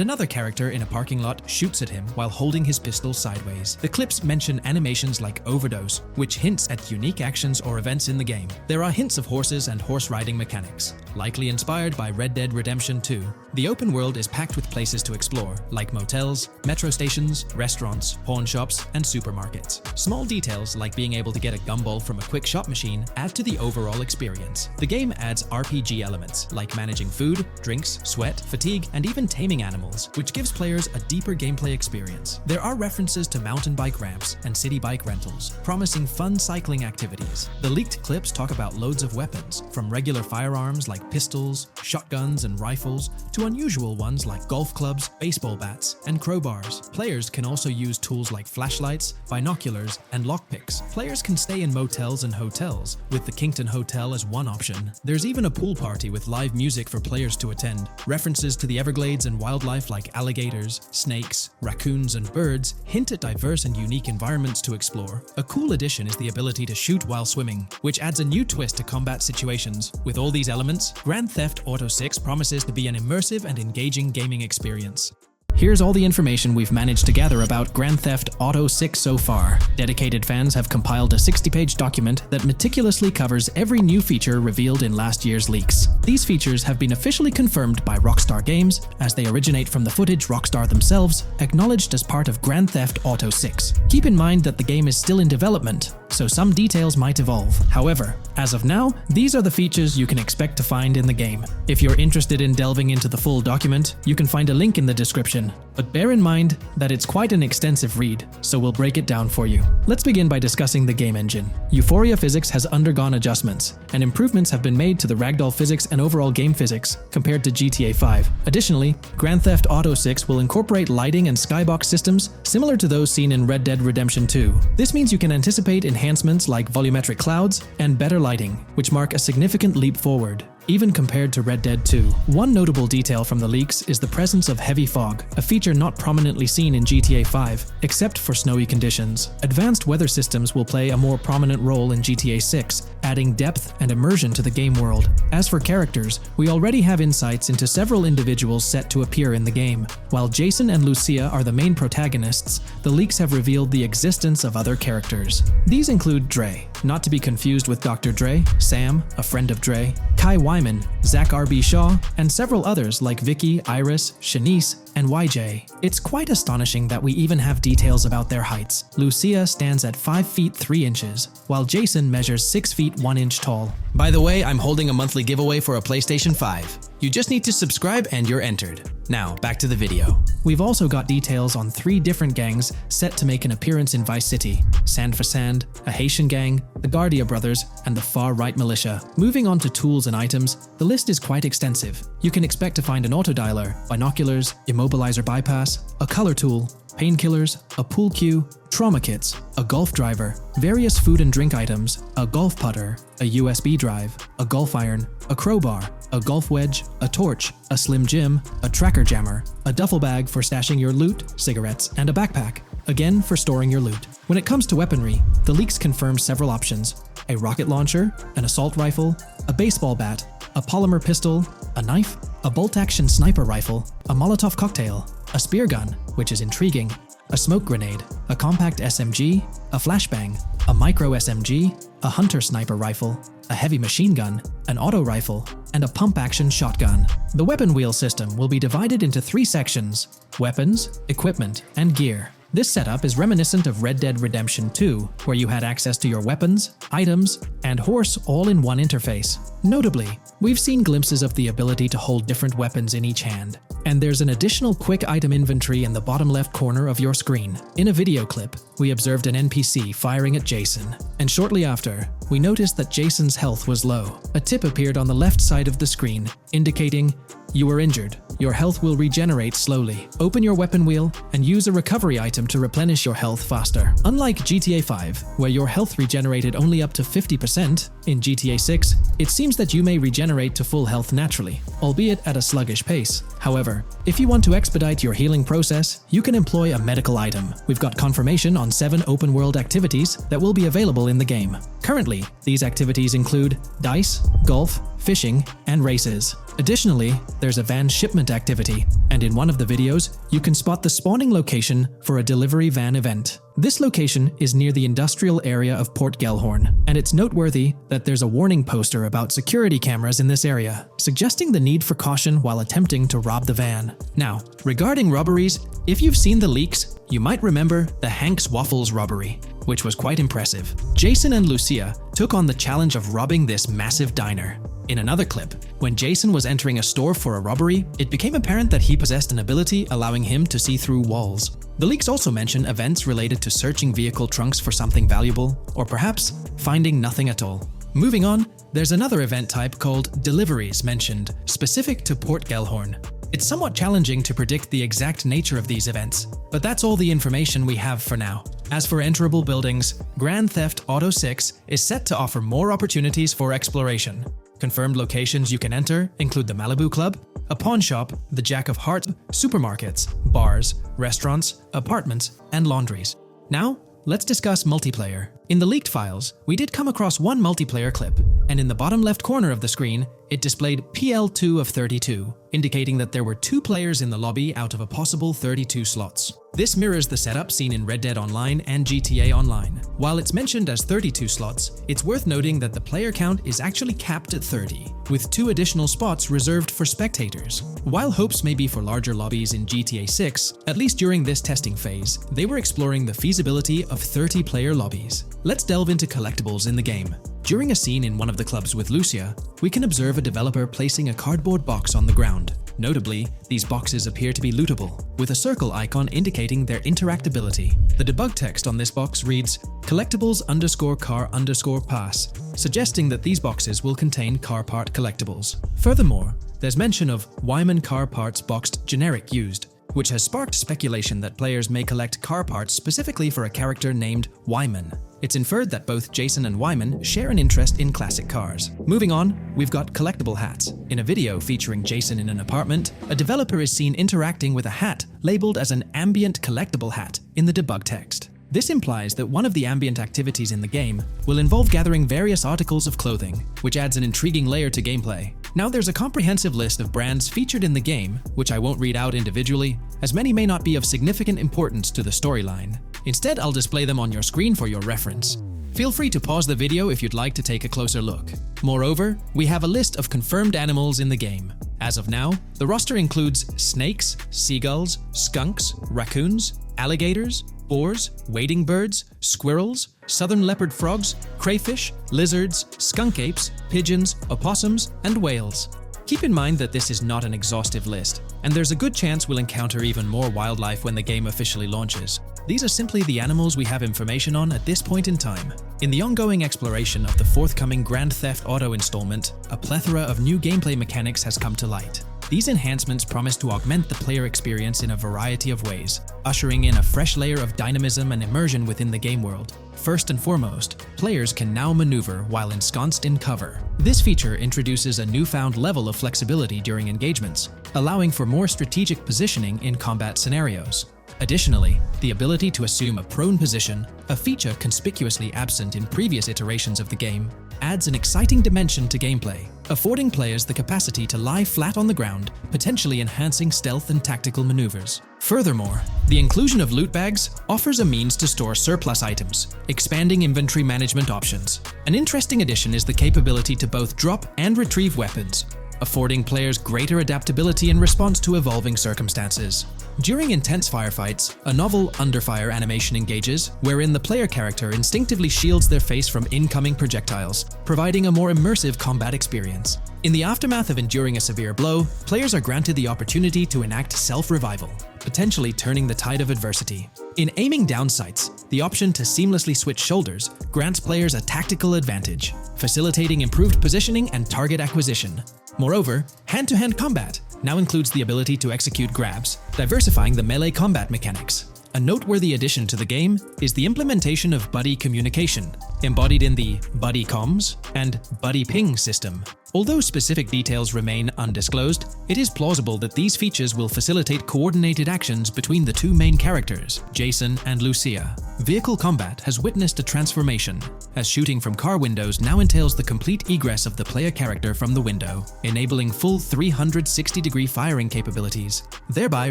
another character in a parking lot shoots at him while holding his pistol sideways. The clips mention animations like overdose, which hints at unique actions or events in the game. There are hints of horses and horse riding mechanics, likely inspired by Red Dead Redemption 2. The open world is packed with places to explore, like motels, metro stations, restaurants, pawn shops, and supermarkets. Small details like being able to get a gumball from a quick shop machine add to the overall experience. The game adds RPG elements, like managing food, drinks, sweat, fatigue, and even taming animals, which gives players a deeper gameplay experience. There are references to mountain bike ramps and city bike rentals, promising fun cycling activities. The leaked clips talk about loads of weapons, from regular firearms like pistols, shotguns, and rifles, to unusual ones like golf clubs, baseball bats, and crowbars. Players can also use tools like flashlights, binoculars, and lockpicks. Players can stay in motels and hotels, with the Kington Hotel as one option. There's even a pool party with live music for players to attend. References to the Everglades and wildlife like alligators, snakes, raccoons, and birds hint at diverse and unique environments to explore. A cool addition is the ability to shoot while swimming, which adds a new twist to combat situations. With all these elements, Grand Theft Auto 6 promises to be an immersive and engaging gaming experience. Here's all the information we've managed to gather about Grand Theft Auto 6 so far. Dedicated fans have compiled a 60-page document that meticulously covers every new feature revealed in last year's leaks. These features have been officially confirmed by Rockstar Games, as they originate from the footage Rockstar themselves acknowledged as part of Grand Theft Auto 6. Keep in mind that the game is still in development, so some details might evolve. However, as of now, these are the features you can expect to find in the game. If you're interested in delving into the full document, you can find a link in the description. But bear in mind that it's quite an extensive read, so we'll break it down for you. Let's begin by discussing the game engine. Euphoria physics has undergone adjustments, and improvements have been made to the ragdoll physics and overall game physics compared to GTA 5. Additionally, Grand Theft Auto 6 will incorporate lighting and skybox systems similar to those seen in Red Dead Redemption 2. This means you can anticipate enhancements like volumetric clouds and better lighting, which mark a significant leap forward, even compared to Red Dead 2. One notable detail from the leaks is the presence of heavy fog, a feature not prominently seen in GTA 5, except for snowy conditions. Advanced weather systems will play a more prominent role in GTA 6, adding depth and immersion to the game world. As for characters, we already have insights into several individuals set to appear in the game. While Jason and Lucia are the main protagonists, the leaks have revealed the existence of other characters. These include Dre, not to be confused with Dr. Dre, Sam, a friend of Dre, Kai Wyman, Zach R.B. Shaw, and several others like Vicky, Iris, Shanice, and YJ. It's quite astonishing that we even have details about their heights. Lucia stands at 5 feet 3 inches, while Jason measures 6 feet 1 inch tall. By the way, I'm holding a monthly giveaway for a PlayStation 5. You just need to subscribe and you're entered. Now, back to the video. We've also got details on 3 different gangs set to make an appearance in Vice City: Sand for Sand, a Haitian gang, the Guardia Brothers, and the Far-Right Militia. Moving on to tools and items, the list is quite extensive. You can expect to find an autodialer, binoculars, immobilizer bypass, a color tool, painkillers, a pool cue, trauma kits, a golf driver, various food and drink items, a golf putter, a USB drive, a golf iron, a crowbar, a golf wedge, a torch, a Slim Jim, a tracker jammer, a duffel bag for stashing your loot, cigarettes, and a backpack, again for storing your loot. When it comes to weaponry, the leaks confirm several options: a rocket launcher, an assault rifle, a baseball bat, a polymer pistol, a knife, a bolt-action sniper rifle, a Molotov cocktail, a spear gun, which is intriguing, a smoke grenade, a compact SMG, a flashbang, a micro SMG, a hunter sniper rifle, a heavy machine gun, an auto rifle, and a pump-action shotgun. The weapon wheel system will be divided into 3 sections: weapons, equipment, and gear. This setup is reminiscent of Red Dead Redemption 2, where you had access to your weapons, items, and horse all in one interface. Notably, we've seen glimpses of the ability to hold different weapons in each hand, and there's an additional quick item inventory in the bottom left corner of your screen. In a video clip, we observed an NPC firing at Jason, and shortly after, we noticed that Jason's health was low. A tip appeared on the left side of the screen, indicating "You were injured. your health will regenerate slowly. Open your weapon wheel and use a recovery item to replenish your health faster. Unlike GTA 5, where your health regenerated only up to 50%, in GTA 6, it seems that you may regenerate to full health naturally, albeit at a sluggish pace. However, if you want to expedite your healing process, you can employ a medical item. We've got confirmation on 7 open-world activities that will be available in the game. Currently, these activities include dice, golf, fishing, and races. Additionally, there's a van shipment activity, and in one of the videos, you can spot the spawning location for a delivery van event. This location is near the industrial area of Port Gellhorn, and it's noteworthy that there's a warning poster about security cameras in this area, suggesting the need for caution while attempting to rob the van. Now, regarding robberies, if you've seen the leaks, you might remember the Hank's Waffles robbery, which was quite impressive. Jason and Lucia took on the challenge of robbing this massive diner. In another clip, when Jason was entering a store for a robbery, it became apparent that he possessed an ability allowing him to see through walls. The leaks also mention events related to searching vehicle trunks for something valuable, or perhaps finding nothing at all. Moving on, there's another event type called deliveries mentioned, specific to Port Gellhorn. It's somewhat challenging to predict the exact nature of these events, but that's all the information we have for now. As for enterable buildings, Grand Theft Auto 6 is set to offer more opportunities for exploration. Confirmed locations you can enter include the Malibu Club, a pawn shop, the Jack of Hearts, supermarkets, bars, restaurants, apartments, and laundries. Now, let's discuss multiplayer. In the leaked files, we did come across one multiplayer clip, and in the bottom left corner of the screen, it displayed PL2 of 32, indicating that there were 2 players in the lobby out of a possible 32 slots. This mirrors the setup seen in Red Dead Online and GTA Online. While it's mentioned as 32 slots, it's worth noting that the player count is actually capped at 30, with 2 additional spots reserved for spectators. While hopes may be for larger lobbies in GTA 6, at least during this testing phase, they were exploring the feasibility of 30-player lobbies. Let's delve into collectibles in the game. During a scene in one of the clubs with Lucia, we can observe a developer placing a cardboard box on the ground. Notably, these boxes appear to be lootable, with a circle icon indicating their interactability. The debug text on this box reads, collectibles_car_pass, suggesting that these boxes will contain car part collectibles. Furthermore, there's mention of Wyman car parts boxed generic used, which has sparked speculation that players may collect car parts specifically for a character named Wyman. It's inferred that both Jason and Wyman share an interest in classic cars. Moving on, we've got collectible hats. In a video featuring Jason in an apartment, a developer is seen interacting with a hat labeled as an ambient collectible hat in the debug text. This implies that one of the ambient activities in the game will involve gathering various articles of clothing, which adds an intriguing layer to gameplay. Now there's a comprehensive list of brands featured in the game, which I won't read out individually, as many may not be of significant importance to the storyline. Instead, I'll display them on your screen for your reference. Feel free to pause the video if you'd like to take a closer look. Moreover, we have a list of confirmed animals in the game. As of now, the roster includes snakes, seagulls, skunks, raccoons, alligators, boars, wading birds, squirrels, southern leopard frogs, crayfish, lizards, skunk apes, pigeons, opossums, and whales. Keep in mind that this is not an exhaustive list, and there's a good chance we'll encounter even more wildlife when the game officially launches. These are simply the animals we have information on at this point in time. In the ongoing exploration of the forthcoming Grand Theft Auto installment, a plethora of new gameplay mechanics has come to light. These enhancements promise to augment the player experience in a variety of ways, ushering in a fresh layer of dynamism and immersion within the game world. First and foremost, players can now maneuver while ensconced in cover. This feature introduces a newfound level of flexibility during engagements, allowing for more strategic positioning in combat scenarios. Additionally, the ability to assume a prone position, a feature conspicuously absent in previous iterations of the game, adds an exciting dimension to gameplay, affording players the capacity to lie flat on the ground, potentially enhancing stealth and tactical maneuvers. Furthermore, the inclusion of loot bags offers a means to store surplus items, expanding inventory management options. An interesting addition is the capability to both drop and retrieve weapons, affording players greater adaptability in response to evolving circumstances. During intense firefights, a novel under-fire animation engages, wherein the player character instinctively shields their face from incoming projectiles, providing a more immersive combat experience. In the aftermath of enduring a severe blow, players are granted the opportunity to enact self-revival, potentially turning the tide of adversity. In aiming down sights, the option to seamlessly switch shoulders grants players a tactical advantage, facilitating improved positioning and target acquisition. Moreover, hand-to-hand combat now includes the ability to execute grabs, diversifying the melee combat mechanics. A noteworthy addition to the game is the implementation of buddy communication, embodied in the Buddy Comms and Buddy Ping system. Although specific details remain undisclosed, it is plausible that these features will facilitate coordinated actions between the two main characters, Jason and Lucia. Vehicle combat has witnessed a transformation, as shooting from car windows now entails the complete egress of the player character from the window, enabling full 360-degree firing capabilities, thereby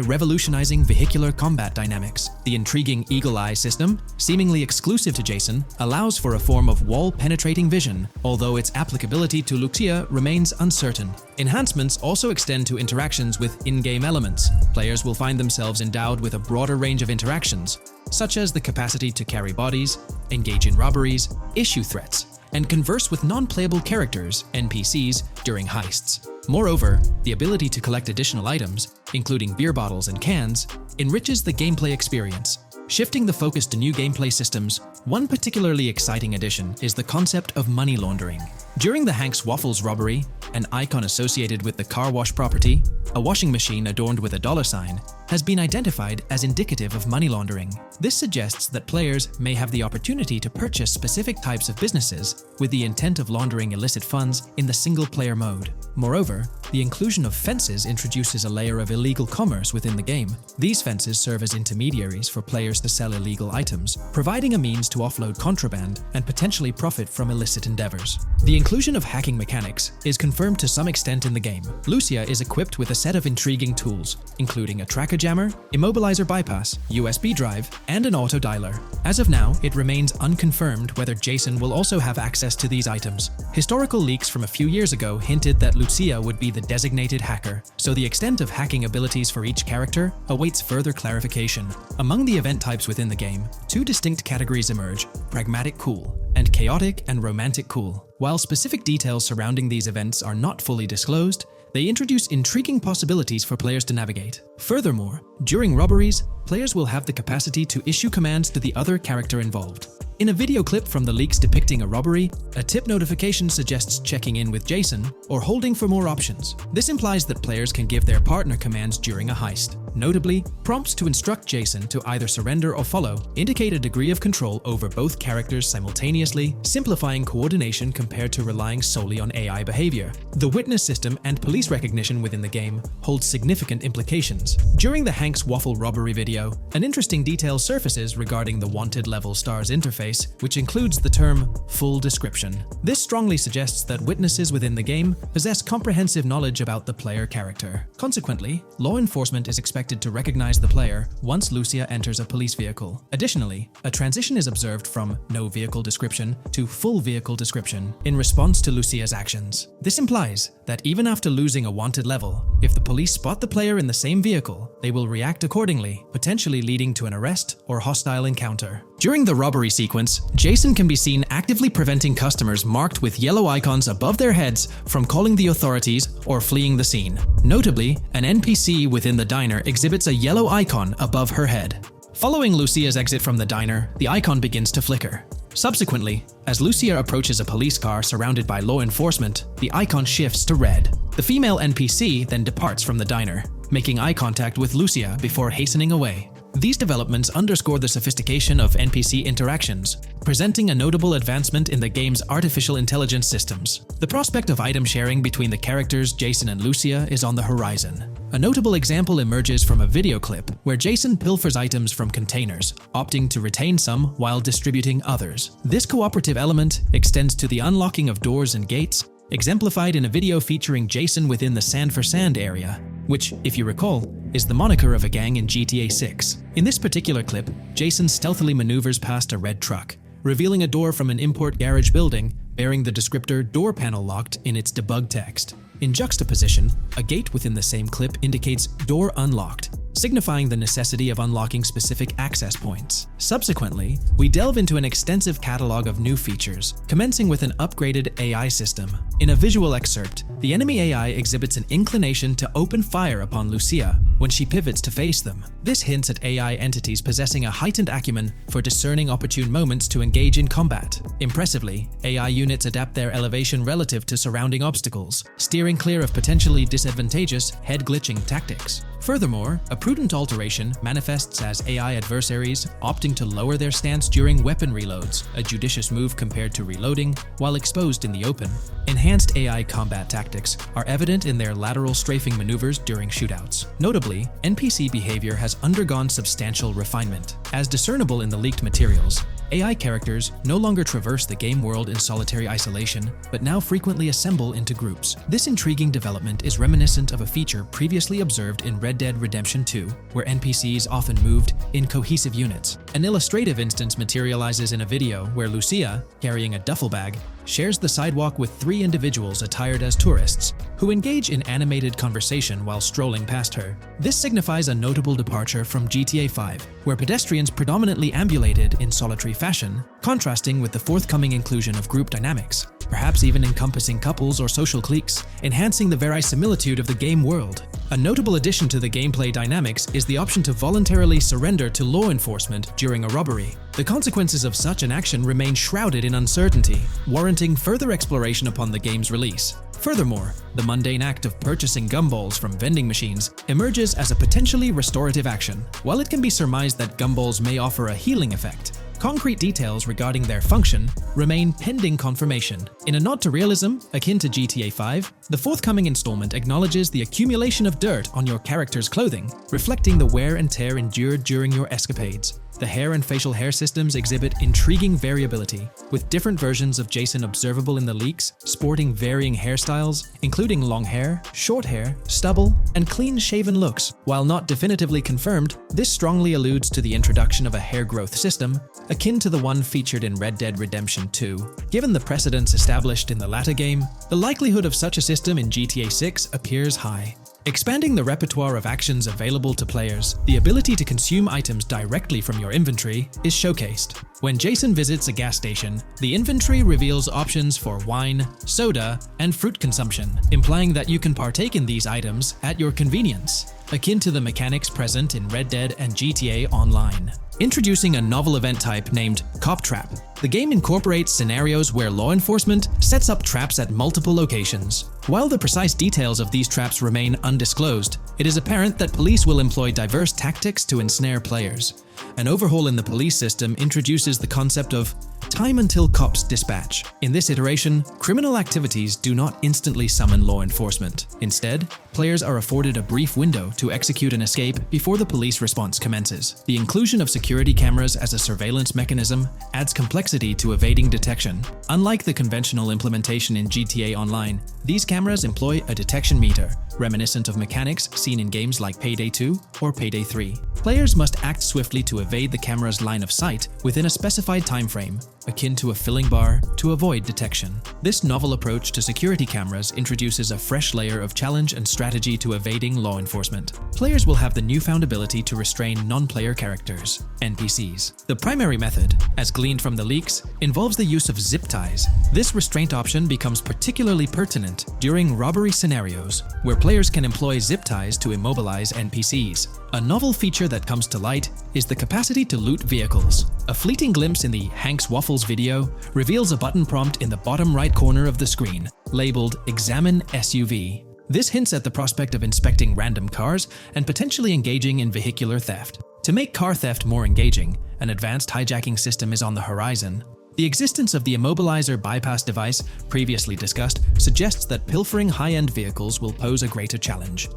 revolutionizing vehicular combat dynamics. The intriguing Eagle Eye system, seemingly exclusive to Jason, allows for a form of wall-penetrating vision, although its applicability to Lucia remains uncertain. Enhancements also extend to interactions with in-game elements. Players will find themselves endowed with a broader range of interactions, such as the capacity to carry bodies, engage in robberies, issue threats, and converse with non-playable characters, NPCs, during heists. Moreover, the ability to collect additional items, including beer bottles and cans, enriches the gameplay experience. Shifting the focus to new gameplay systems, one particularly exciting addition is the concept of money laundering. During the Hank's Waffles robbery, an icon associated with the car wash property, a washing machine adorned with a dollar sign, has been identified as indicative of money laundering. This suggests that players may have the opportunity to purchase specific types of businesses with the intent of laundering illicit funds in the single-player mode. Moreover, the inclusion of fences introduces a layer of illegal commerce within the game. These fences serve as intermediaries for players to sell illegal items, providing a means to offload contraband and potentially profit from illicit endeavors. The inclusion of hacking mechanics is confirmed to some extent in the game. Lucia is equipped with a set of intriguing tools, including a tracker jammer, immobilizer bypass, USB drive, and an auto dialer. As of now, it remains unconfirmed whether Jason will also have access to these items. Historical leaks from a few years ago hinted that Lucia would be the designated hacker, so the extent of hacking abilities for each character awaits further clarification. Among the event types within the game, two distinct categories emerge: pragmatic cool and chaotic and romantic cool. While specific details surrounding these events are not fully disclosed, they introduce intriguing possibilities for players to navigate. Furthermore, during robberies, players will have the capacity to issue commands to the other character involved. In a video clip from the leaks depicting a robbery, a tip notification suggests checking in with Jason or holding for more options. This implies that players can give their partner commands during a heist. Notably, prompts to instruct Jason to either surrender or follow indicate a degree of control over both characters simultaneously, simplifying coordination compared to relying solely on AI behavior. The witness system and police recognition within the game hold significant implications. During the Hank's Waffle robbery video, an interesting detail surfaces regarding the wanted level stars interface, which includes the term full description. This strongly suggests that witnesses within the game possess comprehensive knowledge about the player character. Consequently, law enforcement is expected to recognize the player once Lucia enters a police vehicle. Additionally, a transition is observed from no vehicle description to full vehicle description in response to Lucia's actions. This implies that even after losing a wanted level, if the police spot the player in the same vehicle, they will react accordingly, potentially leading to an arrest or hostile encounter. During the robbery sequence, Jason can be seen actively preventing customers marked with yellow icons above their heads from calling the authorities or fleeing the scene. Notably, an NPC within the diner exhibits a yellow icon above her head. Following Lucia's exit from the diner, the icon begins to flicker. Subsequently, as Lucia approaches a police car surrounded by law enforcement, the icon shifts to red. The female NPC then departs from the diner, making eye contact with Lucia before hastening away. These developments underscore the sophistication of NPC interactions, presenting a notable advancement in the game's artificial intelligence systems. The prospect of item sharing between the characters Jason and Lucia is on the horizon. A notable example emerges from a video clip where Jason pilfers items from containers, opting to retain some while distributing others. This cooperative element extends to the unlocking of doors and gates, exemplified in a video featuring Jason within the Sand for Sand area, which, if you recall, is the moniker of a gang in GTA 6. In this particular clip, Jason stealthily maneuvers past a red truck, revealing a door from an import garage building bearing the descriptor "door panel locked" in its debug text. In juxtaposition, a gate within the same clip indicates "door unlocked," signifying the necessity of unlocking specific access points. Subsequently, we delve into an extensive catalog of new features, commencing with an upgraded AI system. In a visual excerpt, the enemy AI exhibits an inclination to open fire upon Lucia when she pivots to face them. This hints at AI entities possessing a heightened acumen for discerning opportune moments to engage in combat. Impressively, AI units adapt their elevation relative to surrounding obstacles, steering clear of potentially disadvantageous head-glitching tactics. Furthermore, a prudent alteration manifests as AI adversaries opting to lower their stance during weapon reloads, a judicious move compared to reloading while exposed in the open. Enhanced AI combat tactics are evident in their lateral strafing maneuvers during shootouts. Notably, NPC behavior has undergone substantial refinement. As discernible in the leaked materials, AI characters no longer traverse the game world in solitary isolation, but now frequently assemble into groups. This intriguing development is reminiscent of a feature previously observed in Red Dead Redemption 2, where NPCs often moved in cohesive units. An illustrative instance materializes in a video where Lucia, carrying a duffel bag, shares the sidewalk with 3 individuals attired as tourists, who engage in animated conversation while strolling past her. This signifies a notable departure from GTA 5, where pedestrians predominantly ambulated in solitary fashion, contrasting with the forthcoming inclusion of group dynamics, perhaps even encompassing couples or social cliques, enhancing the verisimilitude of the game world. A notable addition to the gameplay dynamics is the option to voluntarily surrender to law enforcement during a robbery. The consequences of such an action remain shrouded in uncertainty, warranting further exploration upon the game's release. Furthermore, the mundane act of purchasing gumballs from vending machines emerges as a potentially restorative action. While it can be surmised that gumballs may offer a healing effect, concrete details regarding their function remain pending confirmation. In a nod to realism, akin to GTA 5, the forthcoming installment acknowledges the accumulation of dirt on your character's clothing, reflecting the wear and tear endured during your escapades. The hair and facial hair systems exhibit intriguing variability, with different versions of Jason observable in the leaks, sporting varying hairstyles, including long hair, short hair, stubble, and clean-shaven looks. While not definitively confirmed, this strongly alludes to the introduction of a hair growth system, akin to the one featured in Red Dead Redemption 2. Given the precedents established in the latter game, the likelihood of such a system in GTA 6 appears high. Expanding the repertoire of actions available to players, the ability to consume items directly from your inventory is showcased. When Jason visits a gas station, the inventory reveals options for wine, soda, and fruit consumption, implying that you can partake in these items at your convenience, akin to the mechanics present in Red Dead and GTA Online. Introducing a novel event type named Cop Trap, the game incorporates scenarios where law enforcement sets up traps at multiple locations. While the precise details of these traps remain undisclosed, it is apparent that police will employ diverse tactics to ensnare players. An overhaul in the police system introduces the concept of time until cops dispatch. In this iteration, criminal activities do not instantly summon law enforcement. Instead, players are afforded a brief window to execute an escape before the police response commences. The inclusion of security cameras as a surveillance mechanism adds complexity to evading detection. Unlike the conventional implementation in GTA Online, these cameras employ a detection meter, reminiscent of mechanics seen in games like Payday 2 or Payday 3. Players must act swiftly to evade the camera's line of sight within a specified time frame, akin to a filling bar, to avoid detection. This novel approach to security cameras introduces a fresh layer of challenge and strategy to evading law enforcement. Players will have the newfound ability to restrain non-player characters, NPCs. The primary method, as gleaned from the leaks, involves the use of zip ties. This restraint option becomes particularly pertinent during robbery scenarios, where players can employ zip ties to immobilize NPCs. A novel feature that comes to light is the capacity to loot vehicles. A fleeting glimpse in the Hank's Waffles video reveals a button prompt in the bottom right corner of the screen, labeled Examine SUV. This hints at the prospect of inspecting random cars and potentially engaging in vehicular theft. To make car theft more engaging, an advanced hijacking system is on the horizon. The existence of the immobilizer bypass device, previously discussed, suggests that pilfering high-end vehicles will pose a greater challenge.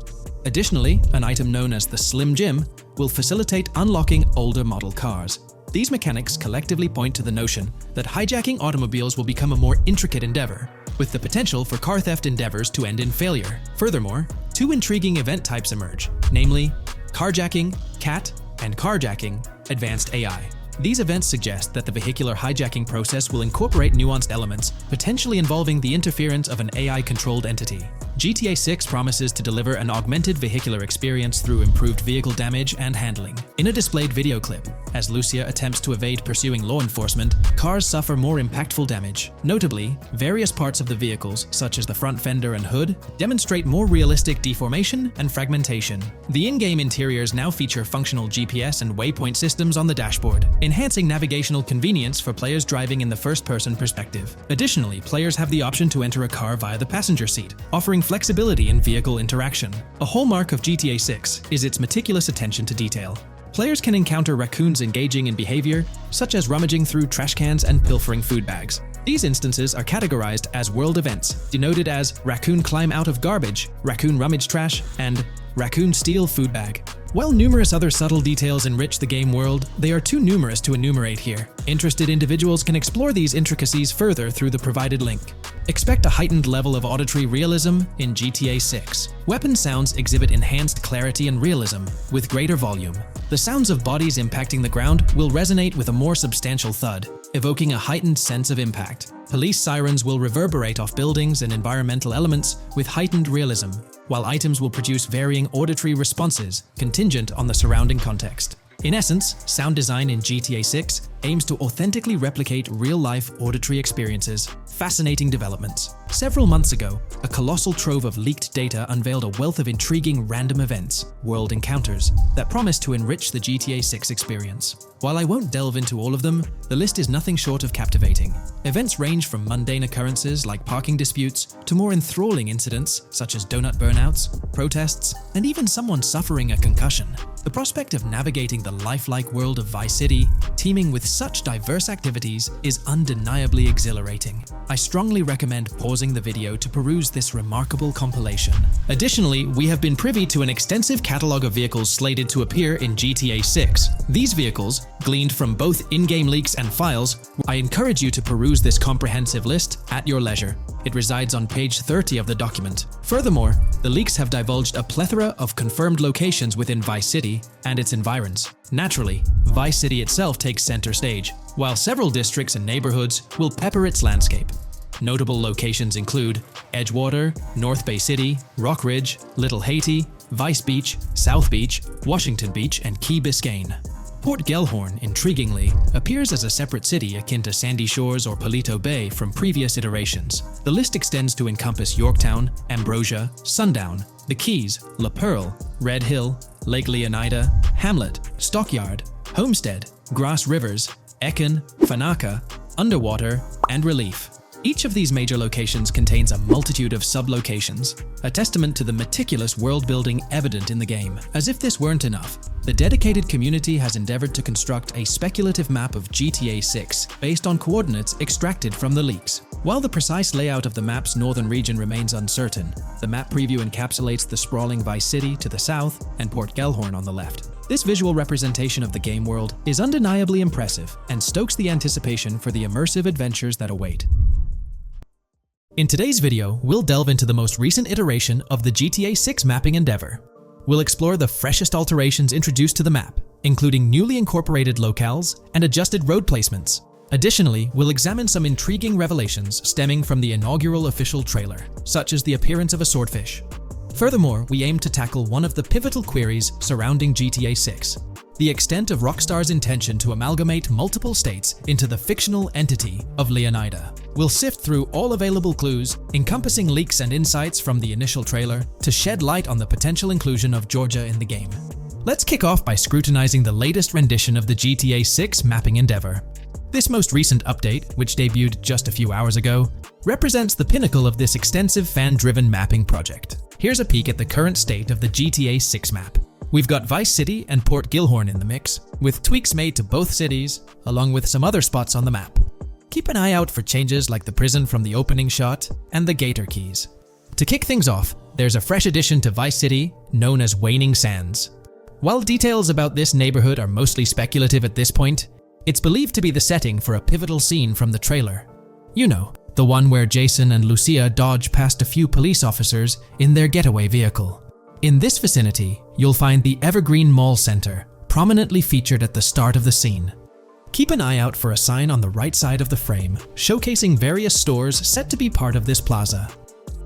Additionally, an item known as the Slim Jim will facilitate unlocking older model cars. These mechanics collectively point to the notion that hijacking automobiles will become a more intricate endeavor, with the potential for car theft endeavors to end in failure. Furthermore, two intriguing event types emerge, namely carjacking, CAT, and carjacking, advanced AI. These events suggest that the vehicular hijacking process will incorporate nuanced elements, potentially involving the interference of an AI-controlled entity. GTA 6 promises to deliver an augmented vehicular experience through improved vehicle damage and handling. In a displayed video clip, as Lucia attempts to evade pursuing law enforcement, cars suffer more impactful damage. Notably, various parts of the vehicles, such as the front fender and hood, demonstrate more realistic deformation and fragmentation. The in-game interiors now feature functional GPS and waypoint systems on the dashboard, enhancing navigational convenience for players driving in the first-person perspective. Additionally, players have the option to enter a car via the passenger seat, offering flexibility in vehicle interaction. A hallmark of GTA 6 is its meticulous attention to detail. Players can encounter raccoons engaging in behavior, such as rummaging through trash cans and pilfering food bags. These instances are categorized as world events, denoted as raccoon climb out of garbage, raccoon rummage trash, and raccoon steal food bag. While numerous other subtle details enrich the game world, they are too numerous to enumerate here. Interested individuals can explore these intricacies further through the provided link. Expect a heightened level of auditory realism in GTA 6. Weapon sounds exhibit enhanced clarity and realism, with greater volume. The sounds of bodies impacting the ground will resonate with a more substantial thud, evoking a heightened sense of impact. Police sirens will reverberate off buildings and environmental elements with heightened realism, while items will produce varying auditory responses contingent on the surrounding context. In essence, sound design in GTA 6 aims to authentically replicate real-life auditory experiences. Fascinating developments. Several months ago, a colossal trove of leaked data unveiled a wealth of intriguing random events, world encounters, that promise to enrich the GTA 6 experience. While I won't delve into all of them, the list is nothing short of captivating. Events range from mundane occurrences like parking disputes to more enthralling incidents such as donut burnouts, protests, and even someone suffering a concussion. The prospect of navigating the lifelike world of Vice City, teeming with such diverse activities, is undeniably exhilarating. I strongly recommend pausing the video to peruse this remarkable compilation. Additionally, we have been privy to an extensive catalog of vehicles slated to appear in GTA 6. These vehicles, gleaned from both in-game leaks and files, I encourage you to peruse this comprehensive list at your leisure. It resides on page 30 of the document. Furthermore, the leaks have divulged a plethora of confirmed locations within Vice City and its environs. Naturally, Vice City itself takes center stage, while several districts and neighborhoods will pepper its landscape. Notable locations include Edgewater, North Bay City, Rock Ridge, Little Haiti, Vice Beach, South Beach, Washington Beach, and Key Biscayne. Port Gellhorn, intriguingly, appears as a separate city akin to Sandy Shores or Palito Bay from previous iterations. The list extends to encompass Yorktown, Ambrosia, Sundown, the Keys, La Pearl, Red Hill, Lake Leonida, Hamlet, Stockyard, Homestead, Grass Rivers, Ekin, Fanaka, Underwater, and Relief. Each of these major locations contains a multitude of sub-locations, a testament to the meticulous world-building evident in the game. As if this weren't enough, the dedicated community has endeavored to construct a speculative map of GTA 6 based on coordinates extracted from the leaks. While the precise layout of the map's northern region remains uncertain, the map preview encapsulates the sprawling Vice City to the south and Port Gellhorn on the left. This visual representation of the game world is undeniably impressive and stokes the anticipation for the immersive adventures that await. In today's video, we'll delve into the most recent iteration of the GTA 6 mapping endeavor. We'll explore the freshest alterations introduced to the map, including newly incorporated locales and adjusted road placements. Additionally, we'll examine some intriguing revelations stemming from the inaugural official trailer, such as the appearance of a swordfish. Furthermore, we aim to tackle one of the pivotal queries surrounding GTA 6, the extent of Rockstar's intention to amalgamate multiple states into the fictional entity of Leonida. We'll sift through all available clues, encompassing leaks and insights from the initial trailer, to shed light on the potential inclusion of Georgia in the game. Let's kick off by scrutinizing the latest rendition of the GTA 6 mapping endeavor. This most recent update, which debuted just a few hours ago, represents the pinnacle of this extensive fan-driven mapping project. Here's a peek at the current state of the GTA 6 map. We've got Vice City and Port Gellhorn in the mix, with tweaks made to both cities, along with some other spots on the map. Keep an eye out for changes like the prison from the opening shot and the Gator Keys. To kick things off, there's a fresh addition to Vice City known as Waning Sands. While details about this neighborhood are mostly speculative at this point, it's believed to be the setting for a pivotal scene from the trailer. You know, the one where Jason and Lucia dodge past a few police officers in their getaway vehicle. In this vicinity, you'll find the Evergreen Mall Center, prominently featured at the start of the scene. Keep an eye out for a sign on the right side of the frame, showcasing various stores set to be part of this plaza.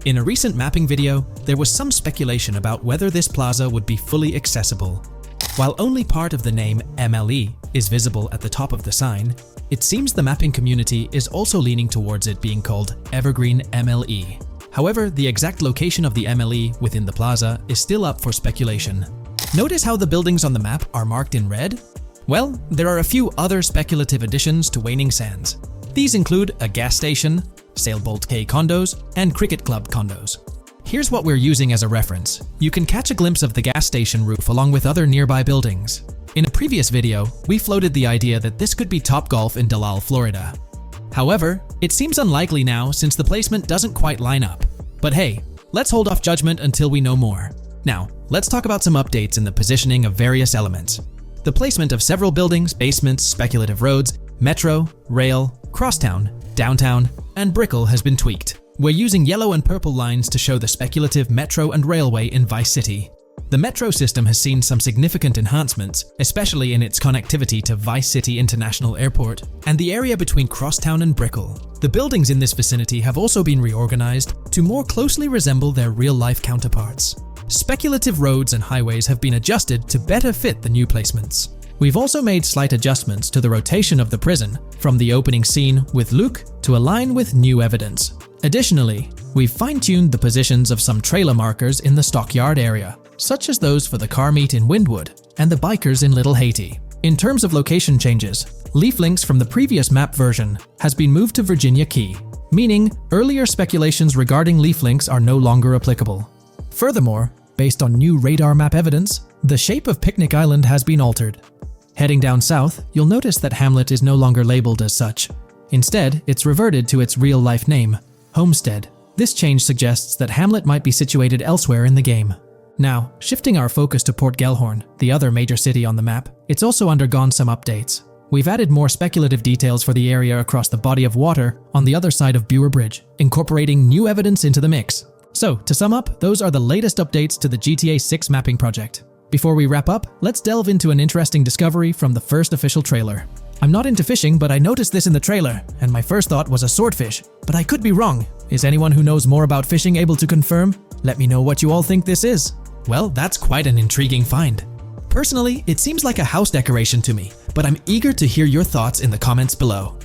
In a recent mapping video, there was some speculation about whether this plaza would be fully accessible. While only part of the name MLE is visible at the top of the sign, it seems the mapping community is also leaning towards it being called Evergreen MLE. However, the exact location of the MLE within the plaza is still up for speculation. Notice how the buildings on the map are marked in red? Well, there are a few other speculative additions to Waning Sands. These include a gas station, Sailbolt K condos, and Cricket Club condos. Here's what we're using as a reference. You can catch a glimpse of the gas station roof along with other nearby buildings. In a previous video, we floated the idea that this could be Topgolf in Dalal, Florida. However, it seems unlikely now since the placement doesn't quite line up. But hey, let's hold off judgment until we know more. Now, let's talk about some updates in the positioning of various elements. The placement of several buildings, basements, speculative roads, metro, rail, crosstown, downtown, and Brickell has been tweaked. We're using yellow and purple lines to show the speculative metro and railway in Vice City. The metro system has seen some significant enhancements, especially in its connectivity to Vice City International Airport and the area between Crosstown and Brickell. The buildings in this vicinity have also been reorganized to more closely resemble their real-life counterparts. Speculative roads and highways have been adjusted to better fit the new placements. We've also made slight adjustments to the rotation of the prison from the opening scene with Luke to align with new evidence. Additionally, we've fine-tuned the positions of some trailer markers in the stockyard area, such as those for the car meet in Windwood and the bikers in Little Haiti. In terms of location changes, Leaf Links from the previous map version has been moved to Virginia Key, meaning earlier speculations regarding Leaf Links are no longer applicable. Furthermore, based on new radar map evidence, the shape of Picnic Island has been altered. Heading down south, you'll notice that Hamlet is no longer labeled as such. Instead, it's reverted to its real-life name, Homestead. This change suggests that Hamlet might be situated elsewhere in the game. Now, shifting our focus to Port Gellhorn, the other major city on the map, it's also undergone some updates. We've added more speculative details for the area across the body of water on the other side of Bure Bridge, incorporating new evidence into the mix. So, to sum up, those are the latest updates to the GTA 6 mapping project. Before we wrap up, let's delve into an interesting discovery from the first official trailer. I'm not into fishing, but I noticed this in the trailer, and my first thought was a swordfish, but I could be wrong. Is anyone who knows more about fishing able to confirm? Let me know what you all think this is. Well, that's quite an intriguing find. Personally, it seems like a house decoration to me, but I'm eager to hear your thoughts in the comments below.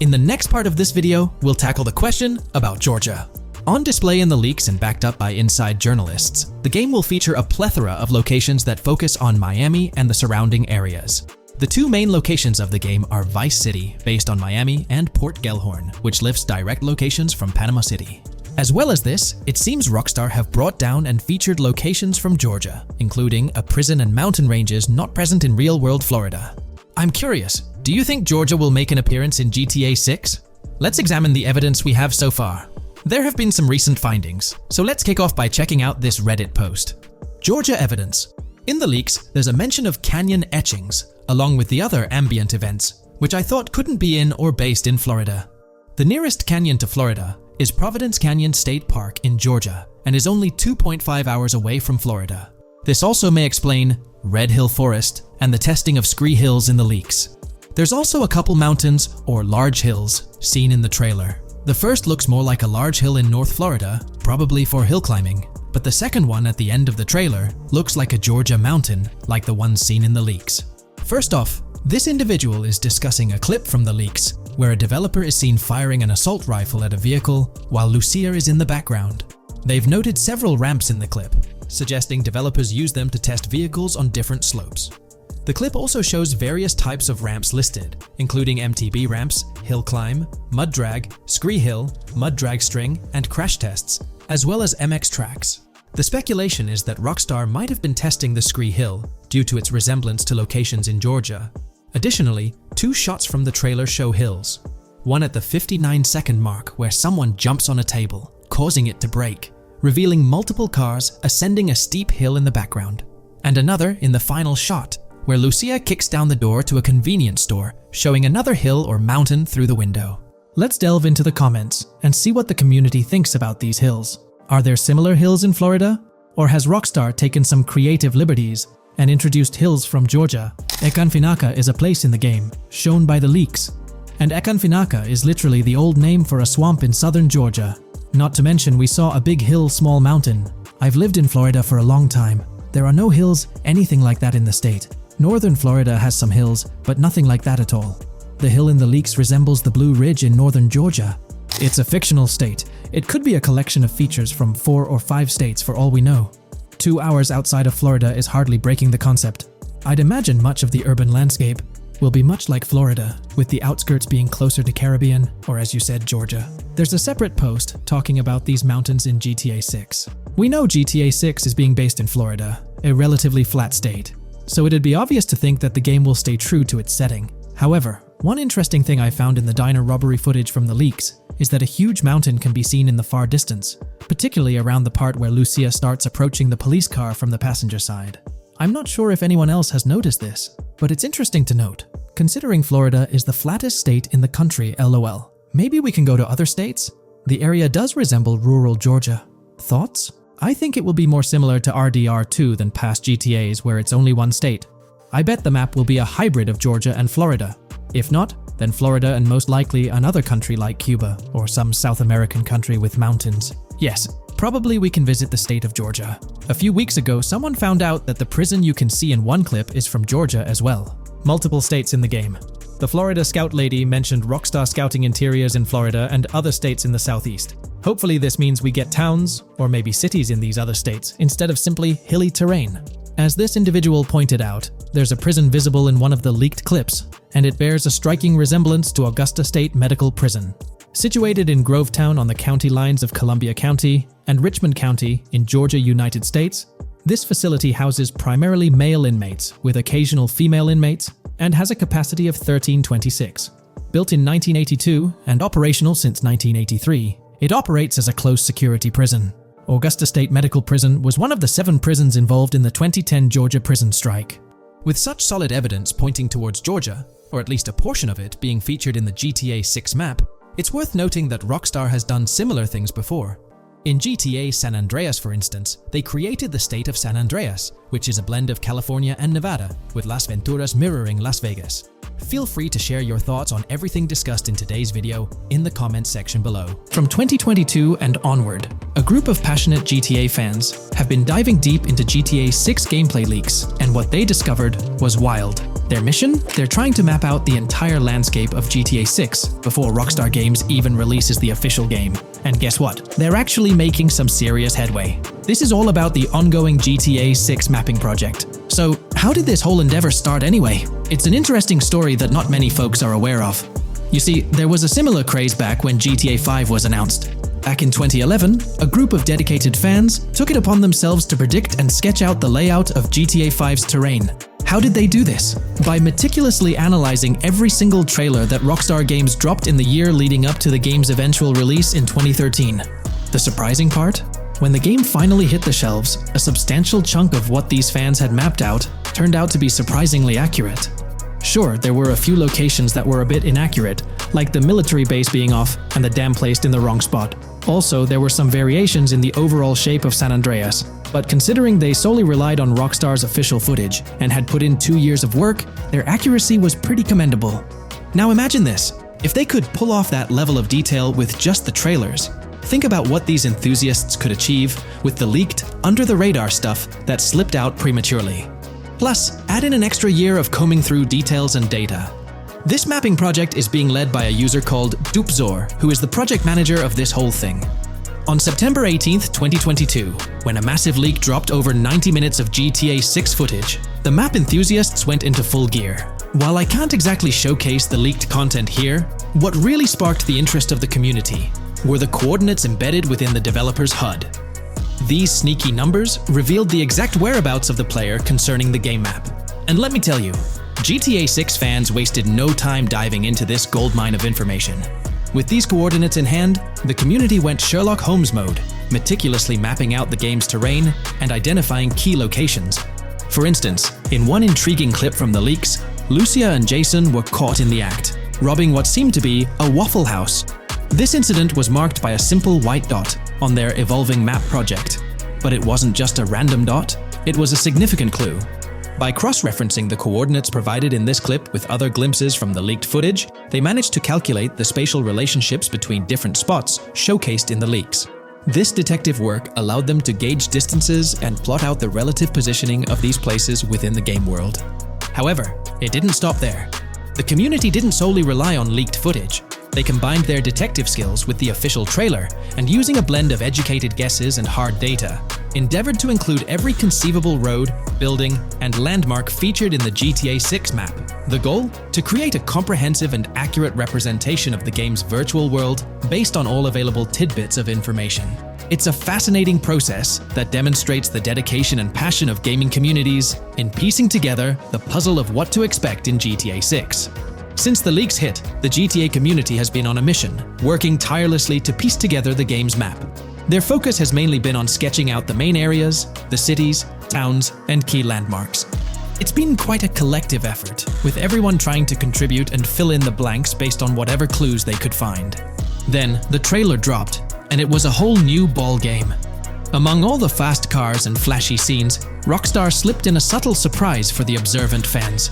In the next part of this video, we'll tackle the question about Georgia. On display in the leaks and backed up by inside journalists, the game will feature a plethora of locations that focus on Miami and the surrounding areas. The two main locations of the game are Vice City, based on Miami, and Port Gellhorn, which lifts direct locations from Panama City. As well as this, it seems Rockstar have brought down and featured locations from Georgia, including a prison and mountain ranges not present in real-world Florida. I'm curious, do you think Georgia will make an appearance in GTA 6? Let's examine the evidence we have so far. There have been some recent findings, so let's kick off by checking out this Reddit post. Georgia evidence. In the leaks, there's a mention of canyon etchings, along with the other ambient events, which I thought couldn't be in or based in Florida. The nearest canyon to Florida is Providence Canyon State Park in Georgia, and is only 2.5 hours away from Florida. This also may explain Red Hill Forest and the testing of Scree Hills in the leaks. There's also a couple mountains, or large hills, seen in the trailer. The first looks more like a large hill in North Florida, probably for hill climbing, but the second one at the end of the trailer looks like a Georgia mountain, like the one seen in the leaks. First off, this individual is discussing a clip from the leaks, where a developer is seen firing an assault rifle at a vehicle while Lucia is in the background. They've noted several ramps in the clip, suggesting developers use them to test vehicles on different slopes. The clip also shows various types of ramps listed, including MTB ramps, hill climb, mud drag, Scree Hill, mud drag string, and crash tests, as well as MX tracks. The speculation is that Rockstar might have been testing the Scree Hill due to its resemblance to locations in Georgia. Additionally, two shots from the trailer show hills. One at the 59-second mark where someone jumps on a table, causing it to break, revealing multiple cars ascending a steep hill in the background. And another in the final shot, where Lucia kicks down the door to a convenience store, showing another hill or mountain through the window. Let's delve into the comments and see what the community thinks about these hills. Are there similar hills in Florida? Or has Rockstar taken some creative liberties and introduced hills from Georgia? Ekanfinaka is a place in the game, shown by the leaks. And Ekanfinaka is literally the old name for a swamp in southern Georgia. Not to mention, we saw a big hill, small mountain. I've lived in Florida for a long time. There are no hills, anything like that in the state. Northern Florida has some hills, but nothing like that at all. The hill in the leaks resembles the Blue Ridge in northern Georgia. It's a fictional state. It could be a collection of features from 4 or 5 states for all we know. 2 hours outside of Florida is hardly breaking the concept. I'd imagine much of the urban landscape will be much like Florida, with the outskirts being closer to Caribbean, or as you said, Georgia. There's a separate post talking about these mountains in GTA 6. We know GTA 6 is being based in Florida, a relatively flat state, so it'd be obvious to think that the game will stay true to its setting. However, one interesting thing I found in the diner robbery footage from the leaks is that a huge mountain can be seen in the far distance, particularly around the part where Lucia starts approaching the police car from the passenger side. I'm not sure if anyone else has noticed this, but it's interesting to note, considering Florida is the flattest state in the country, LOL. Maybe we can go to other states? The area does resemble rural Georgia. Thoughts? I think it will be more similar to RDR2 than past GTAs where it's only one state. I bet the map will be a hybrid of Georgia and Florida. If not, then Florida and most likely another country like Cuba or some South American country with mountains. Yes, probably we can visit the state of Georgia. A few weeks ago, someone found out that the prison you can see in one clip is from Georgia as well. Multiple states in the game. The Florida Scout lady mentioned Rockstar Scouting interiors in Florida and other states in the southeast. Hopefully this means we get towns, or maybe cities in these other states, instead of simply hilly terrain. As this individual pointed out, there's a prison visible in one of the leaked clips, and it bears a striking resemblance to Augusta State Medical Prison. Situated in Grovetown on the county lines of Columbia County and Richmond County in Georgia, United States, this facility houses primarily male inmates with occasional female inmates and has a capacity of 1326. Built in 1982 and operational since 1983, it operates as a close security prison. Augusta State Medical Prison was one of the 7 prisons involved in the 2010 Georgia prison strike. With such solid evidence pointing towards Georgia, or at least a portion of it being featured in the GTA 6 map, it's worth noting that Rockstar has done similar things before. In GTA San Andreas, for instance, they created the state of San Andreas, which is a blend of California and Nevada, with Las Venturas mirroring Las Vegas. Feel free to share your thoughts on everything discussed in today's video in the comments section below. From 2022 and onward, a group of passionate GTA fans have been diving deep into GTA 6 gameplay leaks, and what they discovered was wild. Their mission? They're trying to map out the entire landscape of GTA 6 before Rockstar Games even releases the official game. And guess what? They're actually making some serious headway. This is all about the ongoing GTA 6 mapping project. So, how did this whole endeavor start anyway? It's an interesting story that not many folks are aware of. You see, there was a similar craze back when GTA 5 was announced. Back in 2011, a group of dedicated fans took it upon themselves to predict and sketch out the layout of GTA 5's terrain. How did they do this? By meticulously analyzing every single trailer that Rockstar Games dropped in the year leading up to the game's eventual release in 2013. The surprising part? When the game finally hit the shelves, a substantial chunk of what these fans had mapped out turned out to be surprisingly accurate. Sure, there were a few locations that were a bit inaccurate, like the military base being off and the dam placed in the wrong spot. Also, there were some variations in the overall shape of San Andreas, but considering they solely relied on Rockstar's official footage and had put in 2 years of work, their accuracy was pretty commendable. Now imagine this, if they could pull off that level of detail with just the trailers, think about what these enthusiasts could achieve with the leaked, under-the-radar stuff that slipped out prematurely. Plus, add in an extra year of combing through details and data. This mapping project is being led by a user called Dupzor, who is the project manager of this whole thing. On September 18th, 2022, when a massive leak dropped over 90 minutes of GTA 6 footage, the map enthusiasts went into full gear. While I can't exactly showcase the leaked content here, what really sparked the interest of the community were the coordinates embedded within the developer's HUD. These sneaky numbers revealed the exact whereabouts of the player concerning the game map. And let me tell you, GTA 6 fans wasted no time diving into this goldmine of information. With these coordinates in hand, the community went Sherlock Holmes mode, meticulously mapping out the game's terrain and identifying key locations. For instance, in one intriguing clip from the leaks, Lucia and Jason were caught in the act, robbing what seemed to be a Waffle House. This incident was marked by a simple white dot on their evolving map project. But it wasn't just a random dot, it was a significant clue. By cross-referencing the coordinates provided in this clip with other glimpses from the leaked footage, they managed to calculate the spatial relationships between different spots showcased in the leaks. This detective work allowed them to gauge distances and plot out the relative positioning of these places within the game world. However, it didn't stop there. The community didn't solely rely on leaked footage. They combined their detective skills with the official trailer and, using a blend of educated guesses and hard data, endeavored to include every conceivable road, building, and landmark featured in the GTA 6 map. The goal? To create a comprehensive and accurate representation of the game's virtual world based on all available tidbits of information. It's a fascinating process that demonstrates the dedication and passion of gaming communities in piecing together the puzzle of what to expect in GTA 6. Since the leaks hit, the GTA community has been on a mission, working tirelessly to piece together the game's map. Their focus has mainly been on sketching out the main areas, the cities, towns, and key landmarks. It's been quite a collective effort, with everyone trying to contribute and fill in the blanks based on whatever clues they could find. Then, the trailer dropped, and it was a whole new ball game. Among all the fast cars and flashy scenes, Rockstar slipped in a subtle surprise for the observant fans.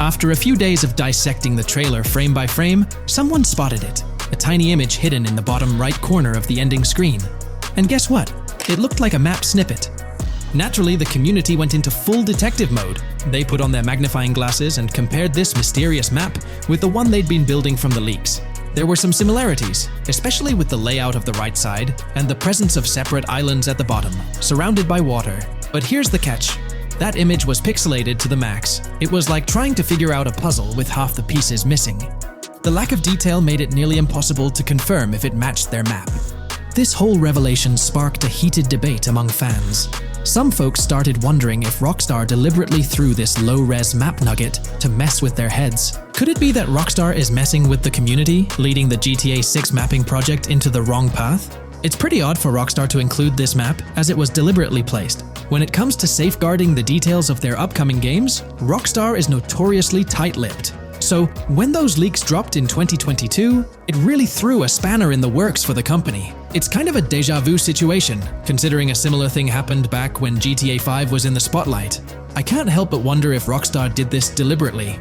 After a few days of dissecting the trailer frame by frame, someone spotted it, a tiny image hidden in the bottom right corner of the ending screen. And guess what? It looked like a map snippet. Naturally, the community went into full detective mode. They put on their magnifying glasses and compared this mysterious map with the one they'd been building from the leaks. There were some similarities, especially with the layout of the right side and the presence of separate islands at the bottom, surrounded by water. But here's the catch. That image was pixelated to the max. It was like trying to figure out a puzzle with half the pieces missing. The lack of detail made it nearly impossible to confirm if it matched their map. This whole revelation sparked a heated debate among fans. Some folks started wondering if Rockstar deliberately threw this low-res map nugget to mess with their heads. Could it be that Rockstar is messing with the community, leading the GTA 6 mapping project into the wrong path? It's pretty odd for Rockstar to include this map, as it was deliberately placed. When it comes to safeguarding the details of their upcoming games, Rockstar is notoriously tight-lipped. So, when those leaks dropped in 2022, it really threw a spanner in the works for the company. It's kind of a déjà vu situation, considering a similar thing happened back when GTA 5 was in the spotlight. I can't help but wonder if Rockstar did this deliberately,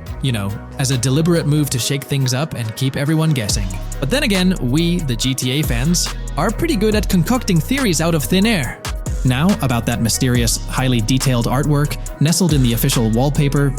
as a deliberate move to shake things up and keep everyone guessing. But then again, we, the GTA fans, are pretty good at concocting theories out of thin air. Now, about that mysterious, highly detailed artwork nestled in the official wallpaper,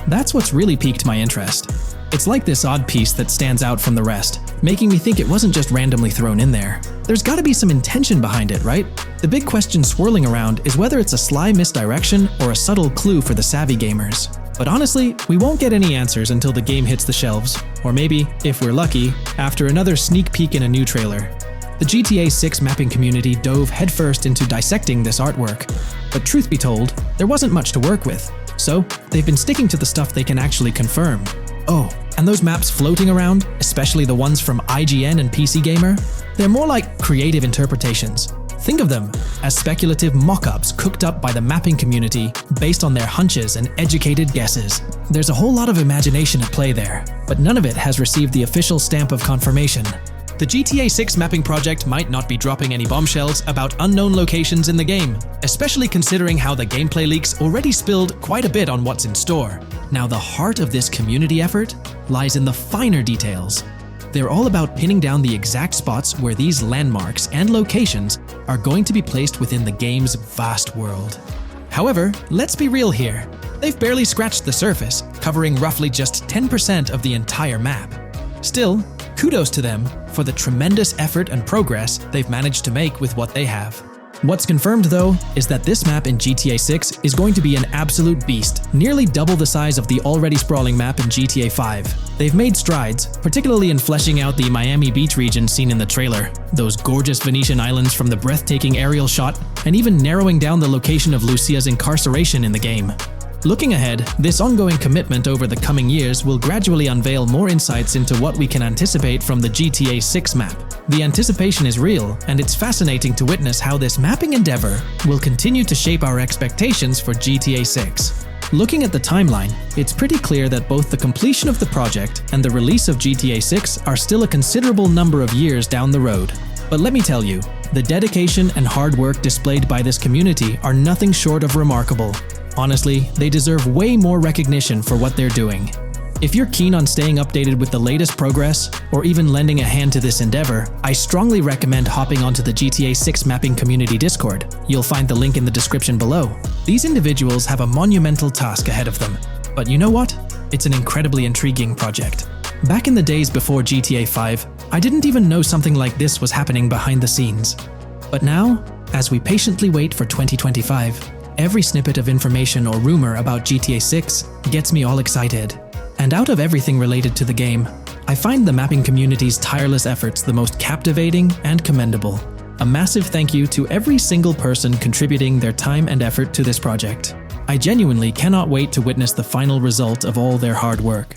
that's what's really piqued my interest. It's like this odd piece that stands out from the rest, making me think it wasn't just randomly thrown in there. There's gotta be some intention behind it, right? The big question swirling around is whether it's a sly misdirection or a subtle clue for the savvy gamers. But honestly, we won't get any answers until the game hits the shelves, or maybe, if we're lucky, after another sneak peek in a new trailer. The GTA 6 mapping community dove headfirst into dissecting this artwork, but truth be told, there wasn't much to work with. So, they've been sticking to the stuff they can actually confirm. Oh, and those maps floating around, especially the ones from IGN and PC Gamer, they're more like creative interpretations. Think of them as speculative mock-ups cooked up by the mapping community based on their hunches and educated guesses. There's a whole lot of imagination at play there, but none of it has received the official stamp of confirmation. The GTA 6 mapping project might not be dropping any bombshells about unknown locations in the game, especially considering how the gameplay leaks already spilled quite a bit on what's in store. Now, the heart of this community effort lies in the finer details. They're all about pinning down the exact spots where these landmarks and locations are going to be placed within the game's vast world. However, let's be real here. They've barely scratched the surface, covering roughly just 10% of the entire map. Still, kudos to them for the tremendous effort and progress they've managed to make with what they have. What's confirmed, though, is that this map in GTA 6 is going to be an absolute beast, nearly double the size of the already sprawling map in GTA 5. They've made strides, particularly in fleshing out the Miami Beach region seen in the trailer, those gorgeous Venetian islands from the breathtaking aerial shot, and even narrowing down the location of Lucia's incarceration in the game. Looking ahead, this ongoing commitment over the coming years will gradually unveil more insights into what we can anticipate from the GTA 6 map. The anticipation is real, and it's fascinating to witness how this mapping endeavor will continue to shape our expectations for GTA 6. Looking at the timeline, it's pretty clear that both the completion of the project and the release of GTA 6 are still a considerable number of years down the road. But let me tell you, the dedication and hard work displayed by this community are nothing short of remarkable. Honestly, they deserve way more recognition for what they're doing. If you're keen on staying updated with the latest progress, or even lending a hand to this endeavor, I strongly recommend hopping onto the GTA 6 mapping community Discord. You'll find the link in the description below. These individuals have a monumental task ahead of them. But you know what? It's an incredibly intriguing project. Back in the days before GTA 5, I didn't even know something like this was happening behind the scenes. But now, as we patiently wait for 2025, every snippet of information or rumor about GTA 6 gets me all excited. And out of everything related to the game, I find the mapping community's tireless efforts the most captivating and commendable. A massive thank you to every single person contributing their time and effort to this project. I genuinely cannot wait to witness the final result of all their hard work.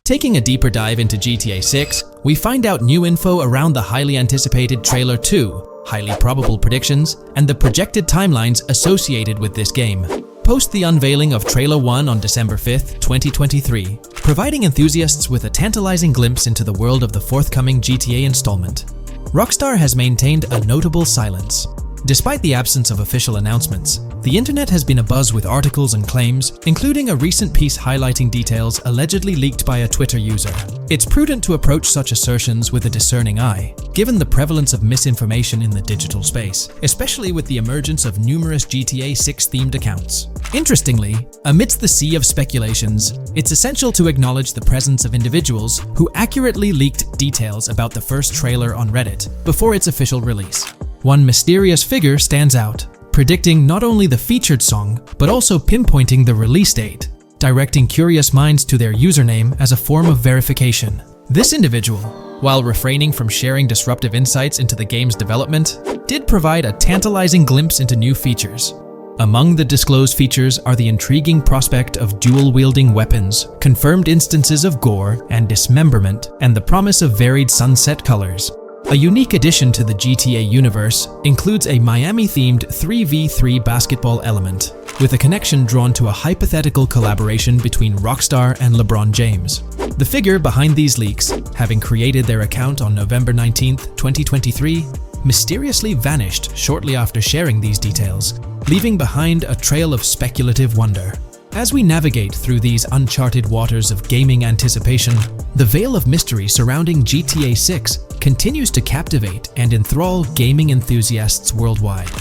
Taking a deeper dive into GTA 6, we find out new info around the highly anticipated Trailer 2, highly probable predictions, and the projected timelines associated with this game. Post the unveiling of Trailer 1 on December 5th, 2023, providing enthusiasts with a tantalizing glimpse into the world of the forthcoming GTA installment. Rockstar has maintained a notable silence. Despite the absence of official announcements, the internet has been abuzz with articles and claims, including a recent piece highlighting details allegedly leaked by a Twitter user. It's prudent to approach such assertions with a discerning eye, given the prevalence of misinformation in the digital space, especially with the emergence of numerous GTA 6-themed accounts. Interestingly, amidst the sea of speculations, it's essential to acknowledge the presence of individuals who accurately leaked details about the first trailer on Reddit before its official release. One mysterious figure stands out, predicting not only the featured song, but also pinpointing the release date, directing curious minds to their username as a form of verification. This individual, while refraining from sharing disruptive insights into the game's development, did provide a tantalizing glimpse into new features. Among the disclosed features are the intriguing prospect of dual-wielding weapons, confirmed instances of gore and dismemberment, and the promise of varied sunset colors. A unique addition to the GTA universe includes a Miami-themed 3v3 basketball element, with a connection drawn to a hypothetical collaboration between Rockstar and LeBron James. The figure behind these leaks, having created their account on November 19, 2023, mysteriously vanished shortly after sharing these details, leaving behind a trail of speculative wonder. As we navigate through these uncharted waters of gaming anticipation, the veil of mystery surrounding GTA 6 continues to captivate and enthrall gaming enthusiasts worldwide.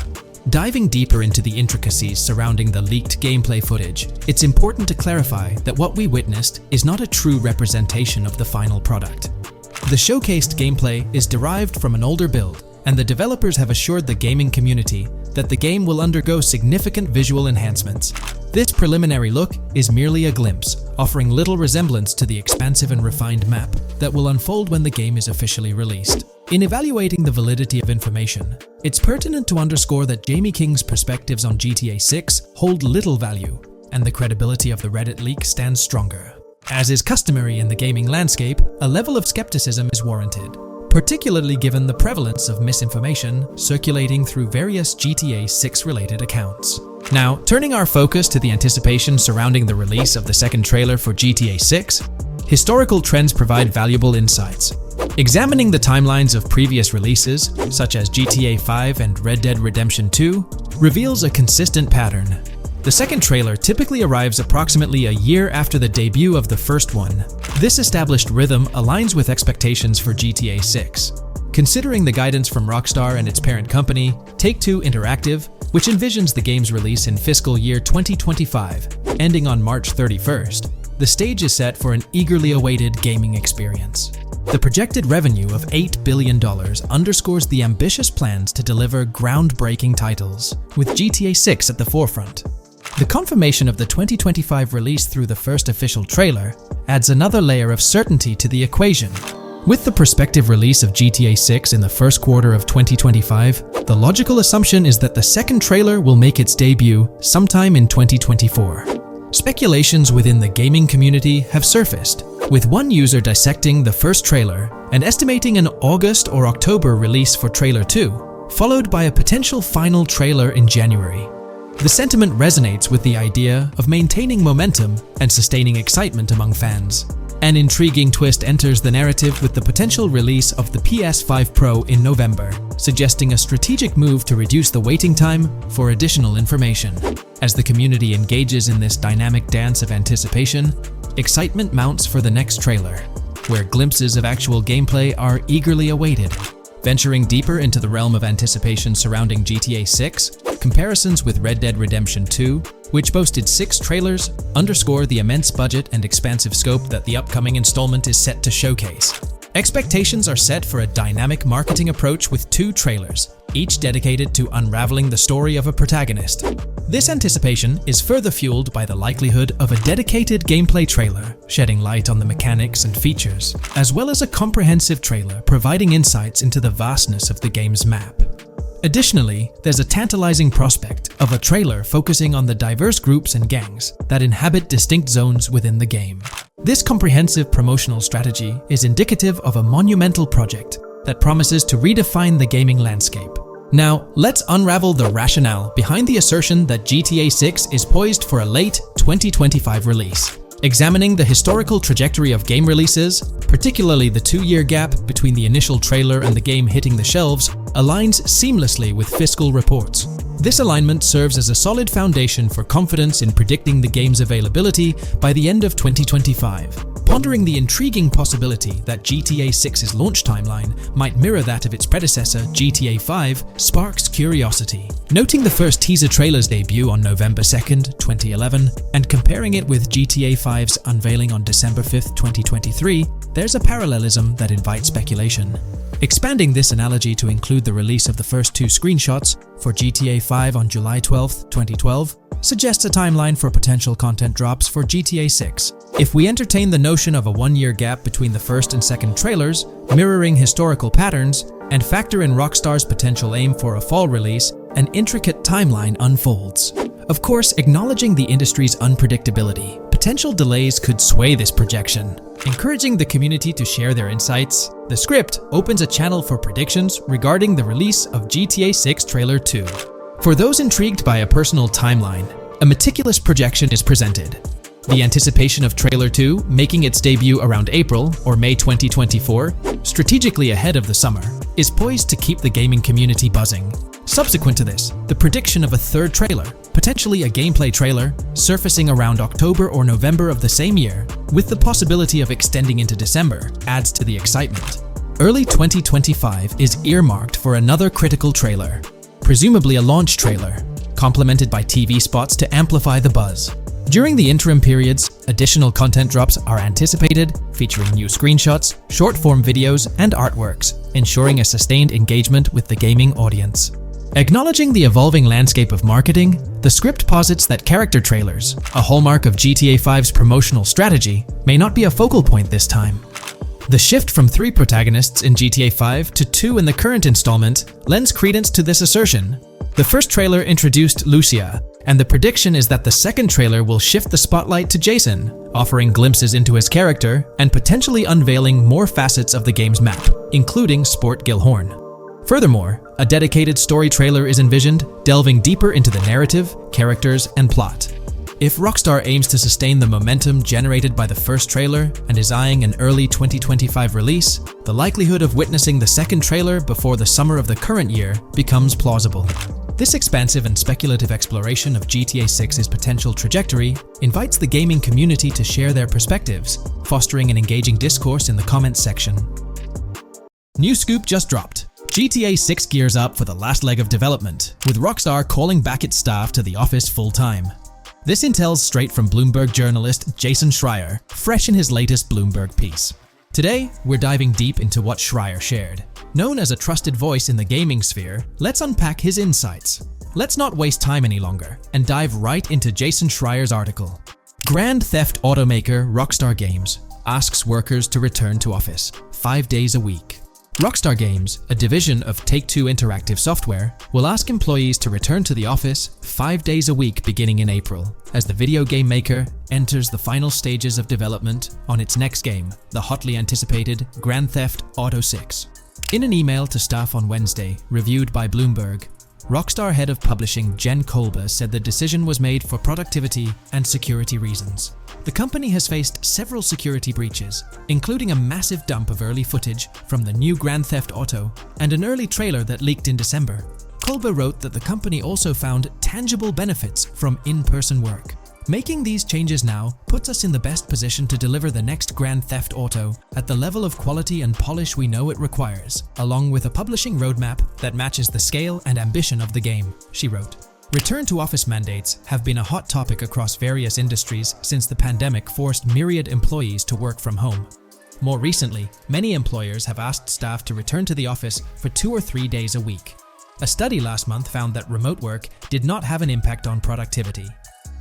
Diving deeper into the intricacies surrounding the leaked gameplay footage, it's important to clarify that what we witnessed is not a true representation of the final product. The showcased gameplay is derived from an older build, and the developers have assured the gaming community that the game will undergo significant visual enhancements. This preliminary look is merely a glimpse, offering little resemblance to the expansive and refined map that will unfold when the game is officially released. In evaluating the validity of information, it's pertinent to underscore that Jamie King's perspectives on GTA 6 hold little value, and the credibility of the Reddit leak stands stronger. As is customary in the gaming landscape, a level of skepticism is warranted, particularly given the prevalence of misinformation circulating through various GTA 6 related accounts. Now, turning our focus to the anticipation surrounding the release of the second trailer for GTA 6, historical trends provide valuable insights. Examining the timelines of previous releases, such as GTA 5 and Red Dead Redemption 2, reveals a consistent pattern. The second trailer typically arrives approximately a year after the debut of the first one. This established rhythm aligns with expectations for GTA 6. Considering the guidance from Rockstar and its parent company, Take-Two Interactive, which envisions the game's release in fiscal year 2025, ending on March 31st, the stage is set for an eagerly awaited gaming experience. The projected revenue of $8 billion underscores the ambitious plans to deliver groundbreaking titles, with GTA 6 at the forefront. The confirmation of the 2025 release through the first official trailer adds another layer of certainty to the equation. With the prospective release of GTA 6 in the first quarter of 2025, the logical assumption is that the second trailer will make its debut sometime in 2024. Speculations within the gaming community have surfaced, with one user dissecting the first trailer and estimating an August or October release for Trailer 2, followed by a potential final trailer in January. The sentiment resonates with the idea of maintaining momentum and sustaining excitement among fans. An intriguing twist enters the narrative with the potential release of the PS5 Pro in November, suggesting a strategic move to reduce the waiting time for additional information. As the community engages in this dynamic dance of anticipation, excitement mounts for the next trailer, where glimpses of actual gameplay are eagerly awaited. Venturing deeper into the realm of anticipation surrounding GTA 6, comparisons with Red Dead Redemption 2, which boasted 6 trailers, underscore the immense budget and expansive scope that the upcoming installment is set to showcase. Expectations are set for a dynamic marketing approach with 2 trailers, each dedicated to unraveling the story of a protagonist. This anticipation is further fueled by the likelihood of a dedicated gameplay trailer, shedding light on the mechanics and features, as well as a comprehensive trailer providing insights into the vastness of the game's map. Additionally, there's a tantalizing prospect of a trailer focusing on the diverse groups and gangs that inhabit distinct zones within the game. This comprehensive promotional strategy is indicative of a monumental project that promises to redefine the gaming landscape. Now, let's unravel the rationale behind the assertion that GTA 6 is poised for a late 2025 release. Examining the historical trajectory of game releases, particularly the 2-year gap between the initial trailer and the game hitting the shelves, aligns seamlessly with fiscal reports. This alignment serves as a solid foundation for confidence in predicting the game's availability by the end of 2025. Pondering the intriguing possibility that GTA 6's launch timeline might mirror that of its predecessor, GTA 5, sparks curiosity. Noting the first teaser trailer's debut on November 2nd, 2011, and comparing it with GTA 5's unveiling on December 5th, 2023, there's a parallelism that invites speculation. Expanding this analogy to include the release of the first 2 screenshots for GTA 5 on July 12, 2012, suggests a timeline for potential content drops for GTA 6. If we entertain the notion of a 1-year gap between the first and second trailers, mirroring historical patterns, and factor in Rockstar's potential aim for a fall release, an intricate timeline unfolds. Of course, acknowledging the industry's unpredictability, potential delays could sway this projection. Encouraging the community to share their insights, the script opens a channel for predictions regarding the release of GTA 6 Trailer 2. For those intrigued by a personal timeline, a meticulous projection is presented. The anticipation of Trailer 2 making its debut around April or May 2024, strategically ahead of the summer, is poised to keep the gaming community buzzing. Subsequent to this, the prediction of a 3rd trailer, potentially a gameplay trailer, surfacing around October or November of the same year, with the possibility of extending into December, adds to the excitement. Early 2025 is earmarked for another critical trailer, presumably a launch trailer, complemented by TV spots to amplify the buzz. During the interim periods, additional content drops are anticipated, featuring new screenshots, short-form videos, and artworks, ensuring a sustained engagement with the gaming audience. Acknowledging the evolving landscape of marketing, the script posits that character trailers, a hallmark of GTA 5's promotional strategy, may not be a focal point this time. The shift from 3 protagonists in GTA 5 to 2 in the current installment lends credence to this assertion. The first trailer introduced Lucia, and the prediction is that the second trailer will shift the spotlight to Jason, offering glimpses into his character and potentially unveiling more facets of the game's map, including Sport Gilhorn. Furthermore, a dedicated story trailer is envisioned, delving deeper into the narrative, characters, and plot. If Rockstar aims to sustain the momentum generated by the first trailer and is eyeing an early 2025 release, the likelihood of witnessing the second trailer before the summer of the current year becomes plausible. This expansive and speculative exploration of GTA 6's potential trajectory invites the gaming community to share their perspectives, fostering an engaging discourse in the comments section. New scoop just dropped. GTA 6 gears up for the last leg of development, with Rockstar calling back its staff to the office full-time. This intel's straight from Bloomberg journalist Jason Schreier, fresh in his latest Bloomberg piece. Today, we're diving deep into what Schreier shared. Known as a trusted voice in the gaming sphere, let's unpack his insights. Let's not waste time any longer and dive right into Jason Schreier's article. Grand Theft automaker Rockstar Games asks workers to return to office 5 days a week. Rockstar Games, a division of Take-Two Interactive Software, will ask employees to return to the office 5 days a week beginning in April, as the video game maker enters the final stages of development on its next game, the hotly anticipated Grand Theft Auto 6. In an email to staff on Wednesday, reviewed by Bloomberg, Rockstar head of publishing Jen Kolber said the decision was made for productivity and security reasons. The company has faced several security breaches, including a massive dump of early footage from the new Grand Theft Auto and an early trailer that leaked in December. Kolbe wrote that the company also found tangible benefits from in-person work. Making these changes now puts us in the best position to deliver the next Grand Theft Auto at the level of quality and polish we know it requires, along with a publishing roadmap that matches the scale and ambition of the game, she wrote. Return-to-office mandates have been a hot topic across various industries since the pandemic forced myriad employees to work from home. More recently, many employers have asked staff to return to the office for 2 or 3 days a week. A study last month found that remote work did not have an impact on productivity.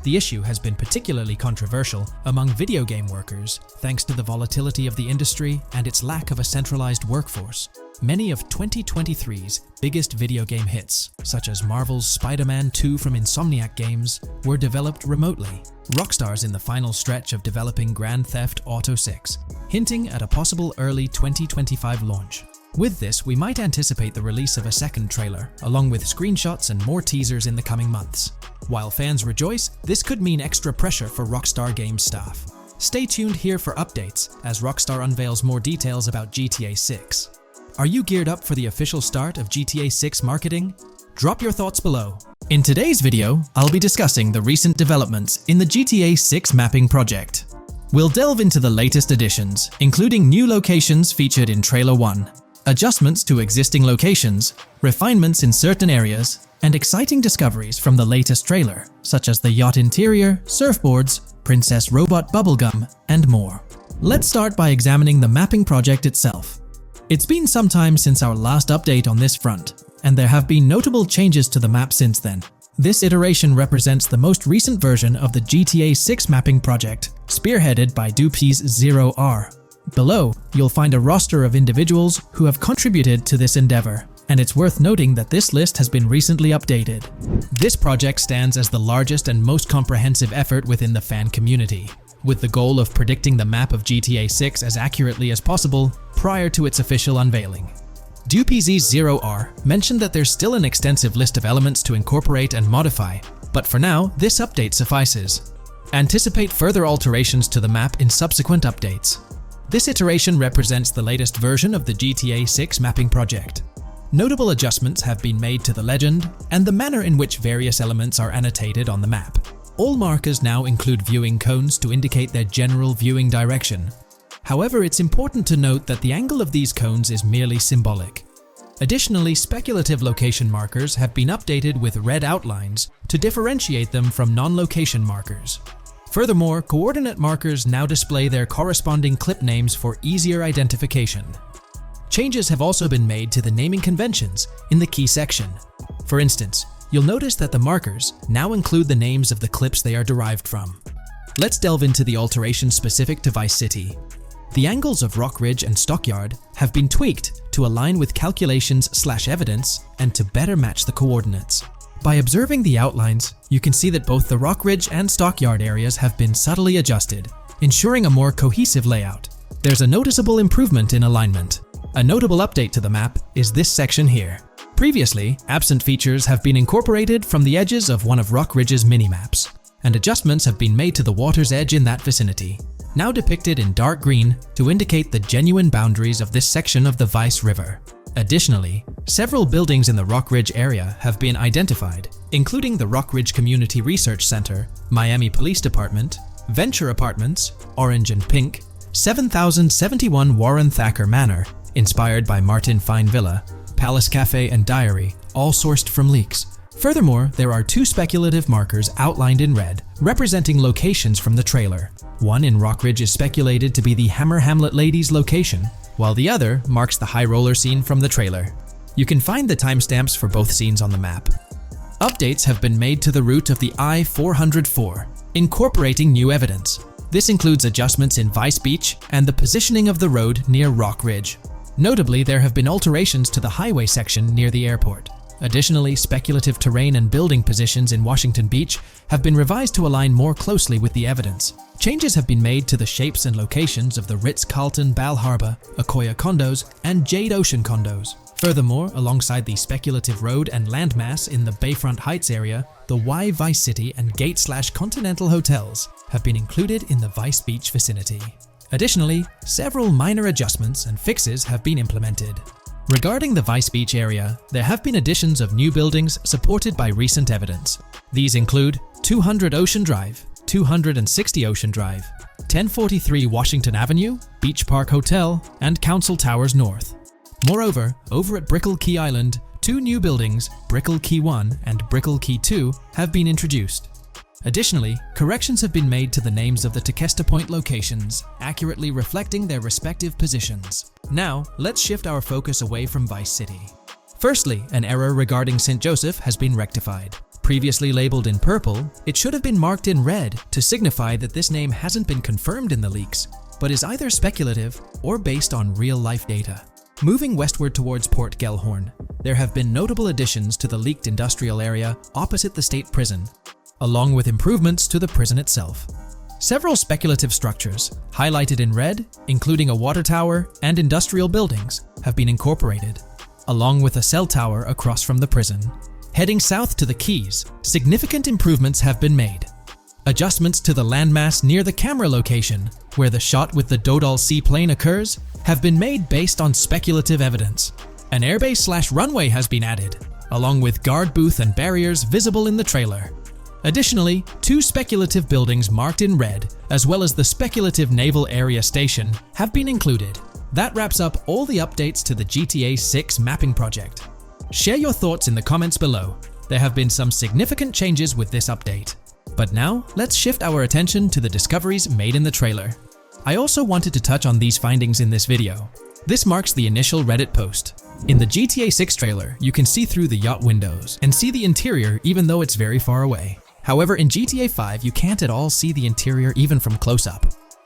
The issue has been particularly controversial among video game workers, thanks to the volatility of the industry and its lack of a centralized workforce. Many of 2023's biggest video game hits, such as Marvel's Spider-Man 2 from Insomniac Games, were developed remotely. Rockstar's in the final stretch of developing Grand Theft Auto 6, hinting at a possible early 2025 launch. With this, we might anticipate the release of a second trailer, along with screenshots and more teasers in the coming months. While fans rejoice, this could mean extra pressure for Rockstar Games staff. Stay tuned here for updates as Rockstar unveils more details about GTA 6. Are you geared up for the official start of GTA 6 marketing? Drop your thoughts below. In today's video, I'll be discussing the recent developments in the GTA 6 mapping project. We'll delve into the latest additions, including new locations featured in Trailer 1, adjustments to existing locations, refinements in certain areas, and exciting discoveries from the latest trailer, such as the yacht interior, surfboards, Princess Robot Bubblegum, and more. Let's start by examining the mapping project itself. It's been some time since our last update on this front, and there have been notable changes to the map since then. This iteration represents the most recent version of the GTA 6 mapping project, spearheaded by Dupe's Zero R. Below, you'll find a roster of individuals who have contributed to this endeavor, and it's worth noting that this list has been recently updated. This project stands as the largest and most comprehensive effort within the fan community, with the goal of predicting the map of GTA 6 as accurately as possible prior to its official unveiling. DuPZ0R mentioned that there's still an extensive list of elements to incorporate and modify, but for now, this update suffices. Anticipate further alterations to the map in subsequent updates. This iteration represents the latest version of the GTA 6 mapping project. Notable adjustments have been made to the legend and the manner in which various elements are annotated on the map. All markers now include viewing cones to indicate their general viewing direction. However, it's important to note that the angle of these cones is merely symbolic. Additionally, speculative location markers have been updated with red outlines to differentiate them from non-location markers. Furthermore, coordinate markers now display their corresponding clip names for easier identification. Changes have also been made to the naming conventions in the key section. For instance, you'll notice that the markers now include the names of the clips they are derived from. Let's delve into the alterations specific to Vice City. The angles of Rock Ridge and Stockyard have been tweaked to align with calculations/evidence and to better match the coordinates. By observing the outlines, you can see that both the Rock Ridge and Stockyard areas have been subtly adjusted, ensuring a more cohesive layout. There's a noticeable improvement in alignment. A notable update to the map is this section here. Previously, absent features have been incorporated from the edges of one of Rock Ridge's mini-maps, and adjustments have been made to the water's edge in that vicinity, now depicted in dark green to indicate the genuine boundaries of this section of the Vice River. Additionally, several buildings in the Rock Ridge area have been identified, including the Rock Ridge Community Research Center, Miami Police Department, Venture Apartments, Orange and Pink, 7071 Warren Thacker Manor, inspired by Martin Fine Villa, Palace Cafe and Diary, all sourced from leaks. Furthermore, there are 2 speculative markers outlined in red, representing locations from the trailer. One in Rock Ridge is speculated to be the Hammer Hamlet Ladies location, while the other marks the high roller scene from the trailer. You can find the timestamps for both scenes on the map. Updates have been made to the route of the I-404, incorporating new evidence. This includes adjustments in Vice Beach and the positioning of the road near Rock Ridge. Notably, there have been alterations to the highway section near the airport. Additionally, speculative terrain and building positions in Washington Beach have been revised to align more closely with the evidence. Changes have been made to the shapes and locations of the Ritz-Carlton Bal Harbour, Akoya condos, and Jade Ocean condos. Furthermore, alongside the speculative road and landmass in the Bayfront Heights area, the Y Vice City and Gate/Continental hotels have been included in the Vice Beach vicinity. Additionally, several minor adjustments and fixes have been implemented. Regarding the Vice Beach area, there have been additions of new buildings supported by recent evidence. These include 200 Ocean Drive, 260 Ocean Drive, 1043 Washington Avenue, Beach Park Hotel, and Council Towers North. Moreover, over at Brickell Key Island, 2 new buildings, Brickell Key 1 and Brickell Key 2, have been introduced. Additionally, corrections have been made to the names of the Tequesta Point locations, accurately reflecting their respective positions. Now, let's shift our focus away from Vice City. Firstly, an error regarding St. Joseph has been rectified. Previously labeled in purple, it should have been marked in red to signify that this name hasn't been confirmed in the leaks, but is either speculative or based on real-life data. Moving westward towards Port Gellhorn, there have been notable additions to the leaked industrial area opposite the state prison, along with improvements to the prison itself. Several speculative structures, highlighted in red, including a water tower and industrial buildings, have been incorporated, along with a cell tower across from the prison. Heading south to the Keys, significant improvements have been made. Adjustments to the landmass near the camera location, where the shot with the Dodal seaplane occurs, have been made based on speculative evidence. An airbase/runway has been added, along with guard booth and barriers visible in the trailer. Additionally, 2 speculative buildings marked in red, as well as the speculative Naval Area Station, have been included. That wraps up all the updates to the GTA 6 mapping project. Share your thoughts in the comments below. There have been some significant changes with this update. But now, let's shift our attention to the discoveries made in the trailer. I also wanted to touch on these findings in this video. This marks the initial Reddit post. In the GTA 6 trailer, you can see through the yacht windows and see the interior even though it's very far away. However, in GTA 5, you can't at all see the interior even from close-up.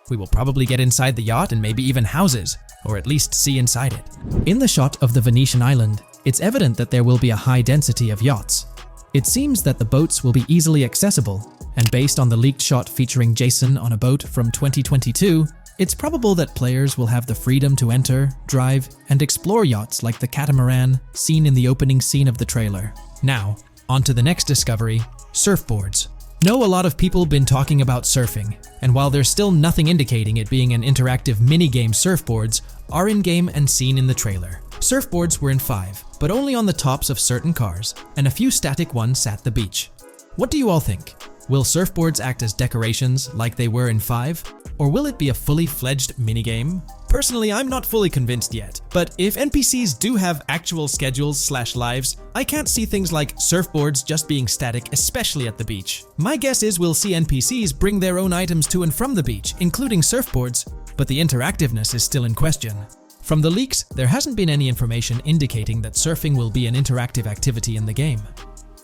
We will probably get inside the yacht and maybe even houses, or at least see inside it. In the shot of the Venetian island, it's evident that there will be a high density of yachts. It seems that the boats will be easily accessible, and based on the leaked shot featuring Jason on a boat from 2022, it's probable that players will have the freedom to enter, drive, and explore yachts like the catamaran seen in the opening scene of the trailer. Now, on to the next discovery, surfboards. Know a lot of people been talking about surfing, and while there's still nothing indicating it being an interactive minigame, surfboards are in-game and seen in the trailer. Surfboards were in 5, but only on the tops of certain cars, and a few static ones at the beach. What do you all think? Will surfboards act as decorations like they were in 5? Or will it be a fully fledged minigame? Personally, I'm not fully convinced yet, but if NPCs do have actual schedules/lives, I can't see things like surfboards just being static, especially at the beach. My guess is we'll see NPCs bring their own items to and from the beach, including surfboards, but the interactiveness is still in question. From the leaks, there hasn't been any information indicating that surfing will be an interactive activity in the game.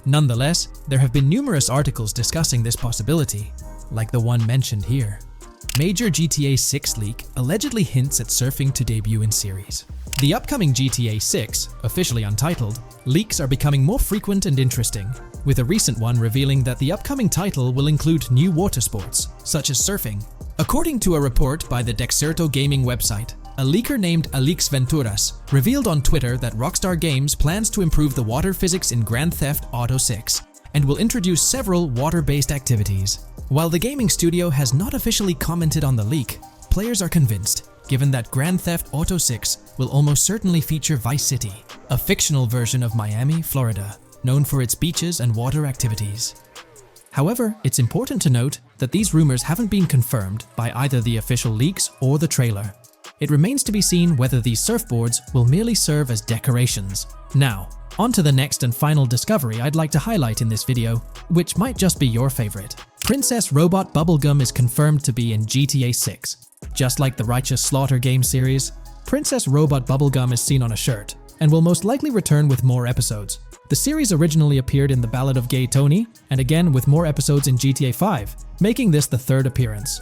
Nonetheless, there have been numerous articles discussing this possibility, like the one mentioned here. Major GTA 6 leak allegedly hints at surfing to debut in series. The upcoming GTA 6, officially untitled, leaks are becoming more frequent and interesting, with a recent one revealing that the upcoming title will include new water sports, such as surfing. According to a report by the Dexerto Gaming website, a leaker named Alix Venturas revealed on Twitter that Rockstar Games plans to improve the water physics in Grand Theft Auto 6 and will introduce several water-based activities. While the gaming studio has not officially commented on the leak, players are convinced, given that Grand Theft Auto 6 will almost certainly feature Vice City, a fictional version of Miami, Florida, known for its beaches and water activities. However, it's important to note that these rumors haven't been confirmed by either the official leaks or the trailer. It remains to be seen whether these surfboards will merely serve as decorations. Now, on to the next and final discovery I'd like to highlight in this video, which might just be your favorite. Princess Robot Bubblegum is confirmed to be in GTA 6. Just like the Righteous Slaughter game series, Princess Robot Bubblegum is seen on a shirt, and will most likely return with more episodes. The series originally appeared in The Ballad of Gay Tony, and again with more episodes in GTA 5, making this the 3rd appearance.